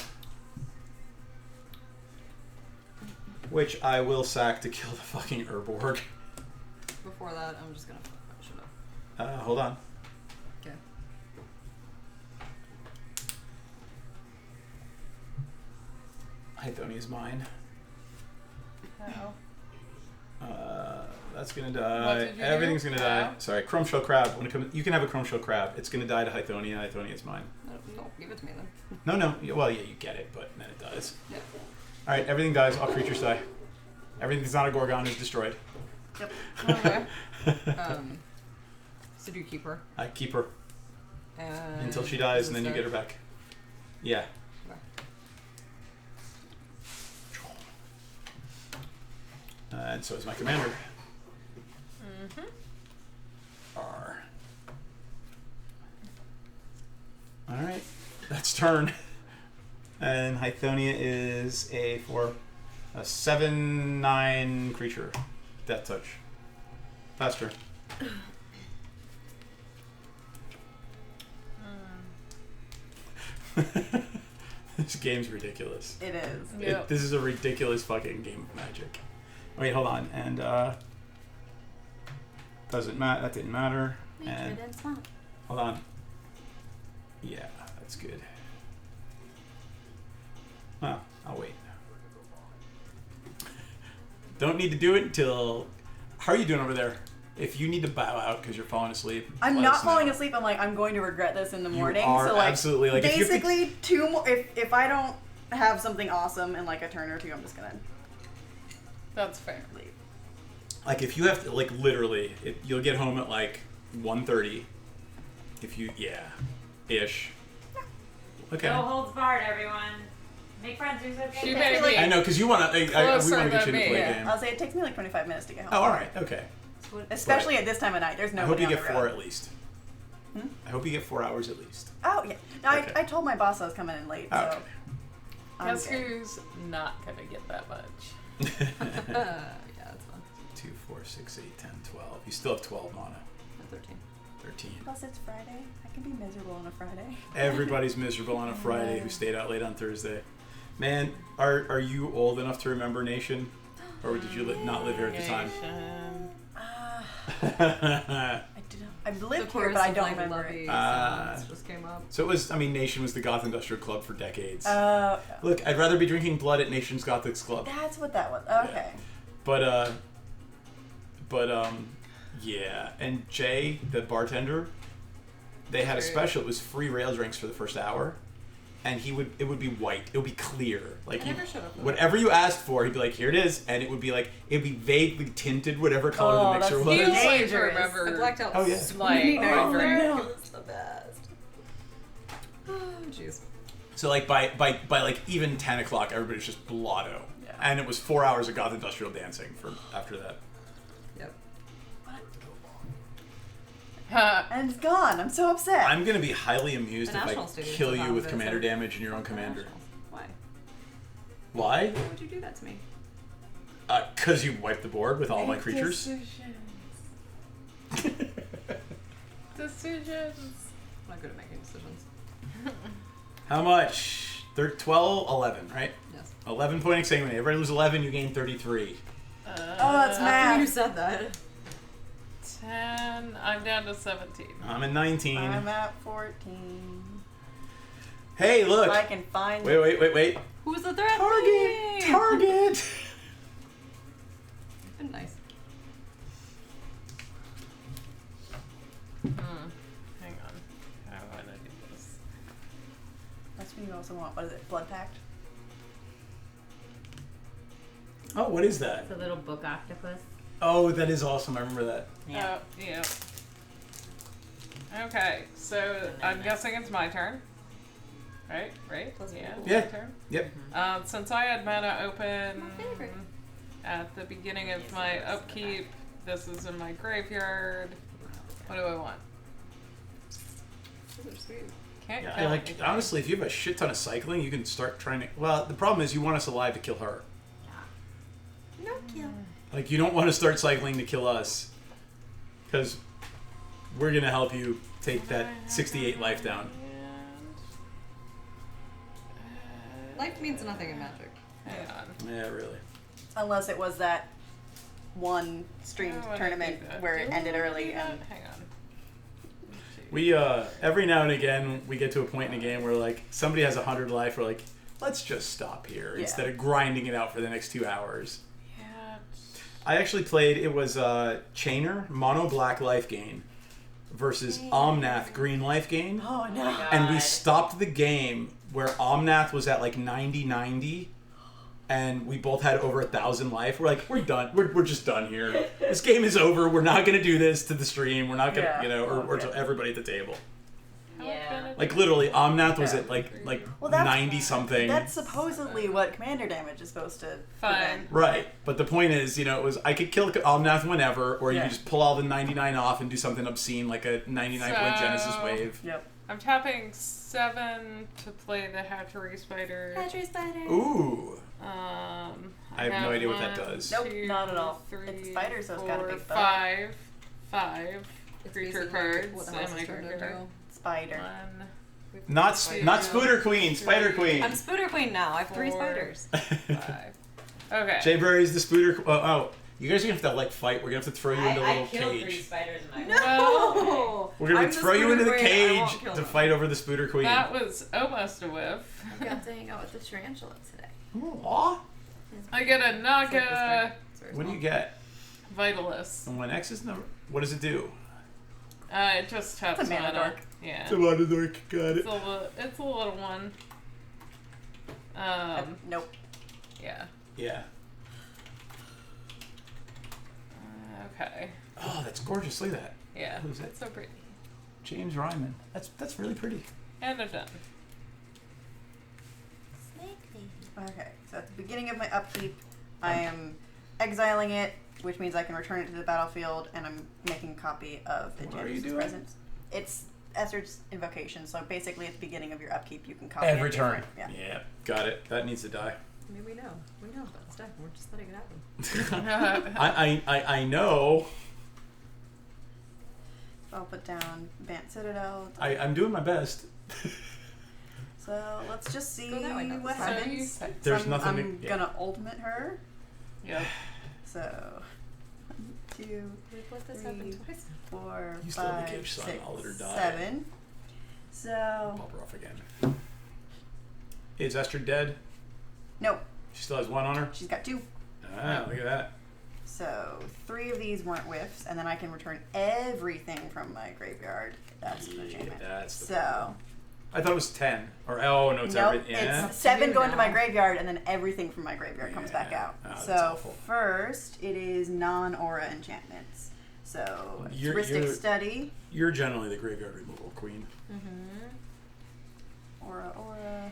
which I will sack to kill the fucking Urborg. Before that, I'm just gonna fuck my shit up. Hold on. Okay. Hythoni is mine. Oh. That's gonna What die. did you Everything's do? gonna die. Crab? Sorry, Chromeshell Crab. When it comes, you can have a Chromeshell Crab. It's gonna die to Hythoni. Hythoni is mine. No, give it to me then. No. Well, yeah, you get it, but then it dies. Yep. All right, everything dies. All creatures die. Everything that's not a Gorgon is destroyed. Yep. Okay. So do you keep her? I keep her And until she dies, and then you get her back. Yeah. And so is my commander. R. Alright, that's turn. And Hythonia is a 7/9 creature. Death touch. Fast turn. This game's ridiculous. It is. Yep. This is a ridiculous fucking game of Magic. Wait, hold on. And Doesn't matter. That didn't matter. And and swamp. hold on. Yeah, that's good. Well, I'll wait. Don't need to do it until. How are you doing over there? If you need to bow out because you're falling asleep, I'm let not us know. falling asleep. I'm like, I'm going to regret this in the You morning. are so like, absolutely, like, if you could- basically 2 more. If I don't have something awesome in like a turn or two, I'm just gonna That's fair. leave. Like if you have to, like literally, you'll get home at like 1:30. If you, ish. Okay. No holds barred, everyone. Make friends. Who's okay? She I made feel me. like- I know because you want to. We Closer want to get you than to play me, a yeah. game. I'll say it takes me like 25 minutes to get home. Oh, all right. Okay. Especially at this time of night. There's I nobody hope you on get the 4 road. at least. Hmm? I hope you get 4 hours at least. Oh yeah. No, Okay. I told my boss I was coming in late, so Okay. I'm Guess good. who's not gonna get that much? Yeah, that's fun. 2, 4, 6, 8, 10, 12. You still have 12 mana. 13. 13. Plus it's Friday. I can be miserable on a Friday. Everybody's miserable on a Friday who stayed out late on Thursday. Man, are you old enough to remember Nation? Or did you not live here at the time? I didn't. I've lived here, but I don't remember it. Just came up. So it was, Nation was the Goth Industrial Club for decades. Oh, Look, I'd rather be drinking blood at Nation's Gothics Club. that's what that was. Okay. But yeah. And Jay, the bartender, they had a special. It was free rail drinks for the first hour. And it would be white. It would be clear. Like I never showed up. whatever you asked for, he'd be like, here it is. And it would be vaguely tinted, whatever color Oh, the mixer that's was. You like dangerous. remember? I blacked out. Oh, yeah. So Like, many nights oh, there. no. It was the best. Oh jeez. So like by like even 10 o'clock, everybody's just blotto. Yeah. And it was 4 hours of Goth Industrial dancing for after that. Yep. And it's gone. I'm so upset. I'm gonna be highly amused The if I National Stadium's kill a you lot with of commander it, so- damage in your own commander. Why? Why? Why would you do that to me? Because you wiped the board with all my creatures. Decisions. I'm not good at making decisions. How much? 12, 11, right? Yes. 11 point exsanguinate. Everybody lose 11, you gain 33. Oh, that's After you math. said that. 10. I'm down to 17. I'm at 19. I'm at 14. Hey, look! If I can find. Wait. Who's the threat? Target! Been nice. Hang on. How do I do this? That's what you also want. What is it? Blood Pact? Oh, what is that? It's a little book octopus. Oh, that is awesome. I remember that. Yeah. Oh, yeah. Okay, so I'm guessing it's my turn. Right? Doesn't Yeah, matter. it's Yeah. my turn. Yep. Since I had mana open My favorite. at the beginning of my upkeep, this is in my graveyard. What do I want? Those are sweet. Can't Yeah, kill like anything. honestly, if you have a shit ton of cycling, you can start trying to. Well, the problem is you want us alive to kill her. No kill. Like you don't want to start cycling to kill us, because we're gonna help you take that 68 life down. Life means nothing in Magic. Hang on. Yeah, really. Unless it was that one streamed Oh, I tournament do that. where it Do ended I early do that? and. Hang on. We every now and again we get to a point in a game where like somebody has 100 life. We're like, let's just stop here Yeah. instead of grinding it out for the next 2 hours. Yeah. I actually played. It was Chainer mono black life gain versus Omnath green life gain. Oh no. And we stopped the game where Omnath was at like 90, and we both had over 1,000 life. We're like, we're done. We're just done here. This game is over. We're not gonna do this to the stream. We're not gonna, Yeah. or to everybody at the table. Yeah. Like literally, Omnath was Yeah. at like Well, that's 90 something. That's supposedly what commander damage is supposed to Fine. prevent. Right, but the point is, it was I could kill Omnath whenever, or you Yeah. could just pull all the 99 off and do something obscene like a 99 point Genesis So- wave. Yep. I'm tapping 7 to play the Hatchery Spider. Hatchery spider. Ooh, I have no idea what that one, does. Nope, two, not at all. three, It's spider, so it's got a four, big bow. five It's creature basically cards what the in house my is turned graveyard. into. Spider. One. not two, not Spooter Queen, Spider Queen. I'm Spooter Queen now. I have 3 Four. spiders. 5. Okay. Jay Burry's the Spooter. Oh, You guys are gonna have to like fight. We're gonna have to throw you into a I little killed 3 cage. spiders in my No! We're gonna I'm the throw you into the Spooder Queen, I cage won't kill to them. fight over the Spooder Queen. That was almost a whiff. I got to hang out with the tarantula today. Aw. I get a Naga What do you get? Vitalist. And when X is number, what does it do? It just taps It's a mana mana. dork. Yeah. Tomato dork, got It's a little one. Nope. Yeah. Yeah. Okay. Oh, that's gorgeous. Look at that. Yeah. Who's it? It's so pretty. James Ryman. That's really pretty. And I'm done. Snake baby. Okay, so at the beginning of my upkeep, I am exiling it, which means I can return it to the battlefield, and I'm making a copy of the What are you Janus' doing? presence. It's Esther's invocation, so basically at the beginning of your upkeep, you can copy Every it turn. different- Yeah. Yeah, got it. That needs to die. I mean, we know. We know about this deck. We're just letting it happen. I know. So I'll put down Bant Citadel. I'm doing my best. So let's just see Go that way, what so happens. There's So nothing I'm to- gonna ultimate her. Yep. So 1, 2, We've let this happen 3, twice. 4, You still have the 5, cage, son. 6, I'll let her die. 7. So Pop her off again. Is Esther dead? nope, She still has 1 on her? she's got 2. Ah, look at that. So 3 of these weren't whiffs, and then I can return everything from my graveyard. That's an enchantment. That's the So I thought it was 10. Or, oh, no, it's nope, everything. Yeah. it's 7 You going to my now. graveyard, and then everything from my graveyard comes back Yeah. out. Oh, that's So awful. first, it is non-aura enchantments. So You're- heuristic you're- study, You're generally the graveyard removal queen. aura.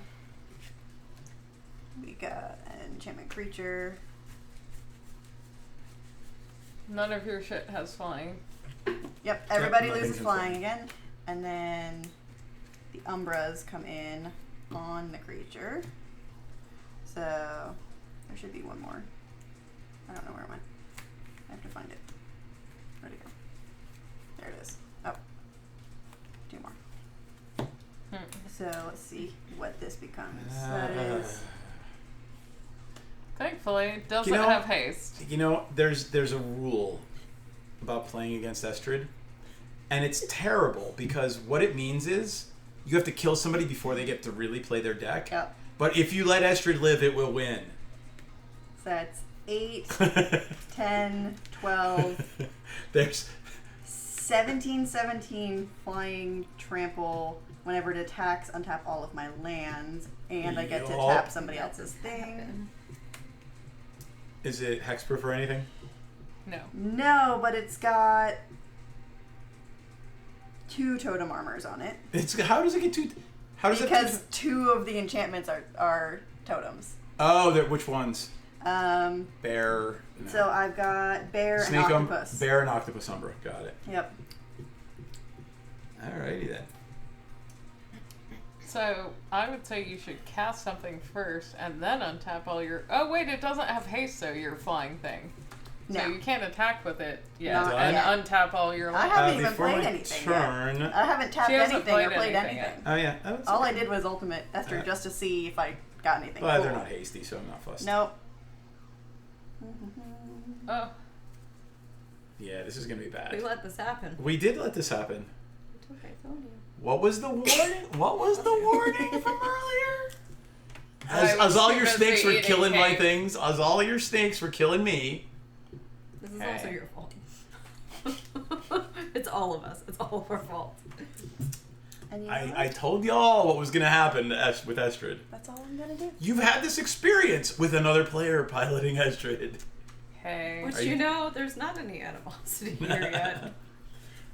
We got an enchantment creature. None of your shit has flying. Yep, everybody nothing's loses in flying again. And then the Umbras come in on the creature. So there should be one more. I don't know where it went. I have to find it. Where'd it go? There it is. Oh. 2 more. So let's see what this becomes. That is Thankfully, it doesn't You know- have haste. You know, there's a rule about playing against Estrid, and it's terrible because what it means is you have to kill somebody before they get to really play their deck. Yep. But if you let Estrid live, it will win. So that's 8, 10, 12, There's 17, 17 flying trample. Whenever it attacks, untap all of my lands, and I get to Yup. tap somebody else's thing. Is it hexproof or anything? No. No, but it's got 2 totem armors on it. It's how does it get two? How does Because it? 2 of the enchantments are totems. Oh, which ones? Um, Bear. No. so I've got bear Snake and octopus. Bear and octopus umbra. Got it. Yep. Alrighty then. So I would say you should cast something first and then untap all your. Oh wait, it doesn't have haste, so your flying thing. So No. you can't attack with it yet, Not and yet. untap all your. I haven't even before played my anything turn. yet. I haven't tapped She hasn't anything or played played anything anything. yet. Oh yeah. Oh, that's All I okay. did was ultimate Esther Alright. just to see if I got anything. Well, cool. they're not hasty, so I'm not fussed. Nope. Oh, Yeah, this is gonna be We bad. let this happen. We did let this happen. It's okay, I told you. What was the warning? What was the warning from earlier? I was As all too your busy snakes were eating killing my cake. things, as all your snakes were killing me. This is Hey. also your fault. It's all of us. It's all of our fault. And you know I told y'all what was gonna happen with Estrid. that's all I'm gonna do. You've had this experience with another player piloting Estrid. hey. Which Are you you- know, there's not any animosity here yet.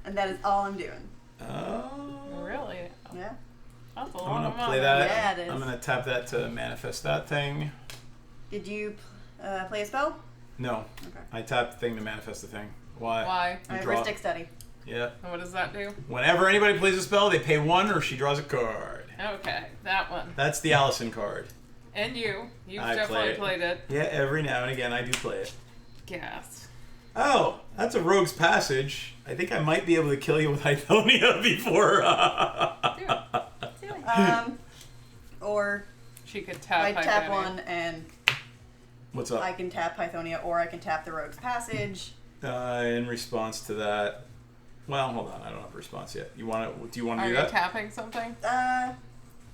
And that is all I'm doing. Oh. Really? Yeah. That's a I'm lot gonna of play money. that. Yeah, it is. I'm gonna tap that to manifest that thing. Did you play a spell? No, Okay. I tapped the thing to manifest the thing. Why? Why? I have draw. heuristic study. Yeah. And what does that do? Whenever anybody plays a spell, they pay 1 or she draws a card. Okay, that one. That's the Allison card. And you've I definitely play played it. Yeah, every now and again I do play it. Gas. Oh, that's a rogue's passage. I think I might be able to kill you with Hythonia before. Do it. Or She could tap. I tap Hypania. one and What's up? I can tap Pythonia or I can tap the Rogue's Passage. In response to that, well, hold on. I don't have a response yet. Do you want to Are do you that? tapping something? Is the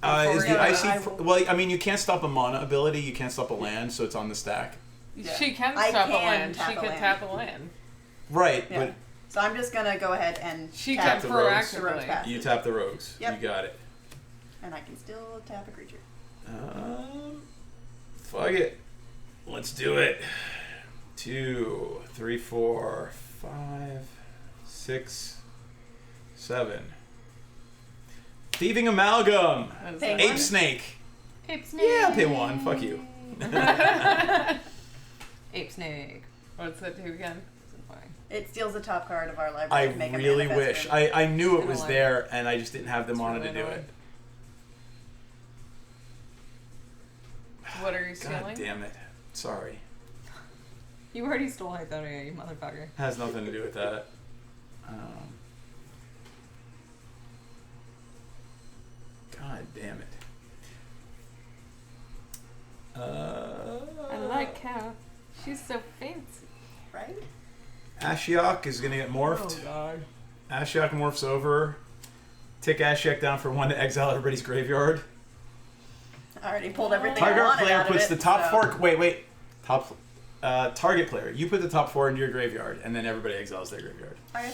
Yeah, icy? I will- Well, I mean, you can't stop a mana ability. You can't stop a land, so it's on the stack. Yeah. She can I stop a can land. tap She a can land. tap a land. Right, Yeah. So I'm just gonna go ahead and She tap can the rogues. the Rogue's proactively. but Passage. you tap the rogues. Yep. You got it. And I can still tap a creature. Fuck it. Let's do it. 2, 3, 4, 5, 6, 7. Thieving Amalgam. That is Pay a- Ape one? Snake. Ape snake. Yeah, I'll pay 1. Fuck you. Ape snake. What's it do again? Isn't fine. It steals the top card of our library I to make a really manifest wish. room. I knew it Kinda was like- there, and I just didn't have the It's mana really to do annoying. it. What are you God stealing? damn it. Sorry. You already stole Hythonia, you motherfucker. Has nothing to do with that. God damn it. I like how she's so fancy. Right? Ashiok is gonna get morphed. God. Ashiok morphs over. Tick Ashiok down for 1 to exile everybody's graveyard. I already pulled everything I Target wanted player out of puts it, the top so. 4. Wait. Target player. You put the top 4 into your graveyard, and then everybody exiles their graveyard. Okay.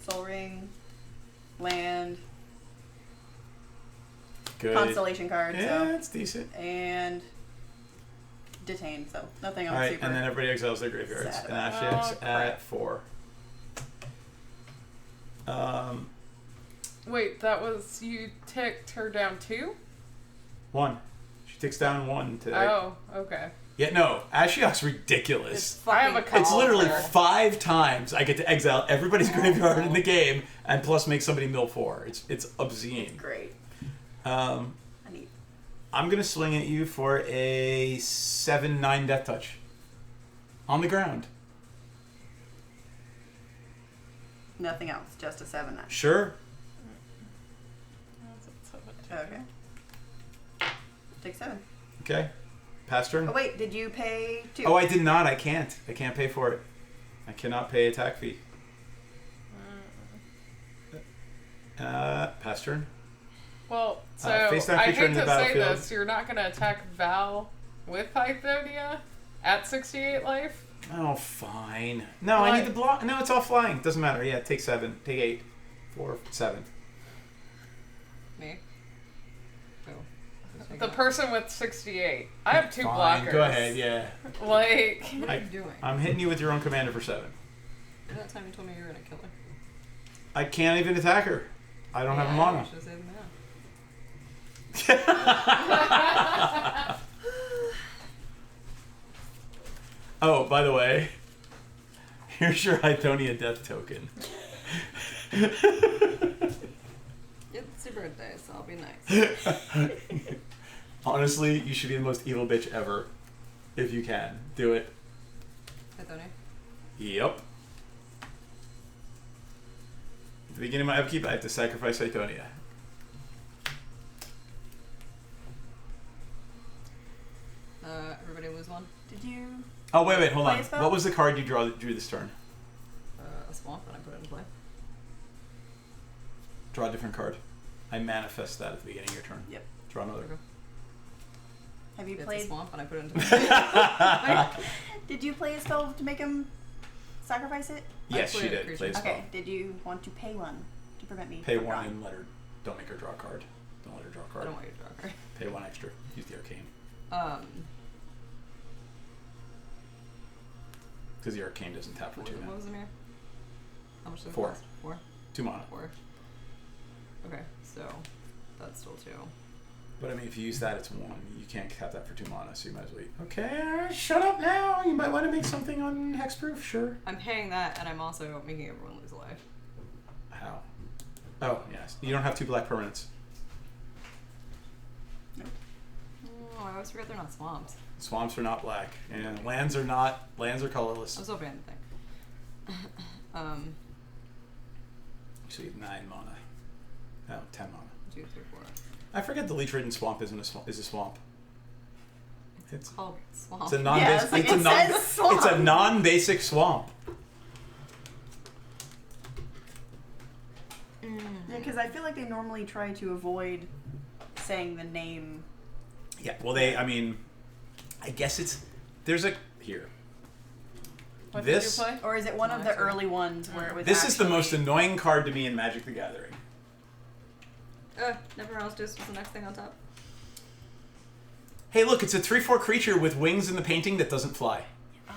Soul Ring, land, Good. constellation card, Yeah, it's decent. so and detain. So nothing All on right, super. and then everybody exiles their graveyards. Sad And about Ashiok's Oh, crap. at 4. Wait, that was you ticked her down 2? 1. She takes down 1 to. Oh, okay. Yeah, no. Ashiok's ridiculous. I have a couple. It's literally there. 5 times I get to exile everybody's graveyard in the game, and plus make somebody mill 4. It's obscene. Great. I need I'm gonna swing at you for a 7/9 death touch. On the ground. nothing else. Just a 7/9. Sure. Okay. Take 7. Okay. Pass turn. Oh wait, did you pay 2? Oh, I did not. I can't. I can't pay for it. I cannot pay attack fee. Pass turn. Well, so face down I creature hate in to the say battlefield. this, you're not going to attack Val with Pythonia at 68 life? Oh, fine. No, I need the block. No, it's all flying. Doesn't matter. Yeah, take 7. Take 8. 4, 7. Me? Oh. The person with 68. I have 2 Fine. blockers. Go ahead. Yeah. Like, What are you doing? I'm hitting you with your own commander for 7. That time you told me you were gonna kill her. I can't even attack her. I don't have a mana. You should have said that. Oh, by the way, here's your Hythonia death token. It's your birthday, so I'll be nice. Honestly, you should be the most evil bitch ever. If you can. Do it. Hythonia. Yep. At the beginning of my upkeep, I have to sacrifice Hythonia. Everybody lose one. Did you? Oh, wait, hold Play on. a spell? What was the card you drew this turn? A swamp, and I put it in play. Draw a different card. I manifest that at the beginning of your turn. Yep. Draw another. Have you It's a played? swamp, and I put it into play. Did you play a spell to make him sacrifice it? Yes, I she played a did. creature. Play a spell. Okay. Did you want to pay 1 to prevent me? Pay from 1 drawing? and let her. Don't make her draw a card. Don't let her draw a I card. don't want you to draw a card. Pay 1 extra. Use the arcane. Because the arcane doesn't tap for What 2 what now. was the mirror? How much did it 4. cost? 4? 2 mana. 4. Okay, so that's still 2. But I mean, if you use that, it's 1. You can't tap that for 2 mana, so you might as well. Okay, shut up now. You might want to make something on hexproof. Sure. I'm paying that, and I'm also making everyone lose a life. How? Oh yes. You don't have 2 black permanents. Oh, I always forget they're not swamps. Swamps are not black, and lands are not. Lands are colorless. I was hoping I didn't think. So you have 9 mana. Oh, 10 mana. 2, 3, 4. I forget the leech ridden swamp is a swamp. It's called swamp. it's a non-basic. it's like, it's, a it non, says swamp. it's a non-basic swamp. Yeah, because I feel like they normally try to avoid saying the name. Yeah. Well, I guess there's a here. What This- did you play? Or is it one of the Nice. early ones where it was This is the most actually- annoying card to me in Magic the Gathering. Never else just was the next thing on top. Hey, look, it's a 3/4 creature with wings in the painting that doesn't fly.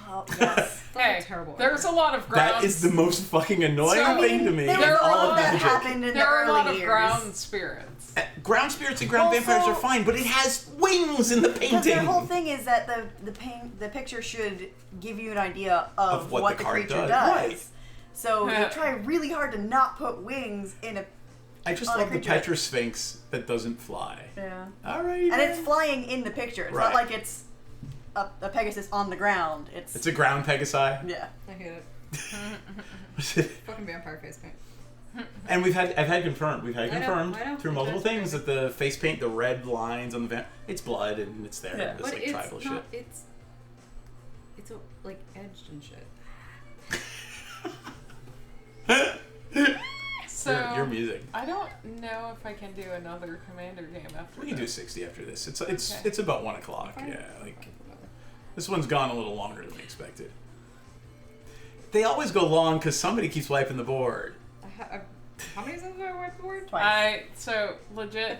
Oh, yes. Hey, terrible. there's a lot of ground. That is the most fucking annoying So- thing to me There in was a all lot of of that Magic. happened in There the are a early lot of years. ground spirits. Ground spirits and ground Also- vampires are fine, but it has wings in the Because painting. their whole thing is that the picture should give you an idea of what the card creature does. does. Right. So they try really hard to not put wings in a. I just on a love the creature. Petra Sphinx that doesn't fly. Yeah. All right. And it's flying in the picture. It's Right. not like it's a Pegasus on the ground. It's a ground Pegasi. Yeah. I hate it. Fucking vampire face paint. And I've had confirmed. We've had I know, confirmed I know. through It multiple drives me things that the face paint, the red lines on the it's blood and it's there. Yeah. It's But like it's tribal not. shit. It's like edged and shit. So Your music. I don't know if I can do another Commander game after We can do this. 60 after this. It's Okay. it's about 1 o'clock. Fine. Yeah, like this one's gone a little longer than we expected. They always go long because somebody keeps wiping the board. How many times have I wiped the board? Twice. So legit,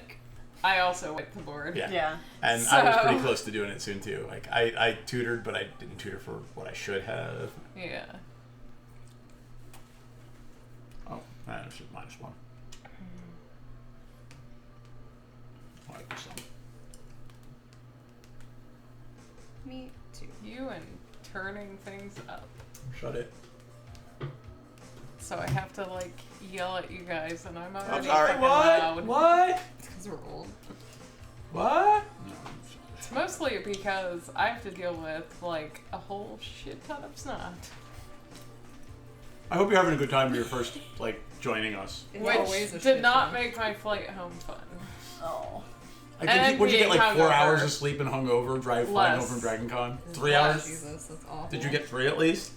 I also wiped the board. Yeah. Yeah. And I was So- pretty close to doing it soon too. Like I tutored, but I didn't tutor for what I should have. Yeah. Oh, that's just -1. Like some. Me too. You and turning things up. Shut it. So I have to like yell at you guys, and I'm I'm already sorry. fucking What? loud. What? It's because we're old. What? It's mostly because I have to deal with like a whole shit ton of snot. I hope you're having a good time when you're first like joining us. It's Which always a did shit not show. make my flight home fun. Oh. I And think, would you get being like 4 hungover. hours of sleep and hungover, flying Less. home from Dragon Con? 3 Less. hours? Jesus, that's awful. Did you get 3 at least?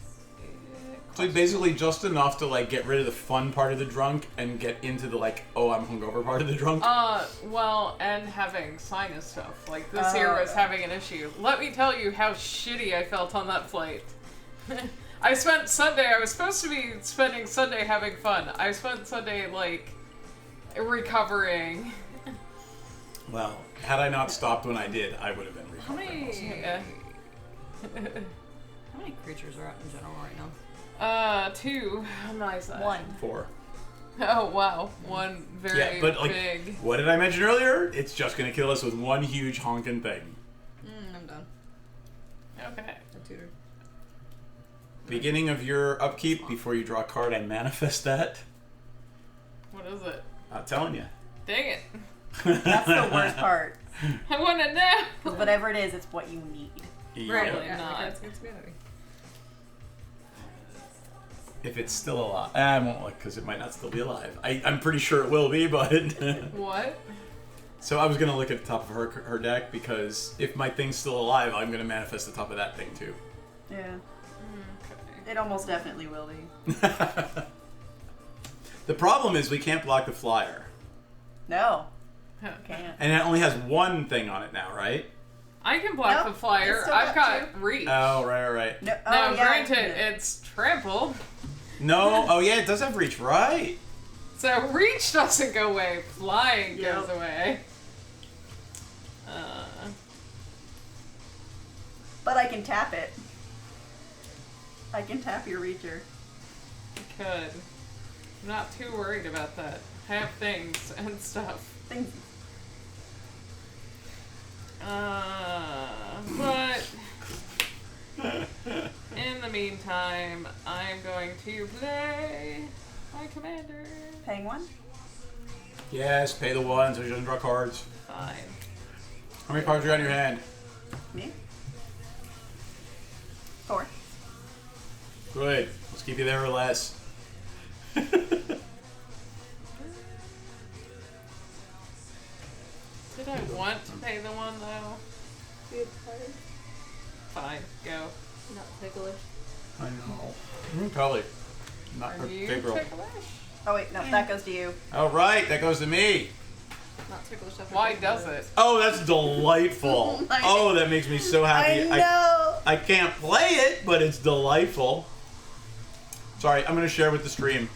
So basically just enough to like get rid of the fun part of the drunk and get into the like, oh, I'm hungover part of the drunk. Well, and having sinus stuff. Like, this year was having an issue. Let me tell you how shitty I felt on that flight. I spent Sunday, I was supposed to be spending Sunday having fun. I spent Sunday, like, recovering. Well, had I not stopped when I did, I would have been How recovering. also. many? How many creatures are out in general right now? 2 on my side. 1. 4. Oh, wow. 1 very Yeah, but like, big. what did I mention earlier? It's just gonna kill us with one huge honking thing. I'm done. Okay. I tutored. Beginning of your upkeep, before you draw a card, I manifest that. What is it? I'm telling you. Dang it. That's the worst part. I want to know. 'Cause whatever it is, it's what you need. Right. Really Yeah, not. It's gonna be heavy. If it's still alive, I won't look because it might not still be alive. I'm pretty sure it will be, but What? so I was gonna look at the top of her deck because if my thing's still alive, I'm gonna manifest the top of that thing too. Yeah. Okay. It almost definitely will be. The problem is we can't block the flyer, No. Huh. Can't. and it only has one thing on it now, right? I can block Nope, the flyer. it's still I've got got reach. Oh, right. No. Now, Oh, yeah. granted, it's trample, No, oh yeah, it does have reach, right? so reach doesn't go away. Flying Yep. goes away. But I can tap it. I can tap your reacher. Could. I'm not too worried about that. I have things and stuff. Things. But in the meantime, I'm going to play my commander. Paying 1? Yes, pay the 1 so she doesn't draw cards. Fine. How many cards are on your hand? Me? 4. Good. Let's keep you there or less. Did I want to pay the 1 though? Fine, go. Not ticklish. I know. Probably. Not Are a you big girl. ticklish? Oh wait, no, that goes to you. All right, that goes to me. Not ticklish. after Why ticklish. does it? Oh, that's delightful. Oh, that makes me so happy. I can't play it, but it's delightful. Sorry, I'm gonna share with the stream.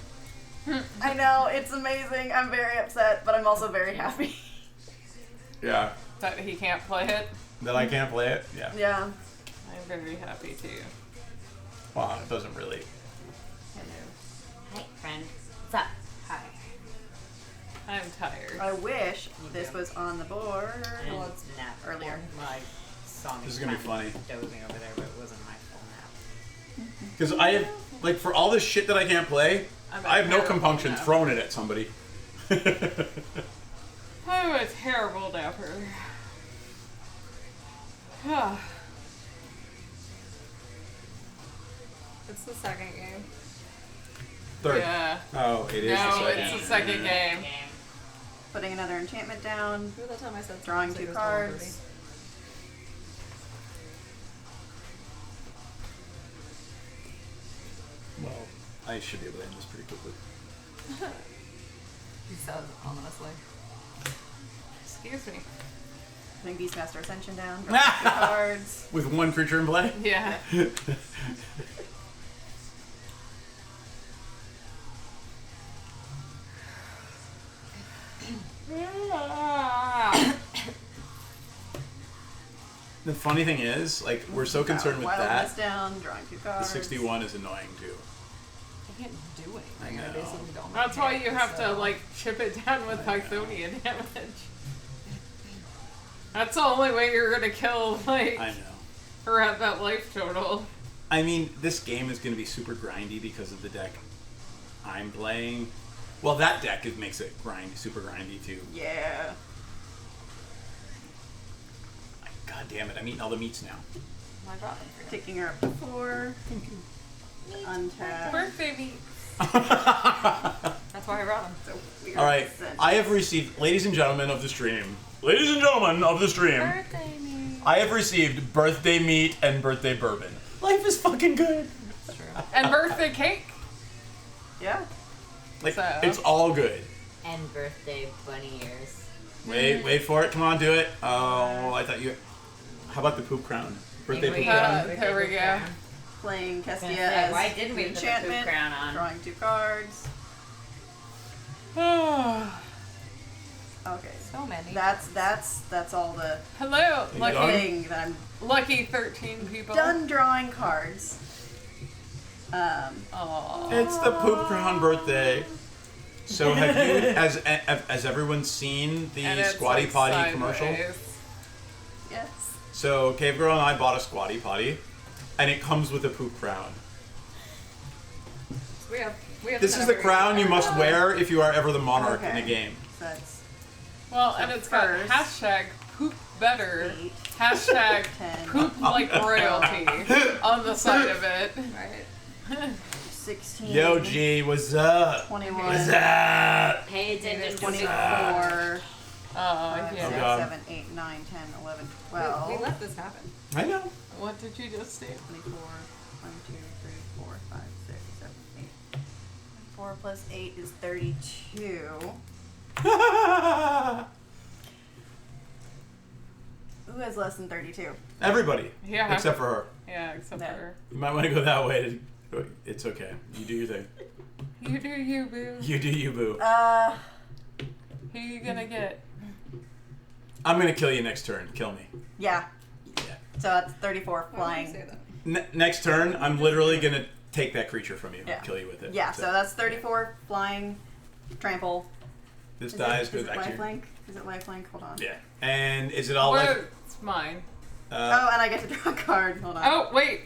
I know, it's amazing. I'm very upset, but I'm also very happy. Yeah. That he can't play it? That I can't play it? Yeah. Yeah. I'm very happy too. Wow, it doesn't really. Hey, friend. What's up? Hi. I'm tired. I wish this was on the board. Well, it's nap. Earlier. I saw me This is gonna be funny. dozing over there, but it wasn't my full nap. Because I have, like, for all this shit that I can't play, I'm I have no terrible compunction now. throwing it at somebody. I'm a terrible napper. It's the second game. Third. Yeah. Oh, it is the No, second. it's the second game. Putting another enchantment down. Who that time I said Drawing say it 2 was cards. Well, I should be able to end this pretty quickly. 12:30. He says ominously. Excuse me. Putting Beastmaster Ascension down. Drawing 2 cards. With one creature in play? Yeah. The funny thing is, like, we're so concerned with Wildness that. down. Drawing 2 The cards. 61 is annoying too. I can't do anything. I know. basically don't That's why you have to, so- like, chip it down with Pythonia damage. That's the only way you're gonna kill, like, I know. or have that life total. I mean, this game is going to be super grindy because of the deck I'm playing. Well, that deck makes it super grindy too. Yeah. God damn it! I'm eating all the meats now. I brought them for you. Taking her up to 4. Untap. Birthday meat. That's why I brought them. So weird. All right, Ascension. I have received, ladies and gentlemen of the stream, Birthday me. I have received birthday meat and birthday bourbon. Life is fucking good. That's true. And birthday cake. Yeah. Like, So- it's all good. And birthday bunny ears. Wait for it. Come on, do it. Oh, I thought you. How about the poop crown? Birthday Maybe poop we crown. There we go. Playing Kestia Gonna say, as why didn't we the put the poop enchantment. crown on? Drawing 2 cards. Okay. So many. That's all the Hello, You lucky, done? thing that I'm lucky 13 people. done drawing cards. Aw. It's the poop crown birthday. So have you, has everyone seen the And it's, Squatty like, Potty sideways. commercial? Yes. So Cave Girl and I bought a Squatty Potty, and it comes with a poop crown. We have This is the crown you must wear if you are ever the monarch in Okay. a game. So that's Well, and it's got first. hashtag poop better, 8, hashtag 10, poop like royalty on the side of it. Right. 16. Yo, G, what's up? 21. What's up? Pay attention to 24. Oh, 5, yeah. 6, God. 7, 8, 9, 10, 11, We 12. let this happen. I know. What did you just say? 24. 1, 2, 3, 4, 5, 6, 7, 8. 4 plus 8 is 32. Who has less than 32? Everybody, Yeah. except for her. Yeah, except No. for her. You might want to go that way. It's okay. You do your thing. You do you, boo. You do you, boo. Who you gonna get? I'm gonna kill you next turn. Kill me. Yeah. Yeah. So that's 34 Why would you flying. say that? Next turn, I'm literally gonna take that creature from you. Yeah. Kill you with it. Yeah, so that's 34 flying, trample. This Is dies it goes back to your. lifelink? Is it lifelink? Hold on. Yeah. And is it all like? It's mine. Oh, and I get to draw a card. Hold on. Oh, wait.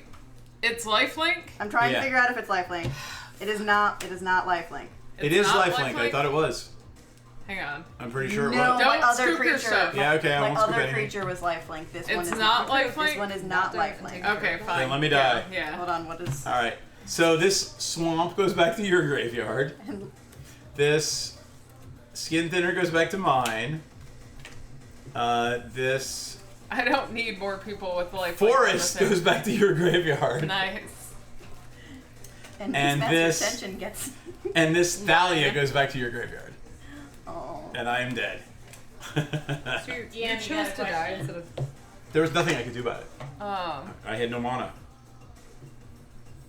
It's lifelink? I'm trying Yeah. to figure out if it's lifelink. It is not. It is not lifelink. It It's is not lifelink. I thought it was. Hang on. I'm pretty sure it No, was. Don't my other scoop creature. yourself. Yeah, okay, I My won't scoop other anything. creature was lifelink. This It's one is not This lifelink? one is not Not lifelink. take Okay, fine. Then let me die. Yeah. Hold on. What is? All right. So this swamp goes back to your graveyard. This skin thinner goes back to mine. This I don't need more people with life. Forest goes back to your graveyard. Nice. And And Beastmaster this- Ascension gets. And this Thalia goes back to your graveyard. Oh. And I am dead. You Yeah, chose you got a to die question. instead of. There was nothing I could do about it. Um, I had no mana.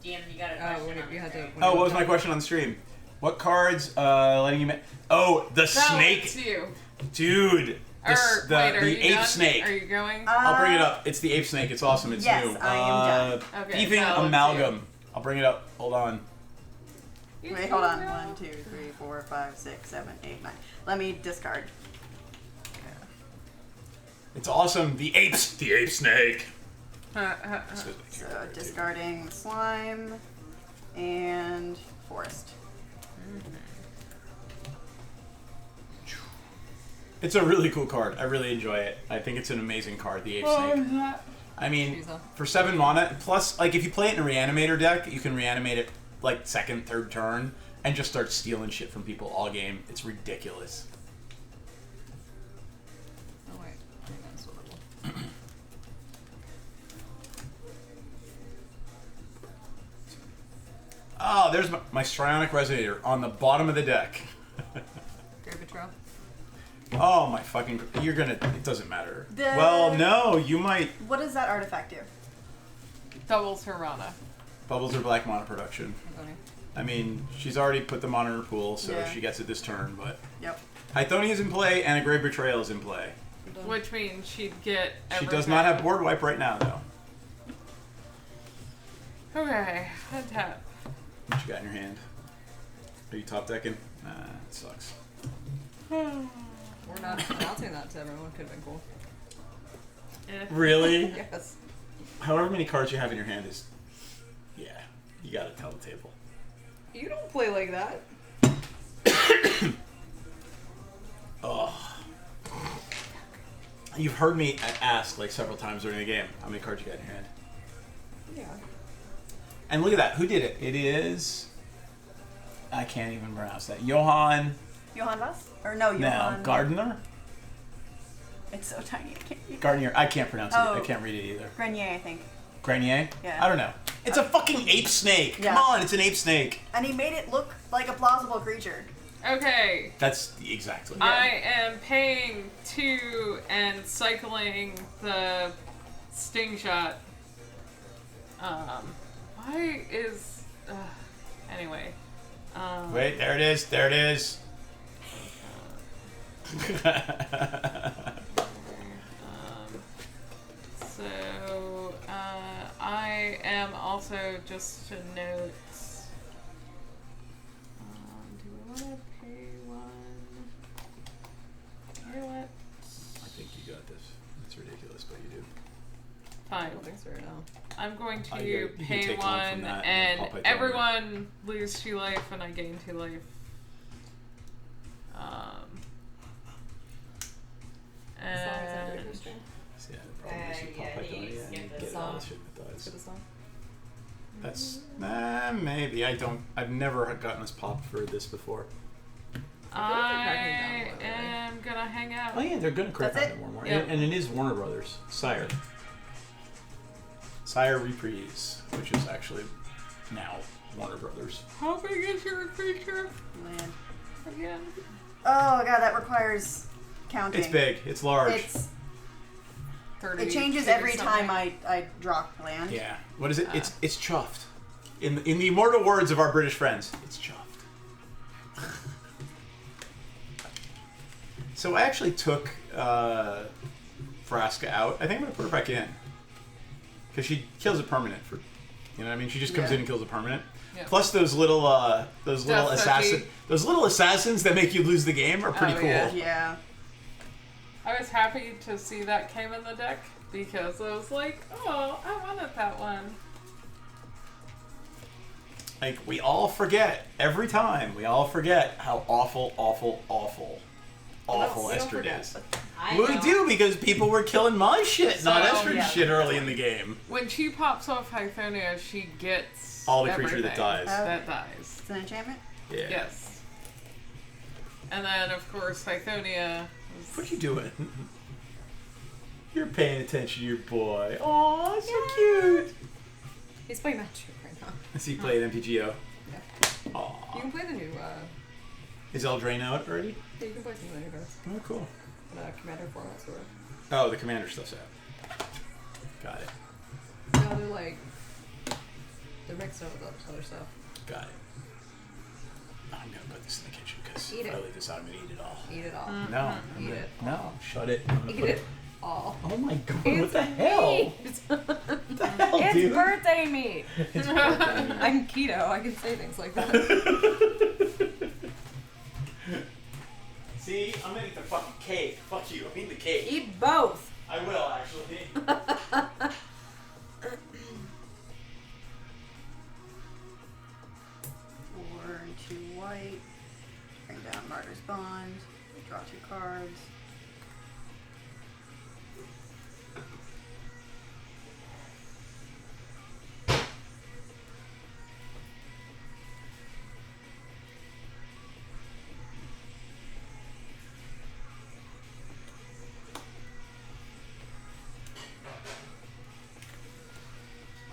DM, you got a Oh, question when on you the had to. screen. Oh, what was my question on the stream? What cards letting you Oh, the no, snake. it's you. Dude. Or, The, wait, are the you ape done? snake. Are you going? I'll bring it up. It's the ape snake. It's awesome. It's Yes, new. I am done. Okay, Thieving so it's Amalgam. I'll bring it up. Hold on. you. Wait, hold on. 1, 2, 3, 4, 5, 6, 7, 8, 9. Let me discard. It's awesome. The apes. The ape snake. So discarding slime and forest. It's a really cool card. I really enjoy it. I think it's an amazing card, the ape snake. I mean, Jeez, for 7 mana, plus, like, if you play it in a reanimator deck, you can reanimate it, like, second, third turn, and just start stealing shit from people all game. It's ridiculous. Oh wait, hang on, so little. Oh, there's my Strionic Resonator on the bottom of the deck. Grave Betrayal. Oh, my fucking... You're gonna... It doesn't matter. The- Well, no, you might... What does that artifact do? Doubles her mana. Bubbles or black mana production. I mean, she's already put them on her pool, so Yeah. she gets it this turn, but... Yep. Hythonia's in play, and a Grave Betrayal is in play. Which means she'd get She everything. does not have board wipe right now, though. Okay, untap. What you got in your hand? Are you top decking? Nah, it sucks. We're not announcing that to everyone. Could have been cool. Really? Yes. However many cards you have in your hand is... Yeah, you gotta tell the table. You don't play like that. Oh. You've heard me ask, like, several times during the game, how many cards you got in your hand. Yeah. And look at that. Who did it? It is... I can't even pronounce that. Johan... Johan Voss? Or no, No, Johan. Gardner? It's so tiny. I can't read. Gardner. I can't pronounce it. I Oh. can't read it either. Grenier, I think. Grenier? Yeah. I don't know. It's a fucking ape snake. Come Yeah. on, it's an ape snake. And he made it look like a plausible creature. Okay, That's exactly. I am paying 2 and cycling the sting shot. Why is... anyway. Wait, there it is. There it is. So, I am also, just to note, do we want to pay 1? You know what? I think you got this. It's ridiculous, but you do. I Fine. don't think so right now. I'm going I to get it. You can pay take one from 1 that and and pop it down everyone lose 2 life and I gain 2 life. And See, yeah, the problem is you pop yeah, it down, you yeah, skip and the get all the song. shit it does. Skip the song. That's maybe. I've never gotten this pop for this before. I am gonna hang out. Oh yeah, they're gonna crack That's on it? it more. Yeah. And it is Warner Brothers. Sire Reprise, which is actually now Warner Brothers. How big is your creature Man. again? Oh god, that requires counting. It's big. It's large. It changes every time I draw land. Yeah. What is it? It's chuffed. In the immortal words of our British friends, it's chuffed. So I actually took Vraska out. I think I'm gonna put her back in because she kills a permanent for. You know what I mean? She just comes Yeah. in and kills a permanent. Yeah. Plus those little Death assassins that make you lose the game are pretty Oh, cool. yeah. Yeah. I was happy to see that came in the deck because I was like, oh, I wanted that one. Like we all forget every time. We all forget how awful we don't Estrid forget, is. I We know. do because people were killing my shit, not So, Estrid's yeah. shit early in the game. When she pops off Hyphonia, she gets All the creature that everything dies. That dies. It's an enchantment? Yeah. Yes. And then, of course, Hyphonia. What are you doing? You're paying attention to your boy. Aw, so cute. He's playing Magic right now. Does he play at MTGO? Yeah. You Aw. can play the new, Is Eldraine out already? yeah, you can play some of the new cards. Oh, cool. Commander format, sort of. Oh, the commander stuff's out. Got it. No, they're like, they're mixed up with other stuff. Got it. I'm gonna put this in the kitchen because Eat if I it. leave this out, I'm gonna eat it all. Eat it all. No, I'm Eat gonna- it. No, shut it. I'm gonna Eat put it all. Oh my god! It's what the hell? meat. What the hell, It's dude? birthday meat. It's birthday. I'm keto. I can say things like that. See, I'm gonna eat the fucking cake. Fuck you. I'm eating the cake. Eat both. I will actually. 4 and 2 white. Bring down Martyr's Bond. Draw 2 cards.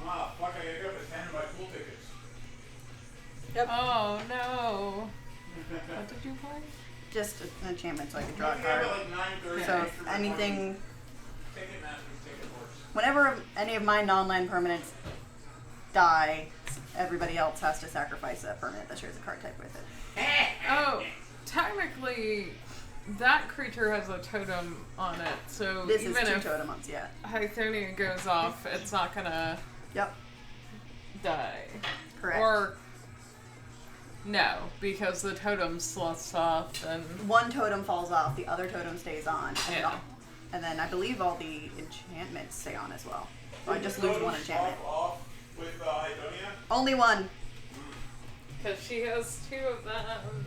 Ah, fuck! I gotta go to 10 of my pool tickets. Oh no. What did you play? Just an enchantment so I can draw a We have card. at like 9:30 So after if my anything, morning Ticketmaster ticket works. whenever any of my non-land permanents die, everybody else has to sacrifice a permanent that shares a card type with it. Oh, technically, that creature has a totem on it, so This is even 2 if totems, yeah. Hythonia goes off, it's not gonna Yep, die. correct. Or no, because the totem sloths off, and one totem falls off, the other totem stays on, and, Yeah. and then I believe all the enchantments stay on as well. So I just lose one enchantment. Off with Hydonia. Only one. because she has 2 of them.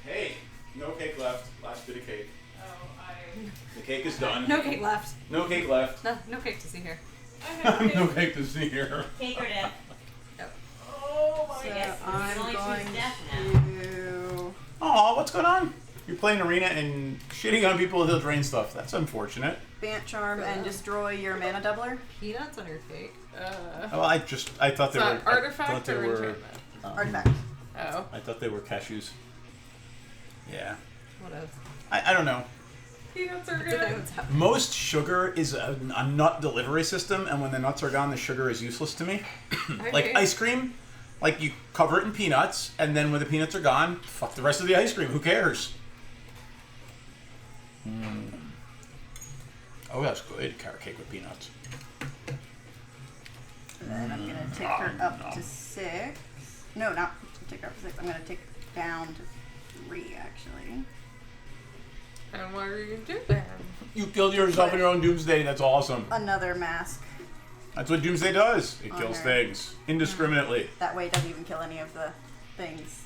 Hey, no cake left. Last bit of cake. Oh, The cake is done. No cake left. No cake left. No cake to see here. I have No cake to see here. Cake or death? Oh my So Yes, you I'm can only choose going death now. to... Aw, what's going on? You're playing arena and shitting on people with Eldraine stuff. That's unfortunate. Bant Charm and destroy your mana doubler. Peanuts on your cake. Well, I thought they Is were that artifact I thought they or were. enchantment? Artifact. Oh. I thought they were cashews. Yeah. What else? I don't know. Peanuts are Good good. thing what's happening. Most sugar is a nut delivery system, and when the nuts are gone, the sugar is useless to me. Like Okay. ice cream, like you cover it in peanuts, and then when the peanuts are gone, fuck the rest of the ice cream. Who cares? Oh, that's good. Carrot cake with peanuts. And then I'm gonna take her up to 6. No, not take her up to 6. I'm gonna take down to 3 actually. And what are you gonna do then? You killed yourself in your own doomsday. That's awesome. Another mask. That's what doomsday does. It On kills her. things indiscriminately. That way it doesn't even kill any of the things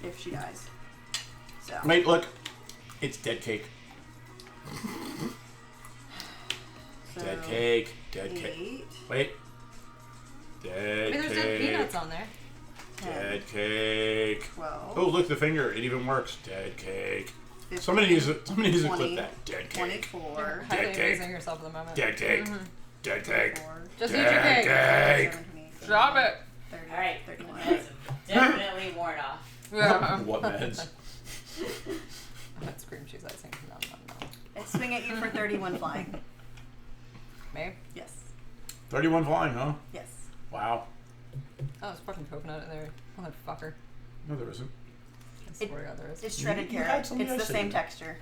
if she dies. So Wait, look. It's dead cake. so Dead cake. Dead cake. 8, Wait. I Dead mean, there's cake. dead peanuts on there. 10, Dead cake. 12, Oh, look, the finger. It even works. Dead cake. 15, Somebody needs to 20, clip that. Dead cake. 24, Highly cake. amazing yourself at the moment. Dead cake. Dead cake. 24, Just eat your Dead cake. cake. 17, 18, Drop it. 30, Alright, 31. that's definitely worn off. Yeah. What meds? That's cream cheese icing. No. I swing at you for 31 flying. Me? Yes. 31 flying, huh? Yes. Wow. Oh, there's fucking coconut in there. Motherfucker. No, there isn't. I swear to God there is. It's shredded You had carrot. something It's the else in same it. texture.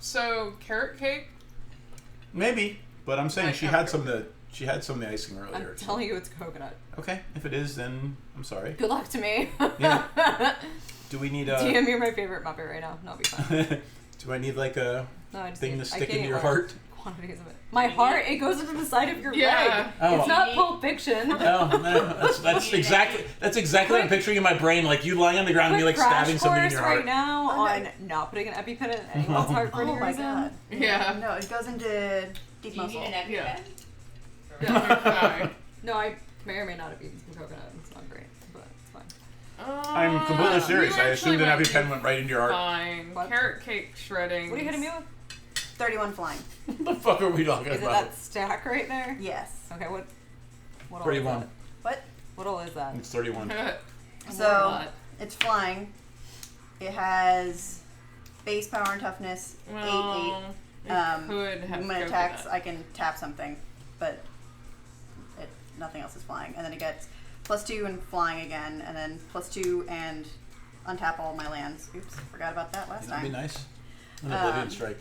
So carrot cake. Maybe, but I'm saying Might she have had to- some of the icing earlier. I'm telling you it's coconut. Okay, if it is, then I'm sorry. Good luck to me. Yeah. Do we need a? DM, you're my favorite Muppet right now. No, I'll be fine. Do I need like a No, I just thing need- to I stick can't into eat your large heart? quantities of it. My heart, it goes into the side of your Yeah. leg. Oh. It's not Pulp Fiction. No, that's exactly what I'm picturing in my brain. Like you lying on the ground and me like Quick stabbing crash something in course your heart. right now Okay. on not putting an EpiPen in anyone's heart for any Oh my reason. god. Yeah. No, it goes into deep Do you muscle. need an EpiPen? Yeah. For real? Okay. No, I may or may not have eaten some coconut. It's not great, but it's fine. I'm completely serious. you I assumed an actually EpiPen went right into your heart. Fine. What? Carrot cake shredding. What are you hitting me with? 31 flying. What the fuck are we talking Is it about? that stack right there? Yes. Okay, what all is 31. that? What? What all is that? It's 31. So it's flying. It has base power and toughness, 8/8. Well, it could have When it attacks, coconut. I can tap something, but nothing else is flying. And then it gets +2 and flying again, and then +2 and untap all my lands. Oops, forgot about that last That'd be time. nice. An Oblivion Strike.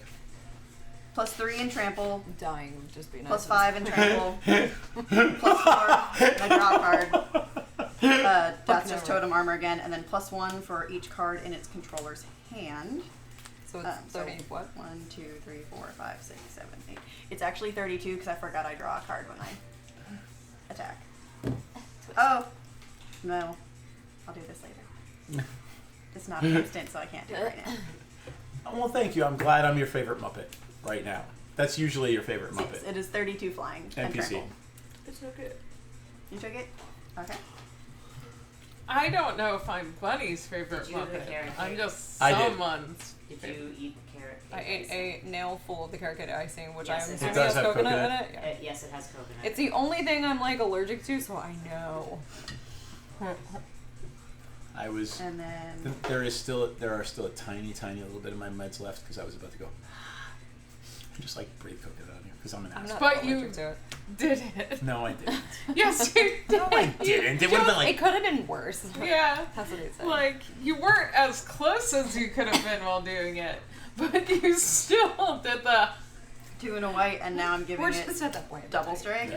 +3 in trample, Dying would just be nice. +5 in trample, +4 and I draw a card. That's just no, right. totem armor again, and then +1 for each card in its controller's hand. So it's 30 what? 1, 2, 3, 4, 5, 6, 7, 8. It's actually 32 because I forgot I draw a card when I attack. Oh! No. I'll do this later. It's not an instant, so I can't do it right now. Well, thank you. I'm glad I'm your favorite Muppet right now. That's usually your favorite Yes, Muppet. it is 32 flying and NPC. trample. It's okay. You took it? Okay. I don't know if I'm Bunny's favorite Did you have the Muppet. carrot I'm cake? just I did. someone's. Did you eat the carrot cake? I ate a nail full of the carrot cake icing, which Yes, I'm it assuming does has have coconut coconut. in it. Yeah. Yes, it has coconut. It's the only thing I'm like allergic to, so I know. I was. And then There are still a tiny little bit of my meds left because I was about to go. I just like breathe coconut on you because I'm an I'm asshole. not But you- allergic to it. Did it? No, I didn't. Yes, you did. No, I didn't. It would have been It like. could have been worse. Yeah. That's what it said. Like, you weren't as close as you could have been while doing it, but you still did the. 2 and a white, and now I'm giving We're it just at that point. double strike.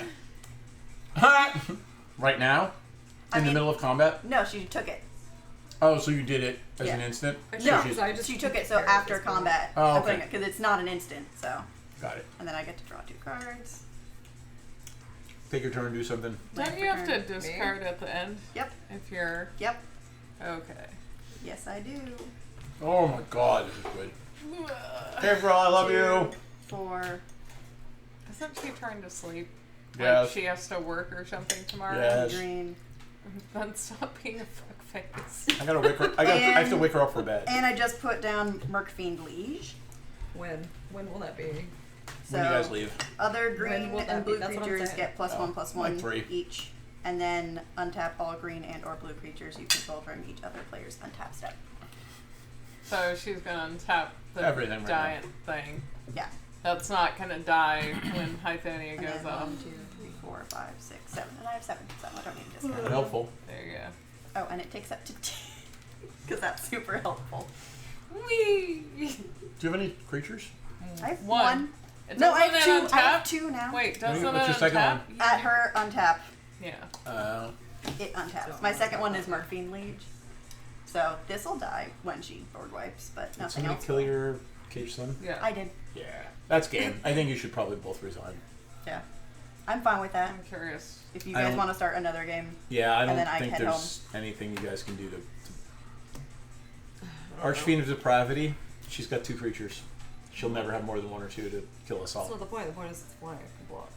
Yeah. Right now, I in the mean- middle of combat. No, she took it. Oh, so you did it as Yeah. an instant? No, So so I just She took it, so carrot after this point. combat, Oh, I'm okay. putting it, because it's not an instant, so. Got it. And then I get to draw 2 cards. Take your turn. Do something. Don't you have to Return. discard at the end? Yep. If you're. Yep. Okay. Yes, I do. Oh my God, this is good. Hey, bro, I love you. 4. Isn't she trying to sleep? Yes. Like she has to work or something tomorrow? Yes. Green. Then stop being a fuckface. I gotta wake her. I have to wake her up for bed. And I just put down Mercfiend Liege. When? When will that be? So When you guys leave. other When green will that and be? blue That's what I'm creatures saying. get +1 +1 like 3. each. And then untap all green and or blue creatures you control during each other player's untap step. So she's gonna untap the Everything right giant thing. Yeah. That's not gonna die when Hythonia And goes then off. 1, 2, 3, 4, 5, 6, 7. And I have 7, so I don't need to discard. Not helpful. There you go. Oh, and it takes up to 2. Because that's super helpful. Whee! Do you have any creatures? I have One. 1. It No, I doesn't have 2. it I have untap? 2 now. Wait, doesn't it What's your second untap? At her untap, Yeah. it untaps. My second one is Mercfiend Liege. So this will die when she board wipes, but Did nothing somebody else. kill your cage son? Yeah. I did. Yeah. That's game. I think you should probably both resign. Yeah. I'm fine with that. I'm curious. If you I guys don't- want to start another game. Yeah, I And don't then I think head there's anything you guys can do to Archfiend of Depravity. She's got 2 creatures. She'll never have more than 1 or 2 to kill us That's all. not the point. The point is it's flying. You block.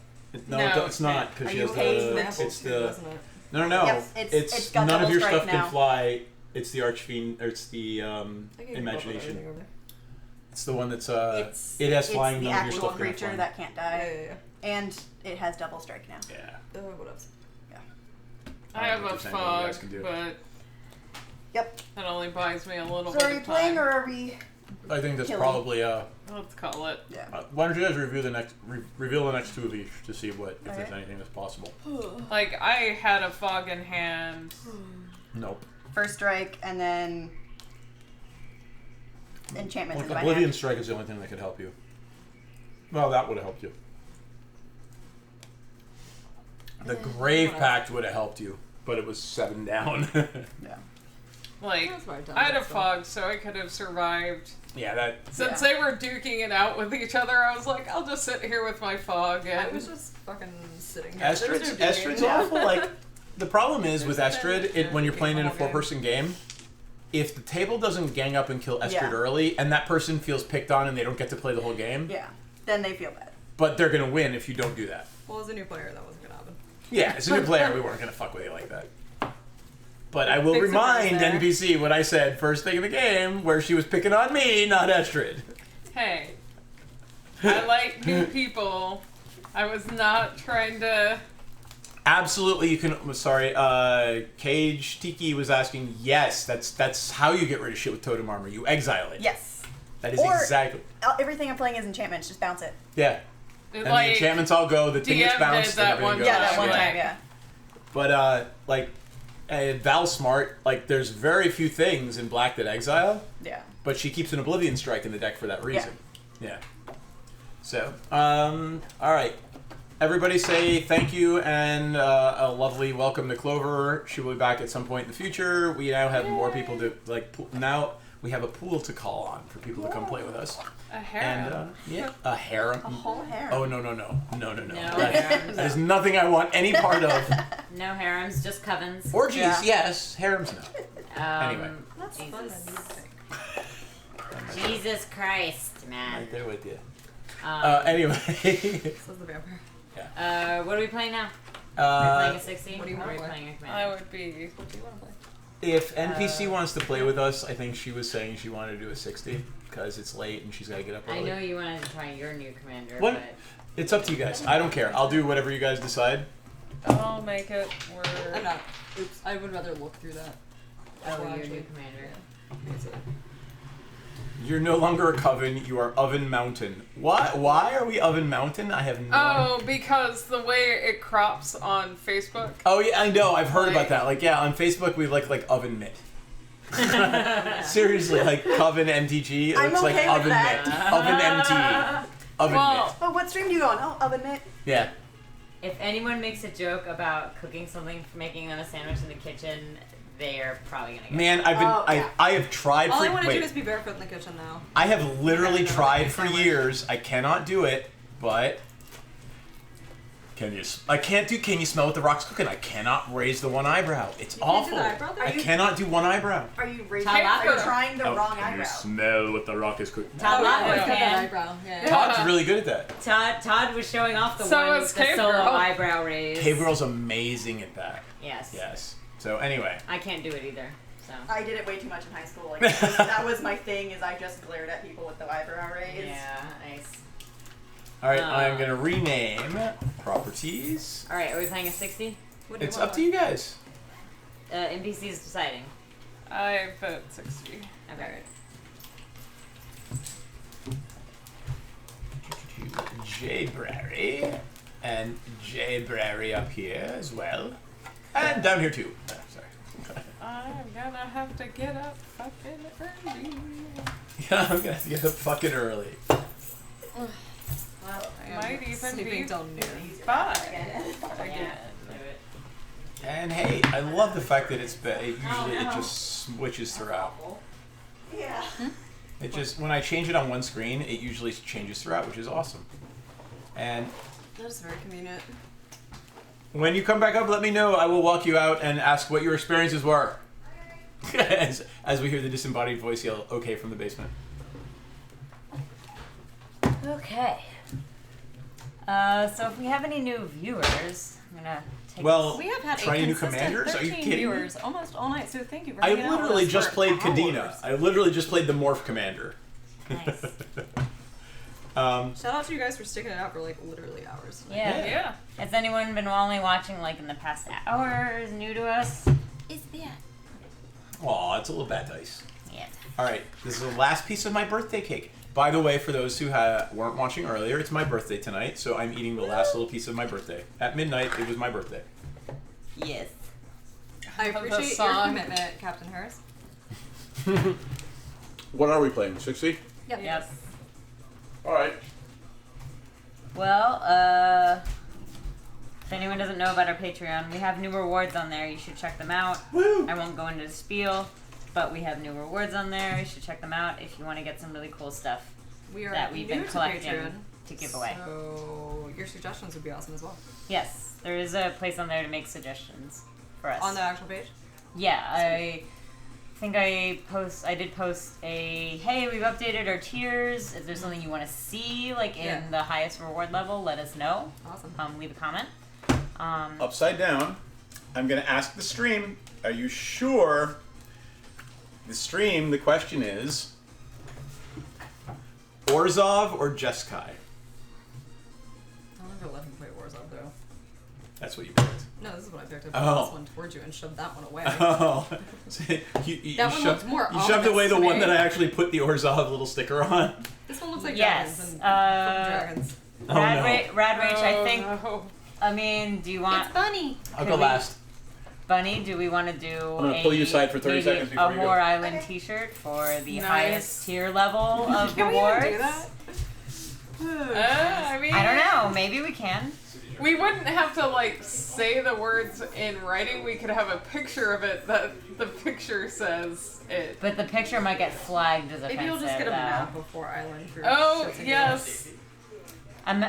No, No, it's not because Are she you has okay the. with It's Too, the. doesn't it? No. Yes, it's got none of double your strike stuff now. can fly. It's the Archfiend. Or it's the I think you can go for imagination. everything over there. It's the one that's it has it's flying. the None of your actual stuff can have creature flying. that can't Yeah, die, yeah, and it has double strike now. Yeah. What else? I have don't know a if there's anything you fog, guys can do. but Yep. that only buys me a little So bit are you of playing time. or are we? I think that's Killing. probably Let's call it. Yeah. why don't you guys review the next reveal the next 2 of each to see what if there's Alright. anything that's possible. Like, I had a fog in hand. Nope. First strike and then enchantments Like in my Oblivion hand. Strike is the only thing that could help you. Well, that would have helped you. The Grave Pact would have helped you, but it was 7 down. Yeah. Like, That's what I've done, I had a that's fog, so I could have survived. yeah, that. Since Yeah. they were duking it out with each other, I was like, I'll just sit here with my fog I and. was just fucking sitting here. There was Estrid's, no Estrid's digging. awful. Like, the problem is with There's Estrid, nothing when you're playing in a the whole game. 4-person game, if the table doesn't gang up and kill Estrid Yeah. early, and that person feels picked on and they don't get to play the whole game, Yeah. Then they feel bad. but they're gonna win if you don't do that. Well, as a new player, that wasn't gonna happen. Yeah, as a new player, we weren't gonna fuck with you like that. But I will Big remind surprise there. NPC what I said first thing in the game, where she was picking on me, not Estrid. Hey, I like new people. I was not trying to. Absolutely, you can. Sorry, Cage Tiki was asking. Yes, that's how you get rid of shit with totem armor. You exile it. Yes. That is Or- exactly. Everything I'm playing is enchantments. Just bounce it. Yeah. It, And the enchantments all go. The thing DM gets did bounced. that and one everything Yeah, goes. that one Yeah. time. Yeah. But like, Val Smart, like, there's very few things in Black that exile, Yeah. but she keeps an Oblivion Strike in the deck for that reason. Yeah. So, all right. Everybody say thank you and a lovely welcome to Clover. She will be back at some point in the future. We now have more people to, like, now we have a pool to call on for people to come play with us. A harem. And, yeah, a harem. A whole harem. Oh, no. No That harems. is nothing I want any part of. No harems, just covens. Orgies, Yeah. yes. Harems, no. Anyway. That's fun. Jesus. and music. Jesus Christ, man. Right there with you. Um, Anyway. Says the vampire. what are we playing now? We're playing a 60? what do you or wanna are we play? playing a I commander? would be. What do you want to play? If NPC wants to play with us, I think she was saying she wanted to do a 60 because it's late and she's got to get up I early. know you wanted to try your new commander, What? but It's up to you guys. I don't care. I'll do whatever you guys decide. I'll make it I'm work. not. Oops. I would rather look through that. oh, Well, your actually, new commander. Is it- You're no longer a coven. You are Oven Mountain. Why are we Oven Mountain? I have no Oh, because the way it crops on Facebook. Oh yeah, I know. I've heard Like- about that. Like, yeah, on Facebook we like Oven Mitt. Seriously, like Coven MTG. It I'm looks like okay with Oven that. Mitt. Oven MT. Oven Well- Mitt. Oh, what stream do you go on? Oh, oven mitt. Yeah. If anyone makes a joke about cooking something, making them a sandwich in the kitchen, they're probably gonna get Man, I've been Oh, yeah. I have tried All for I want to wait. do is be barefoot in the kitchen now. I have literally I don't know tried what for I sound like. years. I cannot do it, but can you? Can you smell what the rock's cooking? I cannot raise the one eyebrow. It's You can't awful. do the eyebrow thing? I cannot do one eyebrow. Are you raising? Todd Are you Lachlan. trying the wrong can eyebrow? you smell what the rock is cooking? Todd Oh, Lachlan yeah, can. eyebrow. Yeah. Todd's really good at that. Todd was showing off the So one is with the Cave solo Girl. eyebrow raise. Cave Girl's amazing at that. Yes. Yes. So anyway, I can't do it either. So. I did it way too much in high school. Like that was my thing. Is I just glared at people with the eyebrow raise. Yeah, nice. all right. I'm gonna rename properties. All right, are we playing a 60? What do It's want up to you guys. NPC's deciding. I vote 60. Okay. Jayberry and Jayberry up here as well, and down here too. Oh, sorry. I'm gonna have to get up fucking early. Yeah, I'm gonna have to get up fucking early. Well, I am Might even sleeping be till noon. 5 yeah, again. do it. And hey, I love the fact that usually it just switches throughout. Yeah. It just when I change it on one screen, it usually changes throughout, which is awesome. And That's very convenient. when you come back up, let me know. I will walk you out and ask what your experiences were. as we hear the disembodied voice yell, "Okay," from the basement. Okay. So if we have any new viewers, I'm gonna take Well, We have had Trying a new consistent commanders? Are you 13 kidding me? viewers almost all night. So thank you for I hanging out with literally us just for played hours. Kadena. I literally just played the Morph Commander. Nice. Shout out to you guys for sticking it out for like literally hours. Yeah. Yeah. Has anyone been only watching like in the past hour? Is new to us? Is there? Aw, it's a little bad dice. Yeah. All right, this is the last piece of my birthday cake. By the way, for those who weren't watching earlier, it's my birthday tonight, so I'm eating the last little piece of my birthday. At midnight, it was my birthday. Yes. I love appreciate this your song. commitment, Captain Harris. What are we playing? 60? Yep. All right. Well, if anyone doesn't know about our Patreon, we have new rewards on there. You should check them out. Woo! I won't go into the spiel, but we have new rewards on there. You should check them out if you want to get some really cool stuff We are that we've new been to collecting Patreon, to give away. So your suggestions would be awesome as well. Yes, there is a place on there to make suggestions for us. On the actual page. Yeah, I think I did post a, hey, we've updated our tiers. If there's something you want to see, like in Yeah. the highest reward level, let us know. Awesome. Leave a comment. Upside down, I'm going to ask the stream Are you sure? The stream, the question is Orzhov or Jeskai? I don't ever let him play Warzone though. That's what you picked. No, this is what I picked up. Oh. This one towards you and shoved that one away. Oh. So you That one looks more You shoved ominous away the to one me. that I actually put the Orzhov little sticker on. This one looks like Yes, dragons and uh, dragons. Oh, no. Rad Rage, I think. no. I mean, do you want It's Bunny. I'll Could go we- last. Bunny? Do we want to do? I'm gonna pull you aside for 30 maybe seconds before a you go. War Island T-shirt for the Nice. highest tier level of Can we rewards. even do that? I mean, I don't know. Maybe we can. We wouldn't have to like say the words in writing. We could have a picture of it that the picture says it. But the picture might get flagged as offensive. Maybe you'll just get a though. map before Island. for Oh shits and yes.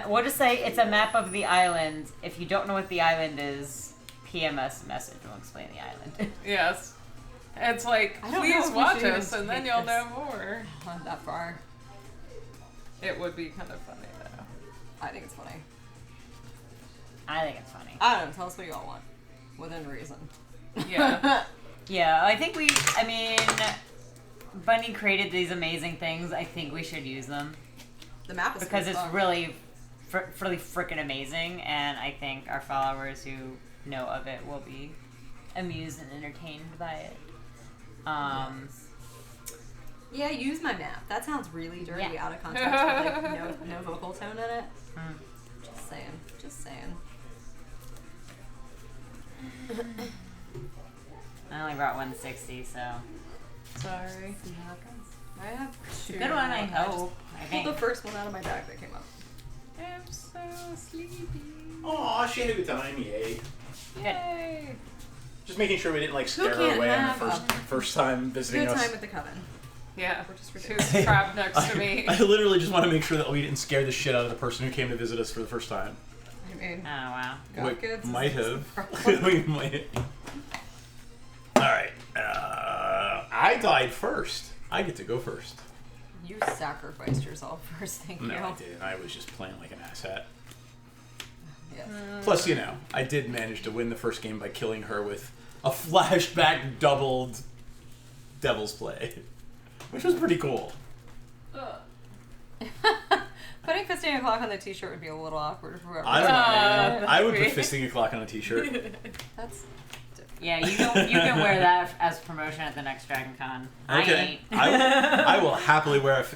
We'll just say it's a map of the island. If you don't know what the island is, PMS message will explain the island. Yes. It's like, I don't know please if we watch should us even and then take you'll this. know more. giggles. Not that far. It would be kind of funny though. I think it's funny. I think it's funny. I don't know. Tell us what you all want. Within reason. Yeah. Yeah, I think I mean, Bunny created these amazing things. I think we should use them The map is because good it's as fuck. really freaking amazing, and I think our followers who know of it will be amused and entertained by it. Yeah, use my map. That sounds really dirty Yeah. out of context with like no vocal tone in it. Mm. Just saying. Just saying. I only brought 160, so Sorry. see how it goes. I have It's a two. good one, I just hope. I Pulled the think. first one out of my bag that came up. I'm so sleepy. Aw, she had a good time, yay. Yay. Just making sure we didn't like scare her can't away on the have first time visiting Good us. time with the coven. Yeah. Which is She ridiculous. was trapped next to me. I literally just want to make sure that we didn't scare the shit out of the person who came to visit us for the first time. I mean, Oh wow. goth We kids is might the have. problem. We might. All right. I died first. I get to go first. You sacrificed yourself first, thank No, you. I didn't. I was just playing like an asshat. Yes. Plus, you know, I did manage to win the first game by killing her with a flashback doubled Devil's Play, which was pretty cool. Putting fisting a clock on the t-shirt would be a little awkward for whoever. I don't know. Man. I would put maybe. fisting a clock on a t-shirt. That's Yeah, you can wear that as promotion at the next Dragon Con. Okay. I ain't. I will happily wear a.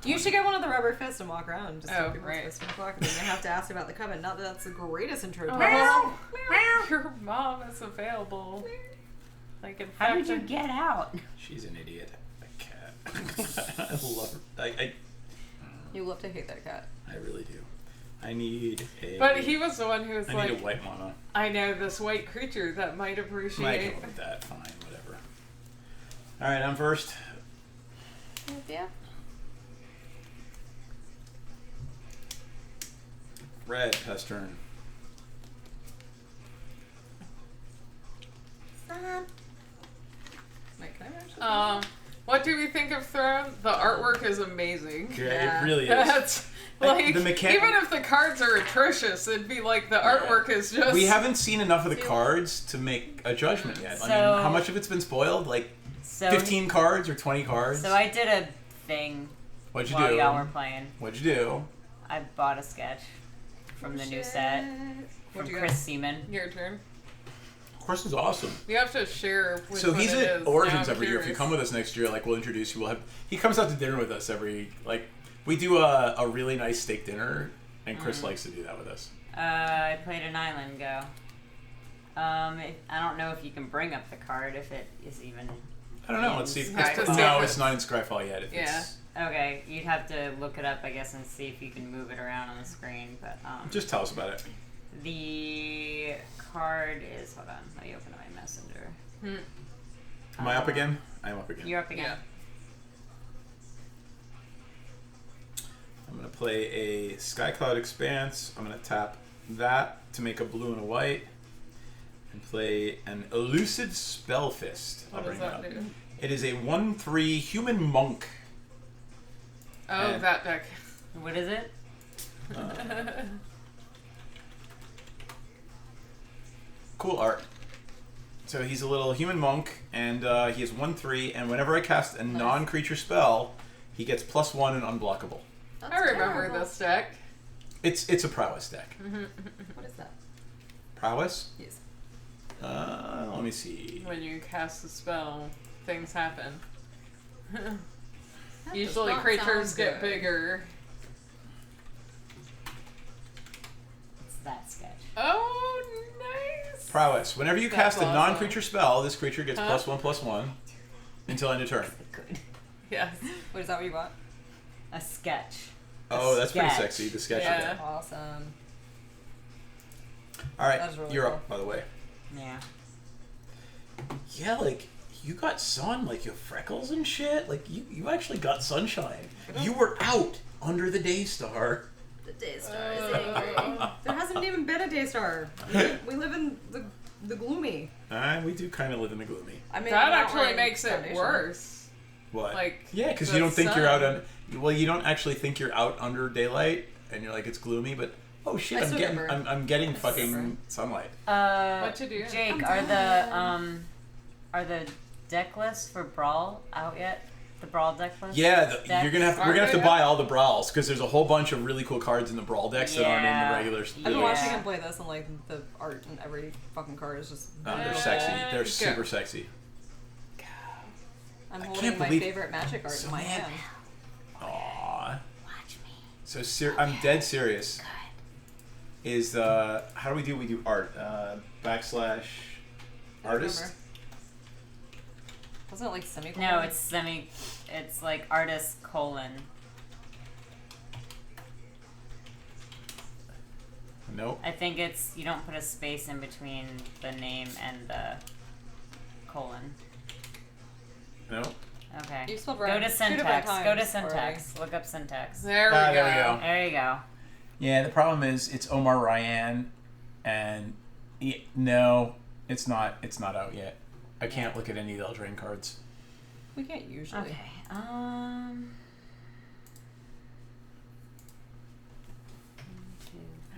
You should get one of the rubber fists and walk around and just Oh, tell people right. it's fisting a clock, and then you have to ask about the coven. Not that that's the greatest intro. to Oh, it. your mom is available. Like in How fact, did you get out? She's an idiot. A cat. I love her. You love to hate that cat. I really do. I need a. But he was the one who was I like, need a white mama. I know this white creature that might I appreciate. go with that. Fine, whatever. All right, I'm first. Yeah. Red, Pest turn. Wait, can I actually? What do we think of Throne? The artwork is amazing. Yeah, Yeah. it really is. That's like the mechan- even if the cards are atrocious, it'd be like the artwork is just. We haven't seen enough of the cards to make a judgment yet. I So- mean, how much of it's been spoiled? Like So 15 cards or 20 cards? So I did a thing What'd you while do? y'all were playing. What'd you do? I bought a sketch from the new set from What'd you Chris get? Seaman. Your turn. Of course, it's awesome. You have to share. Which So one he's it at is. Origins Now I'm every year. If you curious. come with us next year, like we'll introduce you. We'll have he comes out to dinner with us every like we do a really nice steak dinner, and Chris likes to do that with us. I played an island go. I don't know if you can bring up the card if it is even. I don't know. Let's see. If Have to see no, if it's not in Scryfall yet. If Yeah. it's, Okay, you'd have to look it up, I guess, and see if you can move it around on the screen. But just tell us about it. the card is. Hold on, let me open up my messenger. Am I up again? I'm up again. You're up again. Yeah. I'm gonna play a Skycloud Expanse. I'm gonna tap that to make a blue and a white, and play an Elusive Spellfist. I'll What does bring it that up. do? It is a 1/3 human monk. Oh, And- that deck. What is it? Cool art. So he's a little human monk, and he has 1/3. And whenever I cast a non-creature spell, he gets +1 and unblockable. That's I remember terrible. this deck. It's a prowess deck. What is that? Prowess? Yes. Let me see. When you cast a spell, things happen. That does Usually not creatures sound get good. bigger. It's that sketch. Oh, nice. Prowess. Whenever you That's cast a awesome. non-creature spell, this creature gets Huh? +1/+1 until end of turn. Good. Yes. Wait, is that what you got? A sketch. Oh, that's pretty Sketch. sexy. The sketch. Yeah. Yeah. Awesome. All right, That's really you're cool. up. By the way. Yeah. Yeah, like you got sun, like you have freckles and shit. Like you actually got sunshine. You were out under the day star. The Daystar is angry. There hasn't even been a Daystar. We live in the gloomy. We do kind of live in the gloomy. I mean, That not actually wearing makes it foundation. worse. What? Like, yeah, because the you don't think you're out sun. on. Well, you don't actually think you're out under daylight, and you're like it's gloomy, but oh shit, I I'm still getting get burned. I'm getting I still get fucking burned. sunlight. What you do? Jake, are the deck lists for Brawl out yet? The Brawl deck list? Yeah, Decks? we're gonna have to buy all the brawls because there's a whole bunch of really cool cards in the brawl decks that aren't in Yeah. the regular. I've been Yeah. watching him play this, and like the art and every fucking card is just. They're beautiful. sexy. They're Go. super sexy. I'm I holding can't my believe- favorite magic art So in my man- hand. Aww. Watch me. So I'm dead serious. Is how do we do? We do art / artist. Wasn't it like semicolon? No, it's like artist : Nope. I think it's you don't put a space in between the name and the colon. Nope. Okay. You spelled Go right to two different syntax. Go to times syntax. Look up syntax. There we Ah, go. there we go. There you go. Yeah, the problem is it's Omar Ryan, and no, it's not. It's not out yet. I can't look at any of the Eldraine cards. We can't usually. Okay.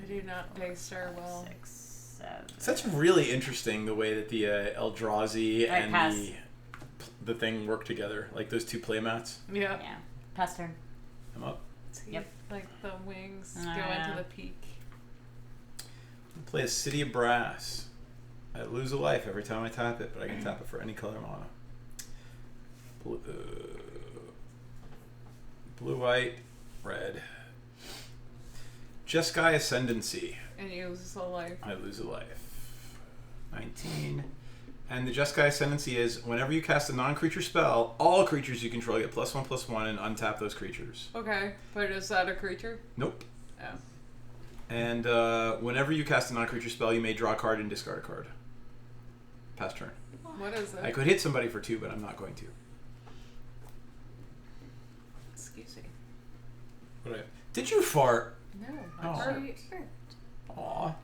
I do not Daystar well. 6, 7. So that's really interesting the way that the Eldrazi Alright, and pass. the thing work together, like those two playmats. Yeah. Yeah. Pass turn. I'm up. See, Yep. like the wings go Yeah. into the peak. Play a City of Brass. I lose a life every time I tap it, but I can tap it for any color mana. Blue, white, red. Jeskai Ascendancy. And you lose a life. I lose a life. 19. And the Jeskai Ascendancy is whenever you cast a non-creature spell, all creatures you control get +1/+1 and untap those creatures. Okay, but is that a creature? Nope. Oh. And whenever you cast a non-creature spell, you may draw a card and discard a card. Pass turn. What is it? I could hit somebody for 2, but I'm not going to. Excuse me. Did you fart? No. Oh. I heard. Aw.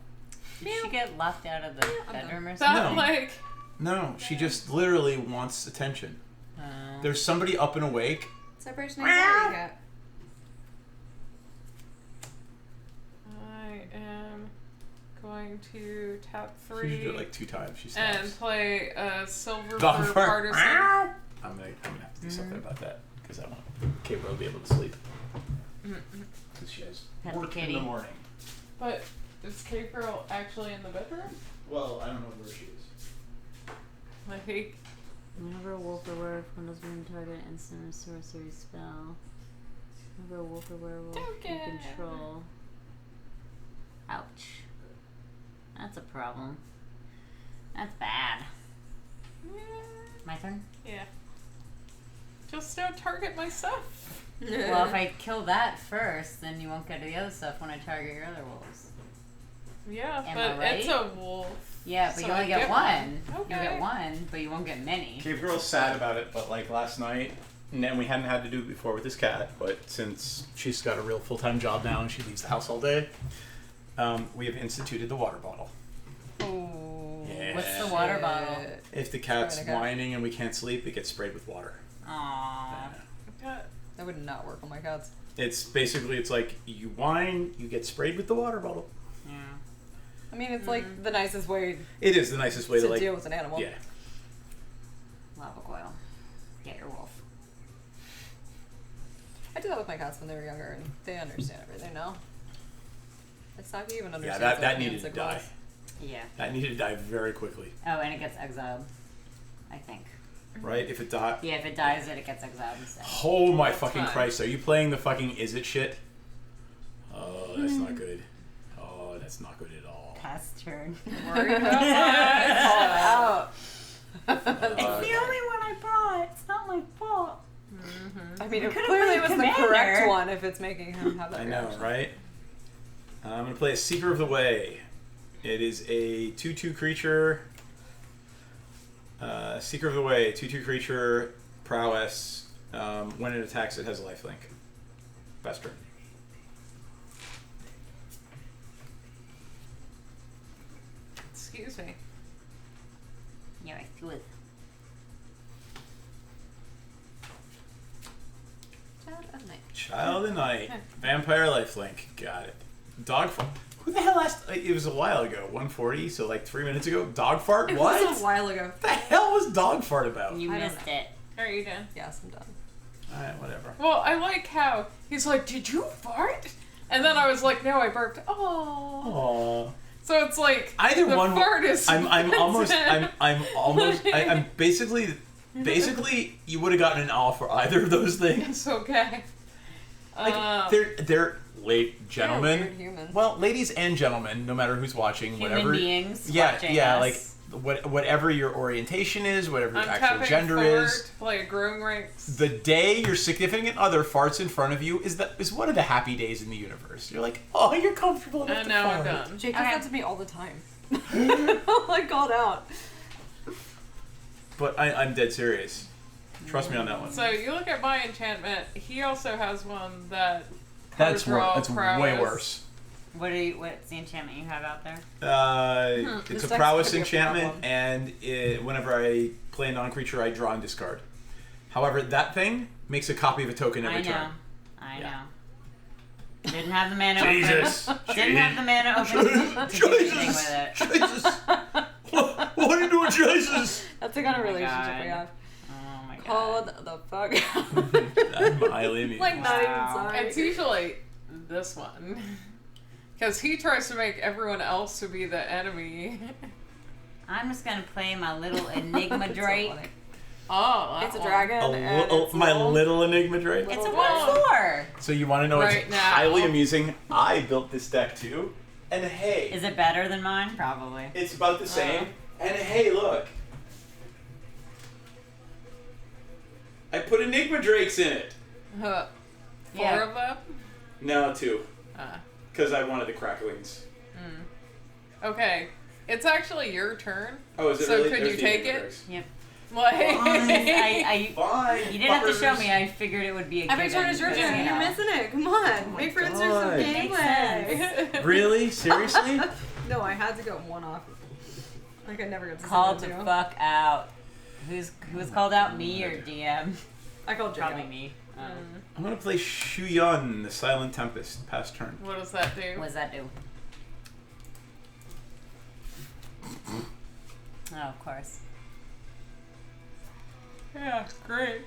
Did she get locked out of the bedroom or That something? No. like No, she just literally wants attention. There's somebody up and awake. Separation anxiety cat. I am going to tap She should do 3 it like 2 times. She and stops. play a silver Buffer. for partisan. I'm gonna have to do something about that because I want Gabriel to be able to sleep because she has Pet work in kitty. the morning. But is Gabriel actually in the bedroom? Well, I don't know where she is. Like, Whenever a wolf or werewolf windows when target instant or sorcery spell. Whenever a wolf or werewolf you Token. control. Ouch. That's a problem. That's bad. My turn? yeah. Just don't target my stuff. Well, if I kill that first, then you won't get to the other stuff when I target your other wolves. Yeah, Am but I right? it's a wolf. Yeah, but So you only I get get one. one. You Okay. get one, but you won't get many. Gabriel's sad about it, but like last night, and we hadn't had to do it before with this cat, but since she's got a real full-time job now and she leaves the house all day, we have instituted the water bottle. Oh. Yeah. What's the water bottle? If the cat's Spraying a cat. whining and we can't sleep, it gets sprayed with water. Aww. Got That would not work on my cats. It's basically, it's like you whine, you get sprayed with the water bottle. Yeah. I mean, it's like the nicest way It is the nicest way to to like. deal with an animal. Yeah. Lava coil. Get your wolf. I did that with my cats when they were younger, and they understand everything now. It's not even Yeah, understand. that needed to die. Yeah. That needed to die very quickly, Oh, and it gets exiled. I think. right? If it died. Yeah, if it dies, it gets exiled instead. Oh my That's fucking fine. Christ! Are you playing the fucking is it shit? Oh, that's not good. Oh, that's not good at all. Pass turn. Worried about that? It's the only one I brought. It's not my fault. I mean, it could've clearly played was the Commander. correct one if it's making him have that I know, reaction. right? I'm gonna play a Seeker of the Way. It is a 2/2 creature. Seeker of the Way, 2/2 creature, prowess. When it attacks, it has a lifelink. Best turn. Excuse me. Yeah, I feel it. Child of night. Child of Night, vampire lifelink. Got it. Dog fart. Who the hell asked? It was a while ago. 1:40, so like 3 minutes ago. Dog fart. It What? was a while ago. What the hell was dog fart about? You I don't missed it. Are you done? Yes, I'm done. Alright, whatever. Well, I like how he's like, "Did you fart?" And then I was like, "No, I burped." Oh. Aww. So it's like Either the one. fart is. I'm almost. I'm basically. You would have gotten an all for either of those things. It's okay. Like they're late gentlemen. Weird humans. Well, ladies and gentlemen, no matter who's watching, Human whatever. beings Yeah, watching yeah, us. like whatever your orientation is, whatever your I'm actual tapping gender forward is. to play a growing ranks. The day your significant other farts in front of you is one of the happy days in the universe. You're like, oh, you're comfortable enough And to now I'm fart. done. Jake Okay. does that to me all the time. I'm like called out. But I'm dead serious. Trust me on that one. So you look at my enchantment. He also has one that. That's draw That's way prowess. worse. What's the enchantment you have out there? It's This a deck prowess could be a enchantment, problem. and whenever I play a non-creature, I draw and discard. However, that thing makes a copy of a token every I know. turn. I Yeah. know. Didn't have the mana Jesus. open. Didn't have the mana open to do anything with it. Jesus! what are you doing, Jesus? That's the kind of Oh my relationship we God. have. Oh my god. Called the fuck. I'm highly amused. Like not even Wow. sorry. It's usually this one. Because he tries to make everyone else to be the enemy. I'm just gonna play my little Enigma It's so Drake. funny. Oh, that It's a one. dragon. and it's my little Enigma Drake. It's a Whoa. 1/4. So you want to know Right what's now. highly amusing? I built this deck too, and hey, Is it better than mine? Probably. it's about the same. And hey, look, I put Enigma Drakes in it. Four Yeah. of them? No, 2, Ah. because I wanted the cracklings. Okay. It's actually your turn. Oh, is it So really? could There's you the take Enigma it? Drakes. Yep. Like, I Fine. you didn't have to show fuckers. me. I figured it would be a Every given, turn is your because, turn. you You're know. missing it. Come on. Make friends or some God. Makes gameplay. Really? Seriously? No, I had to go one off. Like I never got to Called see to them do. fuck out. Who was called out? Me or DM? I called Jake Probably out. me. I'm gonna play Shu Yun, the Silent Tempest, past turn. what does that do? What does that do? Oh, of course. Yeah, great.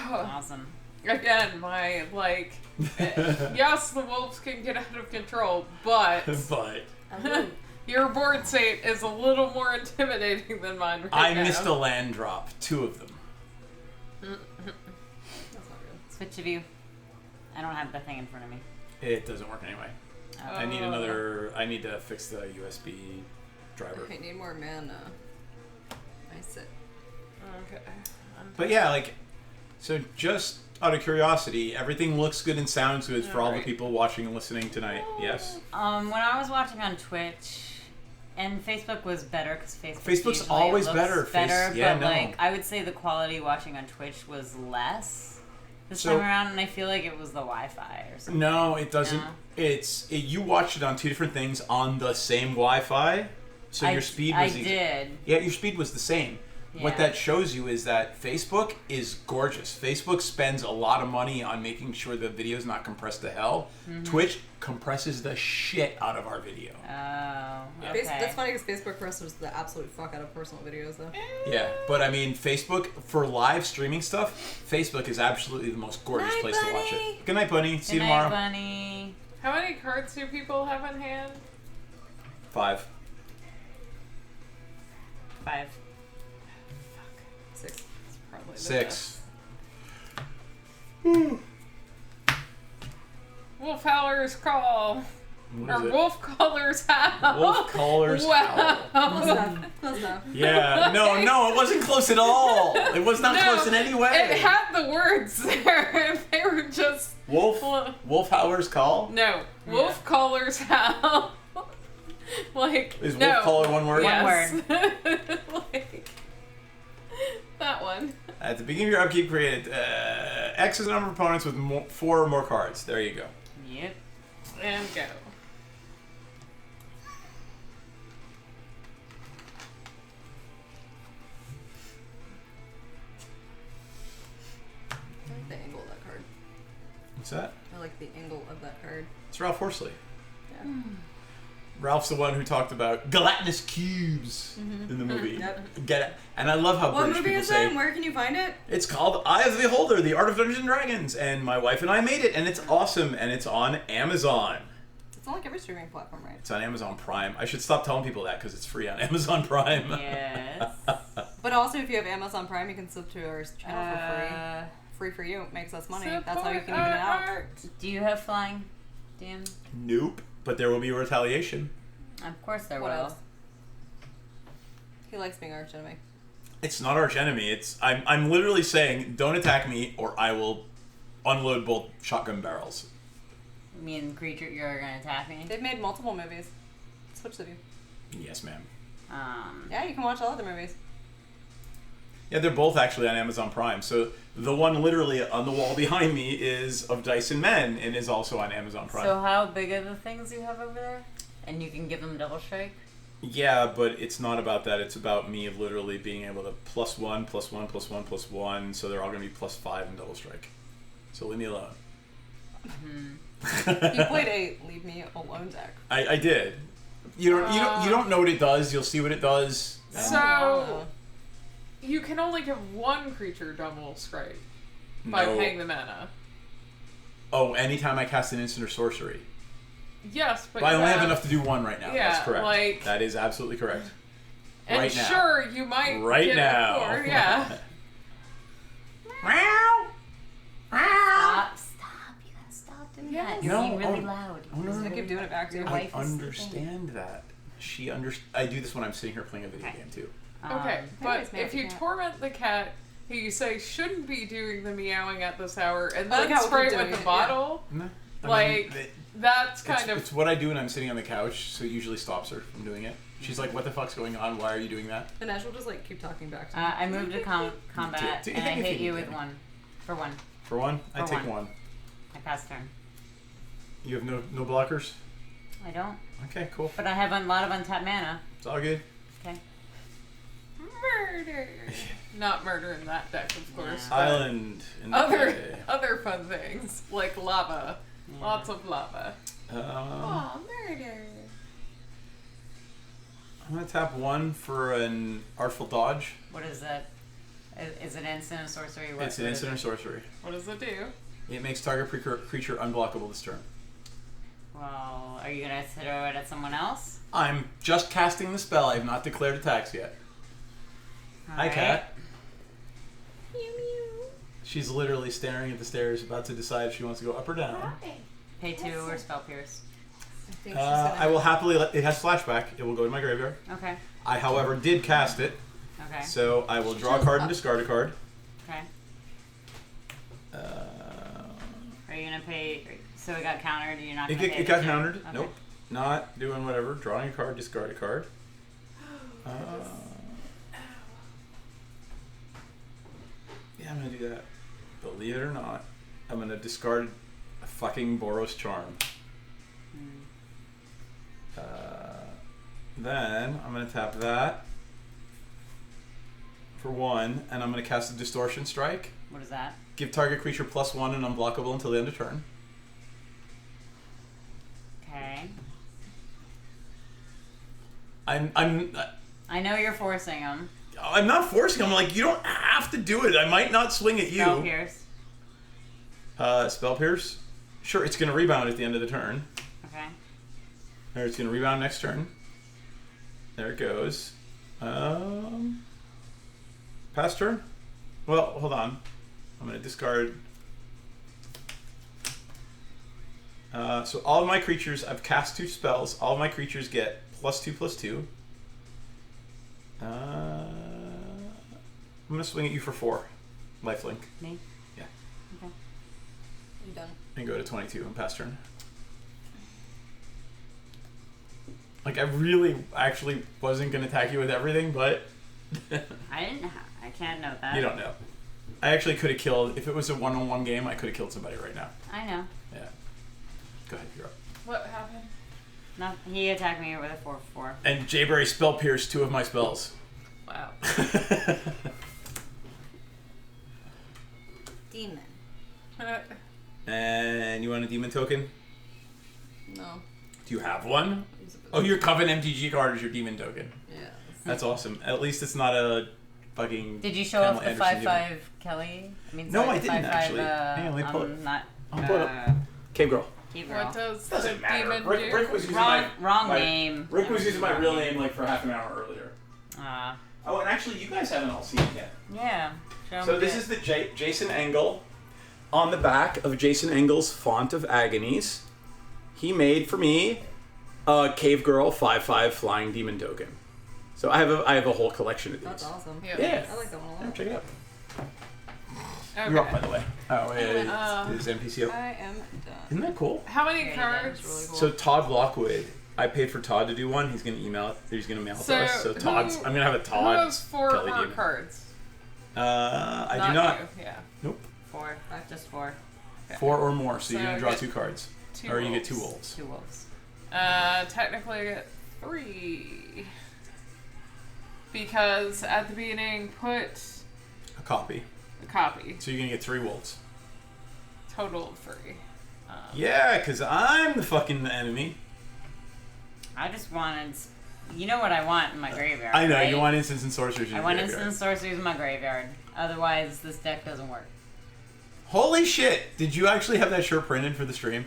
Awesome. Again, my, like, yes, the wolves can get out of control, but But your board state is a little more intimidating than mine right I now. missed a land drop, 2 of them. That's not good. Switch of you. I don't have the thing in front of me. It doesn't work anyway. I need another. I need to fix the USB driver. I need more mana. I sit. Okay. But yeah, like, so just out of curiosity, everything looks good and sounds good for all the Alright. people watching and listening tonight. Yes. When I was watching on Twitch, and Facebook was better because Facebook's usually always looks better. Yeah, but no. like I would say the quality watching on Twitch was less this So- time around, and I feel like it was the Wi-Fi or something. No, it doesn't. No? You watched it on 2 different things on the same Wi-Fi, so your speed was. I did. Yeah, your speed was the same. what Yeah. that shows you is that Facebook is gorgeous. Facebook spends a lot of money on making sure the video's not compressed to hell. Twitch compresses the shit out of our video. Oh, Face- okay. That's funny because Facebook presses the absolute fuck out of personal videos, though. Yeah, but I mean, Facebook, for live streaming stuff, Facebook is absolutely the most gorgeous Night, place to watch Bunny. it. Good night, Bunny. See you Good night, tomorrow. Bunny. How many cards do people have in hand? 5. 5. 6. It's probably the 6. best. Wolf Howler's Call. What Or is it? Wolf Caller's Howl. Wolf Caller's Wow. Close enough. Close enough. Yeah, no, it wasn't close at all. It was not No, close in any way. It had the words there. They were just Wolf Howler's Call? no. Wolf Caller's Howl. Like Is no. Wolf Caller one word? Yes. Like that one. At the beginning of your upkeep, create X is the number of opponents with 4 or more cards. There you go. Yep. And go. I like the angle of that card. What's that? I like the angle of that card. It's Ralph Horsley. Yeah. Ralph's the one who talked about gelatinous cubes in the movie. Yep. Get it? And I love how What British movie people is say that? And where can you find it? it's called Eye of the Beholder: The Art of Dungeons and Dragons, and my wife and I made it, and it's awesome, and it's on Amazon. It's on like every streaming platform, right? It's on Amazon Prime. I should stop telling people that because it's free on Amazon Prime. Yes. But also, if you have Amazon Prime, you can sub to our channel for free. Uh, Free for you. It makes us money. Support That's how you can even our it out. art. do you have flying, Dan? Nope. But there will be retaliation. Of course there What will. else? He likes being arch enemy. It's not arch enemy. It's I'm literally saying don't attack me or I will unload both shotgun barrels. Me and creature, you're gonna attack me. They've made multiple movies. Switch the view. Yes, ma'am. Yeah, you can watch all of the movies. Yeah, they're both actually on Amazon Prime. So the one literally on the wall behind me is of Dyson Men and is also on Amazon Prime. So how big are the things you have over there? And you can give them double strike. Yeah, but it's not about that. It's about me literally being able to +1, +1, +1, +1. So they're all going to be +5 in double strike. So leave me alone. You played a Leave Me Alone deck. I did. You don't know what it does. You'll see what it does. So you can only give one creature double strike by No. paying the mana. Oh, anytime I cast an instant or sorcery. Yes, but But I you only have enough to do one right now. Yeah, That's correct. like- that is absolutely correct. And right now. sure, you might Right get now. a 4, yeah. Stop! You gotta stop doing Yes. that. You're No, being really oh. loud. Oh, no, I no, keep doing it back to you. Your I wife is understand that. I do this when I'm sitting here playing a video Okay. game too. Okay, but anyways, if you cat. torment the cat, who you say shouldn't be doing the meowing at this hour, and I like then how we spray keep it with doing the it, yeah. bottle, Like, that's kind of it's what I do when I'm sitting on the couch, so it usually stops her from doing it. She's like, "What the fuck's going on? Why are you doing that?" And Ash will just like keep talking back to me. I moved to combat Do you and I think if hit you you need with to? one. For one. For one, I For take one. one. I pass turn. You have no blockers. I don't. Okay, cool. But I have a lot of untapped mana. It's all good. Okay. murder. Not murder in that deck, of course. but Island. In the Other day. other fun things like lava, Yeah. lots of lava. Um, Murder. I'm gonna tap one for an Artful Dodge. What is that? Is it instant or sorcery? What, It's an what is instant or it? sorcery. What does it do? It makes target creature unblockable this turn. Well, are you gonna throw it at someone else? I'm just casting the spell. I have not declared attacks yet. Hi, Alright. Cat. She's literally staring at the stairs, about to decide if she wants to go up or down. Pay 2 or spell pierce. I think she's gonna I will happily let it has flashback. It will go to my graveyard. Okay. I, however, did cast it, Okay. so I will draw a card and discard a card. Okay. Uh, Are you gonna pay? So it got countered. You're not it, gonna get- pay it got the two? countered. Okay. Nope. Not doing whatever. Drawing a card, discard a card. Yeah, I'm gonna do that. Believe it or not, I'm gonna discard a fucking Boros Charm. Then I'm gonna tap that. for 1, and I'm going to cast a Distortion Strike. What is that? Give target creature +1 and unblockable until the end of turn. Okay. I'm I know you're forcing them. not forcing him. Like, you don't have to do it. I might not swing at you. Spell Pierce. Spell Pierce? Sure, it's going to rebound at the end of the turn. Okay. Or it's going to rebound next turn. There it goes. Pass turn? Well, hold on. I'm going to discard. So all of my creatures, I've cast 2 spells. All of my creatures get +2/+2. I'm going to swing at you for 4. Lifelink. Me? Yeah. Okay. You done? And go to 22 and pass turn. Like, I really actually wasn't going to attack you with everything, but I can't know that. you don't know. I actually could have killed, if it was a one-on-one game, I could have killed somebody right now. I know. Yeah. Go ahead, you're up. What happened? No, he attacked me with a 4/4. And Jayberry spell pierced 2 of my spells. Wow. Demon. And you want a demon token? No. Do you have one? Oh, your Coven MTG card is your demon token. Yeah. That's awesome. At least it's not a fucking... Did you show Pamela off the Anderson 5/5 demon. Kelly? I mean, No, sorry, I didn't 5/5, actually. Hang on, let me pull it. Not. I'll pull it up. Cave Girl. Cave Girl. What does Doesn't the matter. demon Rick, do? Rick was using Wrong my name. Rick was using my real name like for half an hour earlier. Oh, and actually, you guys haven't all seen it yet. Yeah. Show So me this it. is the Jason Engel. On the back of Jason Engel's Font of Agonies, he made for me a Cave Girl 5/5 Flying Demon token. So I have a whole collection of these. That's awesome. Yeah. I like that one a Yeah, lot. check it out. Okay. You're up, by the way. Oh, yeah. Uh, Is NPC up? I am done. Isn't that cool? How many Yeah, cards? That's really cool. So Todd Lockwood, I paid for Todd to do one. He's gonna email it. He's gonna mail it to us. So who- Todd's. I'm gonna have a Who Todd. has 4 Kelly more demon. cards? I do not. You. Yeah. Nope. 4. Just 4. 4 or more. So, you're So gonna draw get 2 cards, 2 or you get wolves. 2 wolves. 2 wolves. Technically I get 3. Because at the beginning, put A copy. a copy. So you're gonna get 3 wolves. Total of 3. Yeah, because I'm the fucking enemy. I just wanted. You know what I want in my graveyard. I know, right? you want instants and sorcerers in I your want graveyard. instant sorceries in my graveyard. Otherwise, this deck doesn't work. Holy shit! Did you actually have that shirt printed for the stream?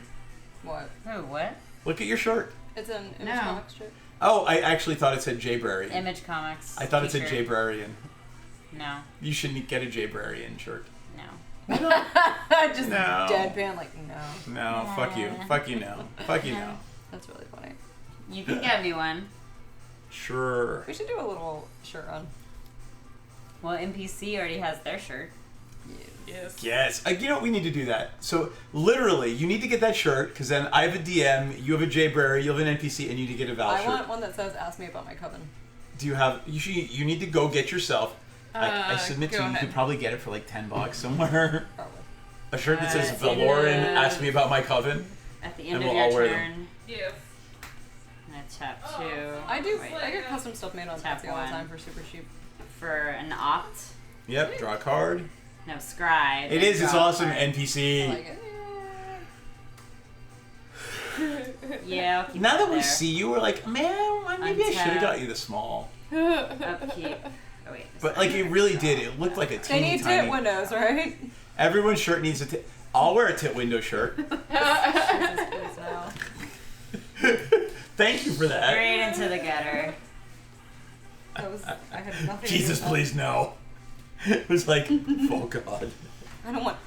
What? Oh, what? Look at your shirt. It's an No. image comic strip. Oh, I actually thought it said Jayberry. Image Comics. I thought it said t-shirt. Jayberryan. No. You should get a Jayberryan shirt. No. Just No. deadpan, like, no. No, fuck you. Fuck you no. Fuck you no. That's really funny. You can get me one. Sure. We should do a little shirt run. Well, NPC already has their shirt. Yes. Yes. You know, we need to do that. So, literally, you need to get that shirt, because then I have a DM, you have a Jayberry, you have an NPC, and you need to get a Val I shirt. want one that says, ask me about my coven. Do you have... You need to go get yourself... I submit go to you, you ahead. could probably get it for like $10 somewhere. Probably. A shirt that says At the end Valoran, of- ask me about my coven. At the end And of we'll your all wear turn, Yes. I'm gonna tap 2. I do. Wait, I get custom stuff made on Tap Etsy all the one. time for super cheap. for an opt. Yep, draw a card. No, scribe. It and is, it's draw a awesome, card. I NPC. like it. Yeah, I'll keep Now it that we there. see you, we're like, man, maybe I should have Untap. got you the small. Upkeep. Oh wait. But like it really did. It looked like a They teeny need tiny. tit windows, right? Everyone's shirt needs a tit. I'll wear a tit window shirt. Jesus, please no. Thank you for that. Straight into the gutter. That was. I had nothing. to do Jesus, with that. please no. It was like, oh god. I don't want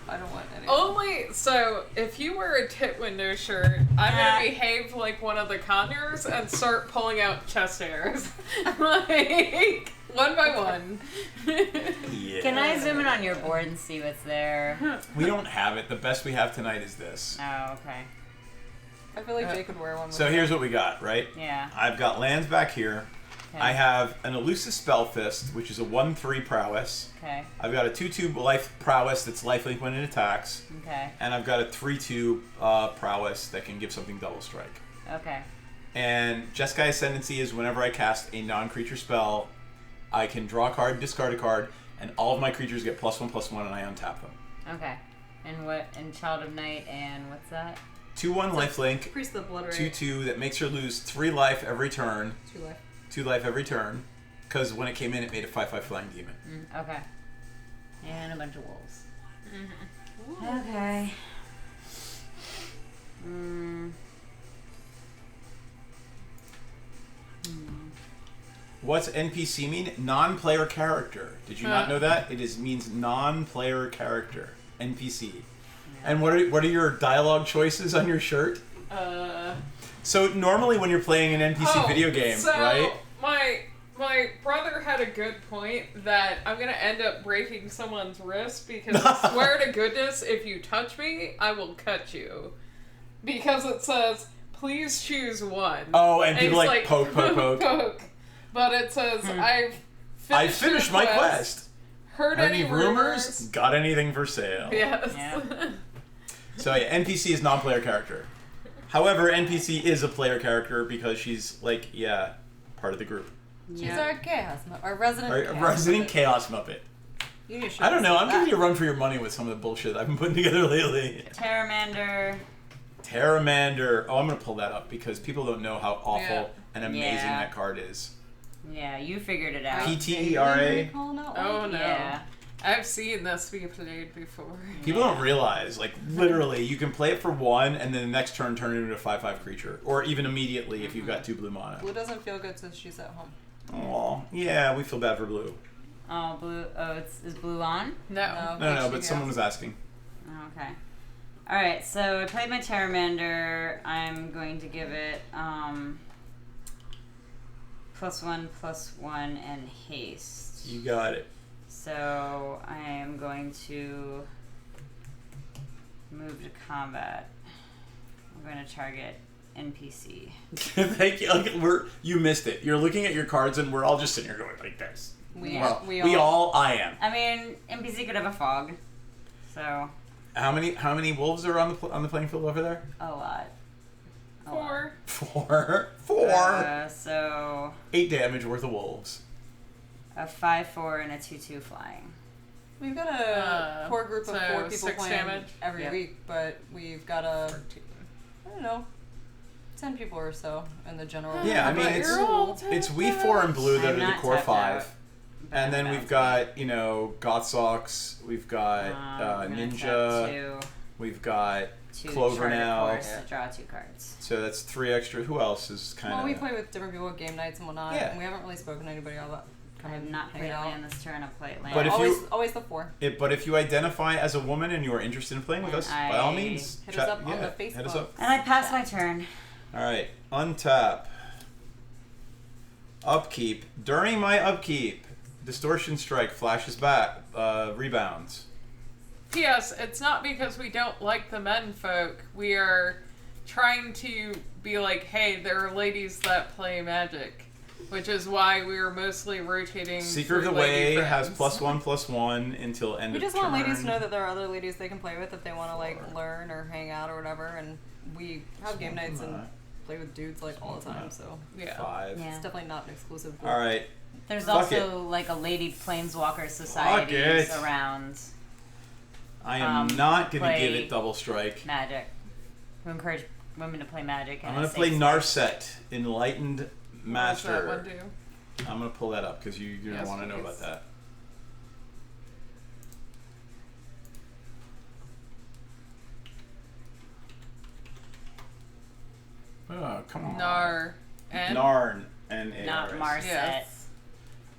any. Only so if you wear a tit window shirt, I'm gonna behave like one of the Conyers and start pulling out chest hairs, like one by one. Yeah. Can I zoom in on your board and see what's there? We don't have it. The best we have tonight is this. Oh, okay. I feel like Jake could wear one. With So here's what we got, right? Yeah. I've got lands back here. Okay. I have an Elusive Spellfist, which is a 1/3 prowess. Okay. I've got a 2/2 life prowess that's lifelink when it attacks. Okay. And I've got a 3/2 prowess that can give something double strike. Okay. And Jeskai Ascendancy is whenever I cast a non-creature spell, I can draw a card, discard a card, and all of my creatures get +1/+1, and I untap them. Okay. And what? And Child of Night, and what's that? 2/1 lifelink, Priest of the Blood Right. 2/2 that makes her lose 3 life every turn. 2 life. 2 life every turn. Because when it came in, it made a 5/5 flying demon. Okay. And a bunch of wolves. Okay. What's NPC mean? Non-player character. Did you not know that? Means non-player character. NPC. And what are your dialogue choices on your shirt? So normally when you're playing an NPC video game, so right? My brother had a good point that I'm gonna end up breaking someone's wrist because I swear to goodness, if you touch me, I will cut you. Because it says, please choose one. Oh, and people it's like poke. poke. But it says, I finished my quest. Heard Any rumors? Got anything for sale? Yes. Yeah. So yeah, NPC is non-player character. However, NPC is a player character because she's like, part of the group. She's our chaos, our resident. Our resident chaos Muppet. You need to show I don't us know. I'm that. giving you a run for your money with some of the bullshit I've been putting together lately. Terramander. Terramander. Oh, I'm gonna pull that up because people don't know how awful Yeah. and amazing Yeah. that card is. Yeah, you figured it out. PTERA. Calling out Oh one? no. Yeah. I've seen this be played before. People don't realize, like, literally, you can play it for 1, and then the next turn turn it into a 5/5 creature, or even immediately if you've got 2 blue mana. Blue doesn't feel good since she's at home. Aw, yeah, we feel bad for blue. Oh, blue. Oh, is blue on? No. No, she but someone was asking. Oh, okay. All right. So I played my Terramander. I'm going to give it +1/+1 and haste. You got it. So I am going to move to combat. I'm going to target NPC. Thank you. Like, you missed it. You're looking at your cards, and we're all just sitting here going like this. I am. I mean, NPC could have a fog. So How many wolves are on the playing field over there? a lot. A 4. Four. So 8 damage worth of wolves. a 5/4 and a 2/2 flying. We've got a core group of so 4 people 6 playing damage? every Yep. week, but we've got I don't know, 10 people or so in the general. Yeah, I mean, But it's you're all it's we 4 and blue that I'm are the not core tapped 5. out, but And I'm then about we've to. got, Gothsox, we've got I'm gonna Ninja, tap we've got two Clover Charter now. Course to draw 2 cards. So that's 3 extra. Who else is kind of... Well, we play with different people at game nights and whatnot, Yeah. and we haven't really spoken to anybody all that. I'm not hanging playing out. land this turn. I'll play land. But if always the 4. But if you identify as a woman and you are interested in playing with us, by all means, Hit us up on the hit us Facebook. up. And I pass my turn. All right, untap. Upkeep. During my upkeep, Distortion Strike flashes back, rebounds. P.S. It's not because we don't like the men folk. We are trying to be like, hey, there are ladies that play Magic, which is why we are mostly rotating. Seeker of through the Way lady has friends. +1/+1 until end We of just turn. want ladies to know that there are other ladies they can play with if they want to like learn or hang out or whatever, and we have game nights and play with dudes like all the time, so Yeah. 5. Yeah. it's definitely not an exclusive group. All right. There's Fuck also like a lady planeswalker societies it. around I am not going to play give it double strike. Magic. Who encourage women to play Magic. I'm going going to play Narset, Enlightened What does that Master. one do? I'm going to pull that up because you're going to Yes, want to know about please. that. Oh, come on. Nar. And? Narn. And Not ARS. Marset. Yes.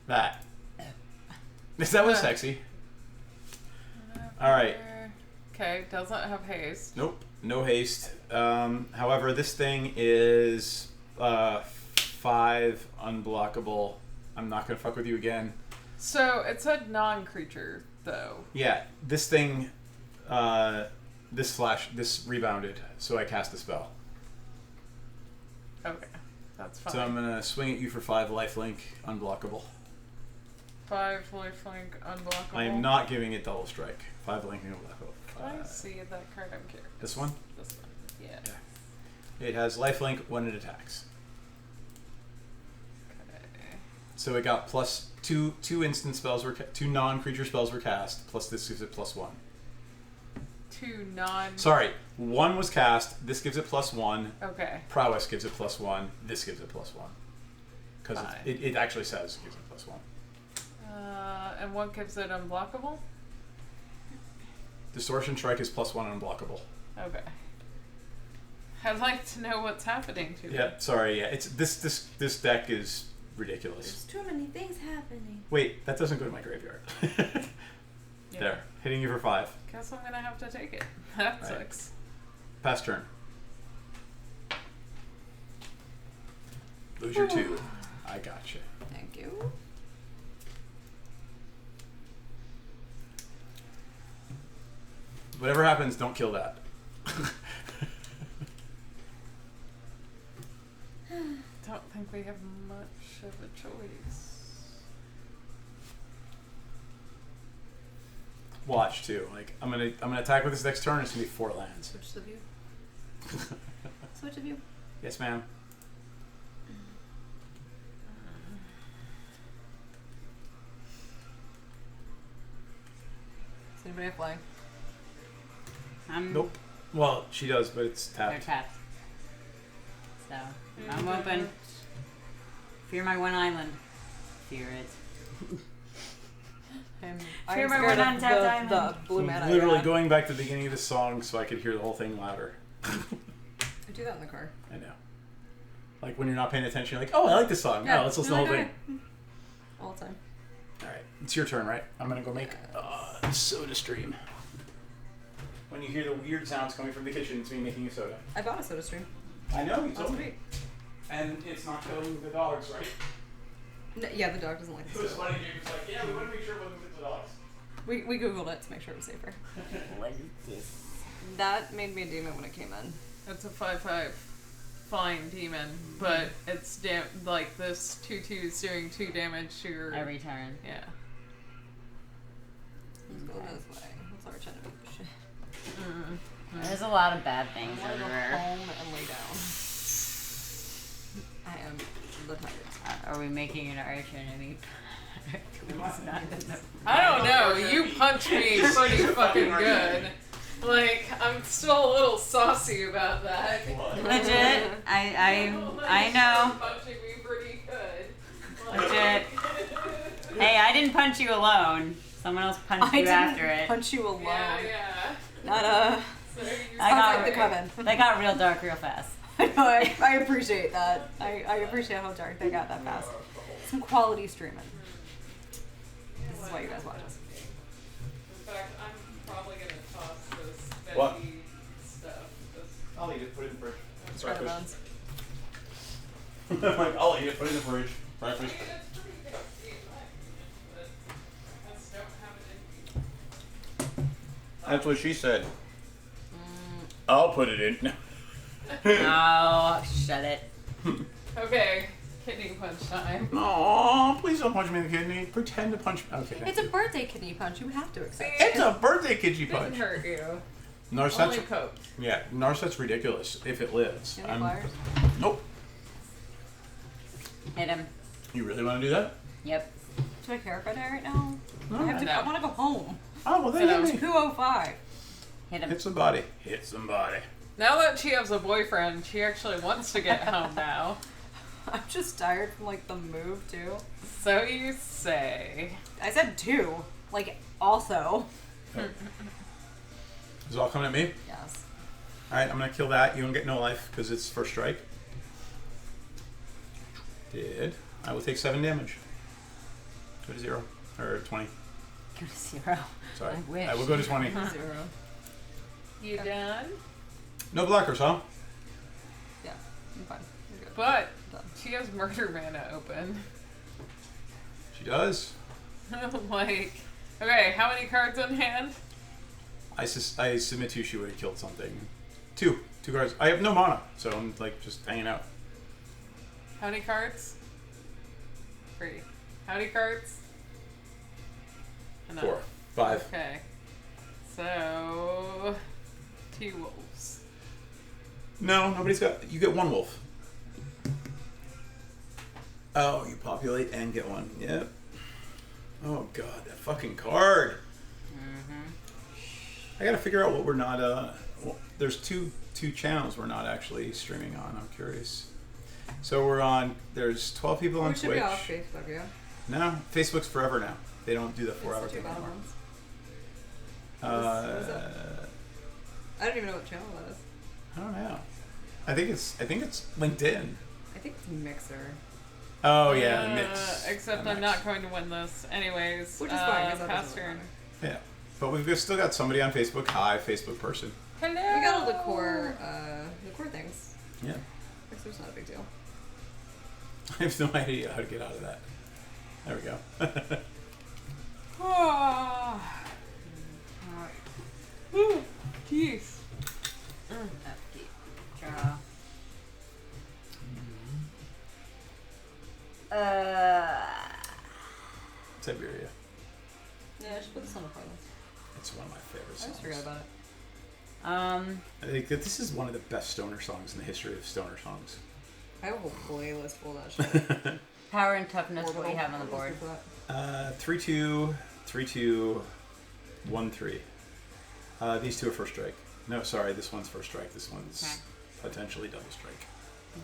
That. Is that what's sexy? All right. Okay, doesn't have haste. Nope. No haste. However, this thing is 5 unblockable. I'm not going to fuck with you again. So it said non-creature though. Yeah, this thing, this rebounded, so I cast a spell. Okay, that's fine. So I'm gonna swing at you for 5 lifelink, unblockable. 5 lifelink unblockable. I am not giving it double strike. 5 linking unblockable. I see that card. I'm curious. This one? This one. Yeah. It has lifelink when it attacks. Okay. So it got plus two instant spells were two non-creature spells were cast. Plus this gives it +1. 2 non. Sorry, one was cast. This gives it +1. Okay. Prowess gives it +1. This gives it +1. Because Fine. it actually says it gives it +1. And what gives it unblockable? Distortion Strike is +1 unblockable. Okay. I'd like to know what's happening to it. Yeah, sorry. Yeah, it's this deck is ridiculous. There's too many things happening. Wait, that doesn't go to my graveyard. There, hitting you for 5. Guess I'm gonna have to take it. That Right. sucks. Pass turn. Lose your 2. I gotcha. Thank you. Whatever happens, don't kill that. Don't think we have much of a choice. Watch too. Like I'm gonna attack with this next turn. It's gonna be 4 lands. Switch the view. Switch the view. Yes, ma'am. Does anybody have flying? Nope. Well, she does, but it's They're tapped. tapped. So I'm open. Fear my one island. Fear it. And Fear I'm my scared one of untapped the island. blue mana. Literally I got. going back to the beginning of the song so I could hear the whole thing louder. I do that in the car. I know. Like when you're not paying attention, you're like, oh, I like this song. Yeah, let's listen to the whole thing. All the time. All right, it's your turn, right? I'm gonna go make soda stream. When you hear the weird sounds coming from the kitchen, it's me making a soda. I bought a soda stream. I know, you That's told me. sweet. And it's not killing the dogs, right? No, yeah, the dog doesn't like It the was soda. funny, Jake was like, yeah, we want to make sure it wasn't good to the dogs. We googled it to make sure it was safer. That made me a demon when it came in. It's a 5/5 flying demon, but it's like this 2/2 is doing 2 damage to your. Every turn. Yeah. Let's go this way. Let's arch enemy. Shit. There's a lot of bad I things want to go everywhere. home and lay down. I am the tired. Are we making an arch enemy? I don't know. You punched me pretty fucking good. Like, I'm still a little saucy about that. Legit. I know. Punching me pretty good. Legit. Hey, I didn't punch you alone. Someone else punched you after it. Punch you alone. Yeah. Not a. So you I Sounds got like the coven. They got real dark real fast. I know. I appreciate that. I appreciate how dark they got that fast. Some quality streaming. This is why you guys watch us. In fact, I'm probably gonna toss this What? veggie stuff. This I'll eat it, put it in the fridge. Try the bones. I'm like, I'll eat it, put it in the fridge. Breakfast. It's pretty tasty, but I just don't have it in me. That's what she said. I'll put it in. Oh, shut it. Okay, kidney punch time. Aw, please don't punch me in the kidney. Pretend to punch me. Okay, thank It's a you. birthday kidney punch. You have to accept It's it. a birthday kidney Didn't punch. hurt you. Only Narset's, poked. yeah, Narset's ridiculous if it lives. Any flyers? Nope. Hit him. You really want to do that? Yep. Do I care if I die right now? No. I have to. No. I want to go home. Oh, well, then hit me. 2:05. Hit him. Hit somebody. Hit somebody. Now that she has a boyfriend, she actually wants to get home now. I'm just tired from like the move too. So you say. I said 2. Like also. Is it all coming at me? Yes. Alright, I'm going to kill that. You don't get no life because it's first strike. Did. I will take 7 damage. Go to 0. Or 20. Go to 0. Sorry. I wish. I will go to 20. 0. You done? No blockers, huh? Yeah. I'm fine. I'm good. But Done. she has murder mana open. She does. Like, okay, how many cards in hand? I submit to you she would have killed something. 2 cards. I have no mana, so I'm like just hanging out. How many cards? 3. How many cards? Enough. 4. 5. Okay. So 2 wolves. No, nobody's got. You get 1 wolf. Oh, you populate and get 1. Yep. Oh god, that fucking card. I gotta figure out what we're not. Well, there's two channels we're not actually streaming on. I'm curious. So we're on. There's 12 people on We should Twitch. be off Facebook, yeah. No, Facebook's forever now. They don't do the It's 4 hour the two thing bottom anymore. ones. What is that? I don't even know what channel that is. I don't know. I think it's LinkedIn. I think it's Mixer. Oh yeah, the mix. Except The I'm mix. not going to win this. Anyways, Which is fine, 'cause that pass doesn't turn. matter. Yeah, but we've still got somebody on Facebook. Hi, Facebook person. Hello. We got all the core things. Yeah. Mixer's not a big deal. I have no idea how to get out of that. There we go. Oh. Ooh, jeez. Draw. Siberia. Yeah, I should put this on the playlist. It's one of my favorite I songs. just forgot about it. I think that this is one of the best stoner songs in the history of stoner songs. I have a whole playlist full of that shit. Power and toughness. What do Orbital. you have on the board? 3-2, 3-2, 1-3. These two are first strike. No, sorry, this one's first strike. This one's Okay. potentially double strike.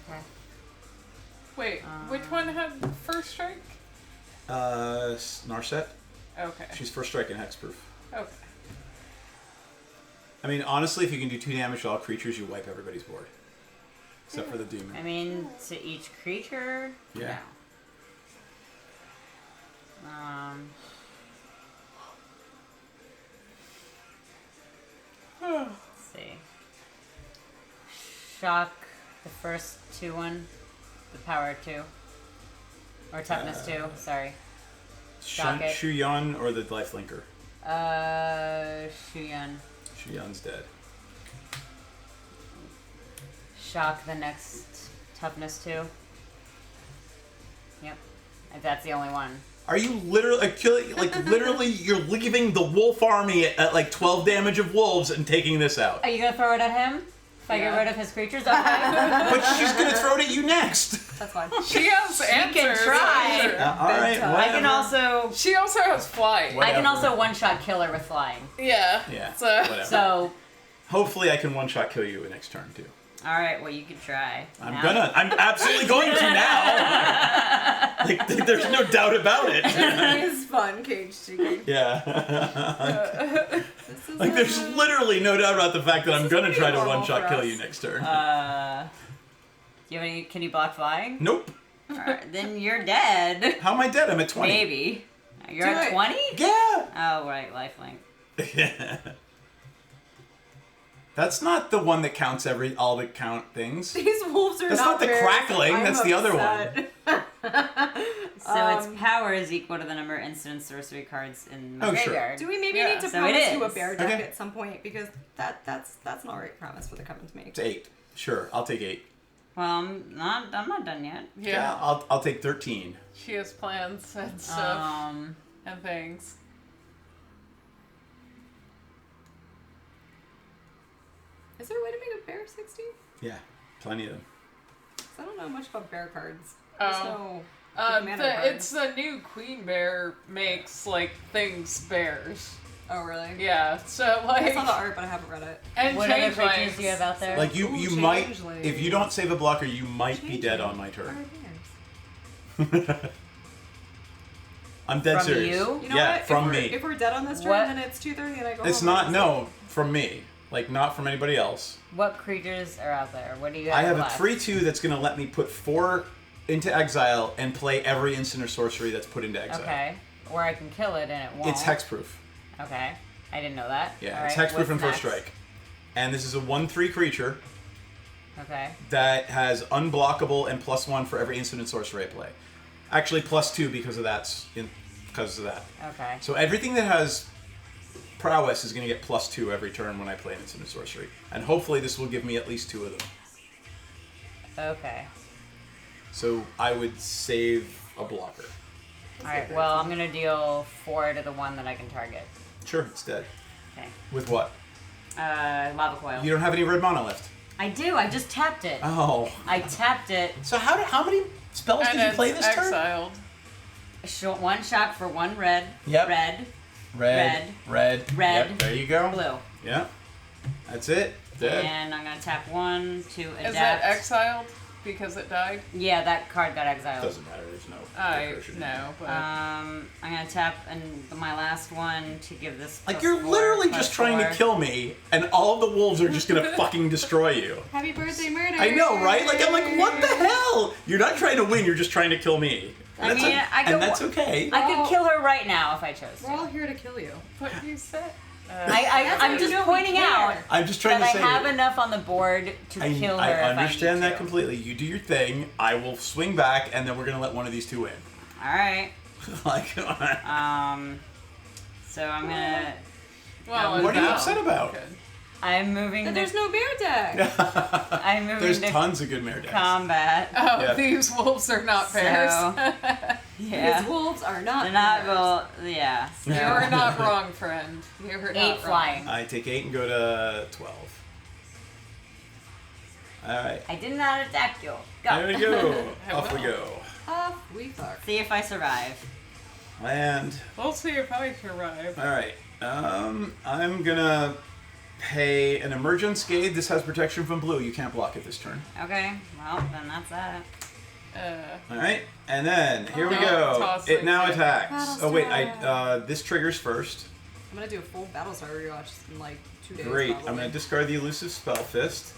Okay. Wait, which one had first strike? Narset. Okay. She's first strike in hexproof. Okay. I mean, honestly, if you can do 2 damage to all creatures, you wipe everybody's board. Except for the demon. I mean, to each creature. Yeah. No. Let's see. Shock the first 2-1. The power 2. Or toughness 2. Sorry. Shock it. Shuyan or the lifelinker? Shuyan. Shuyan's dead. Shock the next toughness 2. Yep. If that's the only one. Are you literally literally you're leaving the wolf army at like 12 damage of wolves and taking this out? Are you gonna throw it at him? If I get Yeah. rid of his creatures? Okay. But she's gonna throw it at you next. That's fine. She has answers. try. for sure. All right, Bedtime. I can whatever. also She also has flight. What? I can Whatever. also one-shot kill her with flying. Yeah. Yeah. So. Whatever. So, Hopefully, I can one-shot kill you next turn too. all right. Well, you could try. I'm Now- I'm absolutely going to now. Like, there's no doubt about it. It's fun, cage cheeking. Yeah. This is Like, there's literally no doubt about the fact that I'm is gonna pretty try to normal one-shot for kill us. you next turn. Do you have any? Can you block flying? Nope. All right, then you're dead. How am I dead? I'm at 20. Maybe. You're Do at it. 20? Yeah. Oh, right. Lifelink. That's not the one that counts all the count things. These wolves are That's not the very- crackling, I'm that's the other upset. So its power is equal to the number of instant and sorcery cards in my Oh, sure. graveyard. Do we maybe Yeah. need to So it promise you a is. bear deck Okay. at some point, because that's an alright promise for the Coven to make. It's 8. Sure, I'll take 8. Well, I'm not done yet. Yeah. I'll take 13. She has plans and stuff Um, and things. Is there a way to make a bear 60? Yeah, plenty of them. 'Cause I don't know much about bear cards. I just Oh. know mana cards. It's the new Queen Bear makes like things bears. Oh really? Yeah, so I like saw the art, but I haven't read it. and what other changelings. creatures do you have out there? Like you Ooh, might, changeling. if you don't save a blocker, you might be dead on my Are turn. bears. I'm dead From serious. you? You know Yeah, what? from if me. If we're dead on this turn, What? then it's 2:30 and I go It's home. not, no, from me. Like, not from anybody else. What creatures are out there? What do you have I have a left? 3/2 that's going to let me put 4 into exile and play every instant or sorcery that's put into exile. Okay. Or I can kill it and it won't. It's hexproof. Okay. I didn't know that. Yeah, All it's right, hexproof what's and first next? strike. And this is a 1/3 creature Okay. that has unblockable and +1 for every instant and sorcery I play. Actually, +2 because of that. Okay. So everything that has prowess is going to get +2 every turn when I play an instant and sorcery. And hopefully this will give me at least 2 of them. Okay. So I would save a blocker. Alright, well, I'm gonna deal 4 to the one that I can target. Sure, it's dead. Okay. With what? Lava Coil. You don't have any red mana left. I do, I just tapped it. Oh. I tapped it. So how many spells And did you it's play this turn? exiled. One shock for one red. Yep. Red. Red. Red. Yep, there you go. Blue. Yeah. That's it. Dead. And I'm gonna tap 1 to adapt. Is it exiled because it died? Yeah, that card got exiled. Doesn't matter. There's no. I recursion. know, but I'm gonna tap and my last one to give this. Like plus you're 4, literally plus just trying 4. to kill me, and all of the wolves are just gonna fucking destroy you. Happy birthday, murder! I know, right? Like I'm like, what the hell? You're not trying to win. You're just trying to kill me. I And mean, that's I could and that's okay. I could kill her right now if I chose We're all to. here to kill you. what you said? I'm just pointing out I'm just trying that to I say. have enough on the board to kill her. I if understand I need that completely. You do your thing. I will swing back, and then we're gonna let one of these two win. To. All right. Like, So I'm gonna. Well, what are you no. upset about? Good. I'm moving And to. there's no bear deck. I'm moving There's to tons of good mare decks. combat. Oh, Yeah. these wolves are not bears. So- Yeah. These wolves are not. They're not bears. well. Yeah. You are not wrong, friend. You are not 8 wrong. flying. I take 8 and go to 12. All right. I did not attack you. Go. There we go. I Off we will. go. Off we fuck. See if I survive. Land. We'll see if I survive. All right. I'm gonna pay an emergent scathe. This has protection from blue. You can't block it this turn. Okay. Well, then that's that. All right. And then here we Don't go. toss It now things in. attacks. Oh wait, this triggers first. I'm gonna do a full Battlestar rewatch in like 2 days. Great. Probably. I'm gonna discard the elusive spell fist.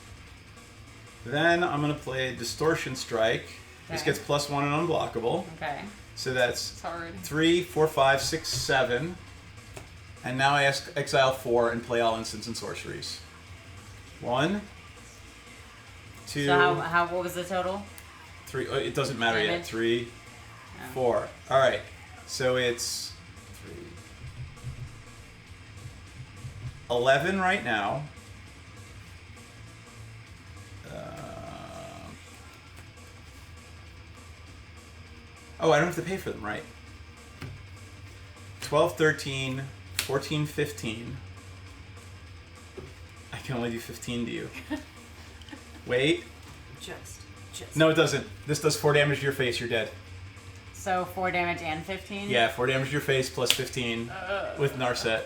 Then I'm gonna play distortion strike. This Okay. gets +1 and unblockable. Okay. So that's It's hard. 3, 4, 5, 6, 7. And now I exile 4 and play all instants and sorceries. 1, 2, So what was the total? 3. Oh, it doesn't matter yet. Damage? 3, Oh. 4. All right. So it's 3, 11 right now. Oh, I don't have to pay for them, right? 12, 13, 14, 15. I can only do 15 to you. Wait. Just. No, it doesn't. This does 4 damage to your face. You're dead. So 4 damage and 15. Yeah, 4 damage to your face plus 15 with Narset.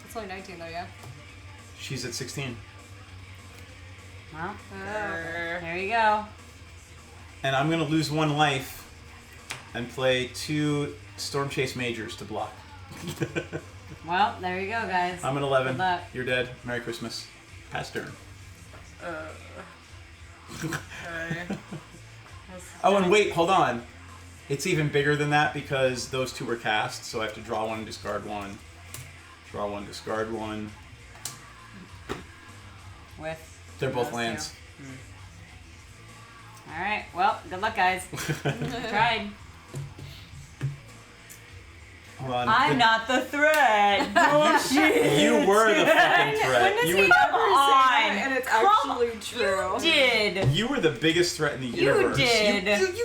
It's only 19 though, yeah. She's at 16. Well, Oh. there you go. And I'm going to lose 1 life and play 2 Storm Chase Majors to block. Well, there you go, guys. I'm at 11. Good luck. You're dead. Merry Christmas. Pass turn. Okay. Oh, and wait, hold on. It's even bigger than that because those 2 were cast, so I have to draw 1, discard 1. Draw 1, discard 1. With. They're both those lands. two. All right. Well, good luck, guys. Tried. Hold on. I'm not the threat. Bullshit. You were the fucking threat. When You does he were, ever say that on. and it's Come actually true? Did. you were the biggest threat in the You universe. did You could've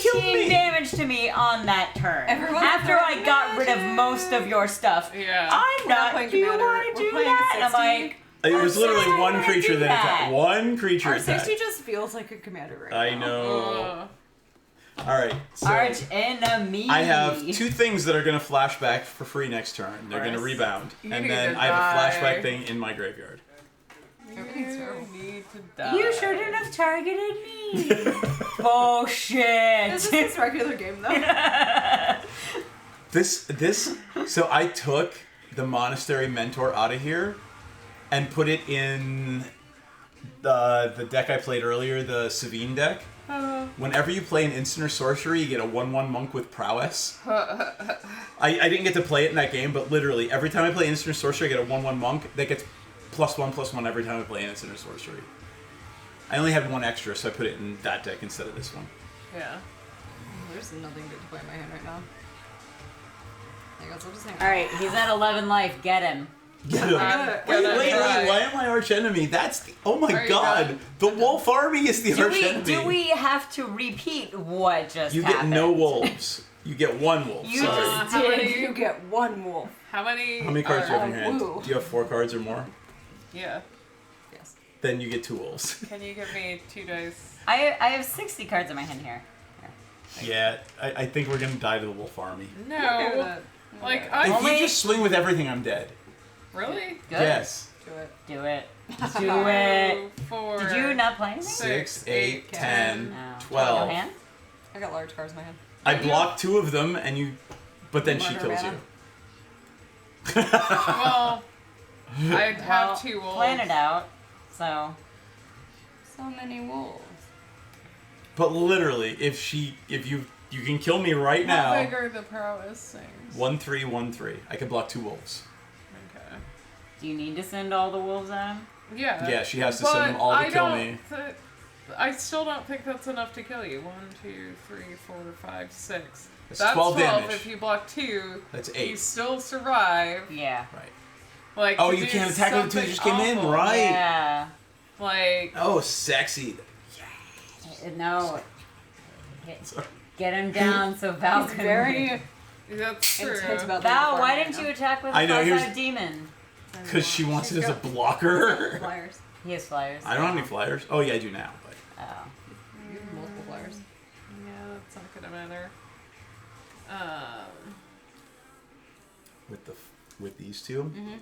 killed 19 me. damage to me on that turn. Everyone After I threatened got rid of most of your stuff. Yeah. I'm We're not not. playing Do you Commander. want to We're do playing that? And I'm 60. like, It was literally sorry, I one wanna creature do that attacked. that. One creature Our attacked. 60 just feels like a commander right I now. know. Alright, so arch enemy. I have 2 things that are going to flash back for free next turn. They're going to Course. rebound. You And need then to I have a die. flashback thing in my graveyard. Everything's terrible. need to die. You shouldn't have targeted me. Bullshit. This is this regular game though. So I took the Monastery Mentor out of here and put it in the deck I played earlier, the Savine deck. Whenever you play an instant or sorcery, you get a 1/1 monk with prowess. I didn't get to play it in that game, but literally every time I play instant or sorcery, I get a 1/1 monk that gets +1/+1 every time I play an instant or sorcery. I only had 1 extra, so I put it in that deck instead of this one. Yeah. There's nothing good to play in my hand right now. I guess I'll just hang out. All right, he's at 11 life. Get him. Get him. Wait, why am I arch enemy? That's the, oh my Are you god! done? The wolf army is the arch enemy. Do we have to repeat what just You happened? get no wolves. You get 1 wolf. You Sorry. just How did. many- You get 1 wolf. How many? How many cards do you have in your hand? woo. Do you have 4 cards or more? Yeah. Yes. Then you get 2 wolves. Can you give me 2 dice? I have 60 cards in my hand here. Yeah, I think we're gonna die to the wolf army. Okay with No. that. Like, Okay. I If Only- you just swing with everything, I'm dead. really? Good. Yes. Do it. Do it. Do it. 4. Did you not play anything? 6, 8, 8, 10, No. 12. No hand? I got large cards in my hand. I blocked 2 of them, and you. But then she Murder kills mana. you. Well, I Well, have 2 wolves. plan it out. So So many wolves. But literally, if you can kill me right How now. big are the prowess things? 1/3, 1/3. I can block 2 wolves. Okay. do you need to send all the wolves out? Yeah. Yeah, she has to But send them all to I kill don't me. I still don't think that's enough to kill you. 1, 2, 3, 4, 5, 6. That's 12 damage. If you block 2, That's you 8. still survive. Yeah. Right. Like Oh, to you do can't attack with the 2 that something just came in, awful. right? Yeah. Like, Oh, sexy. No. Sorry. Get him down so Val He's can. very that's true. intense about Val, the why farm didn't right you attack with I a know, 5/5 here's- demon? Because she wants it as a now. blocker. Flyers. He has flyers. I don't have any flyers. Oh, yeah, I do now. But Oh. You have multiple flyers. Yeah, that's not gonna matter. with these 2, Mm-hmm.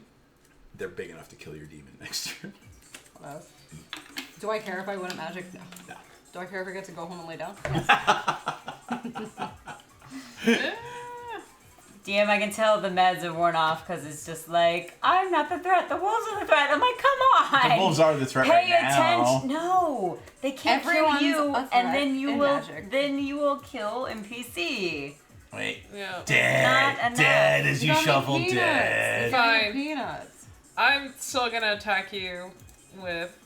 they're big enough to kill your demon next turn. What else? Do I care if I win at Magic? No. No. Do I care if I get to go home and lay down? DM, I can tell the meds are worn off because it's just like, I'm not the threat, the wolves are the threat. I'm like, come on! The wolves are the threat Pay right now. attention. No, they can't Everyone's kill you, a threat and then you in will. Magic. Then you will kill NPC. Wait. Yeah. Not Dead. enough. Dead as you don't make shuffle peanuts. dead. You don't make Fine. peanuts. I'm still gonna attack you with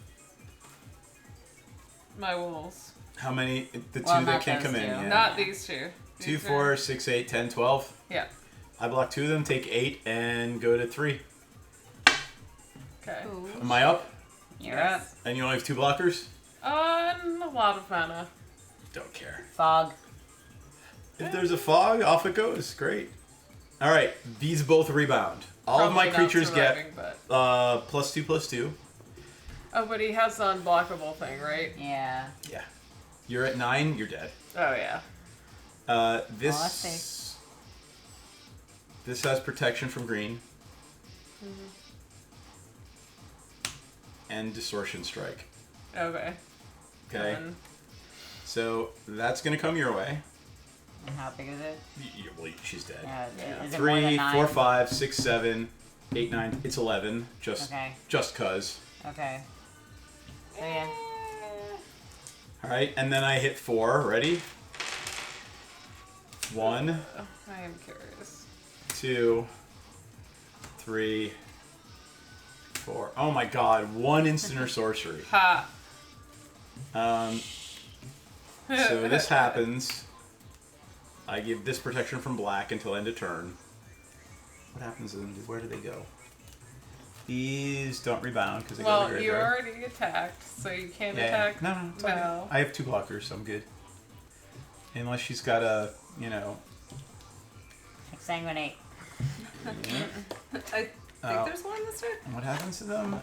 my wolves. How many? The 2 Well, that not can't those come in. 2. Yeah. Not these 2. 2, These 4, are- 6, 8, 10, 12. Yeah. I block 2 of them, take 8, and go to 3. Okay. Ooh. Am I up? You're up. And you only have 2 blockers? A lot of mana. Don't care. Fog. If there's a fog, off it goes. Great. All right, these both rebound. All of my Probably not creatures get surviving, but... +2/+2. Oh, but he has the unblockable thing, right? Yeah. Yeah. You're at 9. You're dead. Oh, yeah. This. Oh, that's This has protection from green. And distortion strike. Okay. Okay. Done. So that's gonna come your way. And how big is it? Well, she's dead. Is it more than 3, 9? 4, 5, 6, 7, 8, 9. It's 11. Okay. Just cause. Okay. So yeah. All right, and then I hit 4. Ready? 1, Oh, I am curious. 2, 3, 4. Oh my God! 1 instant or sorcery. Ha! So this happens. I give this protection from black until end of turn. What happens then? Where do they go? These don't rebound because they go to Well, the you graveyard. already attacked, so you can't Yeah. attack. No, it's all good. Val. I have 2 blockers, so I'm good. Unless she's got a, Exsanguinate. yeah. I think Oh. there's one this turn. And what happens to them?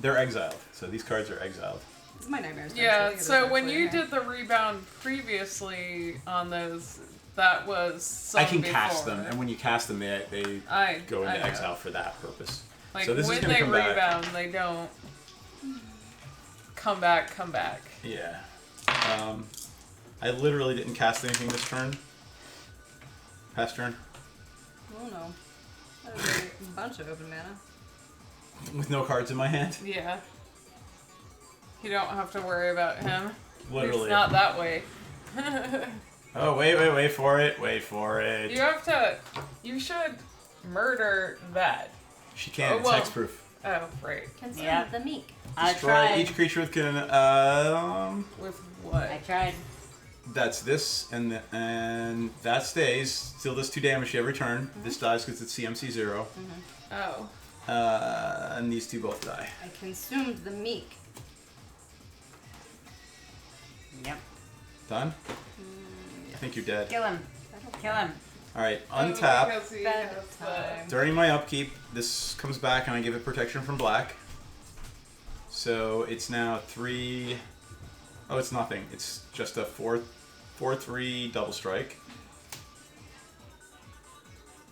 They're exiled. So these cards are exiled. This is my nightmares. Yeah, so when you did the rebound previously on those, that was some I can before. cast them, and when you cast them, they I go into I know. exile for that purpose. Like so this is when gonna they come back. rebound, they don't come back. Yeah. I literally didn't cast anything this turn. Past turn. Oh no. That was a bunch of open mana. With no cards in my hand. Yeah. You don't have to worry about him. Literally. It's not that way. Oh, wait for it. Wait for it. You have to. You should murder that. She can't. Oh, It's well. hexproof. Oh, right. Consume Yeah. the meek. I Destroy tried. each creature with With what? I tried. that's this, and that stays. Still does 2 damage every turn. This dies because it's CMC 0. Oh. And these 2 both die. I consumed the meek. Yep. Done? I think you're dead. Kill him. Kill him. Alright, Oh, untap. because he Bad has the- time. During my upkeep, this comes back and I give it protection from black. So it's now 3. Oh, it's nothing. It's just a 4 4/3 double strike.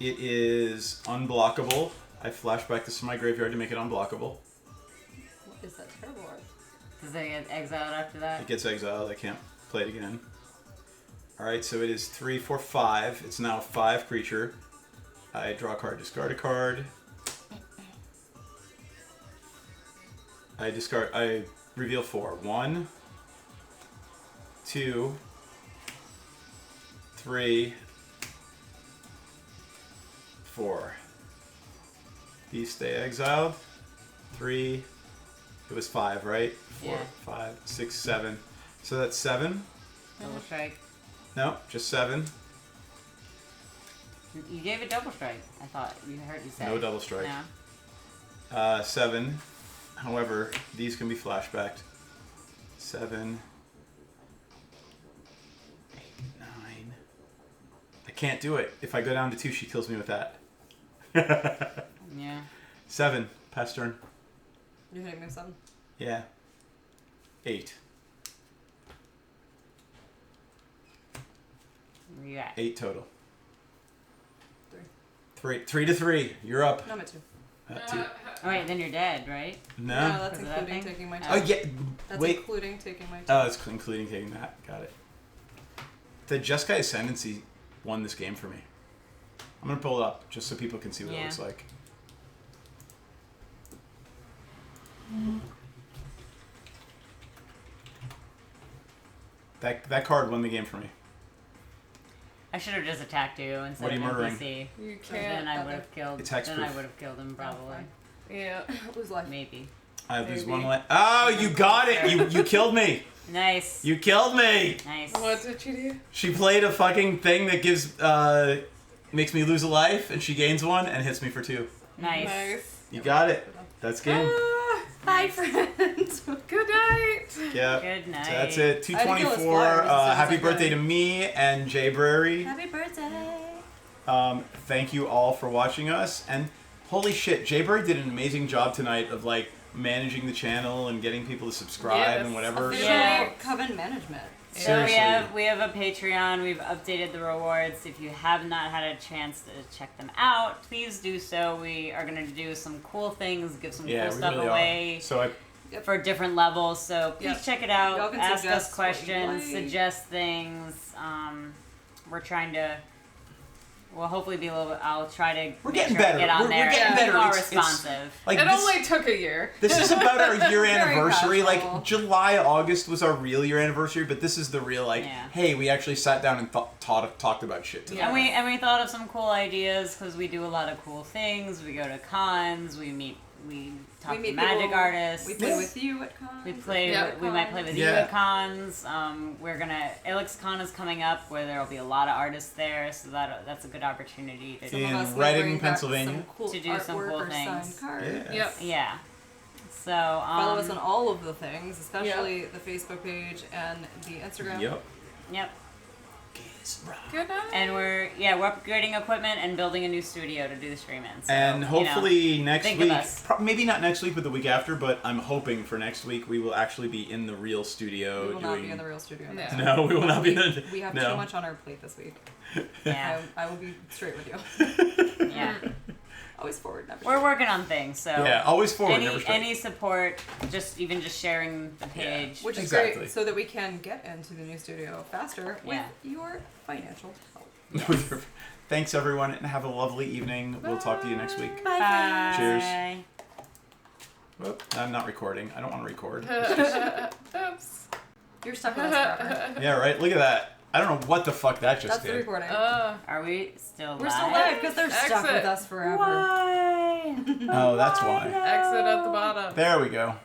It is unblockable. I flashback this to my graveyard to make it unblockable. What is that terrible art? Does it get exiled after that? It gets exiled. I can't play it again. Alright, so it is 3, 4, 5. It's now a 5 creature. I draw a card, discard a card. I reveal 4. 1, 2, 3, 4. These stay exiled. 3. It was 5, right? 4, Yeah. 5, 6, 7. So that's 7. Double strike. No, just 7. You gave it double strike. I thought you heard you say. No double strike. No. 7. However, these can be flashbacked. 7, 8, 9. I can't do it. If I go down to 2, she kills me with that. Yeah. 7. Pass turn. You're hitting me with 7. Yeah. 8. Where you at? 8 total. 3. 3 to 3. You're up. No, I'm at 2. 2. Oh wait, then you're dead, right? No, No. that's Is it that including thing? taking my Oh, turn. yeah. That's Wait. including taking my turn. Oh, it's including taking that. Got it. The Jeskai Ascendancy won this game for me. I'm going to pull it up just so people can see what it Yeah. looks like. That card won the game for me. I should have just attacked you instead What are you of murdering? NPC. You Then can't. I would have killed. It's Then I hexproof. would have killed him probably. Yeah. Lose life. Maybe. I lose Maybe. 1 life. Oh, you got it! You killed me! Nice. You killed me! Nice. What did you do? She played a fucking thing that gives makes me lose a life, and she gains 1 and hits me for 2. Nice. Nice. You got it. That's game. Bye, friends. Good night. Yeah. Good night. So that's it. I had to kill his 224. flyer as soon as Happy I birthday could. to me and Jay Brewery. Happy birthday. Thank you all for watching us. And holy shit, Jay Brewery did an amazing job tonight of like managing the channel and getting people to subscribe Yes. and whatever. Official Yeah. Coven management. So Seriously. we have a Patreon. We've updated the rewards. If you have not had a chance to check them out, please do so. We are going to do some cool things, give some Yeah, cool we stuff really away are. So I for different levels. So please Yep. check it out. Y'all can Ask us suggest what you questions, like. suggest things. We're trying to. We'll hopefully be a little. I'll try to. We're make getting sure I better. Get on We're there getting and better. be more It's- responsive. like It this, only took a year. this is about our year Very anniversary. casual. Like July, August was our real year anniversary, but this is the real like, Yeah. hey, we actually sat down and talked about shit today. Yeah. And we thought of some cool ideas because we do a lot of cool things. We go to cons. We talk We to meet magic people- artists. We play with you at cons. We play. Yeah. We might play with you Yeah. at cons. We're gonna. ElixCon is coming up where there'll be a lot of artists there, so that's a good opportunity to. Some In of us may Reading, bring back Pennsylvania. some cool To do some artwork cool or things. signed cards. Yeah. Yep. Yeah. So Follow us on all of the things, especially Yep. the Facebook page and the Instagram. Yep. Yep. Good night. And we're upgrading equipment and building a new studio to do the streaming. So, And hopefully next think of week, us. maybe not next week, but the week after. But I'm hoping for next week we will actually be in the real studio We will doing. not be in the real studio. No. next No, we will not be. In the, We have no. too much on our plate this week. yeah, I will be straight with you. yeah. Always forward, never We're straight. working on things. So Yeah, always forward, never straight. any support, just sharing the page. Which is Exactly. great, so that we can get into the new studio faster with Yeah. your financial help. Thanks everyone, and have a lovely evening. We'll talk to you next week. Bye. Cheers. Whoop, I'm not recording. I don't want to record. Oops. You're stuck with us forever. Yeah, right. Look at that. I don't know what the fuck that just That's the did. recording. Are we still We're live? still live because they're stuck Exit. with us forever. Why? Oh, that's why. Exit at the bottom. There we go.